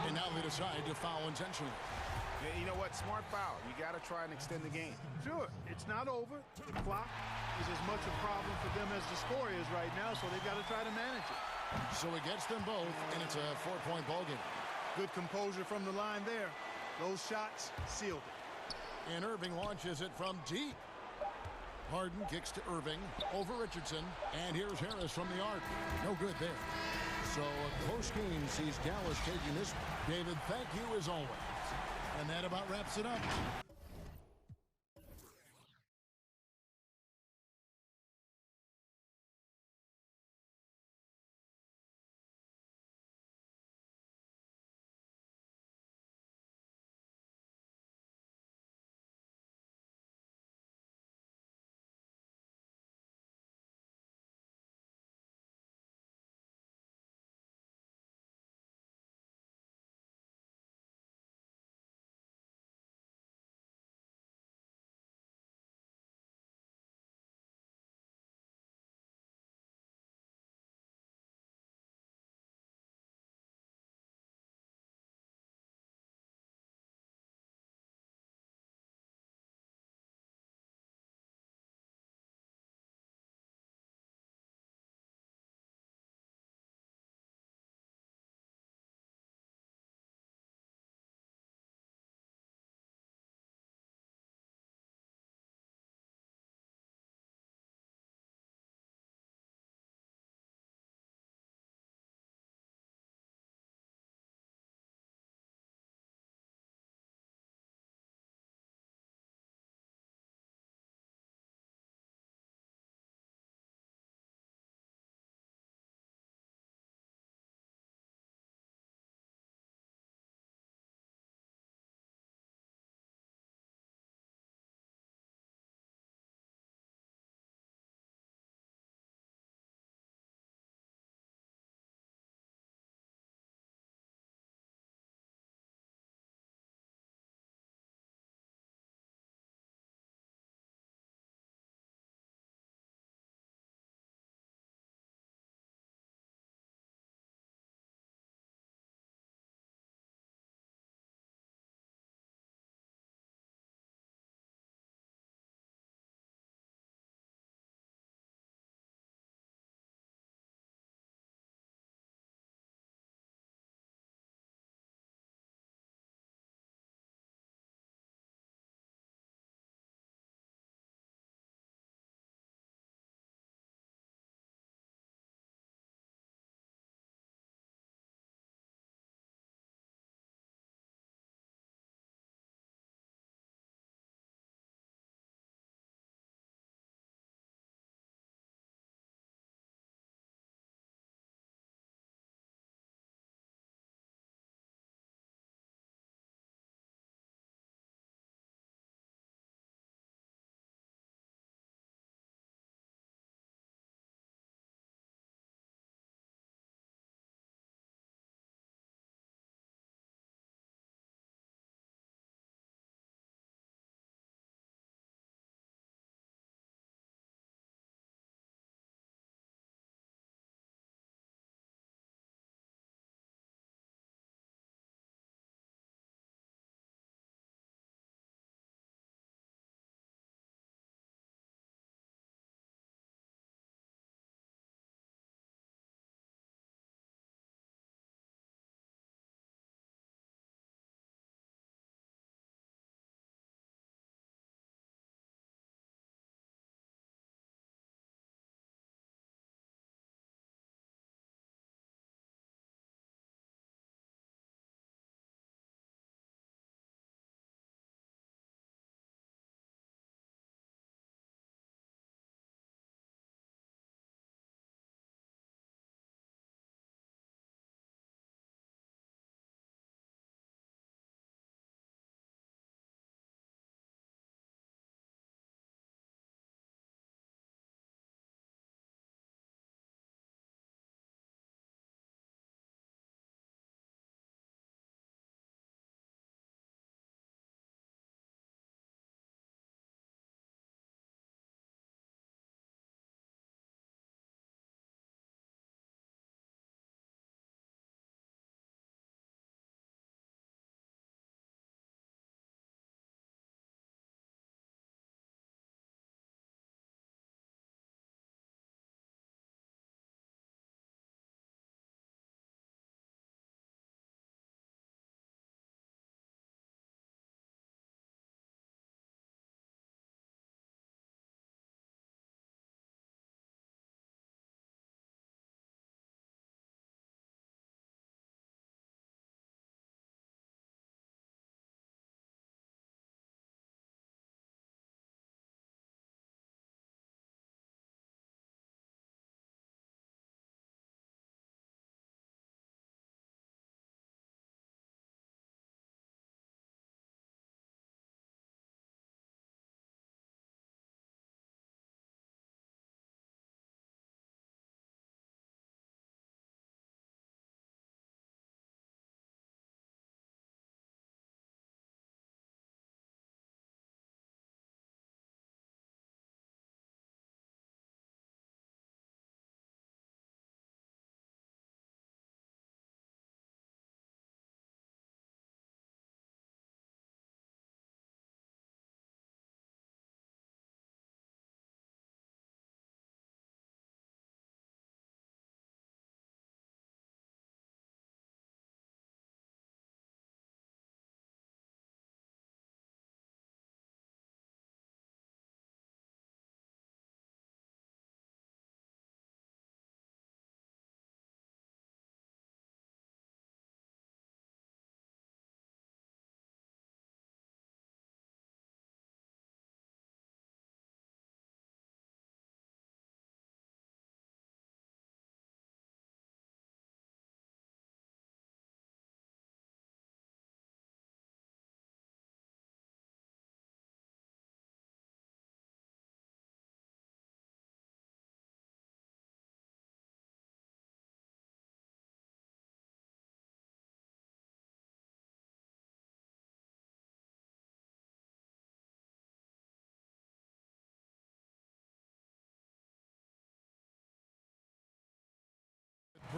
And now they decide to foul intentionally. Yeah, you know what? Smart foul. You got to try and extend the game. Sure, it's not over. The clock is as much a problem for them as the score is right now, so they've got to try to manage it. So he gets them both, and it's a 4-point ball game. Good composure from the line there. Those shots sealed it. And Irving launches it from deep. Harden kicks to Irving over Richardson. And here's Harris from the arc. No good there. So a close game sees Dallas taking this. David, thank you as always. And that about wraps it up.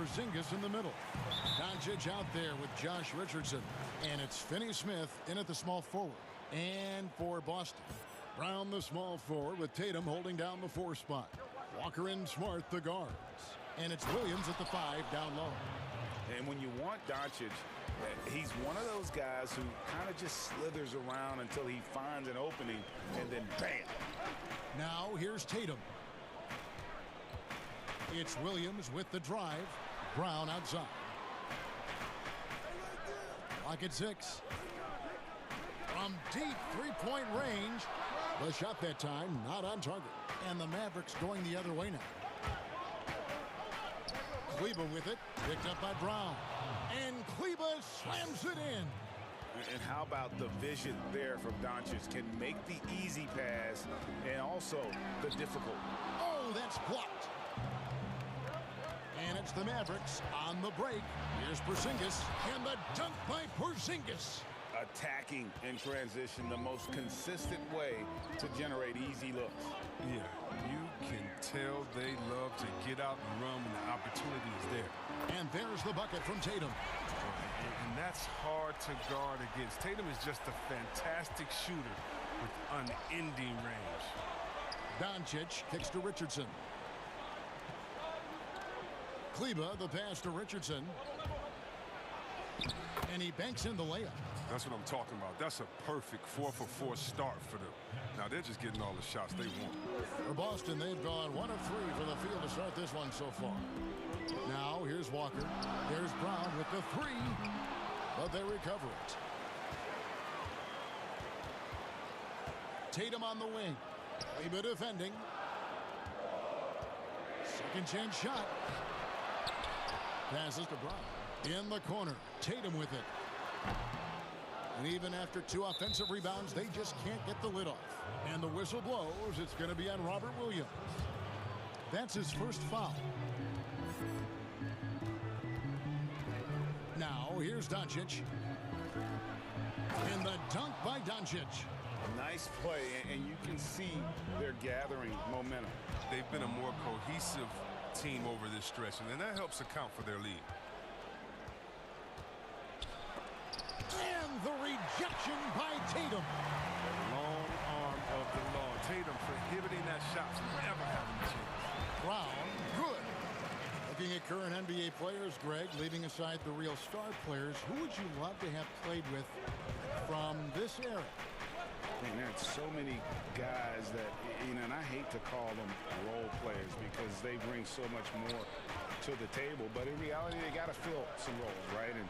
Porzingis in the middle. Doncic out there with Josh Richardson. And it's Finney-Smith in at the small forward. And for Boston, Brown the small forward with Tatum holding down the 4 spot. Walker and Smart the guards. And it's Williams at the 5 down low. And when you want Doncic, he's one of those guys who kind of just slithers around until he finds an opening, and then bam. Now here's Tatum. It's Williams with the drive. Brown outside. Clock at 6. From deep three-point range. The shot that time not on target. And the Mavericks going the other way now. Kleber with it. Picked up by Brown. And Kleber slams it in. And how about the vision there from Doncic? Can make the easy pass and also the difficult. Oh, that's blocked. And it's the Mavericks on the break. Here's Porzingis. And the dunk by Porzingis. Attacking in transition, the most consistent way to generate easy looks. Yeah, you can tell they love to get out and run when the opportunity is there. And there's the bucket from Tatum. And that's hard to guard against. Tatum is just a fantastic shooter with unending range. Doncic kicks to Richardson. Kleber, the pass to Richardson. And he banks in the layup. That's what I'm talking about. That's a perfect 4-for-4 start for them. Now they're just getting all the shots they want. For Boston, they've gone 1 of 3 for the field to start this one so far. Now here's Walker. There's Brown with the 3, but they recover it. Tatum on the wing. Kleber defending. Second chance shot. Passes to Brown. In the corner. Tatum with it. And even after 2 offensive rebounds, they just can't get the lid off. And the whistle blows. It's going to be on Robert Williams. That's his first foul. Now, here's Doncic. And the dunk by Doncic. Nice play, and you can see they're gathering momentum. They've been a more cohesive team over this stretch, and that helps account for their lead. And the rejection by Tatum. Long arm of the law. Tatum prohibiting that shot from ever having a chance. Brown, good. Looking at current NBA players, Greg, leaving aside the real star players, who would you love to have played with from this era? And there's so many guys that, and I hate to call them role players because they bring so much more to the table, but in reality, they got to fill some roles, right? And,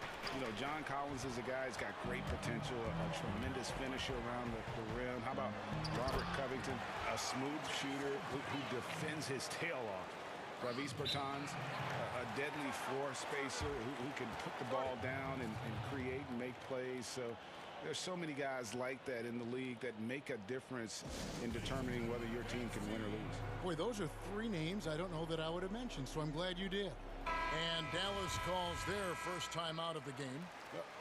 John Collins is a guy who's got great potential, a tremendous finisher around the rim. How about Robert Covington, a smooth shooter who defends his tail off? Ravis Bertans, a deadly floor spacer who can put the ball down and create and make plays. So there's so many guys like that in the league that make a difference in determining whether your team can win or lose. Boy, those are 3 names I don't know that I would have mentioned, so I'm glad you did. And Dallas calls their first time out of the game.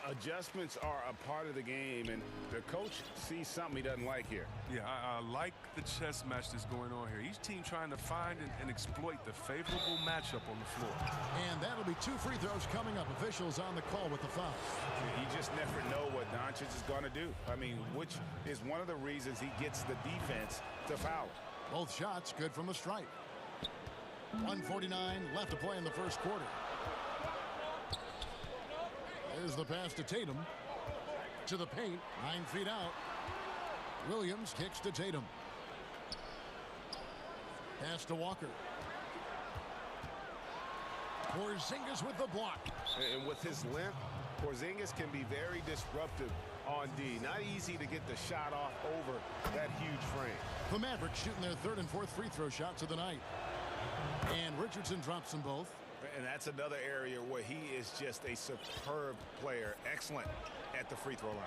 Adjustments are a part of the game, and the coach sees something he doesn't like here. Yeah, I like the chess match that's going on here. Each team trying to find and exploit the favorable matchup on the floor. And that'll be 2 free throws coming up. Officials on the call with the foul. You just never know what Doncic is going to do. I mean, which is one of the reasons he gets the defense to foul. Both shots good from the stripe. 1:49 left to play in the first quarter. There's the pass to Tatum. To the paint, 9 feet out. Williams kicks to Tatum. Pass to Walker. Porzingis with the block. And with his length, Porzingis can be very disruptive on D. Not easy to get the shot off over that huge frame. The Mavericks shooting their 3rd and 4th free throw shots of the night. And Richardson drops them both. And that's another area where he is just a superb player. Excellent at the free throw line.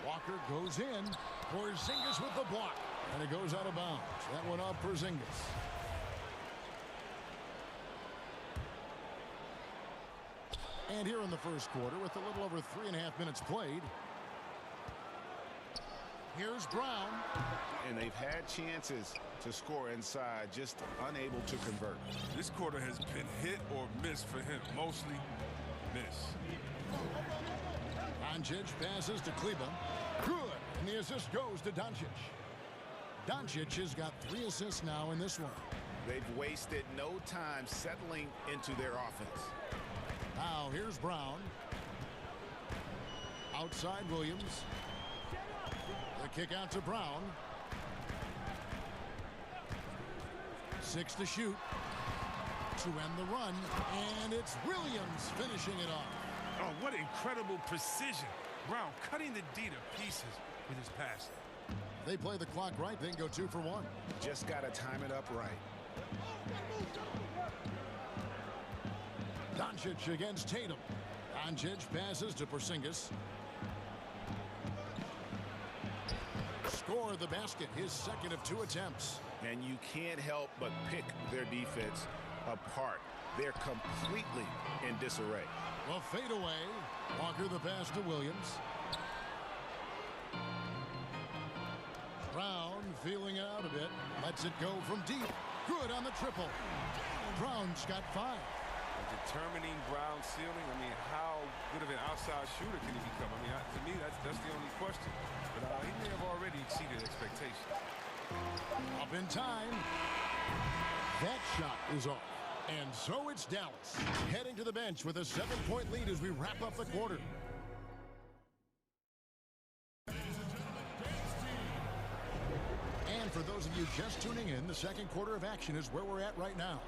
Walker goes in. Porzingis with the block. And it goes out of bounds. That one off Porzingis. And here in the first quarter, with a little over 3.5 minutes played, Here's Brown. And they've had chances to score inside, just unable to convert. This quarter has been hit or miss for him. Mostly miss. Doncic passes to Kleba. Good. And the assist goes to Doncic. Doncic has got 3 assists now in this one. They've wasted no time settling into their offense. Now here's Brown. Outside Williams. The kick out to Brown. 6 to shoot. To end the run. And it's Williams finishing it off. Oh, what incredible precision. Brown cutting the D to pieces with his passing. They play the clock right, then go 2 for 1. Just got to time it up right. Doncic against Tatum. Doncic passes to Porzingis. Score the basket, his second of 2 attempts. And you can't help but pick their defense apart. They're completely in disarray. Well, fade away. Walker the pass to Williams. Brown feeling it out a bit. Lets it go from deep. Good on the triple. Brown's got 5. Determining Brown's ceiling. I mean, how good of an outside shooter can he become? I mean, to me, that's the only question. But he may have already exceeded expectations. Up in time. That shot is off. And so it's Dallas heading to the bench with a 7-point lead as we wrap up the quarter. And for those of you just tuning in, the second quarter of action is where we're at right now.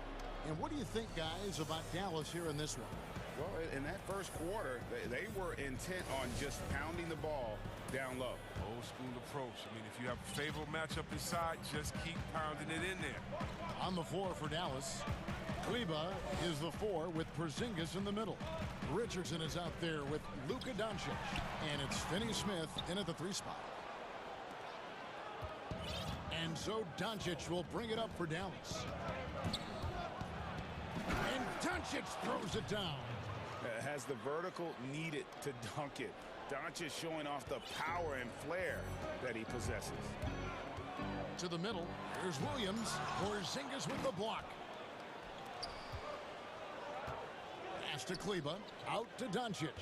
And what do you think, guys, about Dallas here in this one? Well, in that first quarter, they were intent on just pounding the ball down low. Old school approach. I mean, if you have a favorable matchup inside, just keep pounding it in there. On the floor for Dallas, Kleba is the 4 with Porzingis in the middle. Richardson is out there with Luka Doncic. And it's Finney-Smith in at the 3 spot. And so Doncic will bring it up for Dallas. And Doncic throws it down. Has the vertical needed to dunk it. Doncic showing off the power and flair that he possesses. To the middle, here's Williams. Porzingis with the block. Pass to Kleba. Out to Doncic.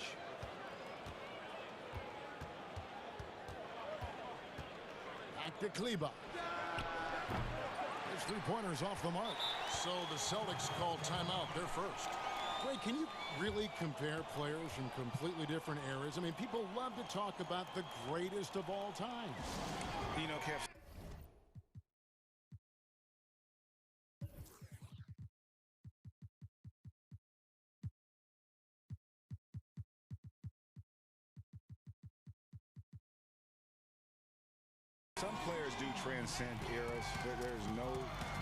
Back to Kleba. His 3-pointers off the mark. So the Celtics call timeout. They're first. Wait, can you really compare players from completely different eras? I mean, people love to talk about the greatest of all time. You know, Kev. Some players do transcend eras. There's no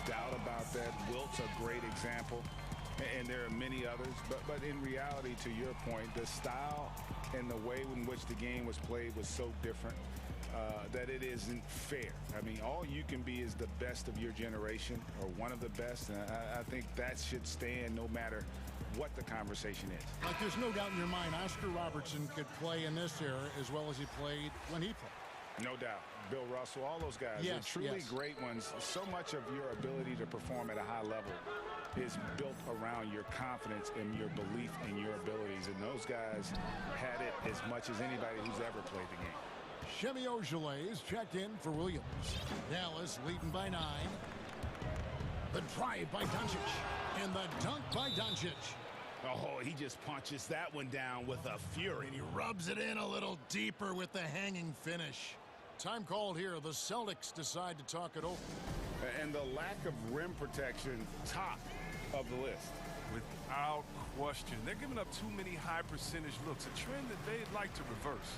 doubt about that. Wilt's a great example, and there are many others. But in reality, to your point, the style and the way in which the game was played was so different that it isn't fair. I mean, all you can be is the best of your generation or one of the best, and I think that should stand no matter what the conversation is. Like, there's no doubt in your mind Oscar Robertson could play in this era as well as he played when he played. No doubt. Bill Russell, all those guys, they're truly great ones. So much of your ability to perform at a high level is built around your confidence and your belief in your abilities. And those guys had it as much as anybody who's ever played the game. Shemi Ojeleye is checked in for Williams. Dallas leading by 9. The drive by Doncic. And the dunk by Doncic. Oh, he just punches that one down with a fury. And he rubs it in a little deeper with the hanging finish. Time called here. The Celtics decide to talk it over. And the lack of rim protection, top of the list. Without question. They're giving up too many high percentage looks, a trend that they'd like to reverse.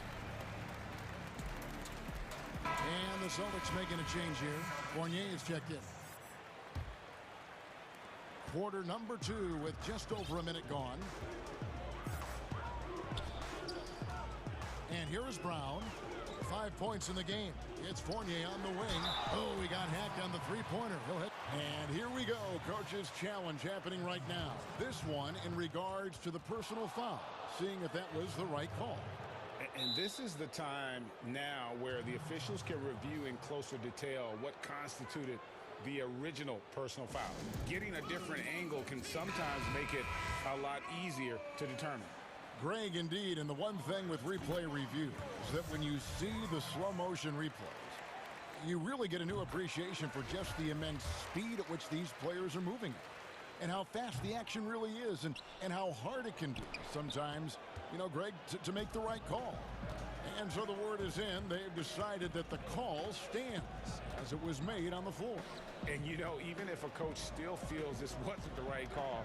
And the Celtics making a change here. Fournier is checked in. Quarter number 2 with just over a minute gone. And here is Brown. 5 points in the game. It's Fournier on the wing. Oh, he got hacked on the 3-pointer. He'll hit. And here we go. Coach's challenge happening right now. This one in regards to the personal foul. Seeing if that was the right call. And this is the time now where the officials can review in closer detail what constituted the original personal foul. Getting a different angle can sometimes make it a lot easier to determine. Greg, indeed, and the one thing with replay review is that when you see the slow motion replays, you really get a new appreciation for just the immense speed at which these players are moving and how fast the action really is and how hard it can be sometimes, you know, Greg, to make the right call. And so the word is in. They've decided that the call stands as it was made on the floor. And, you know, even if a coach still feels this wasn't the right call,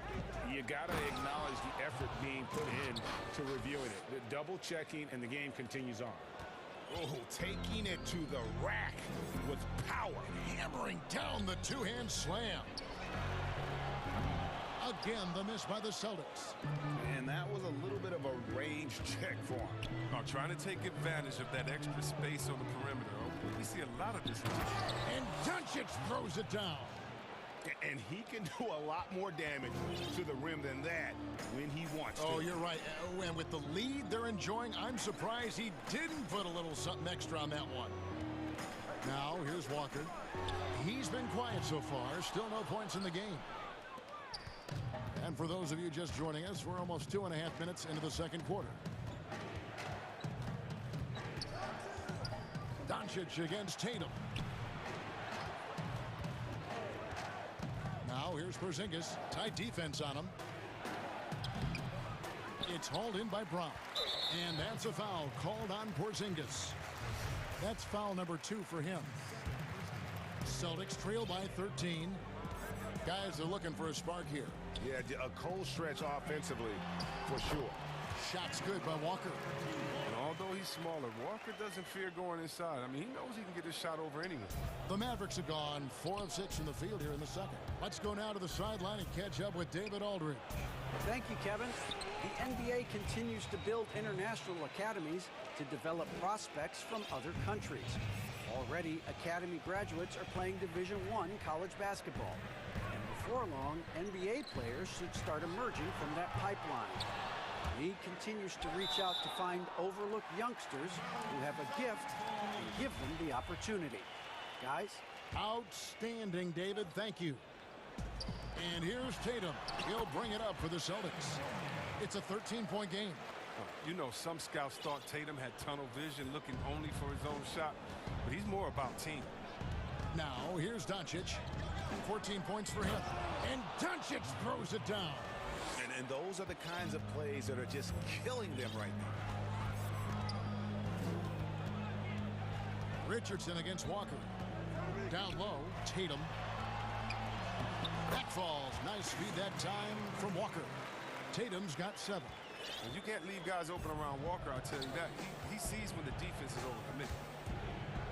you got to acknowledge the effort being put in to reviewing it. The double checking, and the game continues on. Oh, taking it to the rack with power, hammering down the two-hand slam. Again, the miss by the Celtics. And that was a little bit of a range check for him. Trying to take advantage of that extra space on the perimeter. We see a lot of this. And Doncic throws it down. And he can do a lot more damage to the rim than that when he wants to. Oh, you're right. And with the lead they're enjoying, I'm surprised he didn't put a little something extra on that one. Now, here's Walker. He's been quiet so far. Still no points in the game. And for those of you just joining us, we're almost 2.5 minutes into the second quarter. Doncic against Tatum. Now here's Porzingis. Tight defense on him. It's hauled in by Brown. And that's a foul called on Porzingis. That's foul number 2 for him. Celtics trail by 13. Guys are looking for a spark here. Yeah, a cold stretch offensively for sure. Shot's good by Walker. And although he's smaller, Walker doesn't fear going inside. I mean, he knows he can get his shot over anyway. The Mavericks have gone 4 of 6 from the field here in the second. Let's go now to the sideline and catch up with David Aldridge. Thank you, Kevin. The NBA continues to build international academies to develop prospects from other countries. Already, academy graduates are playing Division I college basketball. And before long, NBA players should start emerging from that pipeline. The league continues to reach out to find overlooked youngsters who have a gift and give them the opportunity. Guys? Outstanding, David. Thank you. And here's Tatum. He'll bring it up for the Celtics. It's a 13-point game. You know, some scouts thought Tatum had tunnel vision, looking only for his own shot, but he's more about team. Now, here's Doncic. 14 points for him. And Doncic throws it down. And those are the kinds of plays that are just killing them right now. Richardson against Walker. Down low, Tatum. That falls. Nice feed that time from Walker. Tatum's got 7. And you can't leave guys open around Walker, I'll tell you that. He sees when the defense is overcommitted.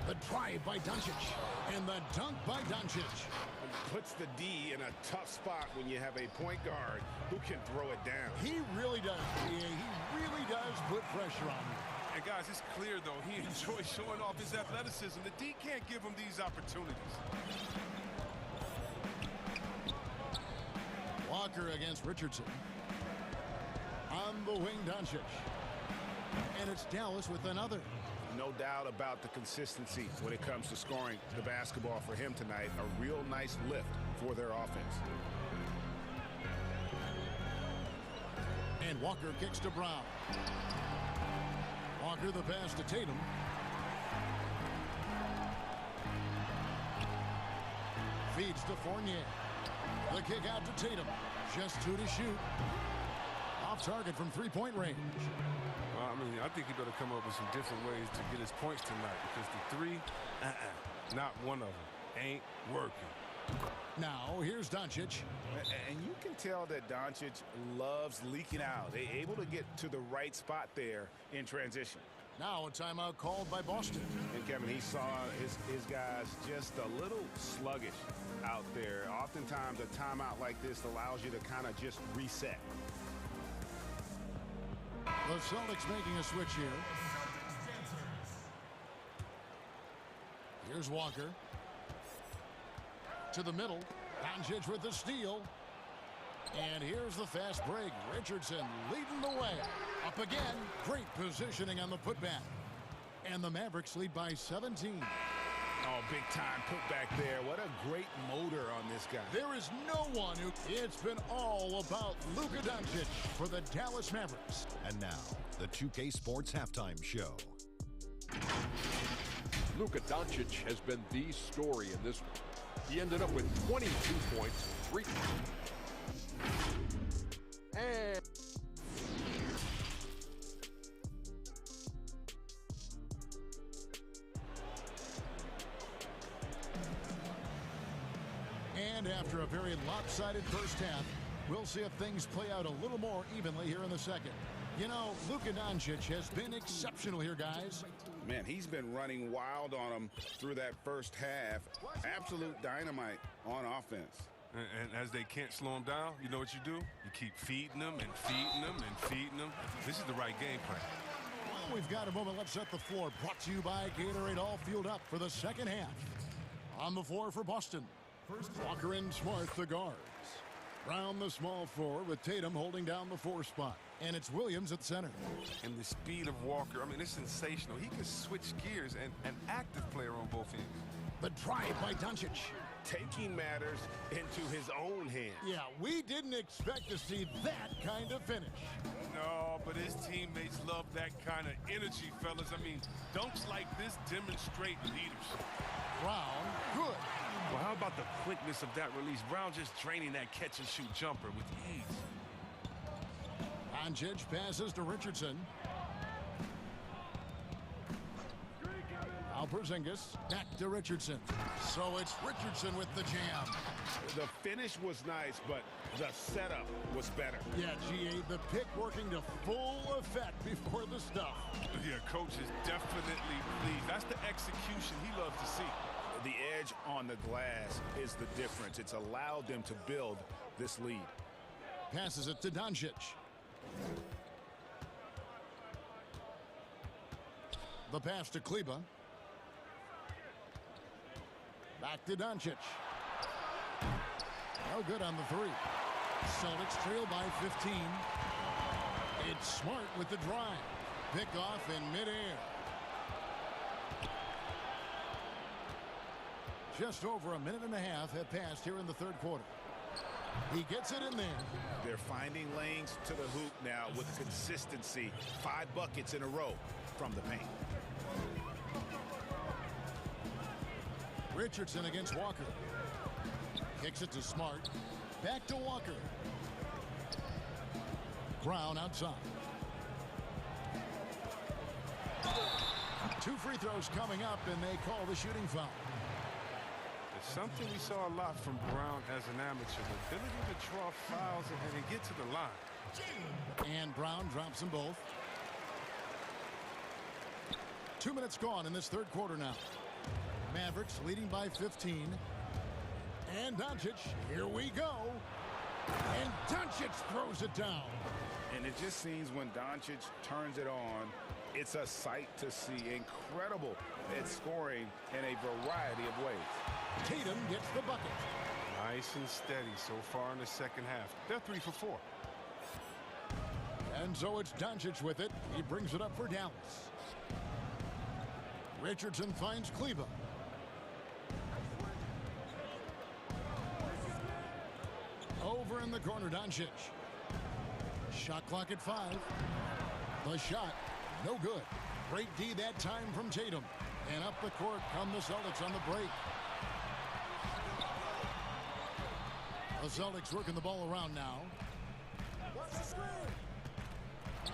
The drive by Doncic. And the dunk by Doncic. Puts the D in a tough spot when you have a point guard who can throw it down. He really does. Yeah, he really does put pressure on you. And guys, it's clear, though, he enjoys showing off his athleticism. The D can't give him these opportunities. Walker against Richardson. On the wing, Doncic. And it's Dallas with another. No doubt about the consistency when it comes to scoring the basketball for him tonight. A real nice lift for their offense. And Walker kicks to Brown. Walker the pass to Tatum. Feeds to Fournier. The kick out to Tatum. Just 2 to shoot. Off target from 3-point range. Well, I mean, I think he better come up with some different ways to get his points tonight, because the 3, not one of them, ain't working. Now, here's Doncic. And you can tell that Doncic loves leaking out. They're able to get to the right spot there in transition. Now a timeout called by Boston. And Kevin, he saw his guys just a little sluggish out there. Oftentimes a timeout like this allows you to kind of just reset. The Celtics making a switch here. Here's Walker. To the middle. Doncic with the steal. And here's the fast break. Richardson leading the way. Up again. Great positioning on the putback. And the Mavericks lead by 17. Oh, big time putback there. What a great motor on this guy. There is no one who... It's been all about Luka Doncic for the Dallas Mavericks. And now, the 2K Sports Halftime Show. Luka Doncic has been the story in this one. He ended up with 22 points, 3. And after a very lopsided first half, we'll see if things play out a little more evenly here in the second. You know, Luka Doncic has been exceptional here, guys. Man, he's been running wild on them through that first half. Absolute dynamite on offense. And as they can't slow him down, you know what you do? You keep feeding them and feeding them and feeding them. This is the right game plan. Well, we've got a moment. Let's set the floor. Brought to you by Gatorade, all fueled up for the second half. On the floor for Boston. Walker and Smart, the guards. Round the small forward with Tatum holding down the 4 spot. And it's Williams at center. And the speed of Walker, I mean, it's sensational. He can switch gears and an active player on both ends. The drive by Doncic. Taking matters into his own hands. Yeah, we didn't expect to see that kind of finish. No, but his teammates love that kind of energy, fellas. I mean, dunks like this demonstrate leadership. Brown, good. Well, how about the quickness of that release? Brown just draining that catch-and-shoot jumper with ease. Doncic passes to Richardson. Now Porzingis, back to Richardson. So it's Richardson with the jam. The finish was nice, but the setup was better. Yeah, GA, the pick working to full effect before the stuff. Yeah, coach is definitely pleased. That's the execution he loves to see. The edge on the glass is the difference. It's allowed them to build this lead. Passes it to Doncic. The pass to Kleba. Back to Doncic. No good on the 3. Celtics trail by 15. It's Smart with the drive. Pick off in midair. Just over a minute and a half have passed here in the third quarter. He gets it in there. They're finding lanes to the hoop now with consistency. 5 buckets in a row from the paint. Richardson against Walker. Kicks it to Smart. Back to Walker. Brown outside. 2 free throws coming up, and they call the shooting foul. It's something we saw a lot from Brown as an amateur. The ability to draw fouls and get to the line. And Brown drops them both. 2 minutes gone in this third quarter now. Mavericks leading by 15. And Doncic, here we go. And Doncic throws it down. And it just seems when Doncic turns it on, it's a sight to see. Incredible at scoring in a variety of ways. Tatum gets the bucket. Nice and steady so far in the second half. They're 3 for 4. And so it's Doncic with it. He brings it up for Dallas. Richardson finds Kleba. Over in the corner, Doncic. Shot clock at 5. The shot, no good. Great D that time from Tatum. And up the court come the Celtics on the break. The Celtics working the ball around now.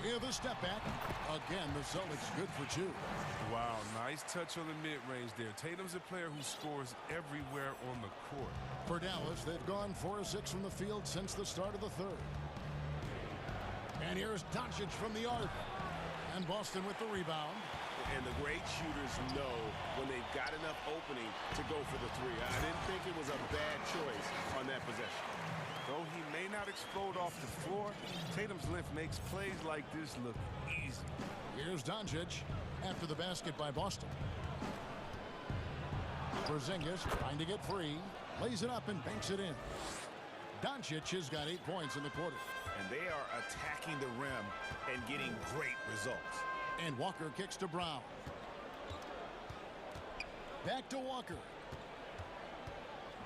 With a step back. Again, the Celtics good for 2. Wow, nice touch on the mid-range there. Tatum's a player who scores everywhere on the court. For Dallas, they've gone 4 of 6 from the field since the start of the third. And here's Doncic from the arc. And Boston with the rebound. And the great shooters know when they've got enough opening to go for the 3. I didn't think it was a bad choice on that possession. Though he may not explode off the floor, Tatum's length makes plays like this look easy. Here's Doncic after the basket by Boston. Porzingis trying to get free. Lays it up and banks it in. Doncic has got 8 points in the quarter. and they are attacking the rim and getting great results. And Walker kicks to Brown. Back to Walker.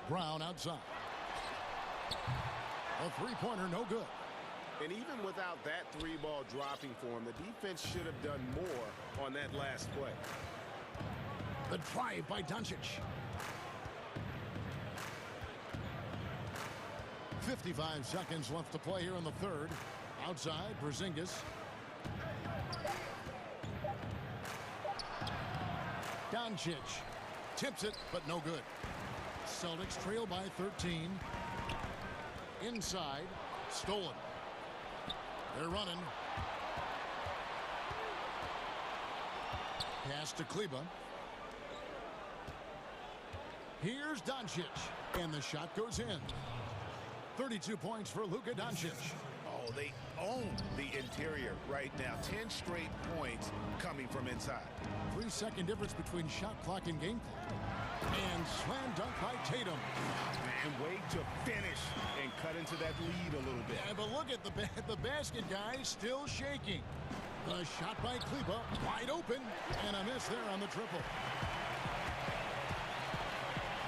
Brown outside. A three-pointer, no good. And even without that three ball dropping for him, the defense should have done more on that last play. The drive by Doncic. 55 seconds left to play here in the third. Outside, Porzingis. Doncic tips it, but no good. Celtics trail by 13. Inside, stolen. They're running. Pass to Kleba. Here's Doncic, and the shot goes in. 32 points for Luka Doncic. Oh, they own the interior right now. 10 straight points coming from inside. 3-second difference between shot clock and game clock. And slam dunk by Tatum. And wait to finish and cut into that lead a little bit. Yeah, but look at the basket guy still shaking. The shot by Kleba, wide open, and a miss there on the triple.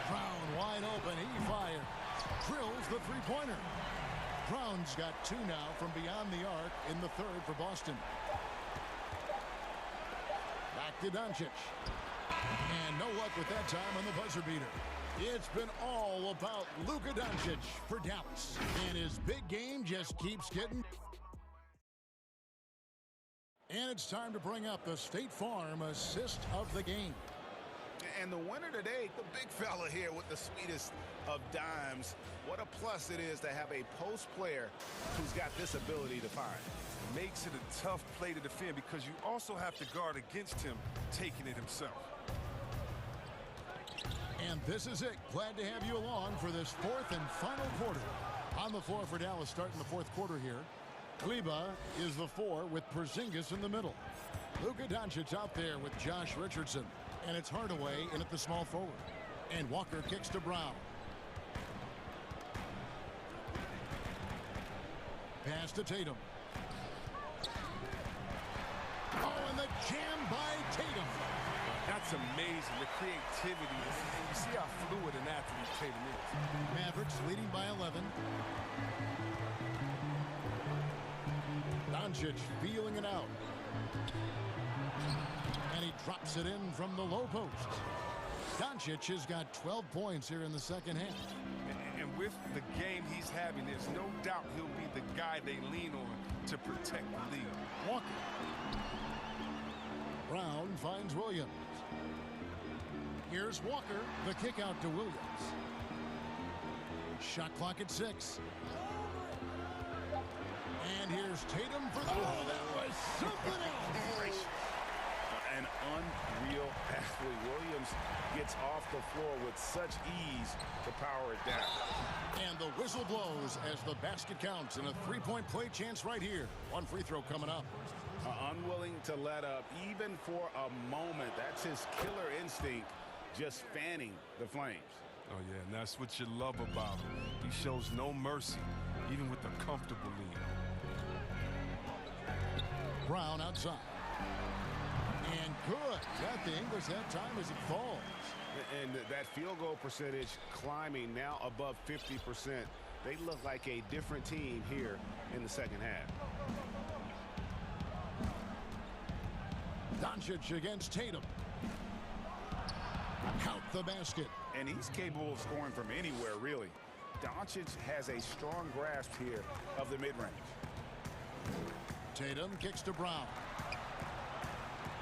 Brown wide open, he fires. Drills the three-pointer. Brown's got two now from beyond the arc in the third for Boston. Back to Doncic. And no luck with that time on the buzzer beater. It's been all about Luka Doncic for Dallas. And his big game just keeps getting... And it's time to bring up the State Farm assist of the game. And the winner today, the big fella here with the sweetest of dimes. What a plus it is to have a post player who's got this ability to find. Makes it a tough play to defend because you also have to guard against him taking it himself. And this is it. Glad to have you along for this fourth and final quarter. On the floor for Dallas starting the fourth quarter here. Kleba is the 4 with Porzingis in the middle. Luka Doncic out there with Josh Richardson. And it's Hardaway in at the small forward. And Walker kicks to Brown. Pass to Tatum. Oh, and the jam by Tatum. That's amazing, the creativity. You see how fluid an athlete Tatum is. Mavericks leading by 11. Doncic feeling it out. And he drops it in from the low post. Doncic has got 12 points here in the second half. And with the game he's having, there's no doubt he'll be the guy they lean on to protect the lead. Walker. Brown finds Williams. Here's Walker. The kick out to Williams. Shot clock at 6. And here's Tatum for the... Oh, that was something else. An unreal athlete. Williams gets off the floor with such ease to power it down. And the whistle blows as the basket counts, and a three-point play chance right here. One free throw coming up. Unwilling to let up even for a moment. That's his killer instinct, just fanning the flames. Oh, yeah, and that's what you love about him. He shows no mercy, even with a comfortable lead. Brown outside. And good. Got the English that time as it falls. And that field goal percentage climbing now above 50%. They look like a different team here in the second half. Doncic against Tatum. Count the basket. And he's capable of scoring from anywhere, really. Doncic has a strong grasp here of the mid-range. Tatum kicks to Brown.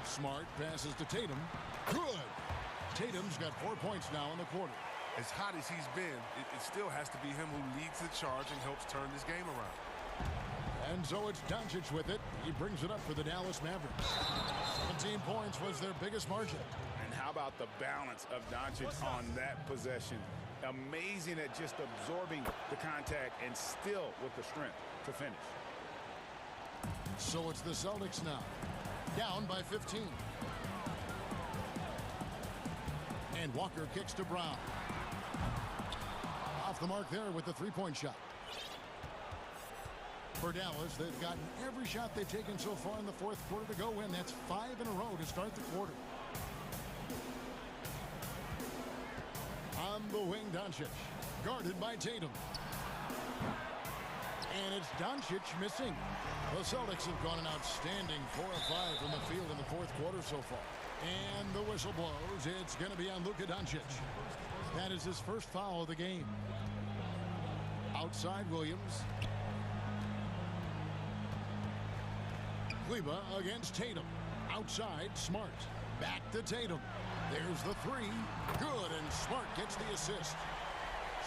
Smart passes to Tatum. Good. Tatum's got 4 points now in the quarter. As hot as he's been, it still has to be him who leads the charge and helps turn this game around. And so it's Doncic with it. He brings it up for the Dallas Mavericks. 17 points was their biggest margin. And how about the balance of Doncic on that possession? Amazing at just absorbing the contact and still with the strength to finish. So it's the Celtics now. Down by 15. And Walker kicks to Brown. Off the mark there with the three-point shot. For Dallas, they've gotten every shot they've taken so far in the fourth quarter to go in. That's 5 in a row to start the quarter. On the wing, Doncic, guarded by Tatum. And it's Doncic missing. The Celtics have gone an outstanding 4 of 5 from the field in the fourth quarter so far. And the whistle blows. It's going to be on Luka Doncic. That is his first foul of the game. Outside Williams. Kleba against Tatum. Outside Smart. Back to Tatum. There's the three. Good, and Smart gets the assist.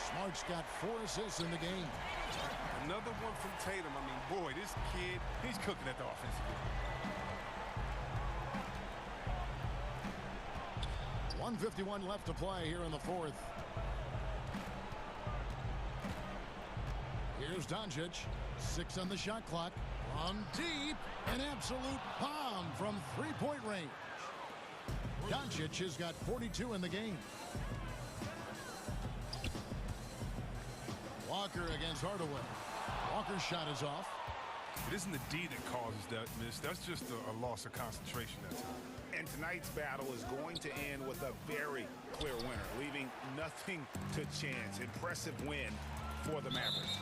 Smart's got 4 assists in the game. Another one from Tatum. I mean, boy, this kid, he's cooking at the offensive end. 1:51 left to play here in the fourth. Here's Doncic. 6 on the shot clock. From deep. An absolute bomb from three-point range. Doncic has got 42 in the game. Walker against Hardaway. Walker's shot is off. It isn't the D that causes that miss. That's just a loss of concentration that time. And tonight's battle is going to end with a very clear winner, leaving nothing to chance. Impressive win for the Mavericks.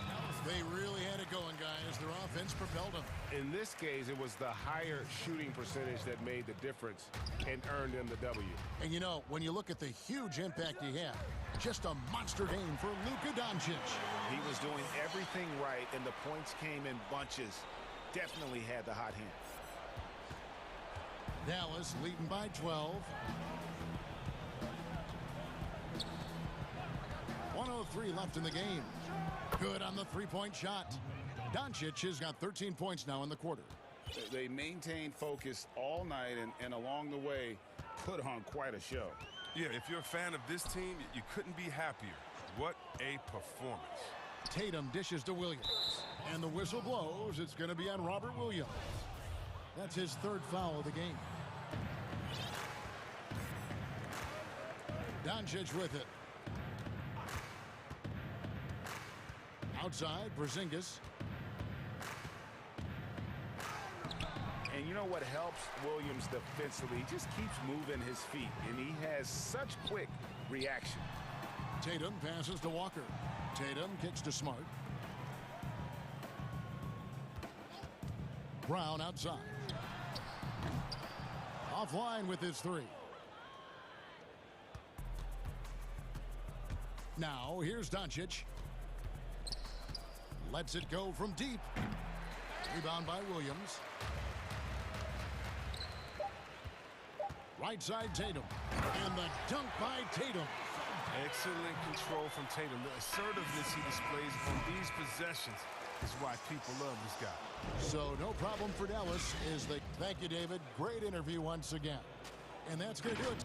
They really had it going, guys. Their offense propelled them. In this case, it was the higher shooting percentage that made the difference and earned them the W. And you know, when you look at the huge impact he had, just a monster game for Luka Doncic. He was doing everything right, and the points came in bunches. Definitely had the hot hand. Dallas leading by 12. 1:03 left in the game. Good on the three-point shot. Doncic has got 13 points now in the quarter. They maintained focus all night and along the way put on quite a show. Yeah, if you're a fan of this team, you couldn't be happier. What a performance. Tatum dishes to Williams. And the whistle blows. It's going to be on Robert Williams. That's his 3rd foul of the game. Doncic with it. Outside, Porzingis. And you know what helps Williams defensively? He just keeps moving his feet, and he has such quick reaction. Tatum passes to Walker. Tatum kicks to Smart. Brown outside. Offline with his 3. Now, here's Doncic. Lets it go from deep. Rebound by Williams. Right side Tatum. And the dunk by Tatum. Excellent control from Tatum. The assertiveness he displays on these possessions is why people love this guy. So no problem for Dallas is they thank you, David. Great interview once again. And that's going to do it.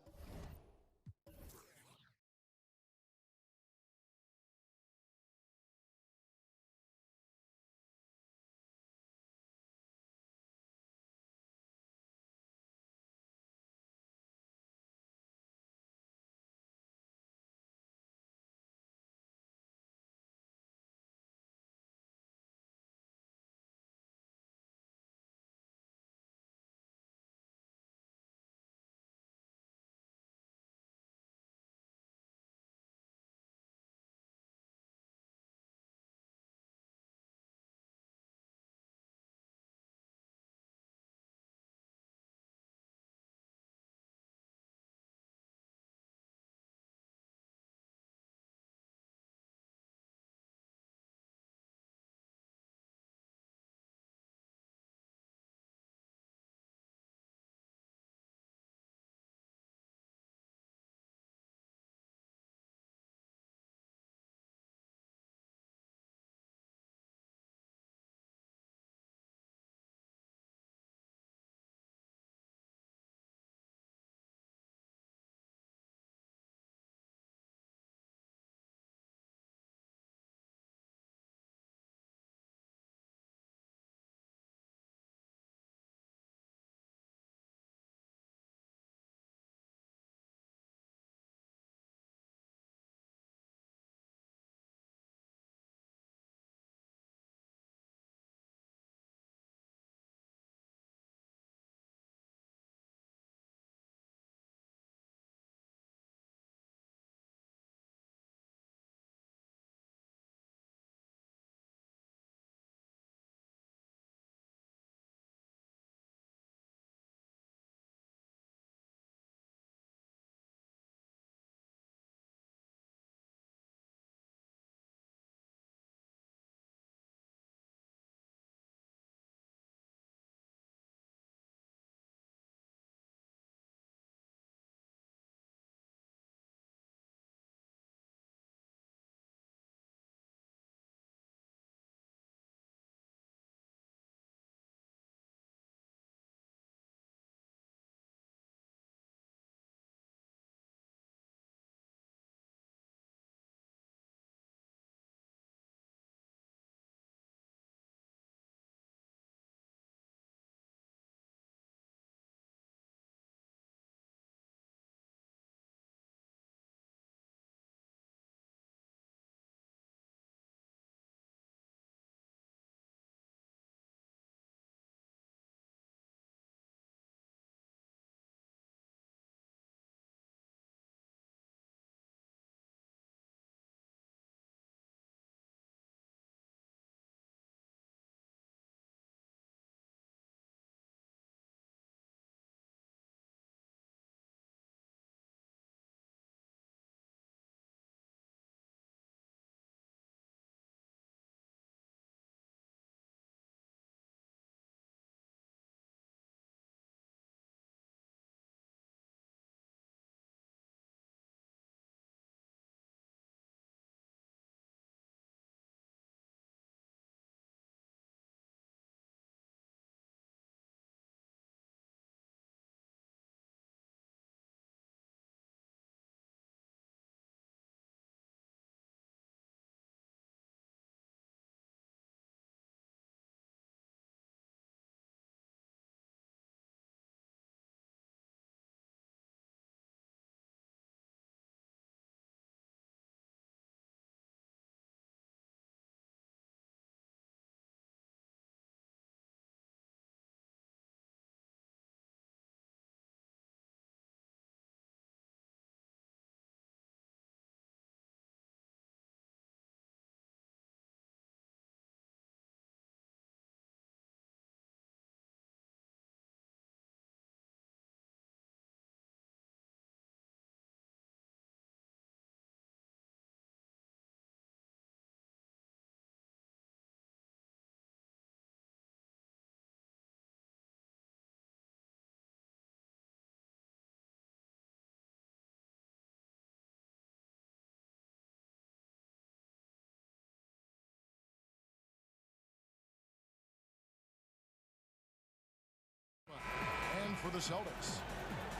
Celtics.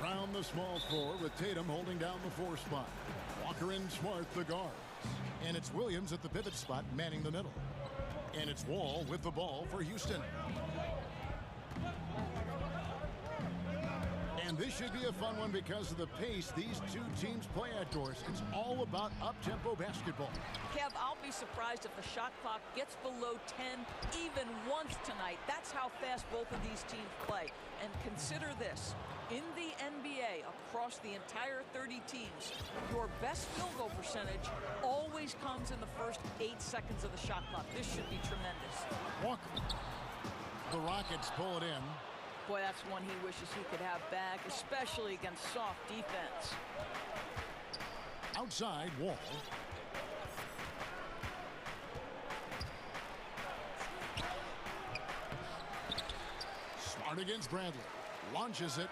Brown the small forward with Tatum holding down the 4 spot. Walker and Smart the guards. And it's Williams at the pivot spot manning the middle. And it's Wall with the ball for Houston. And this should be a fun one because of the pace these two teams play outdoors. It's all about up-tempo basketball. Kev, I'll be surprised if the shot clock gets below 10 even once tonight. That's how fast both of these teams play. And consider this. In the NBA, across the entire 30 teams, your best field goal percentage always comes in the first 8 seconds of the shot clock. This should be tremendous. Walker. The Rockets pull it in. Boy, that's one he wishes he could have back, especially against soft defense. Outside, Wall. Smart against Bradley. Launches it.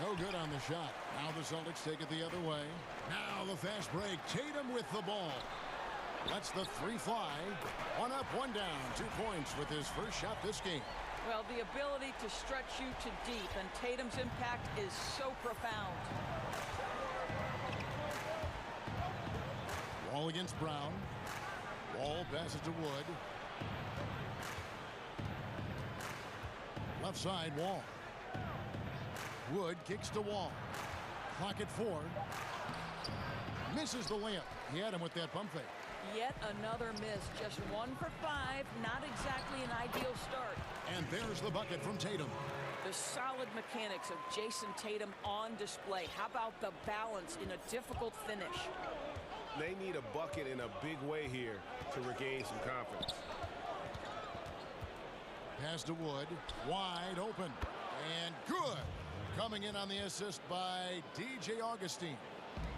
No good on the shot. Now the Celtics take it the other way. Now the fast break. Tatum with the ball. Lets the 3 fly. 1 up, 1 down. 2 points with his first shot this game. Well, the ability to stretch you to deep, and Tatum's impact is so profound. Wall against Brown. Wall passes to Wood. Left side, Wall. Wood kicks to Wall. Clock at 4. Misses the layup. He had him with that pump fake. Yet another miss. Just 1 for 5. Not exactly an ideal start. And there's the bucket from Tatum. The solid mechanics of Jason Tatum on display. How about the balance in a difficult finish? They need a bucket in a big way here to regain some confidence. Pass to Wood. Wide open. And good. Coming in on the assist by DJ Augustine.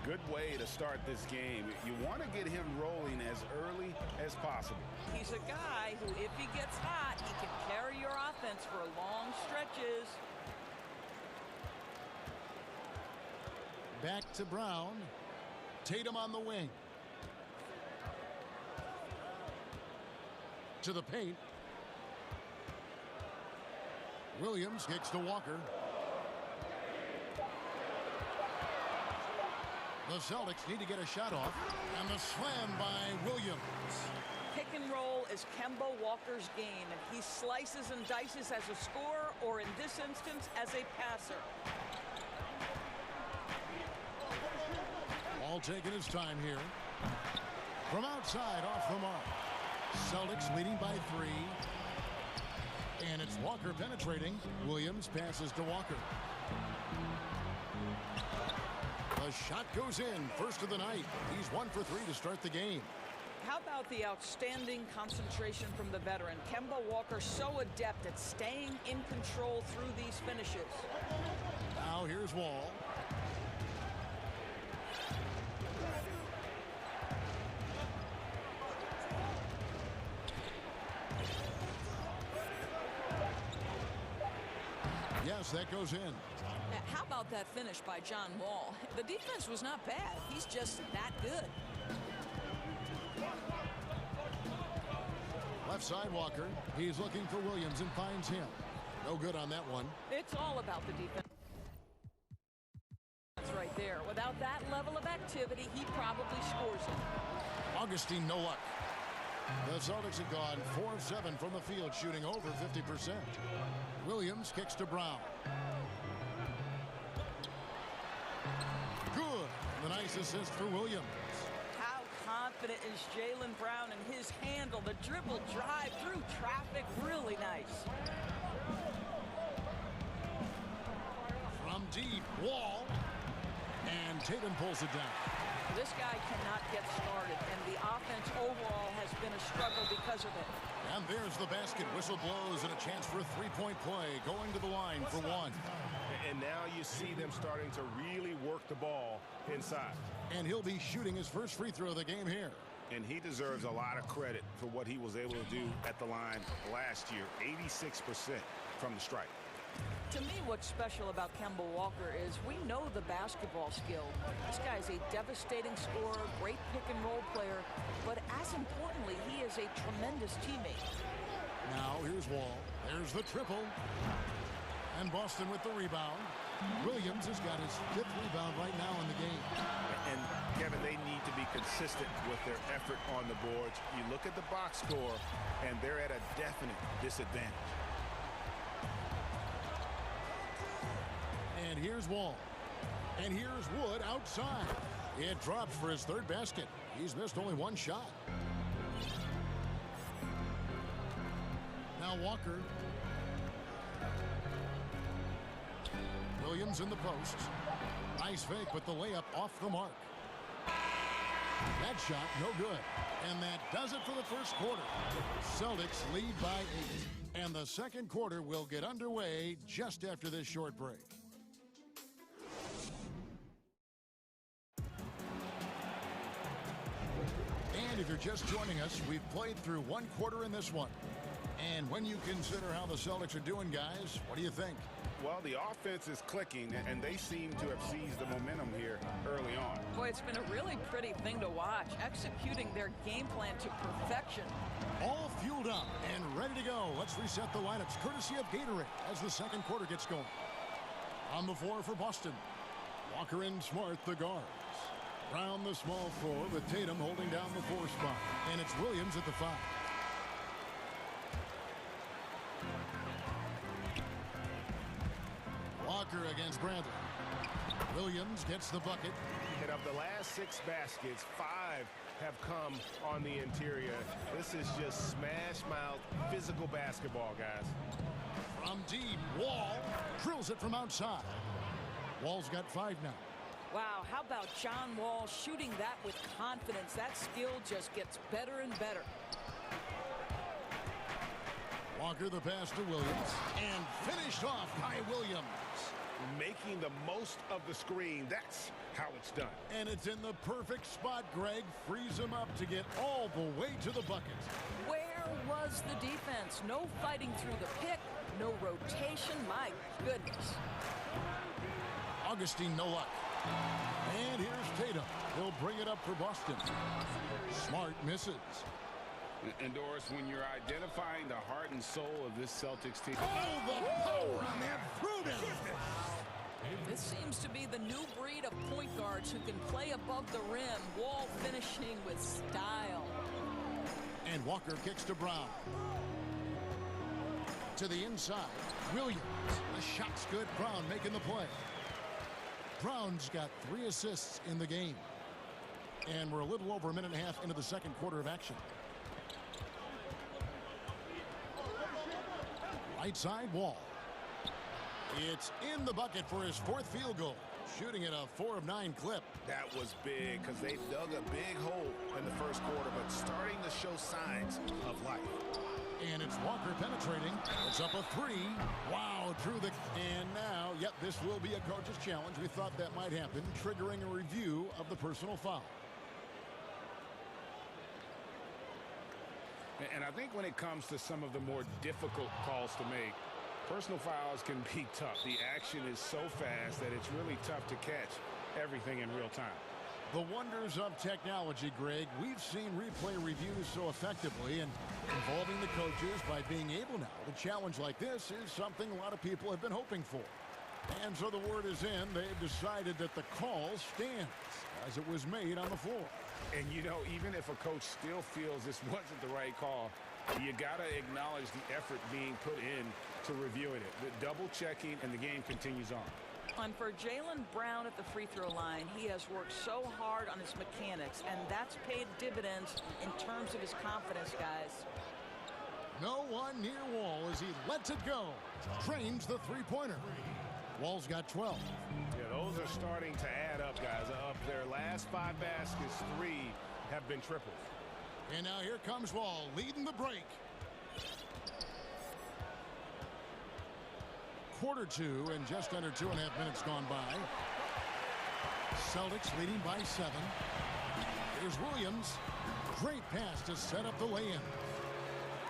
Good way to start this game. You want to get him rolling as early as possible. He's a guy who, if he gets hot, he can carry your offense for long stretches. Back to Brown. Tatum on the wing. To the paint. Williams kicks to Walker. The Celtics need to get a shot off. And the slam by Williams. Pick and roll is Kemba Walker's game, and he slices and dices as a scorer, or in this instance, as a passer. All taking his time here. From outside, off the mark. Celtics leading by 3. And it's Walker penetrating. Williams passes to Walker. The shot goes in. First of the night. He's 1 for 3 to start the game. How about the outstanding concentration from the veteran? Kemba Walker so adept at staying in control through these finishes. Now here's Wall. Yes, that goes in. How about that finish by John Wall? The defense was not bad. He's just that good. Left side, Walker. He's looking for Williams and finds him. No good on that one. It's all about the defense. That's right there. Without that level of activity, he probably scores it. Augustine, no luck. The Celtics have gone 4 of 7 from the field, shooting over 50%. Williams kicks to Brown. Good. The nice assist for Williams. How confident is Jaylen Brown in his handle? The dribble drive through traffic, really nice. From deep, Wall. And Tatum pulls it down. This guy cannot get started, and the offense overall has been a struggle because of it. And there's the basket. Whistle blows and a chance for a three-point play. Going to the line for 1. And now you see them starting to really work the ball inside. And he'll be shooting his first free throw of the game here. And he deserves a lot of credit for what he was able to do at the line last year. 86% from the stripe. To me, what's special about Kemba Walker is we know the basketball skill. This guy's a devastating scorer, great pick-and-roll player, but as importantly, he is a tremendous teammate. Now here's Wall. There's the triple. And Boston with the rebound. Williams has got his 5th rebound right now in the game. And, Kevin, they need to be consistent with their effort on the boards. You look at the box score, and they're at a definite disadvantage. And here's Wall. And here's Wood outside. It drops for his 3rd basket. He's missed only 1 shot. Now Walker. Williams in the post. Nice fake, but the layup off the mark. That shot, no good. And that does it for the first quarter. Celtics lead by 8. And the second quarter will get underway just after this short break. And if you're just joining us, we've played through 1 quarter in this one. And when you consider how the Celtics are doing, guys, what do you think? Well, the offense is clicking, and they seem to have seized the momentum here early on. Boy, it's been a really pretty thing to watch, executing their game plan to perfection. All fueled up and ready to go. Let's reset the lineups, courtesy of Gatorade, as the second quarter gets going. On the floor for Boston, Walker and Smart, the guards. Round the small floor with Tatum holding down the 4 spot. And it's Williams at the 5. Walker against Bradley. Williams gets the bucket. And of the last 6 baskets, 5 have come on the interior. This is just smash-mouth physical basketball, guys. From deep, Wall drills it from outside. Wall's got 5 now. Wow, how about John Wall shooting that with confidence? That skill just gets better and better. Walker the pass to Williams. And finished off by Williams. Making the most of the screen. That's how it's done. And it's in the perfect spot. Greg frees him up to get all the way to the bucket. Where was the defense? No fighting through the pick. No rotation. My goodness. Augustine, no luck. And here's Tatum. He'll bring it up for Boston. Smart misses. And Doris, when you're identifying the heart and soul of this Celtics team. Oh, the power on that Fruta. This seems to be the new breed of point guards who can play above the rim. Wall finishing with style. And Walker kicks to Brown. To the inside. Williams. The shot's good. Brown making the play. Brown's got 3 assists in the game. And we're a little over a minute and a half into the second quarter of action. Right side, Wall. It's in the bucket for his 4th field goal. Shooting at a 4 of 9 clip. That was big because they dug a big hole in the first quarter, but starting to show signs of life. And it's Walker penetrating. It's up a 3. Wow, drew the... And now, yep, this will be a coach's challenge. We thought that might happen, triggering a review of the personal foul. And I think when it comes to some of the more difficult calls to make, personal fouls can be tough. The action is so fast that it's really tough to catch everything in real time. The wonders of technology, Greg. We've seen replay reviews so effectively, and involving the coaches by being able now to challenge like this is something a lot of people have been hoping for. And so the word is in. They've decided that the call stands as it was made on the floor. And, you know, even if a coach still feels this wasn't the right call, you got to acknowledge the effort being put in to reviewing it. The double checking, and the game continues on. And for Jaylen Brown at the free throw line, he has worked so hard on his mechanics, and that's paid dividends in terms of his confidence, guys. No one near Wall as he lets it go. Trains the three-pointer. Wall's got 12. Yeah, those are starting to add up, guys. Of their last 5 baskets, 3 have been triples. And now here comes Wall, leading the break. Quarter 2 and just under 2.5 minutes gone by. Celtics leading by 7. Here's Williams. Great pass to set up the lay-in.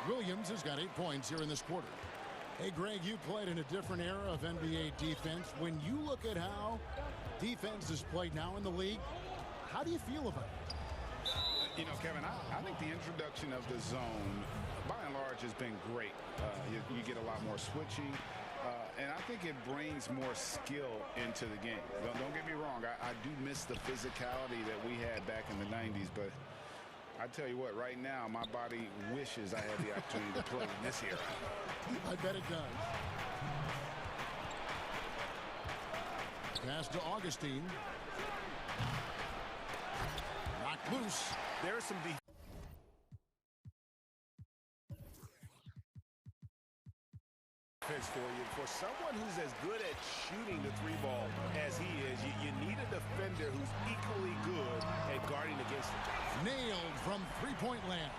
Williams has got 8 points here in this quarter. Hey, Greg, you played in a different era of NBA defense. When you look at how defense is played now in the league, how do you feel about it? You know, Kevin, I think the introduction of the zone, by and large, has been great. You get a lot more switching. And I think it brings more skill into the game. Don't get me wrong. I do miss the physicality that we had back in the 90s, but I tell you what, right now, my body wishes I had the opportunity to play in this era. I bet it does. Pass to Augustine. Knocked loose. There's some defense for you. For someone who's as good at shooting the three ball as he is, you need a defender who's equally good at guarding against it. Nailed from three-point land.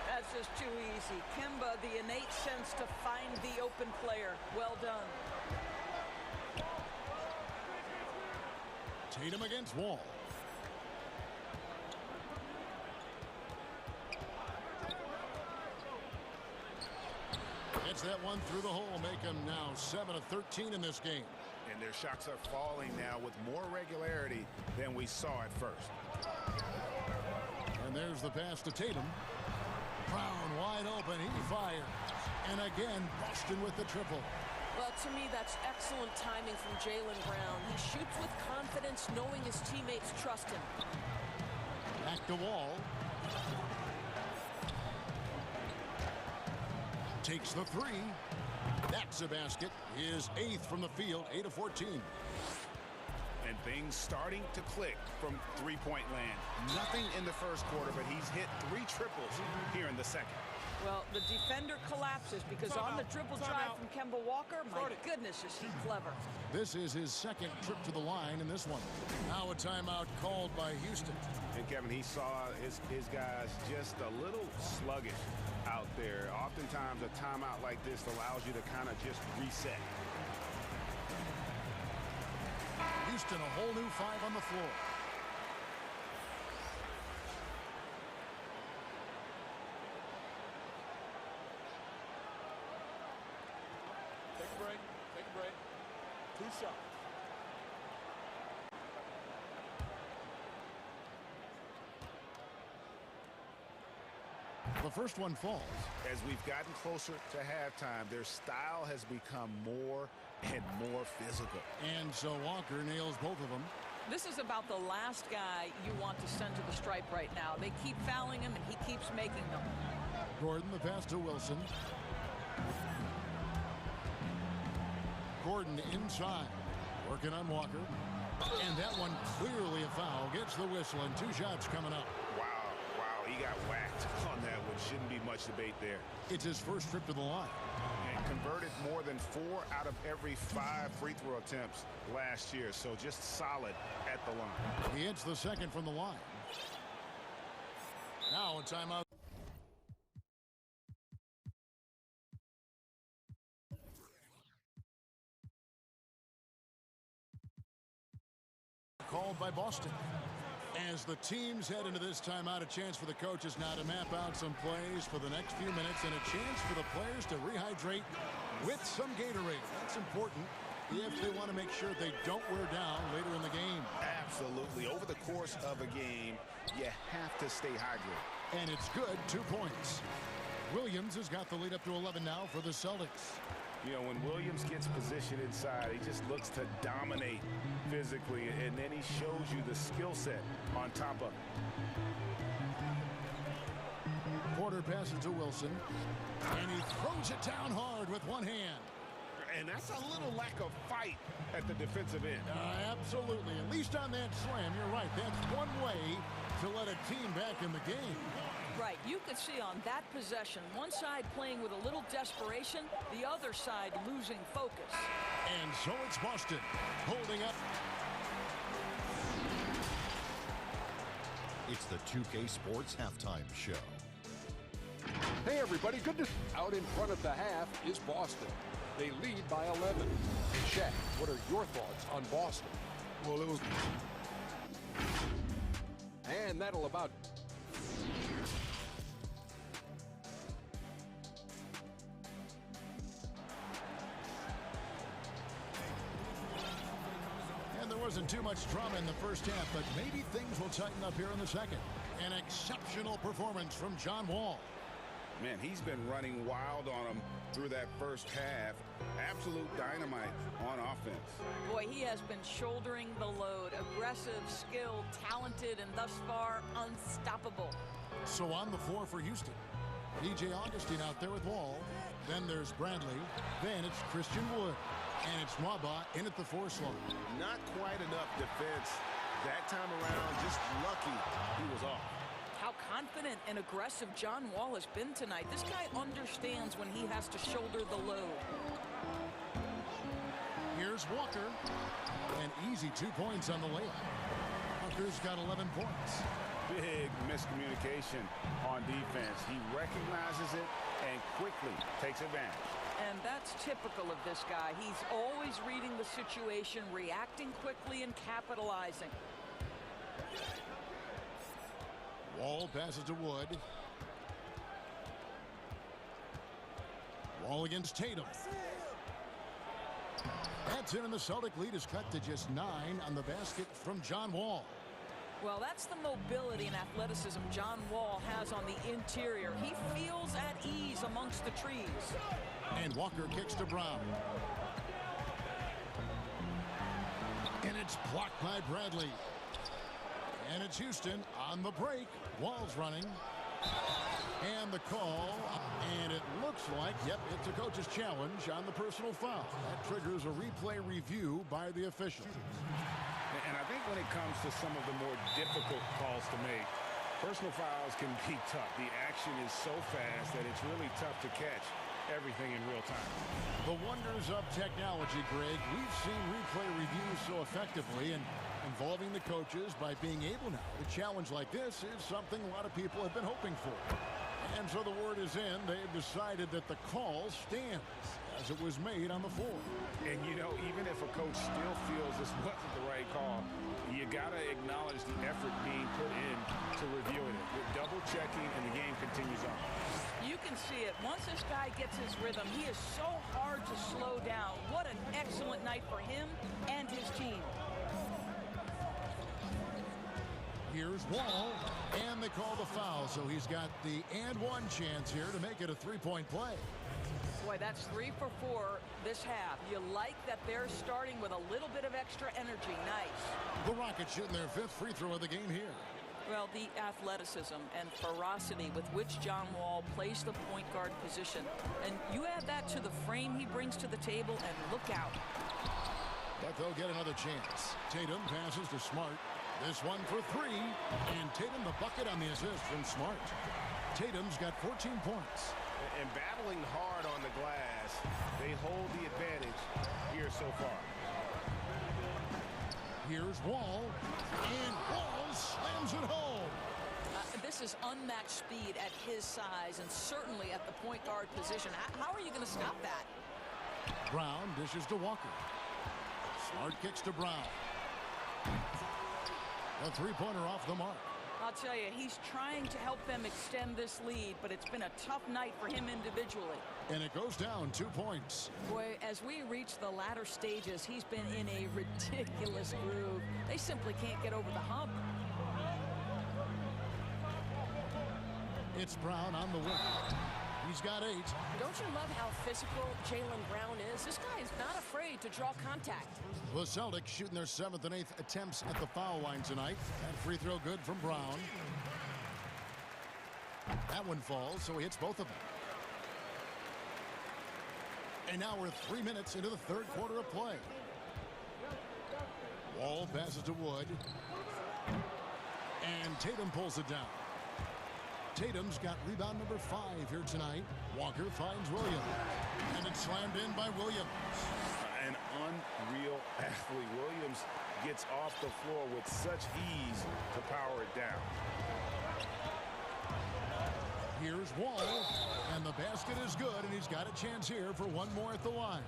That's just too easy. Kemba, the innate sense to find the open player. Well done. Tatum against Wall. Gets that one through the hole, make them now 7 of 13 in this game. And their shots are falling now with more regularity than we saw at first. And there's the pass to Tatum. Brown wide open, he fires. And again, Boston with the triple. Well, to me, that's excellent timing from Jaylen Brown. He shoots with confidence, knowing his teammates trust him. Back to Wall. Takes the three. That's a basket. His 8th from the field, 8 of 14. And things starting to click from three-point land. Nothing in the first quarter, but he's hit 3 triples here in the second. Well, the defender collapses because on the dribble drive from Kemba Walker, my goodness, is he clever. This is his second trip to the line in this one. Now a timeout called by Houston. And Kevin, he saw his guys just a little sluggish out there. Oftentimes a timeout like this allows you to kind of just reset. Houston, a whole new 5 on the floor. Take a break. Take a break. 2 shots. The first one falls. As we've gotten closer to halftime, their style has become more and more physical. And so Walker nails both of them. This is about the last guy you want to send to the stripe right now. They keep fouling him, and he keeps making them. Gordon, the pass to Wilson. Gordon inside, working on Walker. And that one clearly a foul. Gets the whistle, and 2 shots coming up. Wow, he got whacked on that one. Shouldn't be much debate there. It's his first trip to the line. And converted more than 4 out of every 5 free throw attempts last year. So just solid at the line. He hits the second from the line. Now a timeout. Called by Boston. As the teams head into this timeout, a chance for the coaches now to map out some plays for the next few minutes and a chance for the players to rehydrate with some Gatorade. That's important if they want to make sure they don't wear down later in the game. Absolutely. Over the course of a game, you have to stay hydrated. And it's good, 2 points. Williams has got the lead up to 11 now for the Celtics. You know, when Williams gets positioned inside, he just looks to dominate physically, and then he shows you the skill set on top of it. Porter passes to Wilson, and he throws it down hard with one hand. And that's a little lack of fight at the defensive end. Absolutely. At least on that slam, you're right. That's one way to let a team back in the game. Right, you could see on that possession, one side playing with a little desperation, the other side losing focus. And so it's Boston holding up. It's the 2K Sports Halftime Show. Hey, everybody, good to... Out in front of the half is Boston. They lead by 11. Shaq, what are your thoughts on Boston? Well, it was... And that'll about... And there wasn't too much drama in the first half, but maybe things will tighten up here in the second. An exceptional performance from John Wall. Man, he's been running wild on him through that first half. Absolute dynamite on offense. Boy, he has been shouldering the load. Aggressive, skilled, talented, and thus far unstoppable. So on the floor for Houston, DJ Augustine out there with Wall. Then there's Bradley. Then it's Christian Wood. And it's Nwaba in at the 4 slot. Not quite enough defense that time around. Just lucky he was off. How confident and aggressive John Wall has been tonight. This guy understands when he has to shoulder the load. Here's Walker. An easy 2 points on the layup. Walker's got 11 points. Big miscommunication on defense. He recognizes it and quickly takes advantage. And that's typical of this guy. He's always reading the situation, reacting quickly, and capitalizing. Wall passes to Wood. Wall against Tatum. That's in, and the Celtic lead is cut to just 9 on the basket from John Wall. Well, that's the mobility and athleticism John Wall has on the interior. He feels at ease amongst the trees. And Walker kicks to Brown. And it's blocked by Bradley. And it's Houston on the break. Wall's running. And the call. And it looks like, yep, it's a coach's challenge on the personal foul. That triggers a replay review by the official. And I think when it comes to some of the more difficult calls to make, personal fouls can be tough. The action is so fast that it's really tough to catch everything in real time. The wonders of technology, Greg. We've seen replay reviews so effectively and involving the coaches by being able now to challenge like this is something a lot of people have been hoping for. And so the word is in. They've decided that the call stands as it was made on the floor. And, you know, even if a coach still feels this wasn't the right call, you got to acknowledge the effort being put in to reviewing it. With double checking, and the game continues on. You can see it. Once this guy gets his rhythm, he is so hard to slow down. What an excellent night for him and his team. Here's Wall, and they call the foul, so he's got the and one chance here to make it a 3-point play. Boy, that's 3 for 4 this half. You like that they're starting with a little bit of extra energy. Nice. The Rockets shooting their 5th free throw of the game here. Well, the athleticism and ferocity with which John Wall plays the point guard position. And you add that to the frame he brings to the table, and look out. But they'll get another chance. Tatum passes to Smart. This one for 3. And Tatum the bucket on the assist from Smart. Tatum's got 14 points. And battling hard on the glass, they hold the advantage here so far. Here's Wall, and Wall slams it home. This is unmatched speed at his size and certainly at the point guard position. How are you going to stop that? Brown dishes to Walker. Smart kicks to Brown. A 3-pointer off the mark. I'll tell you, he's trying to help them extend this lead, but it's been a tough night for him individually. And it goes down 2 points. Boy, as we reach the latter stages, he's been in a ridiculous groove. They simply can't get over the hump. It's Brown on the wing. He's got 8. Don't you love how physical Jaylen Brown is? This guy is not afraid to draw contact. The Celtics shooting their 7th and 8th attempts at the foul line tonight. That free throw good from Brown. That one falls, so he hits both of them. And now we're 3 minutes into the 3rd quarter of play. Wall passes to Wood. And Tatum pulls it down. Tatum's got rebound number 5 here tonight. Walker finds Williams. And it's slammed in by Williams. An unreal athlete. Williams gets off the floor with such ease to power it down. Here's Wall, and the basket is good, and he's got a chance here for one more at the line.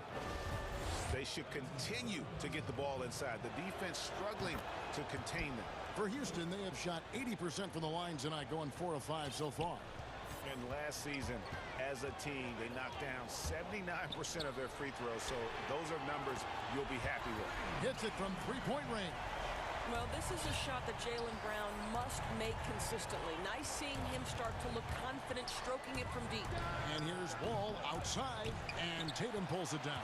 They should continue to get the ball inside. The defense struggling to contain them. For Houston, they have shot 80% from the line tonight, going 4 of 5 so far. And last season, as a team, they knocked down 79% of their free throws, so those are numbers you'll be happy with. Hits it from 3-point range. Well, this is a shot that Jaylen Brown must make consistently. Nice seeing him start to look confident, stroking it from deep. And here's Wall outside, and Tatum pulls it down.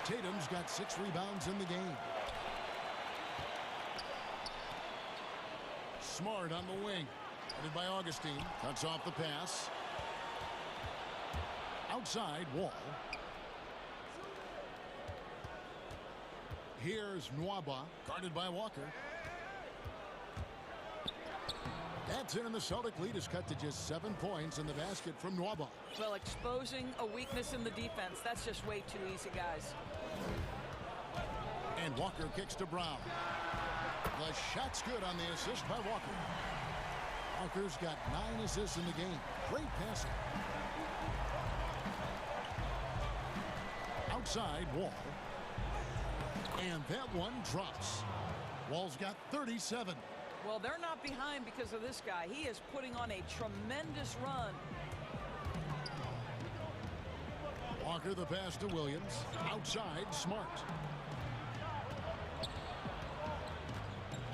Tatum's got 6 rebounds in the game. Smart on the wing. Headed by Augustine. Cuts off the pass. Outside, Wall. Here's Nwaba, guarded by Walker. That's in, and the Celtic lead is cut to just 7 points in the basket from Nwaba. Well, exposing a weakness in the defense, that's just way too easy, guys. And Walker kicks to Brown. The shot's good on the assist by Walker. Walker's got 9 assists in the game. Great passing. Outside, Wall. And that one drops. Wall's got 37. Well, they're not behind because of this guy. He is putting on a tremendous run. Walker the pass to Williams. Outside, Smart.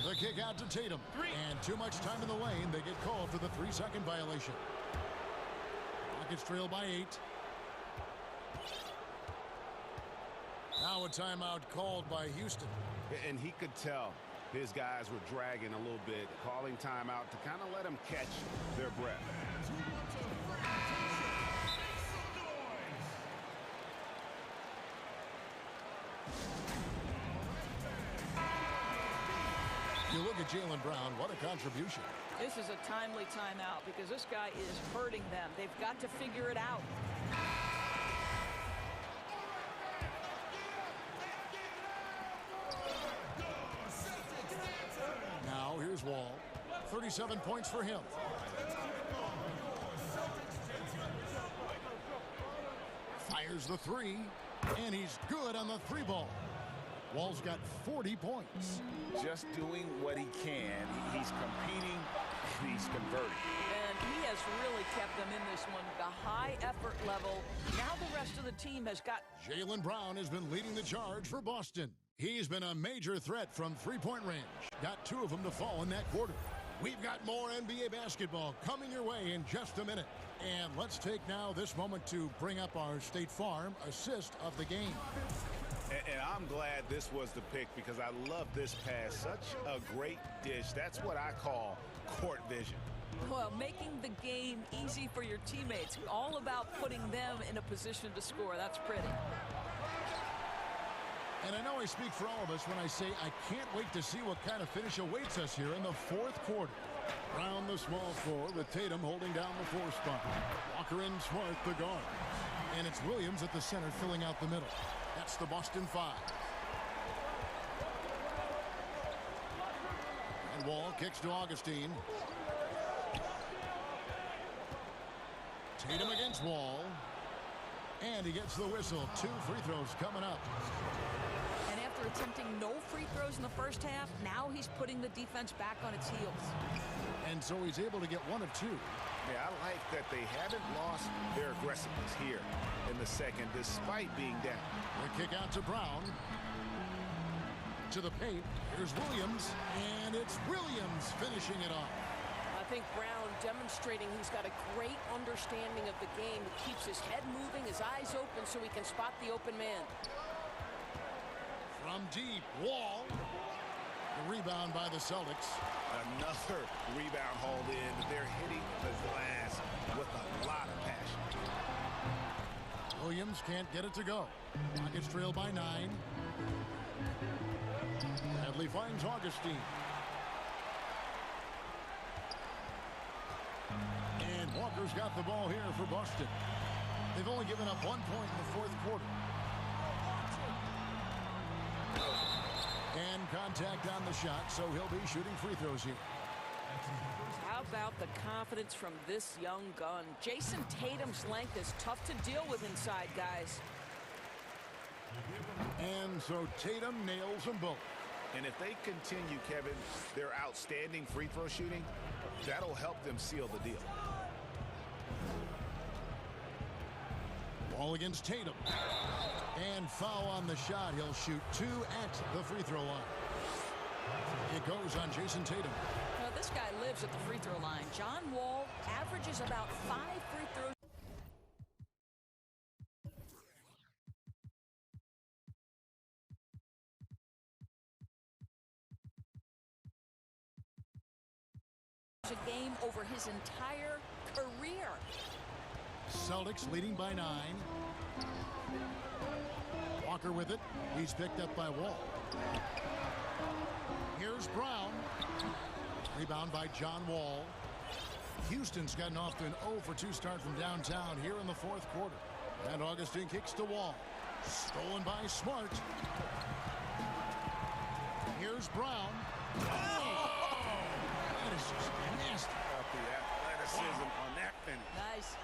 The kick out to Tatum. And too much time in the lane. They get called for the 3-second violation. Rockets trail by 8. Now a timeout called by Houston. And he could tell his guys were dragging a little bit, calling timeout to kind of let them catch their breath. You look at Jaylen Brown, what a contribution. This is a timely timeout because this guy is hurting them. They've got to figure it out. Now here's Wall. 37 points for him. Fires the 3, and he's good on the 3 ball. Wall's got 40 points. Just doing what he can. He's competing, and he's converting. And he has really kept them in this one. The high effort level. Now the rest of the team has got... Jaylen Brown has been leading the charge for Boston. He's been a major threat from 3-point range. Got 2 of them to fall in that quarter. We've got more NBA basketball coming your way in just a minute. And let's take now this moment to bring up our State Farm assist of the game. And I'm glad this was the pick because I love this pass. Such a great dish. That's what I call court vision. Well, making the game easy for your teammates. All about putting them in a position to score. That's pretty. And I know I speak for all of us when I say I can't wait to see what kind of finish awaits us here in the 4th quarter. Brown the small forward with Tatum holding down the 4 spot. Walker and Smart the guard. And it's Williams at the center filling out the middle. That's the Boston 5. And Wall kicks to Augustine. Tatum against Wall. And he gets the whistle. 2 free throws coming up. And after attempting no free throws in the first half, now he's putting the defense back on its heels. And so he's able to get 1 of 2. Yeah, I like that they haven't lost their aggressiveness here in the second, despite being down. The kick out to Brown. To the paint. Here's Williams. And it's Williams finishing it off. I think Brown demonstrating he's got a great understanding of the game. He keeps his head moving, his eyes open so he can spot the open man. From deep, Wall. The rebound by the Celtics. Another rebound hauled in. They're hitting the glass with a lot of passion. Williams can't get it to go. Rockets trail by 9. Hadley finds Augustine. And Walker's got the ball here for Boston. They've only given up 1 point in the 4th quarter. And contact on the shot, so he'll be shooting free throws here. How about the confidence from this young gun? Jason Tatum's length is tough to deal with inside, guys. And so Tatum nails them both. And if they continue, Kevin, their outstanding free throw shooting, that'll help them seal the deal. Ball against Tatum. And foul on the shot. He'll shoot 2 at the free throw line. It goes on Jason Tatum. Well, this guy lives at the free throw line. John Wall averages about 5 free throws a game over his entire career. Celtics leading by 9. Walker with it. He's picked up by Wall. Here's Brown. Rebound by John Wall. Houston's gotten off to an 0-for-2 start from downtown here in the fourth quarter. And Augustine kicks to Wall. Stolen by Smart. Here's Brown. Oh! That is just nasty. The athleticism on that finish. Nice.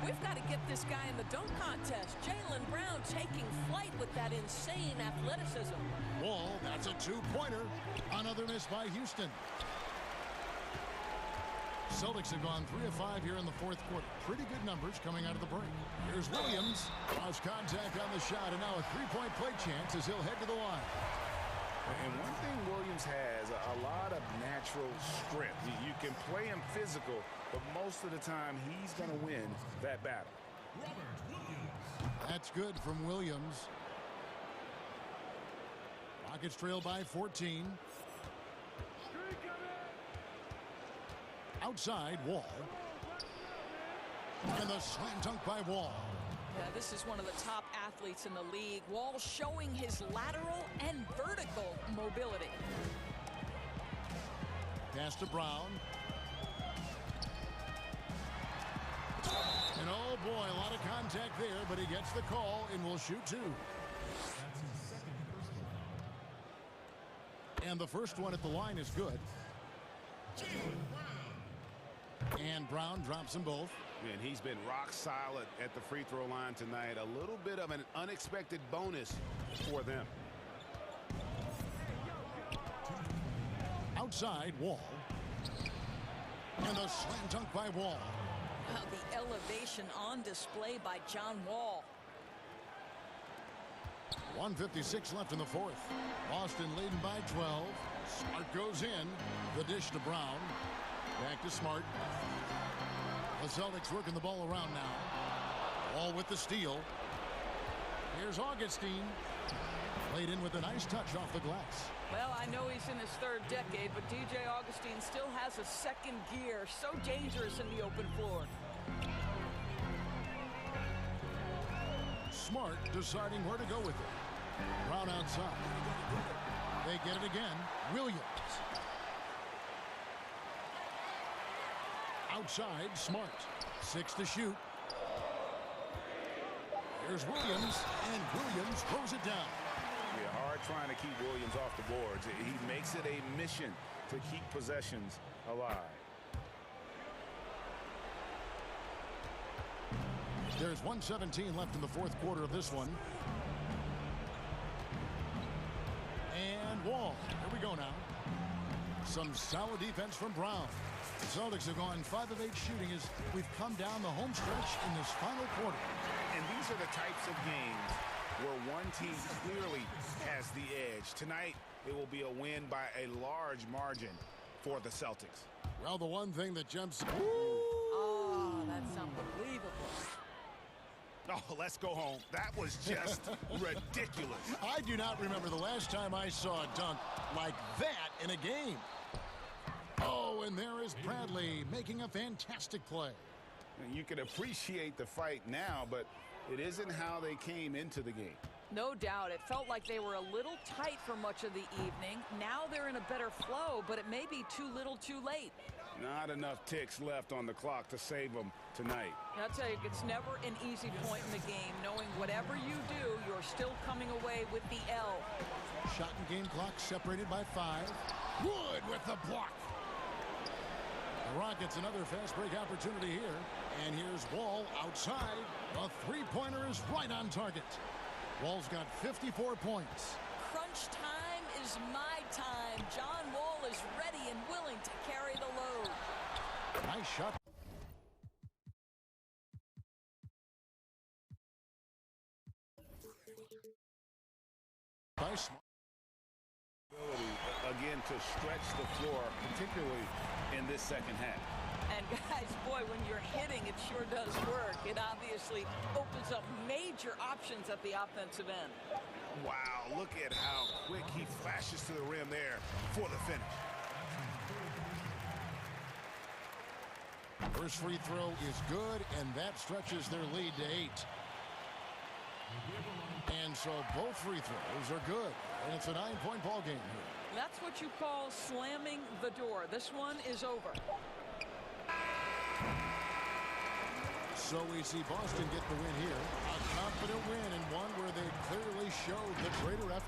We've got to get this guy in the dunk contest. Jaylen Brown taking flight with that insane athleticism. Wall, that's a 2-pointer. Another miss by Houston. Celtics have gone 3 of 5 here in the fourth quarter. Pretty good numbers coming out of the break. Here's Williams. Lost contact on the shot, and now a 3-point play chance as he'll head to the line. And one thing Williams has, a lot of natural strength. You can play him physical, but most of the time he's going to win that battle. That's good from Williams. Rockets trail by 14. Outside, Wall. And the slam dunk by Wall. Yeah, this is one of the top athletes in the league. Wall showing his lateral and vertical mobility. Pass to Brown. And oh boy, a lot of contact there, but he gets the call and will shoot 2. And the first one at the line is good. And Brown drops them both. And he's been rock solid at the free throw line tonight. A little bit of an unexpected bonus for them. Outside, Wall. And the slam dunk by Wall. Wow, the elevation on display by John Wall. 1:56 left in the fourth. Boston leading by 12. Smart goes in. The dish to Brown. Back to Smart. The Celtics working the ball around now. Wall with the steal. Here's Augustine. Laid in with a nice touch off the glass. Well, I know he's in his 3rd decade, but DJ Augustine still has a 2nd gear. So dangerous in the open floor. Smart deciding where to go with it. Brown outside. They get it again. Williams. Outside, Smart. 6 to shoot. Here's Williams, and Williams throws it down. Yeah, hard trying to keep Williams off the boards. He makes it a mission to keep possessions alive. There's 1:17 left in the fourth quarter of this one. And Wall. Here we go now. Some solid defense from Brown. The Celtics have gone 5 of 8 shooting as we've come down the home stretch in this final quarter. And these are the types of games where one team clearly has the edge. Tonight, it will be a win by a large margin for the Celtics. Well, the one thing that jumps... Oh, that's unbelievable. Oh, let's go home. That was just ridiculous. I do not remember the last time I saw a dunk like that in a game. Oh, and there is Bradley making a fantastic play. And you can appreciate the fight now, but it isn't how they came into the game. No doubt. It felt like they were a little tight for much of the evening. Now they're in a better flow, but it may be too little too late. Not enough ticks left on the clock to save them tonight. I'll tell you, it's never an easy point in the game, knowing whatever you do, you're still coming away with the L. Shot and game clock separated by 5. Wood with the block. The Rockets another fast break opportunity here. And here's Wall outside. The three-pointer is right on target. Wall's got 54 points. Crunch time is my time. John Wall is ready and willing to carry the load. Nice shot. begin to stretch the floor, particularly in this second half. And guys, boy, when you're hitting, it sure does work. It obviously opens up major options at the offensive end. Wow, look at how quick he flashes to the rim there for the finish. First free throw is good, and that stretches their lead to 8. And so both free throws are good, and it's a 9-point ball game here. That's what you call slamming the door. This one is over. So we see Boston get the win here. A confident win, and one where they clearly showed the greater effort.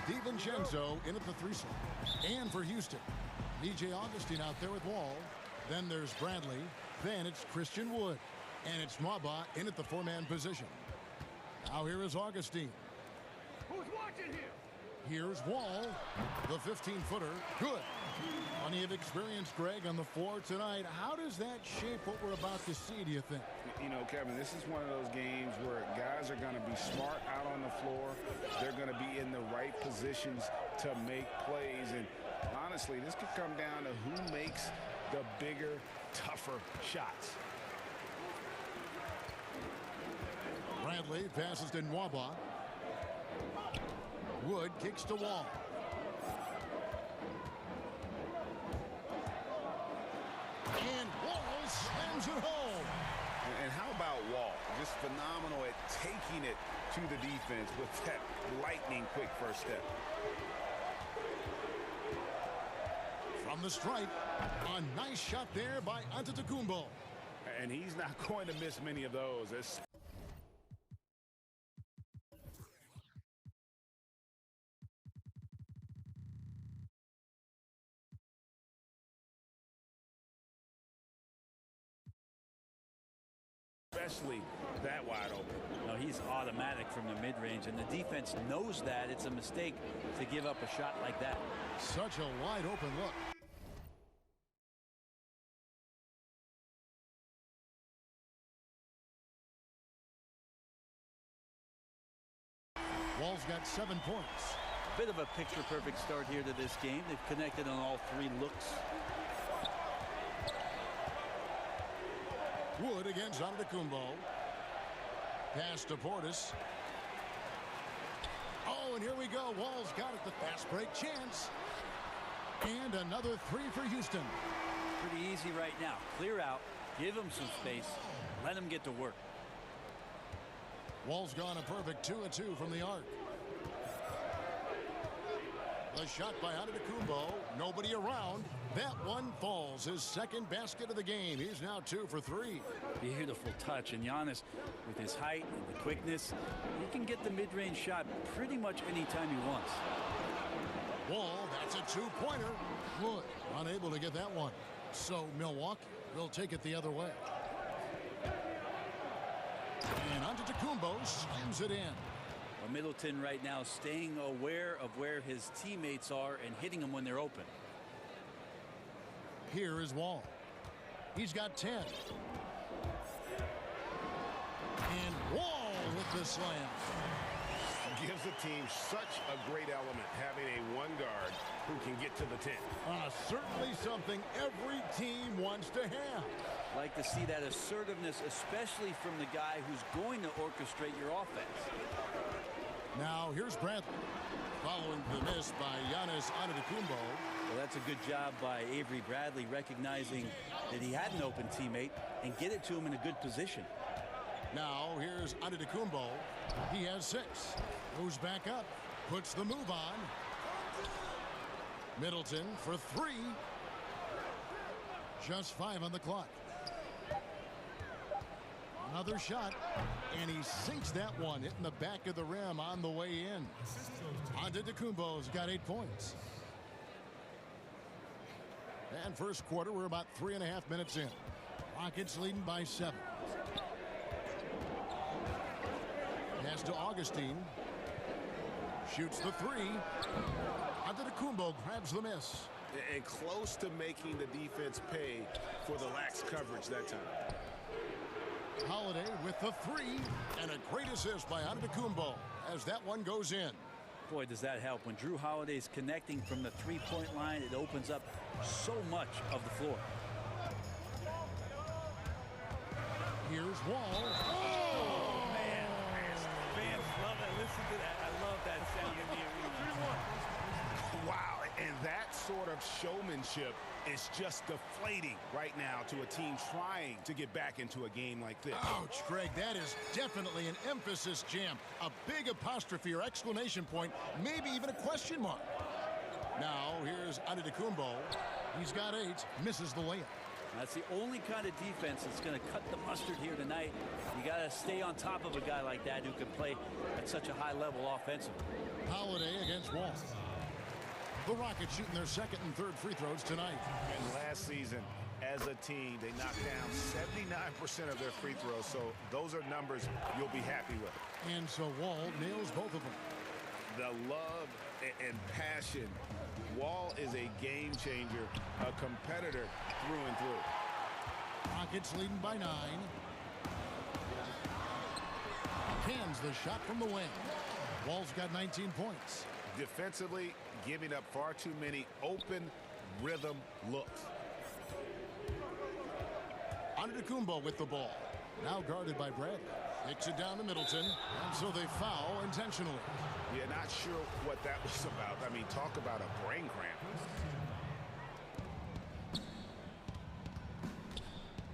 DiVincenzo in at the 3-slot. And for Houston, DJ Augustine out there with Wall. Then there's Bradley. Then it's Christian Wood. And it's Mwaba in at the 4-man position. Now here is Augustine. Who's watching here? Here's Wall. The 15-footer. Good. Plenty of experience, Greg, on the floor tonight. How does that shape what we're about to see, do you think? You know, Kevin, this is one of those games where guys are going to be smart out on the floor. They're going to be in the right positions to make plays. And honestly, this could come down to who makes the bigger, tougher shots. Bradley passes to Nwaba. Wood kicks to Wall. And Wall slams it home. And how about Wall? Just phenomenal at taking it to the defense with that lightning quick first step. From the stripe, a nice shot there by Antetokounmpo. And he's not going to miss many of those. Especially that wide open. No, he's automatic from the mid-range, and the defense knows that. It's a mistake to give up a shot like that. Such a wide open look. Wall's got 7 points. Bit of a picture-perfect start here to this game. They've connected on all 3 looks. Wood against Antetokounmpo. Pass to Portis. Oh, and here we go. Wall's got it. The fast break chance. And another 3 for Houston. Pretty easy right now. Clear out. Give him some space. Let him get to work. Wall's gone a perfect 2 of 2 from the arc. The shot by Antetokounmpo. Nobody around. That one falls. His second basket of the game. He's now 2 for 3. Beautiful touch. And Giannis, with his height and the quickness, he can get the mid-range shot pretty much anytime he wants. Wall, that's a 2-pointer. Wood unable to get that one. So Milwaukee will take it the other way. And Antetokounmpo slams it in. Well, Middleton right now staying aware of where his teammates are and hitting them when they're open. Here is Wall. He's got 10. And Wall with the slam. Gives the team such a great element, having a 1 guard who can get to the 10. Certainly something every team wants to have. Like to see that assertiveness, especially from the guy who's going to orchestrate your offense. Now here's Bradley. Following the miss by Giannis Antetokounmpo. Well, that's a good job by Avery Bradley, recognizing that he had an open teammate and get it to him in a good position. Now here's Antetokounmpo. He has 6. Moves back up. Puts the move on. Middleton for 3. Just 5 on the clock. Another shot, and he sinks that one, hitting the back of the rim on the way in. Antetokounmpo's got 8 points. And first quarter, we're about 3.5 minutes in. Rockets leading by 7. Pass to Augustine. Shoots the 3. Antetokounmpo grabs the miss. And close to making the defense pay for the lax coverage that time. Holiday with the 3, and a great assist by Antetokounmpo as that one goes in. Boy, does that help. When Drew Holiday's connecting from the 3-point line, it opens up so much of the floor. Here's Wall. Oh, man. Fans love it. Listen to that. I love that sound in the arena. Wow, and that sort of showmanship is just deflating right now to a team trying to get back into a game like this. Ouch, Greg, that is definitely an emphasis jam. A big apostrophe or exclamation point, maybe even a question mark. Now, here's Antetokounmpo. He's got 8, misses the layup. That's the only kind of defense that's going to cut the mustard here tonight. You got to stay on top of a guy like that who can play at such a high level offensively. Holiday against Wall. The Rockets shooting their second and third free throws tonight. And last season, as a team, they knocked down 79% of their free throws, so those are numbers you'll be happy with. And so Wall nails both of them. The love and passion. Wall is a game changer, a competitor through and through. Rockets leading by 9. Cans the shot from the wing. Wall's got 19 points. Defensively, giving up far too many open rhythm looks. Antetokounmpo with the ball. Now guarded by Bradley. Kicks it down to Middleton, and so they foul intentionally. Yeah, not sure what that was about. I mean, talk about a brain cramp.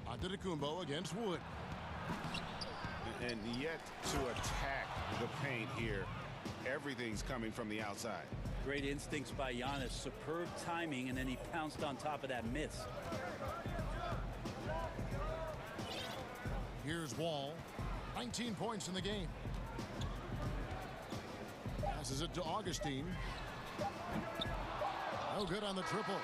Antetokounmpo against Wood. And yet to attack the paint here, everything's coming from the outside. Great instincts by Giannis, superb timing, and then he pounced on top of that miss. Here's Wall. 19 points in the game. Passes it to Augustine. No good on the triple.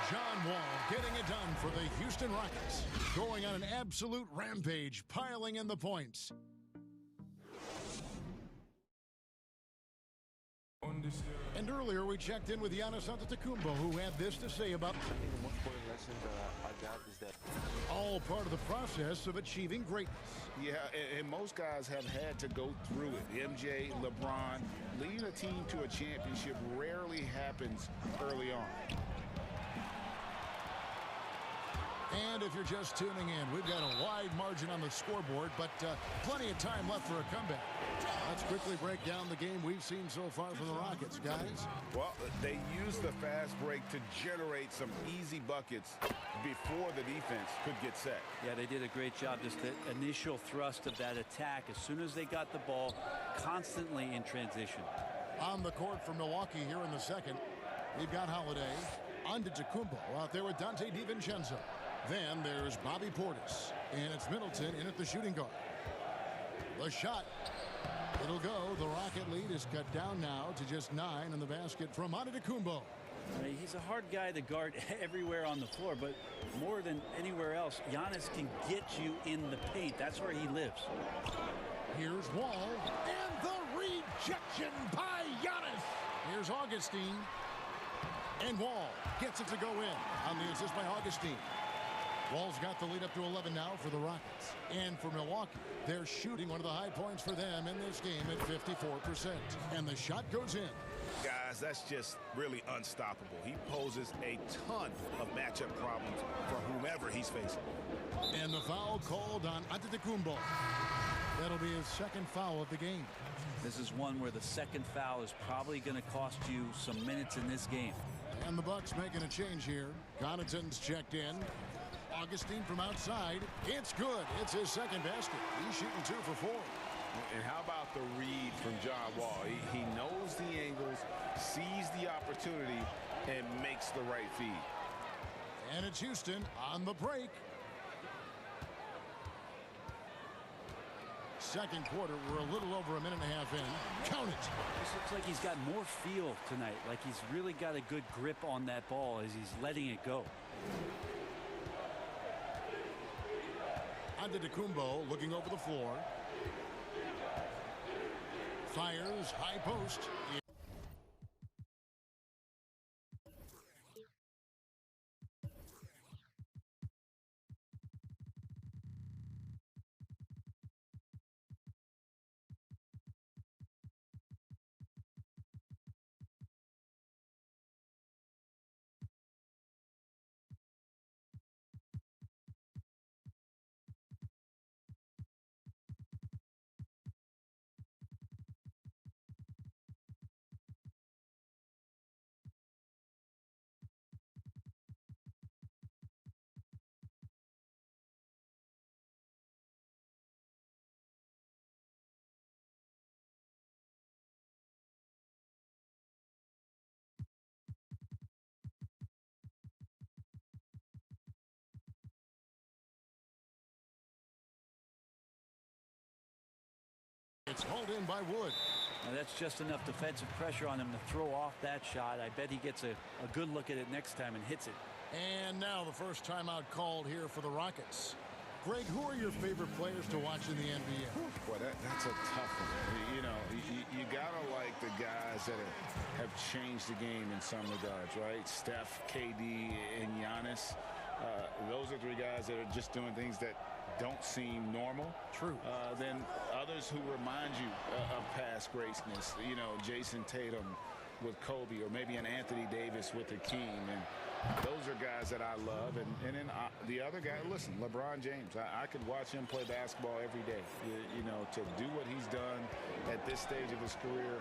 John Wall getting it done for the Houston Rockets. Going on an absolute rampage, piling in the points. And earlier we checked in with Giannis Antetokounmpo, who had this to say about... I think the most important lesson that I got is that... all part of the process of achieving greatness. Yeah, and most guys have had to go through it. MJ, LeBron, leading a team to a championship rarely happens early on. And if you're just tuning in, we've got a wide margin on the scoreboard, but plenty of time left for a comeback. Let's quickly break down the game we've seen so far from the Rockets, guys. Well, they used the fast break to generate some easy buckets before the defense could get set. Yeah, they did a great job. Just the initial thrust of that attack, as soon as they got the ball, constantly in transition. On the court for Milwaukee here in the second, we've got Holiday, Antetokounmpo out there with Dante DiVincenzo. Then there's Bobby Portis, and it's Middleton in at the shooting guard. The shot, it'll go. The Rocket lead is cut down now to just 9 in the basket from Antetokounmpo. He's a hard guy to guard everywhere on the floor, but more than anywhere else, Giannis can get you in the paint. That's where he lives. Here's Wall, and the rejection by Giannis. Here's Augustine, and Wall gets it to go in on the assist by Augustine. Wall's got the lead up to 11 now for the Rockets. And for Milwaukee, they're shooting one of the high points for them in this game at 54%. And the shot goes in. Guys, that's just really unstoppable. He poses a ton of matchup problems for whomever he's facing. And the foul called on Antetokounmpo. That'll be his second foul of the game. This is one where the second foul is probably going to cost you some minutes in this game. And the Bucks making a change here. Connaughton's checked in. Augustine from outside. It's good. It's his second basket. He's shooting 2 for 4. And how about the read from John Wall? He knows the angles, sees the opportunity, and makes the right feed. And it's Houston on the break. Second quarter, we're a little over a minute and a half in. Count it. This looks like he's got more feel tonight, like he's really got a good grip on that ball as he's letting it go. Antetokounmpo looking over the floor. Fires, high post. it's hauled in by Wood. Now that's just enough defensive pressure on him to throw off that shot. I bet he gets a good look at it next time and hits it. And now the first timeout called here for the Rockets. Greg, who are your favorite players to watch in the NBA? Boy, that's a tough one. You know, you gotta like the guys that have changed the game in some regards, right? Steph, KD, and Giannis. Those are three guys that are just doing things that don't seem normal. True. Then others who remind you of past greatness. You know, Jason Tatum with Kobe, or maybe an Anthony Davis with Hakeem. And those are guys that I love. And then the other guy, listen, LeBron James. I could watch him play basketball every day. You know, to do what he's done at this stage of his career,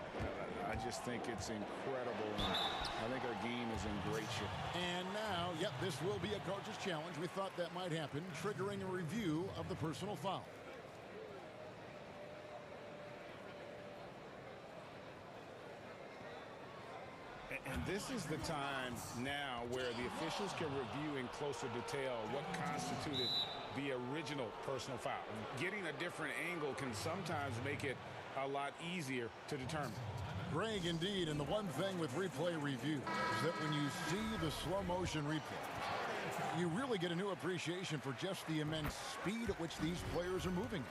I just think it's incredible. And I think our game is in great shape. And now, yep, this will be a coach's challenge. We thought that might happen, triggering a review of the personal foul. And this is the time now where the officials can review in closer detail what constituted the original personal foul. Getting a different angle can sometimes make it a lot easier to determine. Greg, indeed, and the one thing with replay review is that when you see the slow motion replays, you really get a new appreciation for just the immense speed at which these players are moving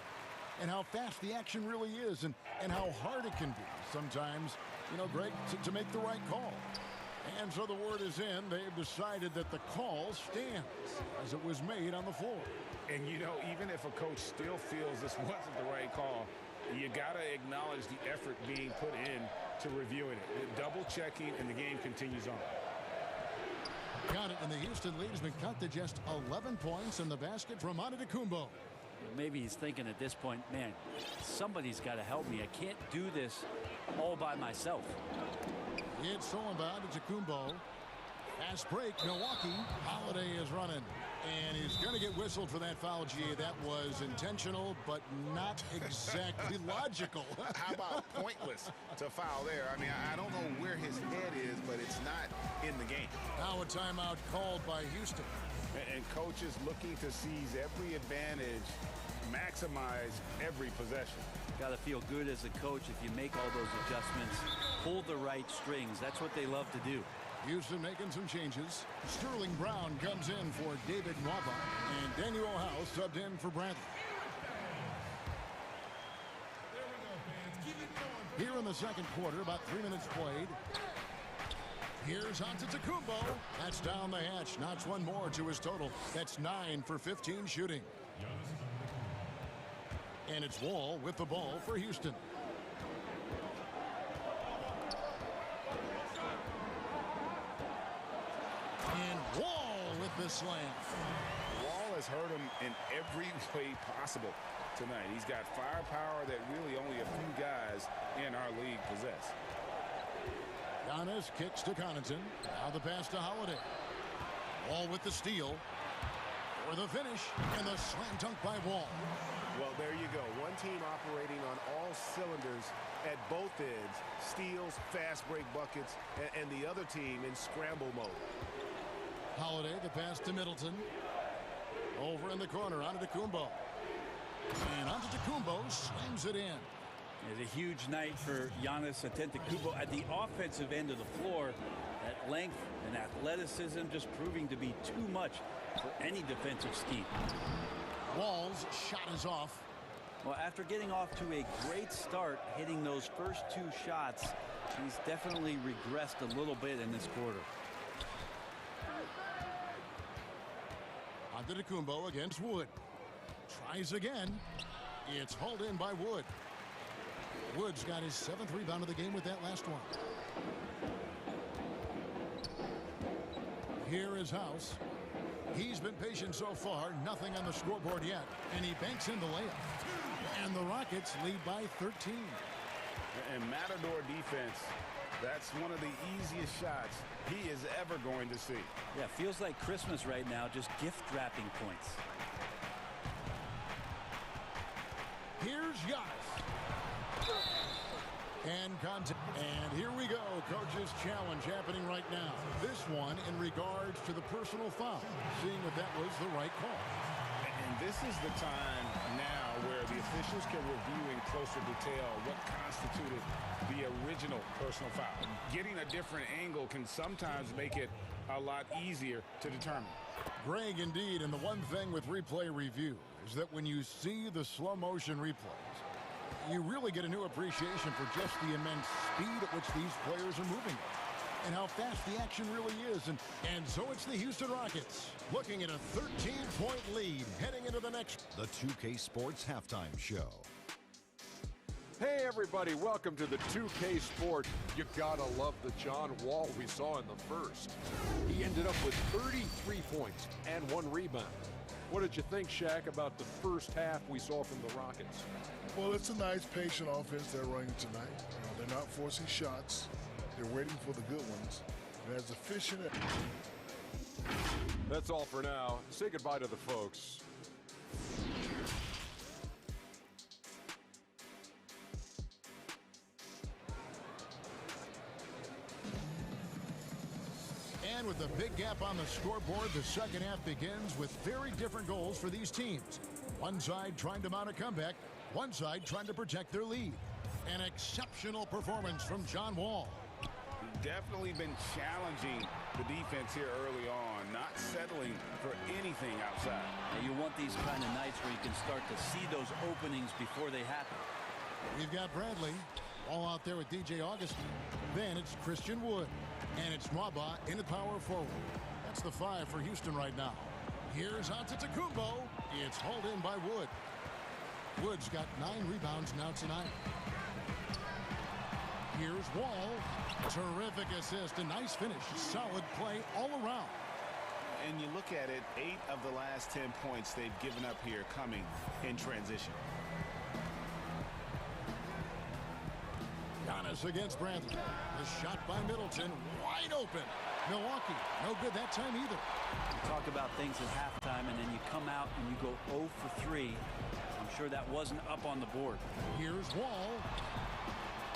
and how fast the action really is and how hard it can be sometimes, you know, Greg, to make the right call. And so the word is in. They've decided that the call stands as it was made on the floor. And, you know, even if a coach still feels this wasn't the right call, you got to acknowledge the effort being put in to reviewing it. Double checking, and the game continues on. Got it, and the Houston lead has been cut to just 11 points in the basket from Antetokounmpo. Maybe he's thinking at this point, man, somebody's got to help me. I can't do this all by myself. It's stolen by Antetokounmpo. Fast break, Milwaukee. Holiday is running. And he's going to get whistled for that foul, GA. That was intentional, but not exactly logical. How about pointless to foul there? I mean, I don't know where his head is, but it's not in the game. Now a timeout called by Houston. And coaches looking to seize every advantage, maximize every possession. Got to feel good as a coach if you make all those adjustments, pull the right strings. That's what they love to do. Houston making some changes. Sterling Brown comes in for David Nwaba, and Daniel House subbed in for Bradley. Here in the second quarter, about 3 minutes played. Here's Antetokounmpo. That's down the hatch. Knocks one more to his total. That's 9 for 15 shooting. And it's Wall with the ball for Houston. And Wall with the slam. Wall has hurt him in every way possible tonight. He's got firepower that really only a few guys in our league possess. Giannis kicks to Connaughton. Now the pass to Holiday. Wall with the steal. For the finish. And the slam dunk by Wall. Well, there you go. One team operating on all cylinders at both ends. Steals, fast break buckets, and the other team in scramble mode. Holiday, the pass to Middleton. Over in the corner, Antetokounmpo. And Antetokounmpo slams it in. It's a huge night for Giannis Antetokounmpo at the offensive end of the floor. That length and athleticism just proving to be too much for any defensive scheme. Wall's shot is off. Well, after getting off to a great start, hitting those first two shots, he's definitely regressed a little bit in this quarter. Antetokounmpo against Wood. Tries again. It's hauled in by Wood. Wood's got his 7th rebound of the game with that last one. Here is House. He's been patient so far. Nothing on the scoreboard yet. And he banks in the layup. And the Rockets lead by 13. And Matador defense, that's one of the easiest shots he is ever going to see. Yeah, feels like Christmas right now, just gift wrapping points. Here's Giannis. And here we go. Coach's challenge happening right now. This one in regards to the personal foul. Seeing if that was the right call. And this is the time now where the officials can review in closer detail what constituted the original personal foul. Getting a different angle can sometimes make it a lot easier to determine. Greg, indeed, and the one thing with replay review is that when you see the slow motion replays, you really get a new appreciation for just the immense speed at which these players are moving and how fast the action really is. And so it's the Houston Rockets looking at a 13-point lead heading into the next. The 2K Sports Halftime Show. Hey everybody, welcome to the 2K Sport. You gotta love the John Wall we saw in the first. He ended up with 33 points and 1 rebound. What did you think, Shaq, about the first half we saw from the Rockets? Well, it's a nice, patient offense they're running tonight. They're not forcing shots. They're waiting for the good ones. And as efficient as... That's all for now. Say goodbye to the folks. And with the big gap on the scoreboard, the second half begins with very different goals for these teams. One side trying to mount a comeback, one side trying to protect their lead. An exceptional performance from John Wall. Definitely been challenging the defense here early on, not settling for anything outside. And you want these kind of nights where you can start to see those openings before they happen. We've got Bradley all out there with DJ Augustine. Then it's Christian Wood. And it's Nwaba in the power forward. That's the 5 for Houston right now. Here's Antetokounmpo. It's hauled in by Wood. Wood's got 9 rebounds now tonight. Here's Wall. Terrific assist. A nice finish. Solid play all around. And you look at it, 8 of the last 10 points they've given up here coming in transition. Giannis against Bradley. The shot by Middleton, wide open. Milwaukee, no good that time either. You talk about things at halftime, and then you come out and you go 0 for 3. I'm sure that wasn't up on the board. Here's Wall.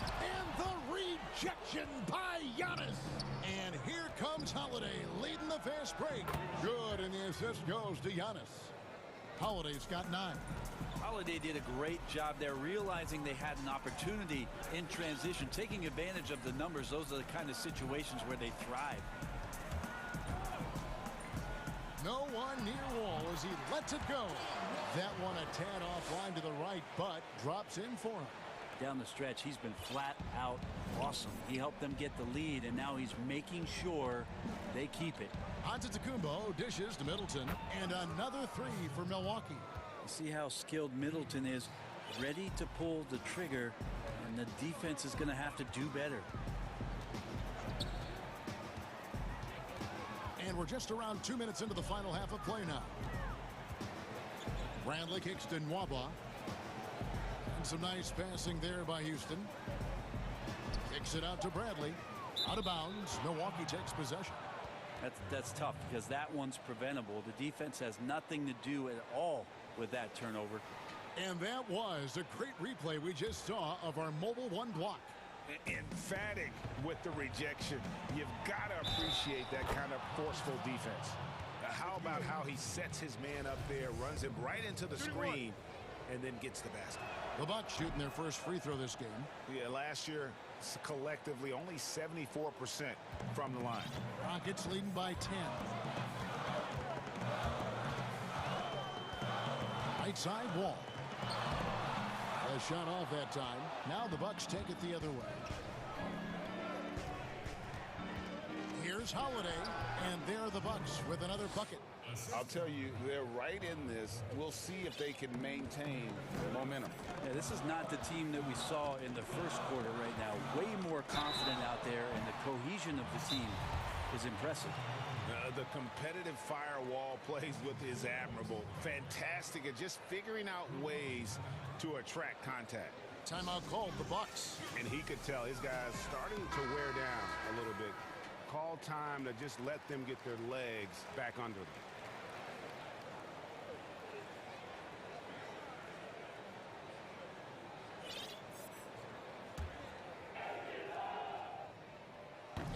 And the rejection by Giannis. And here comes Holiday leading the fast break. Good, and the assist goes to Giannis. Holiday's got 9. Holiday did a great job there, realizing they had an opportunity in transition, taking advantage of the numbers. Those are the kind of situations where they thrive. No one near Wall as he lets it go. That one a tad offline to the right, but drops in for him. Down the stretch, he's been flat out awesome. He helped them get the lead, and now he's making sure they keep it. Antetokounmpo dishes to Middleton, and another 3 for Milwaukee. See how skilled Middleton is, ready to pull the trigger, and the defense is going to have to do better. And we're just around 2 minutes into the final half of play now. Bradley kicks to Nwaba. And some nice passing there by Houston. Kicks it out to Bradley. Out of bounds. Milwaukee takes possession. That's tough because that one's preventable. The defense has nothing to do at all with that turnover. And that was a great replay we just saw of our mobile 1 block. Emphatic with the rejection. You've got to appreciate that kind of forceful defense. How about how he sets his man up there, runs him right into the screen, and then gets the basket. The Bucks shooting their first free throw this game. Yeah, last year, collectively, only 74% from the line. Rockets leading by 10. Right side Wall. A shot off that time. Now the Bucks take it the other way. Here's Holiday, and there the Bucks with another bucket. I'll tell you, they're right in this. We'll see if they can maintain momentum. Yeah, this is not the team that we saw in the first quarter right now. Way more confident out there, and the cohesion of the team is impressive. The competitive firewall plays with is admirable. Fantastic at just figuring out ways to attract contact. Timeout called, the Bucks. And he could tell his guys starting to wear down a little bit. Call time to just let them get their legs back under them.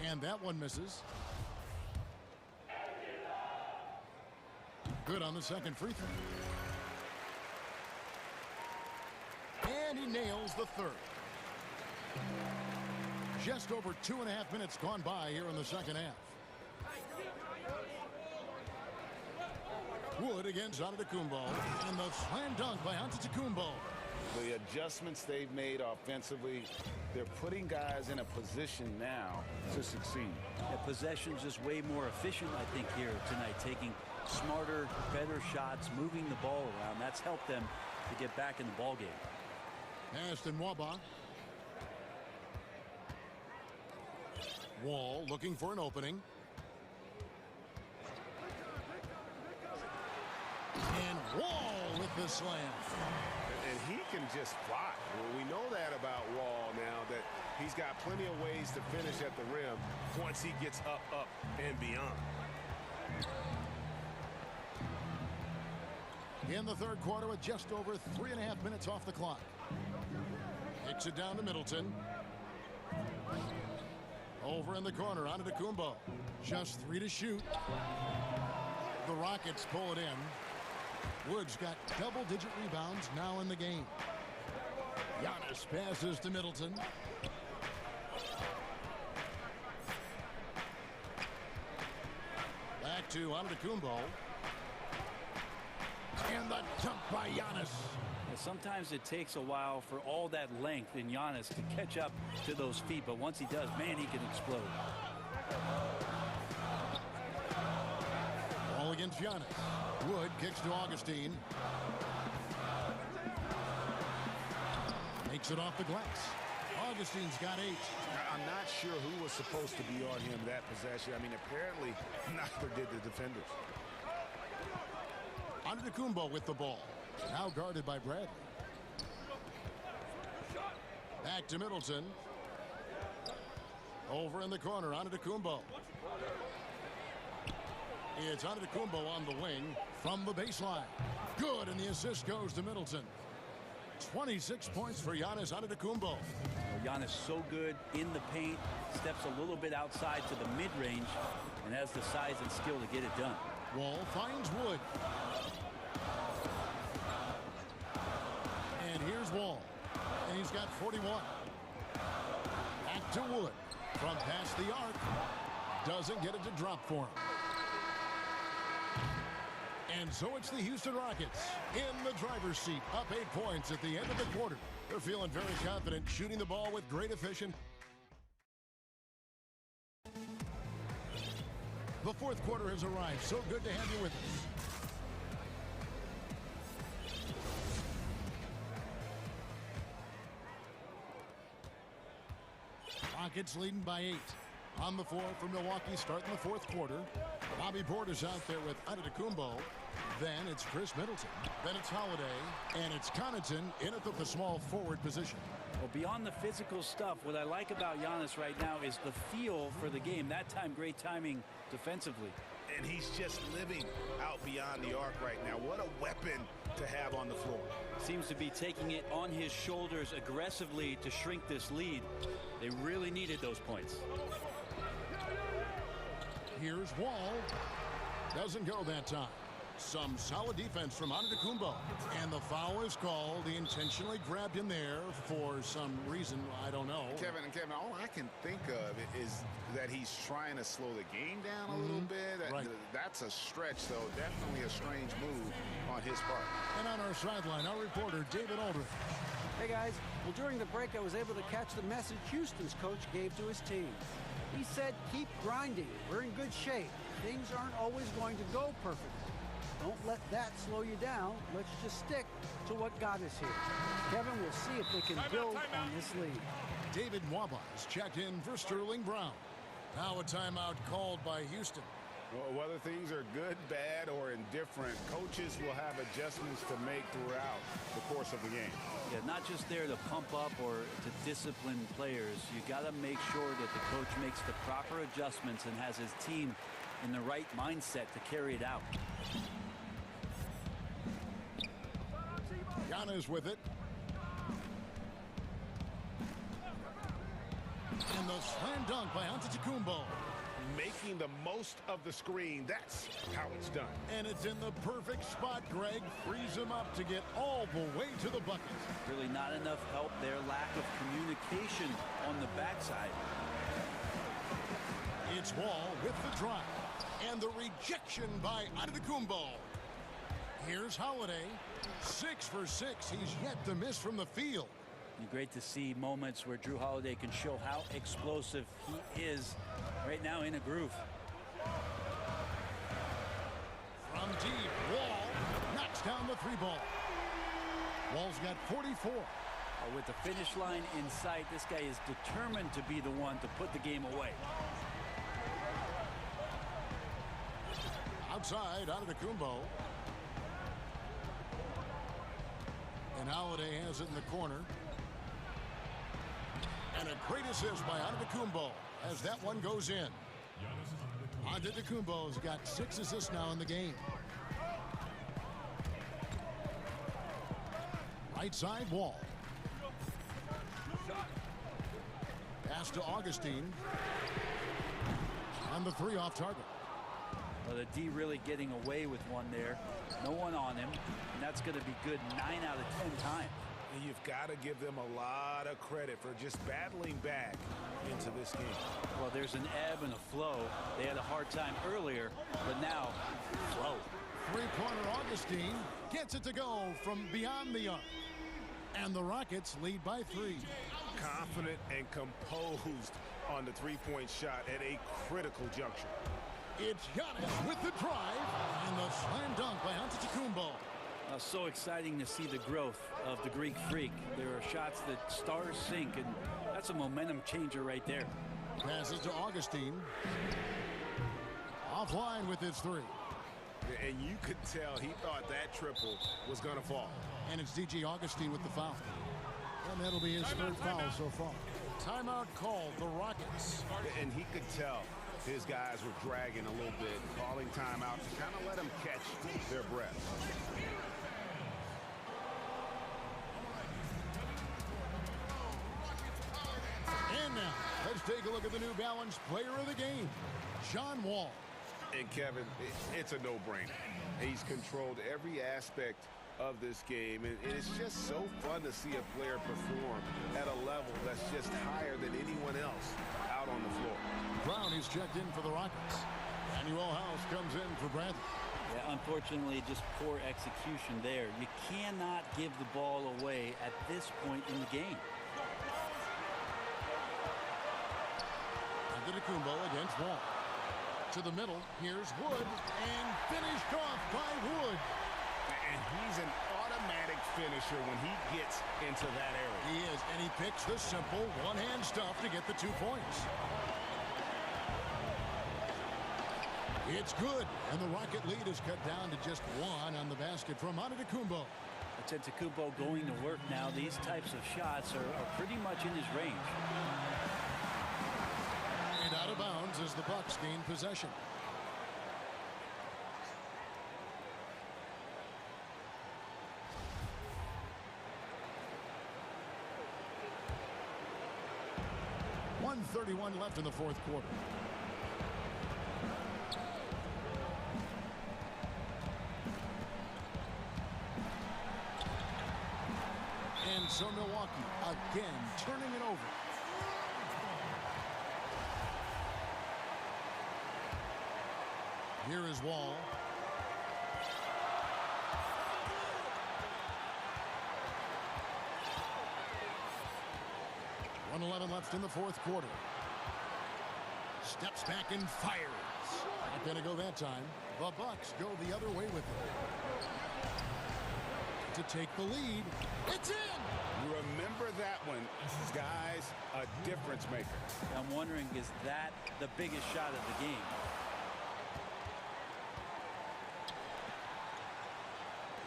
And that one misses. Good on the second free throw. the third. Just over 2.5 minutes gone by here in the second half. Wood against Antetokounmpo, and the slam dunk by Antetokounmpo. The adjustments they've made offensively, they're putting guys in a position now to succeed. Yeah, possession's just way more efficient, I think, here tonight, taking smarter, better shots, moving the ball around. That's helped them to get back in the ball game. Passed in Waba. Wall looking for an opening. And Wall with the slam. And he can just fly. Well, we know that about Wall now, that he's got plenty of ways to finish at the rim once he gets up, and beyond. In the third quarter with just over 3.5 minutes off the clock. Kicks it down to Middleton. Over in the corner, Antetokounmpo. Just 3 to shoot. The Rockets pull it in. Wood's got double-digit rebounds now in the game. Giannis passes to Middleton. Back to Antetokounmpo. And the dunk by Giannis. Sometimes it takes a while for all that length in Giannis to catch up to those feet, but once he does, man, he can explode. Ball against Giannis. Wood kicks to Augustine. Makes it off the glass. Augustine's got 8. I'm not sure who was supposed to be on him that possession. I mean, apparently neither did the defenders. Antetokounmpo with the ball. Now guarded by Bradley. Back to Middleton. Over in the corner, Antetokounmpo. It's Antetokounmpo on the wing from the baseline. Good, and the assist goes to Middleton. 26 points for Giannis Antetokounmpo. Well, Giannis so good in the paint, steps a little bit outside to the mid-range, and has the size and skill to get it done. Wall finds Wood. And here's Wall. And he's got 41. Back to Wood. From past the arc. Doesn't get it to drop for him. And so it's the Houston Rockets in the driver's seat, up 8 points at the end of the quarter. They're feeling very confident, shooting the ball with great efficiency. The fourth quarter has arrived. So good to have you with us. Rockets leading by 8. On the floor for Milwaukee starting the fourth quarter. Bobby Portis out there with Antetokounmpo. Then it's Chris Middleton. Then it's Holiday. And it's Connaughton in at the small forward position. Well, beyond the physical stuff, what I like about Giannis right now is the feel for the game. That time, great timing defensively. And he's just living out beyond the arc right now. What a weapon to have on the floor. Seems to be taking it on his shoulders aggressively to shrink this lead. They really needed those points. Here's Wall. Doesn't go that time. Some solid defense from Antetokounmpo. And the foul is called. He intentionally grabbed him there for some reason. I don't know. Kevin, all I can think of is that he's trying to slow the game down a little bit. Right. That's a stretch, though. Definitely a strange move on his part. And on our sideline, our reporter, David Aldridge. Hey, guys. Well, during the break, I was able to catch the message Houston's coach gave to his team. He said, keep grinding. We're in good shape. Things aren't always going to go perfectly. Don't let that slow you down. Let's just stick to what got us here. Kevin, we'll see if they can build on this lead. David Waba is checked in for Sterling Brown. Now a timeout called by Houston. Well, whether things are good, bad, or indifferent, coaches will have adjustments to make throughout the course of the game. Yeah, not just there to pump up or to discipline players. You got to make sure that the coach makes the proper adjustments and has his team in the right mindset to carry it out. Giannis with it. And the slam dunk by Antetokounmpo. making the most of the screen. That's how it's done. And it's in the perfect spot, Greg. Frees him up to get all the way to the bucket. Really not enough help there. Lack of communication on the backside. It's Wall with the drive. And the rejection by Antetokounmpo. Here's Holiday. 6 for 6. He's yet to miss from the field. Great to see moments where Drew Holiday can show how explosive he is right now in a groove. From deep, Wall knocks down the 3-ball. Wall's got 44. With the finish line in sight, this guy is determined to be the one to put the game away. Outside, Antetokounmpo. And Holiday has it in the corner. And a great assist by Antetokounmpo as that one goes in. Antetokounmpo's got 6 assists now in the game. Right side, Wall. Pass to Augustine. And the 3 off target. Well, the D really getting away with one there. No one on him. And that's going to be good 9 out of 10 times. You've got to give them a lot of credit for just battling back into this game. Well, there's an ebb and a flow. They had a hard time earlier, but now, flow. 3-pointer Augustine gets it to go from beyond the arc. And the Rockets lead by 3. Confident and composed on the 3-point shot at a critical juncture. It's Giannis with the drive and the slam dunk by Antetokounmpo. So exciting to see the growth of the Greek Freak. There are shots that stars sink, and that's a momentum changer right there. Passes to Augustine. Offline with his 3. And you could tell he thought that triple was going to fall. And it's DJ Augustine with the foul. And that'll be his 3rd foul so far. Timeout called, the Rockets. And he could tell his guys were dragging a little bit, calling timeout to kind of let them catch their breath. And now, let's take a look at the New Balance player of the game, John Wall. And Kevin, it's a no-brainer. He's controlled every aspect of this game, and it's just so fun to see a player perform at a level that's just higher than anyone else out on the floor. Brown is checked in for the Rockets. Manuel House comes in for Bradley. Yeah, unfortunately, just poor execution there. You cannot give the ball away at this point in the game. Antetokounmpo against Wall. To the middle, here's Wood, and finished off by Wood. And he's an automatic finisher when he gets into that area. He is, and he picks the simple one-hand stuff to get the 2 points. It's good, and the Rocket lead is cut down to just 1 on the basket from Antetokounmpo. Antetokounmpo going to work now. These types of shots are pretty much in his range. And out of bounds as the Bucks gain possession. .131 left in the 4th quarter. And so Milwaukee again turning it over. Here is Wall. .111 left in the 4th quarter. Steps back and fires. Not going to go that time. The Bucks go the other way with it. To take the lead. It's in! Remember that one, guys, a difference maker. I'm wondering, is that the biggest shot of the game?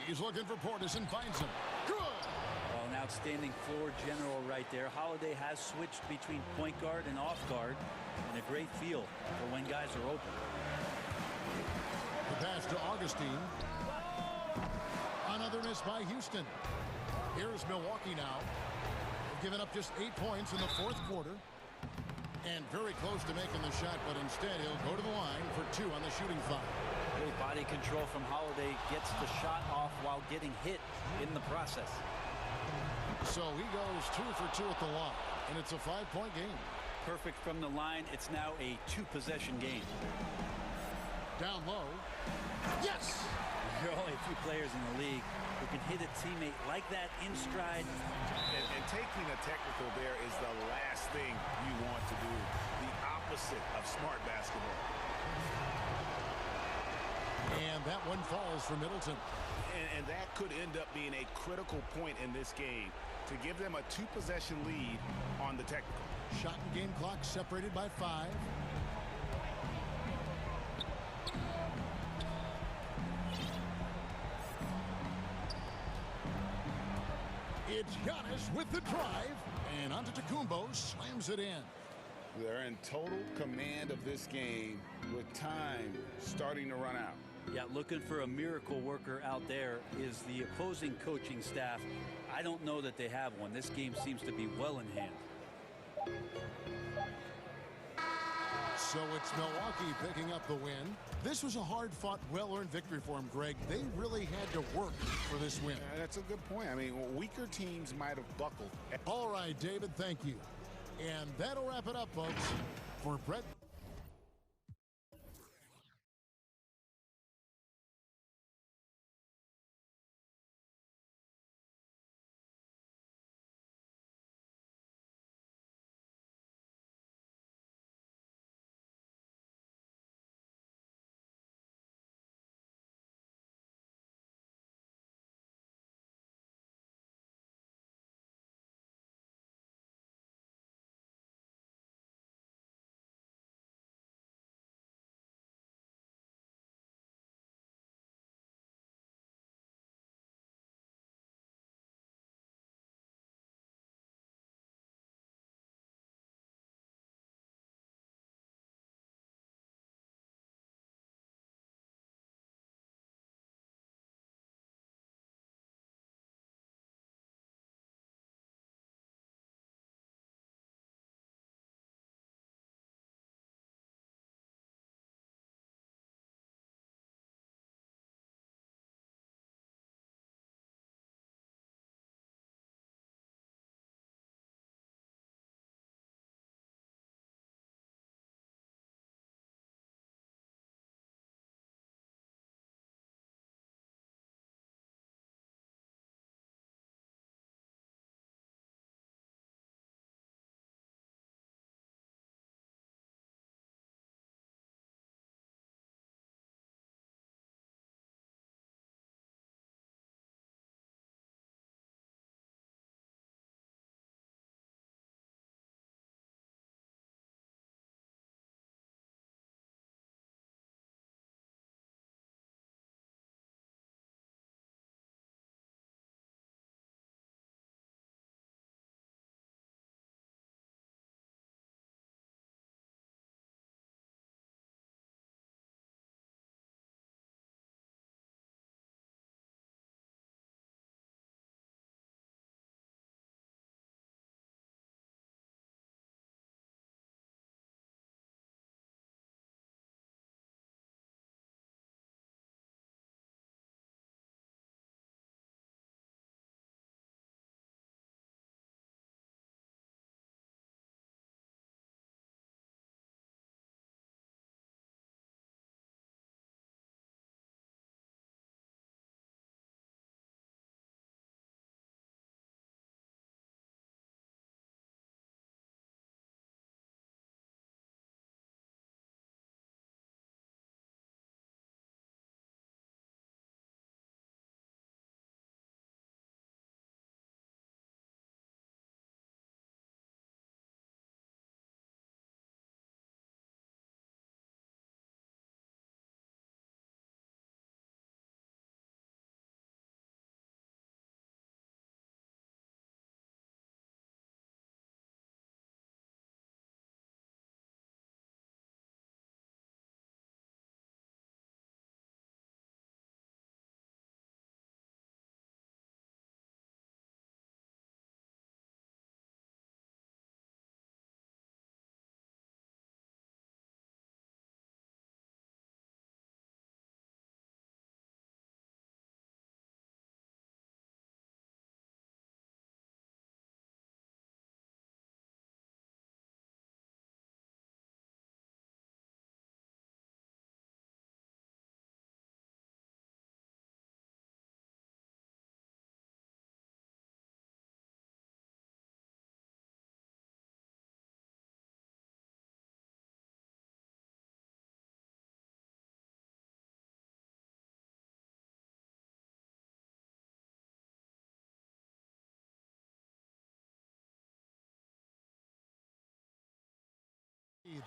He's looking for Portis and finds him. Good! Well, an outstanding floor general right there. Holiday has switched between point guard and off guard, and a great feel for when guys are open. The pass to Augustine. Another miss by Houston. Here's Milwaukee now. They've given up just 8 points in the 4th quarter. And very close to making the shot, but instead he'll go to the line for 2 on the shooting foul. Great body control from Holiday. Gets the shot off while getting hit in the process. So he goes 2 for 2 at the line, and it's a 5-point game. Perfect from the line. It's now a 2-possession game. Down low. Yes! There are only a few players in the league who can hit a teammate like that in stride. And taking a technical there is the last thing you want to do. The opposite of smart basketball. And that one falls for Middleton. And that could end up being a critical point in this game to give them a 2-possession lead on the technical. Shot and game clock separated by 5. It's Giannis with the drive, and Antetokounmpo slams it in. They're in total command of this game with time starting to run out. Yeah, looking for a miracle worker out there is the opposing coaching staff. I don't know that they have one. This game seems to be well in hand. So it's Milwaukee picking up the win. This was a hard-fought, well-earned victory for them, Greg. They really had to work for this win. That's a good point. I mean, weaker teams might have buckled. All right, David, thank you. And that'll wrap it up, folks. For Brett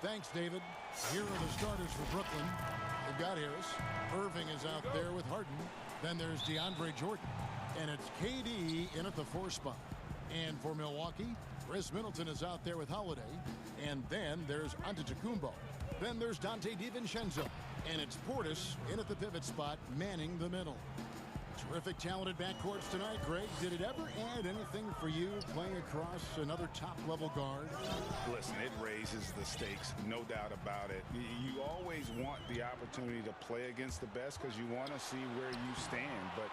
Thanks, David. Here are the starters for Brooklyn. They've got Harris. Irving is out there with Harden. Then there's DeAndre Jordan. And it's KD in at the 4 spot. And for Milwaukee, Chris Middleton is out there with Holiday. And then there's Antetokounmpo. Then there's Dante DiVincenzo. And it's Portis in at the pivot spot, manning the middle. Terrific, talented backcourts tonight, Greg. Did it ever add anything for you playing across another top-level guard? Listen, it raises the stakes, no doubt about it. You always want the opportunity to play against the best because you want to see where you stand. But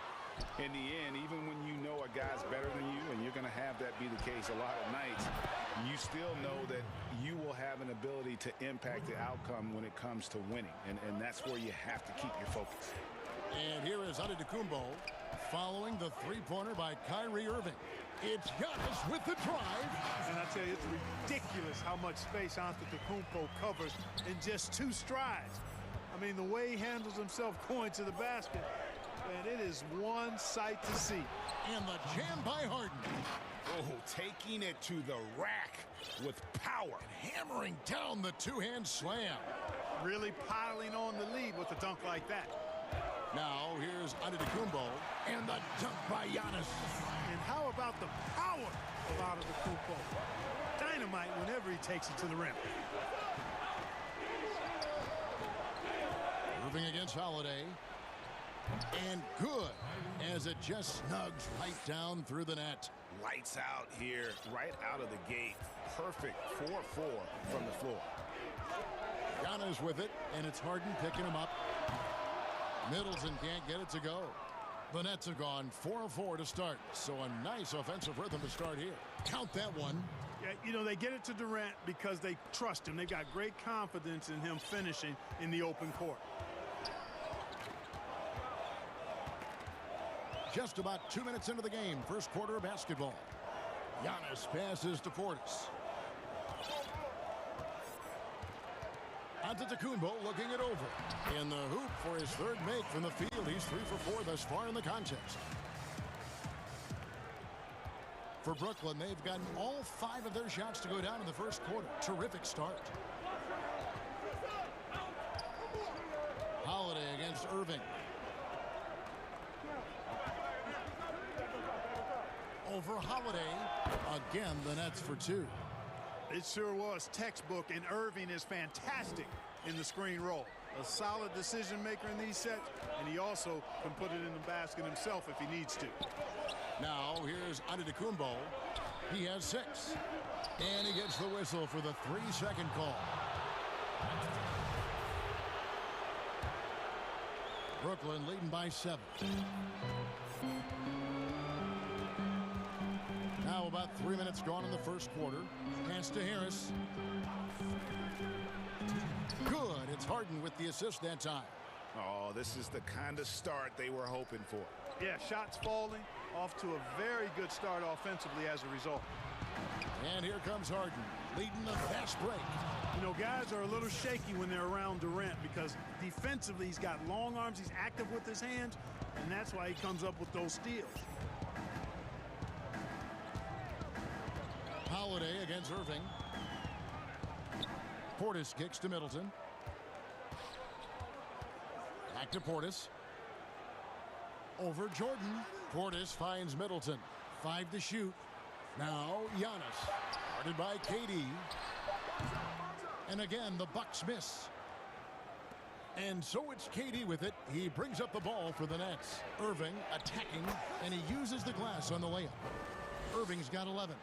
in the end, even when you know a guy's better than you, and you're going to have that be the case a lot of nights, you still know that you will have an ability to impact the outcome when it comes to winning. And that's where you have to keep your focus. And here is Antetokounmpo following the three-pointer by Kyrie Irving. It's Giannis with the drive. And I tell you, it's ridiculous how much space Antetokounmpo covers in just 2 strides. I mean, the way he handles himself going to the basket, and it is one sight to see. And the jam by Harden. Oh, taking it to the rack with power. And hammering down the two-hand slam. Really piling on the lead with a dunk like that. Now, here's Antetokounmpo, and the dunk by Giannis. And how about the power of Antetokounmpo? Dynamite whenever he takes it to the rim. Irving against Holiday. And good, as it just snugs right down through the net. Lights out here, right out of the gate. Perfect 4-4 from the floor. Giannis with it, and it's Harden picking him up. Middleton can't get it to go. The Nets have gone 4-4 to start, so a nice offensive rhythm to start here. Count that one. Yeah, you know, they get it to Durant because they trust him. They've got great confidence in him finishing in the open court. Just about 2 minutes into the game, first quarter of basketball. Giannis passes to Portis. Antetokounmpo looking it over. In the hoop for his third make from the field. He's 3 for 4 thus far in the contest. For Brooklyn, they've gotten all 5 of their shots to go down in the first quarter. Terrific start. Holiday against Irving. Over Holiday. Again, the Nets for 2. It sure was textbook, and Irving is fantastic in the screen roll. A solid decision maker in these sets, and he also can put it in the basket himself if he needs to. Now here's Antetokounmpo. He has 6. And he gets the whistle for the 3-second call. Brooklyn leading by 7. Now about 3 minutes gone in the first quarter. Pass to Harris. Good. It's Harden with the assist that time. Oh, this is the kind of start they were hoping for. Yeah, shots falling. Off to a very good start offensively as a result. And here comes Harden, leading the fast break. You know, guys are a little shaky when they're around Durant because defensively he's got long arms, he's active with his hands, and that's why he comes up with those steals. Holiday against Irving. Portis kicks to Middleton. Back to Portis. Over Jordan. Portis finds Middleton. 5 to shoot. Now Giannis. Guarded by KD. And again, the Bucks miss. And so it's KD with it. He brings up the ball for the Nets. Irving attacking, and he uses the glass on the layup. Irving's got 11.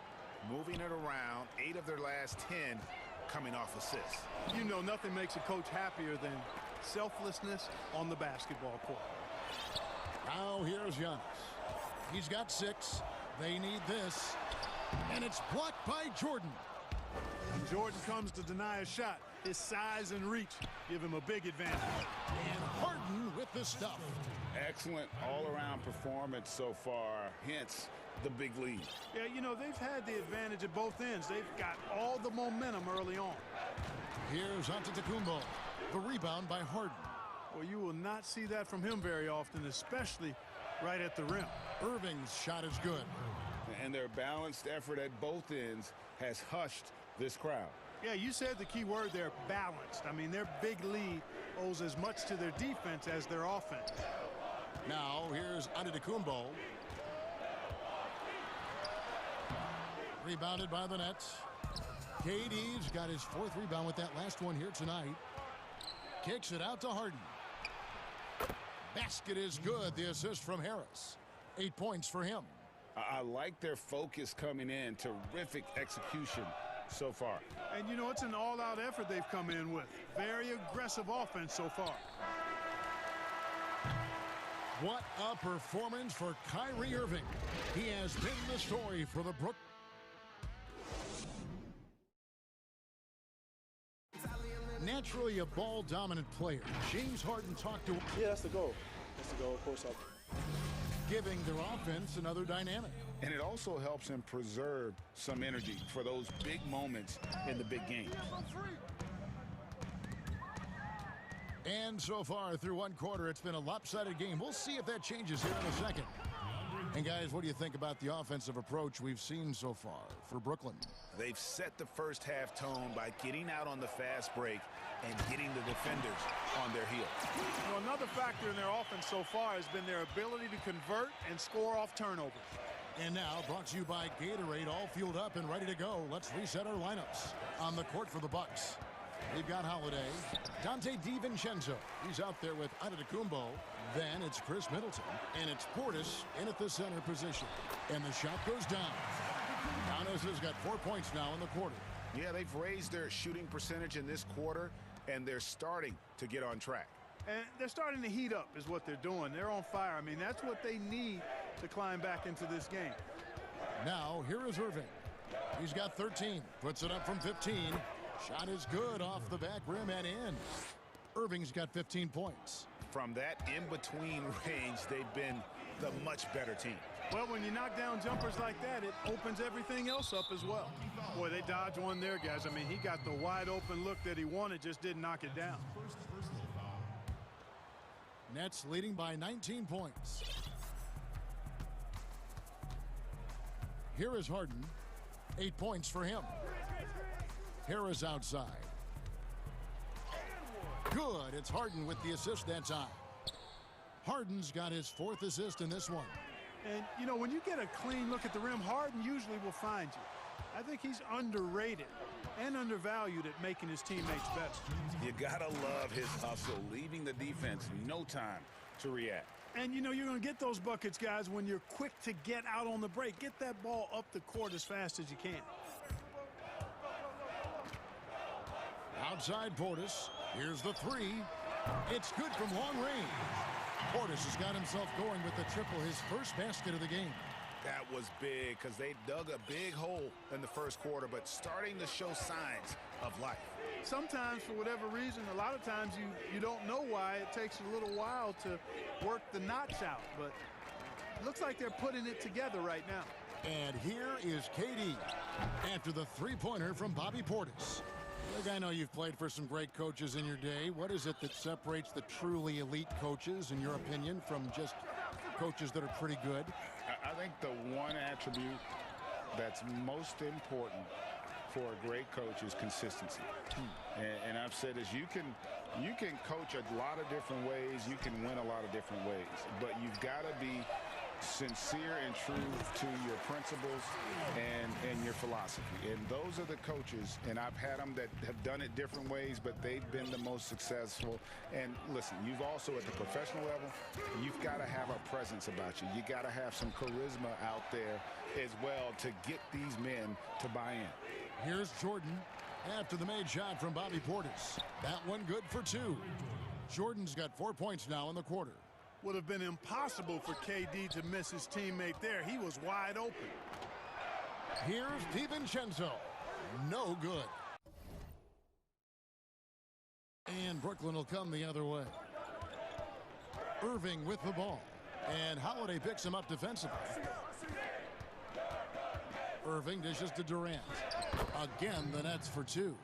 Moving it around, 8 of their last 10 coming off assists. You know, nothing makes a coach happier than selflessness on the basketball court. Now here's Giannis. He's got 6. They need this. And it's blocked by Jordan. When Jordan comes to deny a shot, his size and reach give him a big advantage. And Harden with the stuff. Excellent all-around performance so far, hence the big lead. Yeah, you know, they've had the advantage at both ends. They've got all the momentum early on. Here's Antetokounmpo. The rebound by Harden. Well, you will not see that from him very often, especially right at the rim. Irving's shot is good. And their balanced effort at both ends has hushed this crowd. Yeah, you said the key word there, balanced. I mean, their big lead owes as much to their defense as their offense. Now, here's Antetokounmpo. Rebounded by the Nets. KD's got his 4th rebound with that last one here tonight. Kicks it out to Harden. Basket is good. The assist from Harris. 8 points for him. I like their focus coming in. Terrific execution so far. And, you know, it's an all-out effort they've come in with. Very aggressive offense so far. What a performance for Kyrie Irving. He has been the story for the Brook. Naturally a ball-dominant player, James Harden talked to him. Yeah, that's the goal. That's the goal, of course. Giving their offense another dynamic. And it also helps him preserve some energy for those big moments in the big games. And so far through one quarter, it's been a lopsided game. We'll see if that changes here in a second. And guys, what do you think about the offensive approach we've seen so far for Brooklyn? They've set the first half tone by getting out on the fast break and getting the defenders on their heels. You know, another factor in their offense so far has been their ability to convert and score off turnovers. And now, brought to you by Gatorade, all fueled up and ready to go. Let's reset our lineups. On the court for the Bucks, we've got Holiday, Dante DiVincenzo. He's out there with Antetokounmpo. Then it's Chris Middleton, and it's Portis in at the center position. And the shot goes down. Giannis has got 4 points now in the quarter. Yeah, they've raised their shooting percentage in this quarter, and they're starting to get on track. And they're starting to heat up is what they're doing. They're on fire. I mean, that's what they need to climb back into this game. Now, here is Irving. He's got 13. Puts it up from 15. Shot is good off the back rim and in. Irving's got 15 points. From that in-between range, they've been the much better team. Well, when you knock down jumpers like that, it opens everything else up as well. Boy, they dodged one there, guys. I mean, he got the wide-open look that he wanted, just didn't knock it down. Nets leading by 19 points. Here is Harden. 8 points for him. Harris outside. Good. It's Harden with the assist that time. Harden's got his 4th assist in this one. And, you know, when you get a clean look at the rim, Harden usually will find you. I think he's underrated and undervalued at making his teammates better. You gotta love his hustle, leaving the defense no time to react. And, you know, you're going to get those buckets, guys, when you're quick to get out on the break. Get that ball up the court as fast as you can. Outside Portis. Here's the 3. It's good from long range. Portis has got himself going with the triple, his first basket of the game. That was big because they dug a big hole in the first quarter, but starting to show signs of life. Sometimes, for whatever reason, a lot of times you don't know why. It takes a little while to work the knots out, but it looks like they're putting it together right now. And here is KD after the 3-pointer from Bobby Portis. Look, I know you've played for some great coaches in your day. What is it that separates the truly elite coaches, in your opinion, from just coaches that are pretty good? I think the one attribute that's most important for a great coach is consistency. And I've said this, you can coach a lot of different ways, you can win a lot of different ways, but you've got to be sincere and true to your principles and your philosophy. And those are the coaches, and I've had them that have done it different ways, but they've been the most successful. And listen, you've also at the professional level, you've got to have a presence about you. You got to have some charisma out there as well to get these men to buy in. Here's Jordan after the made shot from Bobby Portis. That one good for 2. Jordan's got 4 points now in the quarter. Would have been impossible for KD to miss his teammate there. He was wide open. Here's DiVincenzo. No good. And Brooklyn will come the other way. Irving with the ball. And Holiday picks him up defensively. Irving dishes to Durant. Again, the Nets for 2.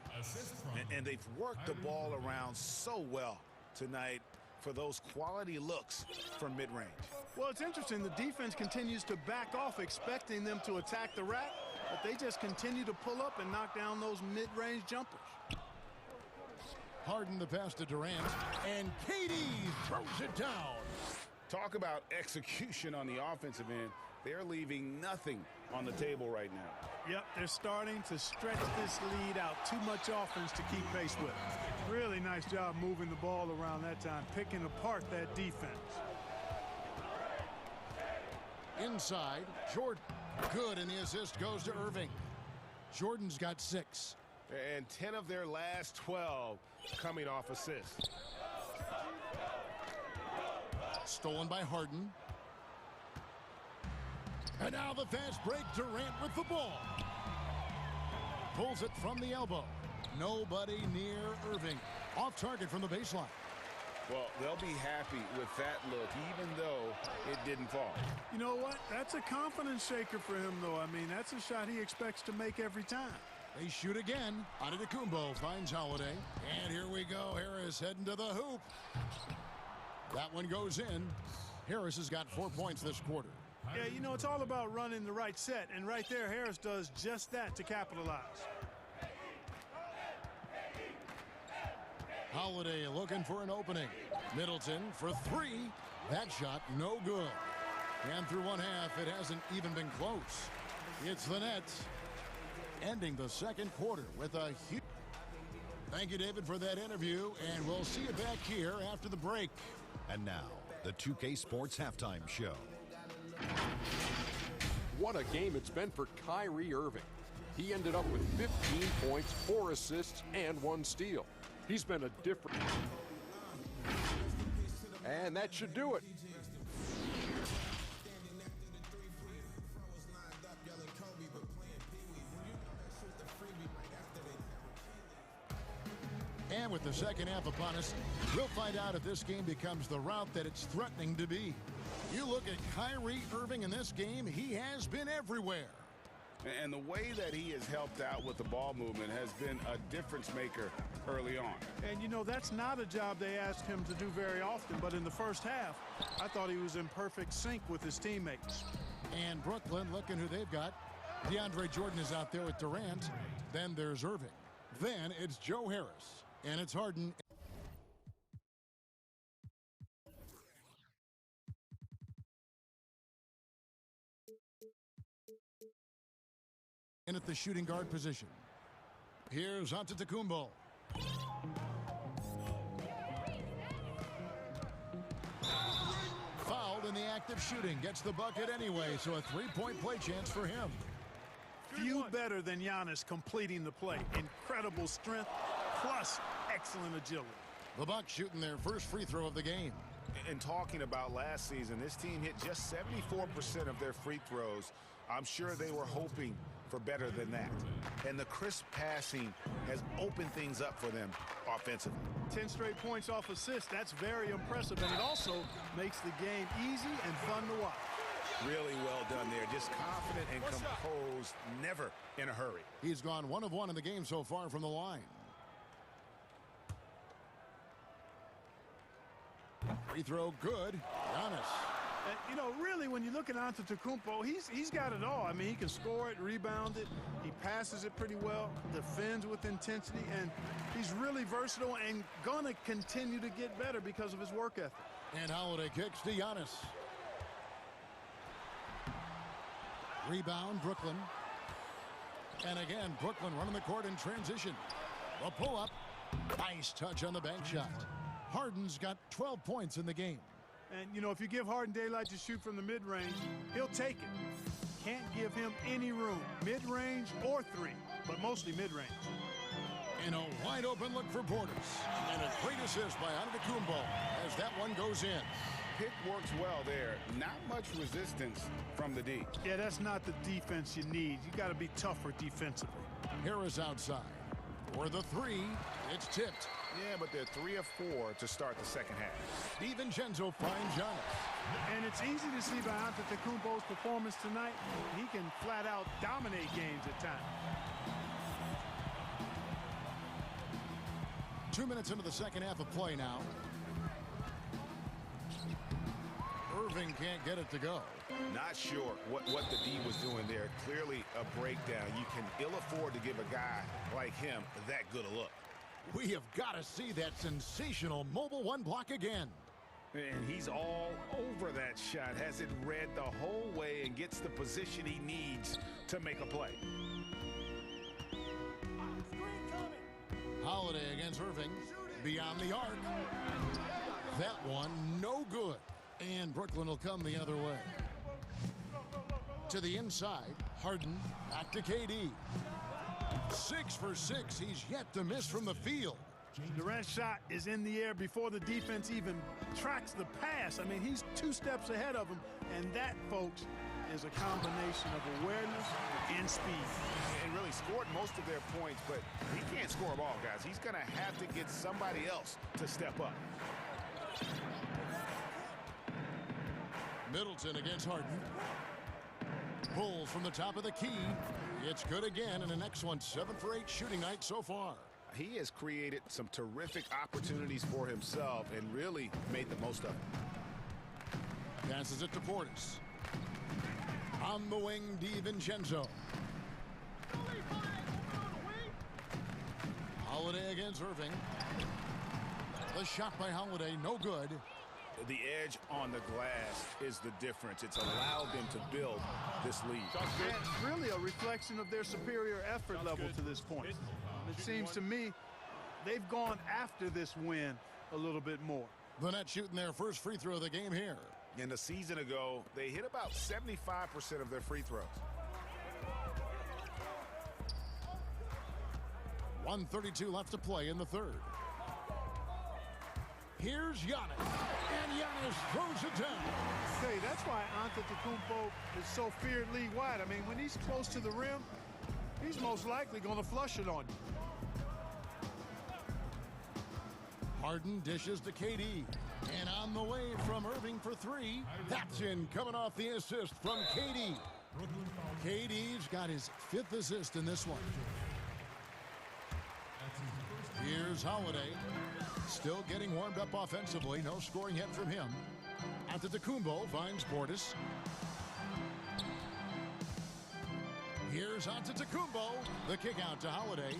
And they've worked the ball around so well tonight for those quality looks from mid-range. Well, it's interesting. The defense continues to back off, expecting them to attack the rack. but they just continue to pull up and knock down those mid-range jumpers. Harden the pass to Durant, and KD throws it down. Talk about execution on the offensive end. They're leaving nothing on the table right now. Yep, they're starting to stretch this lead out. Too much offense to keep pace with. Really nice job moving the ball around that time, picking apart that defense. Inside, Jordan. Good, and the assist goes to Irving. Jordan's got 6. And 10 of their last 12 coming off assists. Stolen by Harden. And now the fast break, Durant with the ball. Pulls it from the elbow. Nobody near Irving. Off target from the baseline. Well, they'll be happy with that look, even though it didn't fall. You know what? That's a confidence shaker for him, though. I mean, that's a shot he expects to make every time. They shoot again. Antetokounmpo finds Holiday. And here we go. Harris heading to the hoop. That one goes in. Harris has got 4 points this quarter. Yeah, you know, it's all about running the right set. And right there, Harris does just that to capitalize. Holiday looking for an opening. Middleton for 3. That shot no good. And through one half, it hasn't even been close. It's the Nets ending the second quarter with a huge... Thank you, David, for that interview, and we'll see you back here after the break. And now, the 2K Sports Halftime Show. What a game it's been for Kyrie Irving. He ended up with 15 points, 4 assists, and 1 steal. He's been a different... And that should do it. And with the second half upon us, we'll find out if this game becomes the route that it's threatening to be. You look at Kyrie Irving in this game, he has been everywhere. And the way that he has helped out with the ball movement has been a difference maker early on. And, you know, that's not a job they asked him to do very often. But in the first half, I thought he was in perfect sync with his teammates. And Brooklyn, looking who they've got. DeAndre Jordan is out there with Durant. Then there's Irving. Then it's Joe Harris. And it's Harden. And at the shooting guard position. Here's Antetokounmpo. Fouled in the act of shooting. Gets the bucket anyway, so a 3-point play chance for him. Few better than Giannis completing the play. Incredible strength, plus excellent agility. The Bucks shooting their first free throw of the game. And talking about last season, this team hit just 74% of their free throws. I'm sure they were hoping for better than that. And the crisp passing has opened things up for them offensively. 10 straight points off assists. That's very impressive. And it also makes the game easy and fun to watch. Really well done there. Just confident and composed, never in a hurry. He's gone 1 of 1 in the game so far from the line. Free throw good. Giannis. And, you know, really, when you look at Antetokounmpo, he's got it all. I mean, he can score it, rebound it. He passes it pretty well, defends with intensity, and he's really versatile and going to continue to get better because of his work ethic. And Holiday kicks to Giannis. Rebound, Brooklyn. And again, Brooklyn running the court in transition. A pull-up. Nice touch on the bank shot. Harden's got 12 points in the game. And, you know, if you give Harden daylight to shoot from the mid-range, he'll take it. Can't give him any room, mid-range or 3, but mostly mid-range. And a wide-open look for Portis. And a great assist by Antetokounmpo as that one goes in. Pick works well there. Not much resistance from the D. Yeah, that's not the defense you need. You got to be tougher defensively. Harris outside. For the 3, it's tipped. Yeah, but they're 3 of 4 to start the second half. DiVincenzo finds Giannis. And it's easy to see by Antetokounmpo's performance tonight. He can flat out dominate games at times. 2 minutes into the second half of play now. Irving and can't get it to go. Not sure what the D was doing there. Clearly a breakdown. You can ill afford to give a guy like him that good a look. We have got to see that sensational mobile one block again. And he's all over that shot. Has it read the whole way and gets the position he needs to make a play. Holiday against Irving. Beyond the arc. That one no good. And Brooklyn will come the other way. To the inside. Harden. Back to KD. 6 for 6. He's yet to miss from the field. Durant's shot is in the air before the defense even tracks the pass. I mean, he's 2 steps ahead of him. And that, folks, is a combination of awareness and speed. And really scored most of their points, but he can't score them all, guys. He's going to have to get somebody else to step up. Middleton against Harden. Pulls from the top of the key. It's good again, and an excellent 7 for 8 shooting night so far. He has created some terrific opportunities for himself and really made the most of it. Passes it to Portis. On the wing, DiVincenzo. Holiday against Irving. The shot by Holiday, no good. The edge on the glass is the difference. It's allowed them to build this lead. And really a reflection of their superior effort level to this point. It seems to me they've gone after this win a little bit more. The Nets shooting their first free throw of the game here. And a season ago, they hit about 75% of their free throws. 1:32 left to play in the third. Here's Giannis, and Giannis throws it down. Hey, that's why Antetokounmpo is so feared league wide. I mean, when he's close to the rim, he's most likely going to flush it on you. Harden dishes to KD, and on the way from Irving for 3. That's in, coming off the assist from KD. KD's got his 5th assist in this one. Here's Holiday. Still getting warmed up offensively. No scoring yet from him. Antetokounmpo finds Portis. Here's Antetokounmpo. The kick out to Holiday.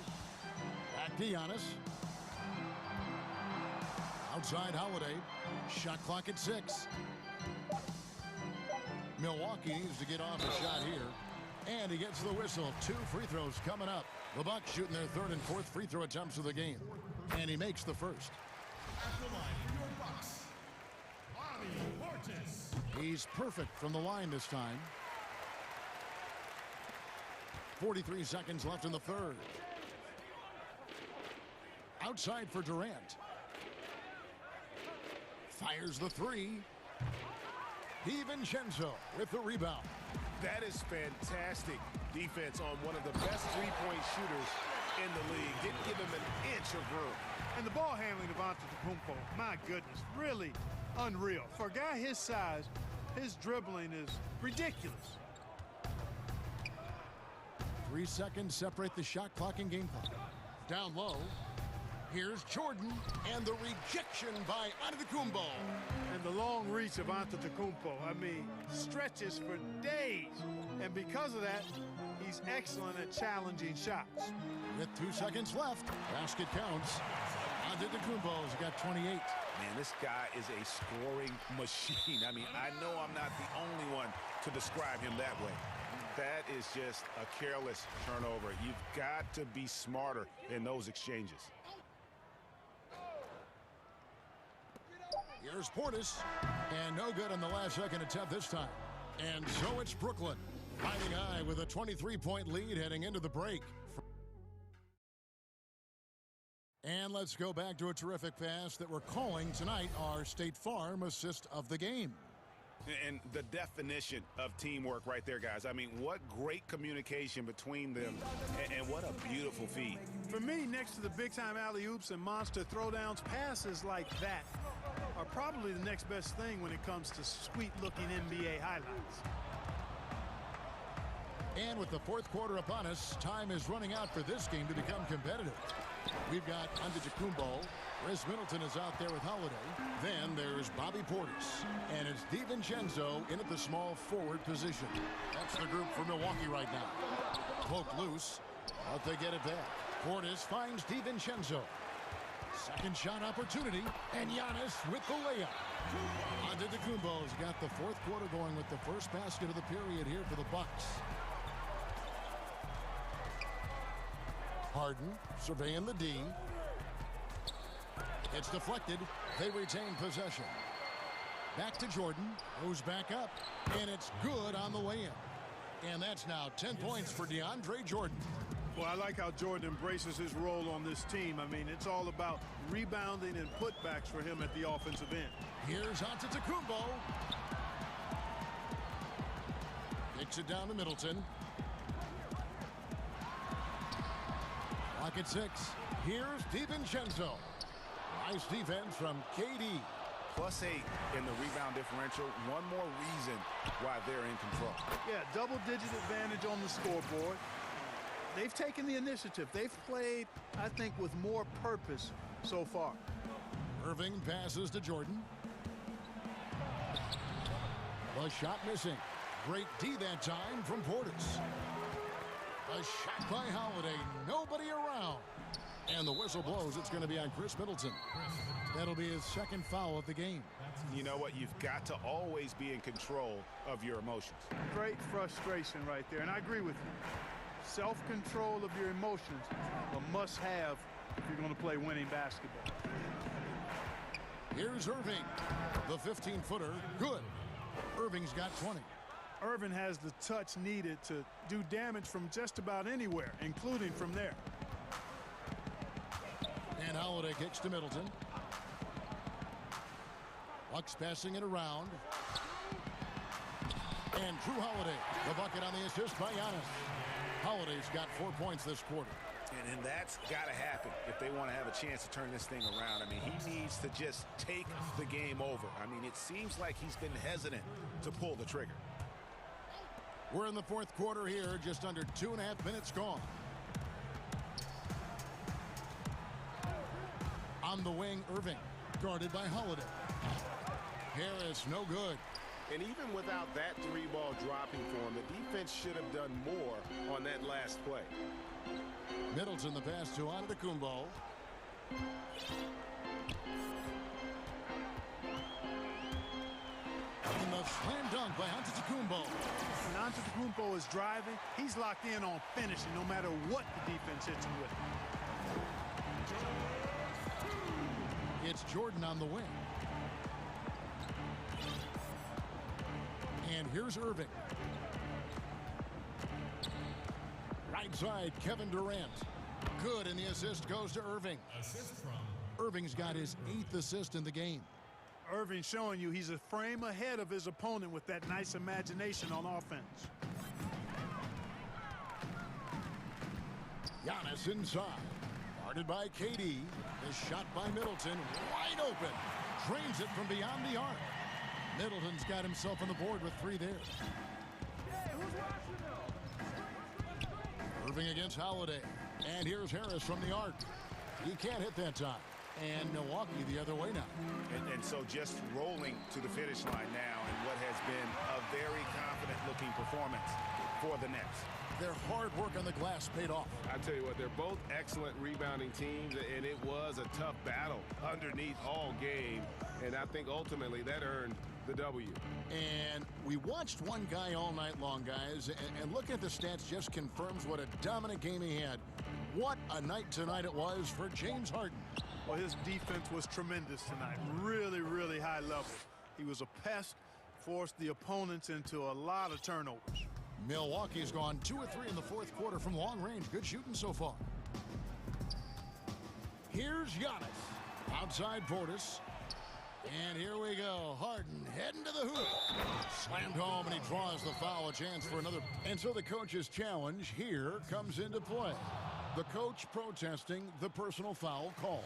Back to Giannis. Outside Holiday. Shot clock at 6. Milwaukee needs to get off a shot here. And he gets the whistle. 2 free throws coming up. The Bucks shooting their 3rd and 4th free throw attempts of the game. And he makes the first. At the line, your Bucks, Portis. He's perfect from the line this time. 43 seconds left in the third. Outside for Durant. Fires the 3. DiVincenzo with the rebound. That is fantastic defense on one of the best three-point shooters in the league. Didn't give him an inch of room. And the ball handling of Antetokounmpo, my goodness, really unreal. For a guy his size, his dribbling is ridiculous. 3 seconds separate the shot clock and game clock. Down low. Here's Jordan, and the rejection by Antetokounmpo. And the long reach of Antetokounmpo, I mean, stretches for days. And because of that, he's excellent at challenging shots. With 2 seconds left, basket counts. Antetokounmpo's got 28. Man, this guy is a scoring machine. I mean, I know I'm not the only one to describe him that way. That is just a careless turnover. You've got to be smarter in those exchanges. Here's Portis, and no good on the last second attempt this time. And so it's Brooklyn, riding high with a 23-point lead heading into the break. And let's go back to a terrific pass that we're calling tonight our State Farm assist of the game. And the definition of teamwork right there, guys. I mean, what great communication between them, and what a beautiful feed. For me, next to the big-time alley-oops and monster throwdowns, passes like that are probably the next best thing when it comes to sweet-looking NBA highlights. And with the 4th quarter upon us, time is running out for this game to become competitive. We've got Antetokounmpo Chris Middleton is out there with Holiday. Then there's Bobby Portis. And it's DiVincenzo in at the small forward position. That's the group for Milwaukee right now. Poke loose, but they get it back. Portis finds DiVincenzo. Second shot opportunity, and Giannis with the layup. Antetokounmpo's got the fourth quarter going with the first basket of the period here for the Bucks. Harden surveying the D. It's deflected. They retain possession. Back to Jordan, goes back up, and it's good on the way in. And that's now 10 points for DeAndre Jordan. Well, I like how Jordan embraces his role on this team. I mean, it's all about rebounding and putbacks for him at the offensive end. Here's Antetokounmpo. Kicks it down to Middleton. Clock at 6. Here's DiVincenzo. Nice defense from KD. +8 in the rebound differential. One more reason why they're in control. Yeah, double-digit advantage on the scoreboard. They've taken the initiative. They've played, I think, with more purpose so far. Irving passes to Jordan. The shot missing. Great D that time from Portis. A shot by Holiday. Nobody around. And the whistle blows. It's going to be on Chris Middleton. That'll be his second foul of the game. You know what? You've got to always be in control of your emotions. Great frustration right there, and I agree with you. Self-control of your emotions, a must-have if you're going to play winning basketball. Here's Irving. The 15-footer, good. Irving's got 20. Irving has the touch needed to do damage from just about anywhere, including from there. And Holiday kicks to Middleton. Bucks passing it around. And Drew Holiday, the bucket on the assist by Giannis. Holiday's got 4 points this quarter. And that's got to happen if they want to have a chance to turn this thing around. I mean, he needs to just take the game over. I mean, it seems like he's been hesitant to pull the trigger. We're in the fourth quarter here, just under 2.5 minutes gone. On the wing, Irving, guarded by Holiday. Harris, no good. And even without that three-ball dropping for him, the defense should have done more on that last play. Middleton, the pass to Antetokounmpo. And the slam dunk by Antetokounmpo. When Antetokounmpo is driving, he's locked in on finishing no matter what the defense hits him with. It's Jordan on the wing. And here's Irving. Right side, Kevin Durant. Good, and the assist goes to Irving. Assist from Irving's got his 8th assist in the game. Irving showing you he's a frame ahead of his opponent with that nice imagination on offense. Giannis inside. Guarded by KD. The shot by Middleton. Wide open. Drains it from beyond the arc. Middleton's got himself on the board with 3 there. Irving against Holiday. And here's Harris from the arc. He can't hit that time. And Milwaukee the other way now. And so just rolling to the finish line now in what has been a very confident-looking performance for the Nets. Their hard work on the glass paid off. I tell you what, they're both excellent rebounding teams, and it was a tough battle underneath all game. And I think ultimately that earned the W. And we watched one guy all night long, guys, and looking at the stats just confirms what a dominant game he had. What a night tonight it was for James Harden. Well, his defense was tremendous tonight. Really, really high level. He was a pest, forced the opponents into a lot of turnovers. Milwaukee's gone 2 of 3 in the fourth quarter from long range. Good shooting so far. Here's Giannis. Outside Portis. And here we go. Harden heading to the hoop. Slammed home, and he draws the foul. A chance for another. And so the coach's challenge here comes into play. The coach protesting the personal foul call.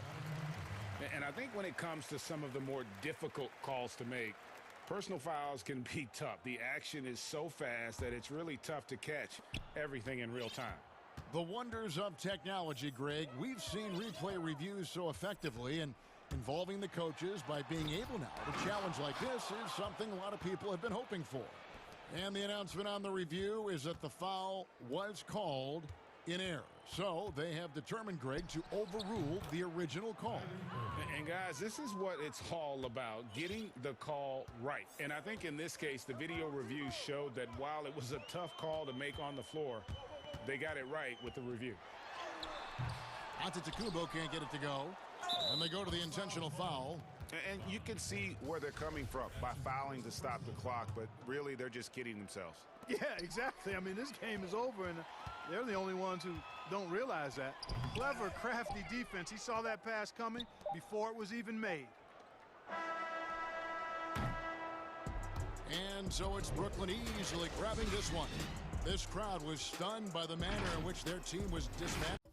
And I think when it comes to some of the more difficult calls to make, personal fouls can be tough. The action is so fast that it's really tough to catch everything in real time. The wonders of technology, Greg. We've seen replay reviews so effectively, and involving the coaches by being able now to challenge like this is something a lot of people have been hoping for. And the announcement on the review is that the foul was called in error. So they have determined, Greg, to overrule the original call. And guys, this is what it's all about, getting the call right. And I think in this case, the video review showed that while it was a tough call to make on the floor, they got it right with the review. Antetokounmpo can't get it to go. And they go to the intentional foul. And you can see where they're coming from by fouling to stop the clock, but really they're just kidding themselves. Yeah, exactly. I mean, this game is over, and they're the only ones who don't realize that. Clever, crafty defense. He saw that pass coming before it was even made. And so it's Brooklyn easily grabbing this one. This crowd was stunned by the manner in which their team was dismantled.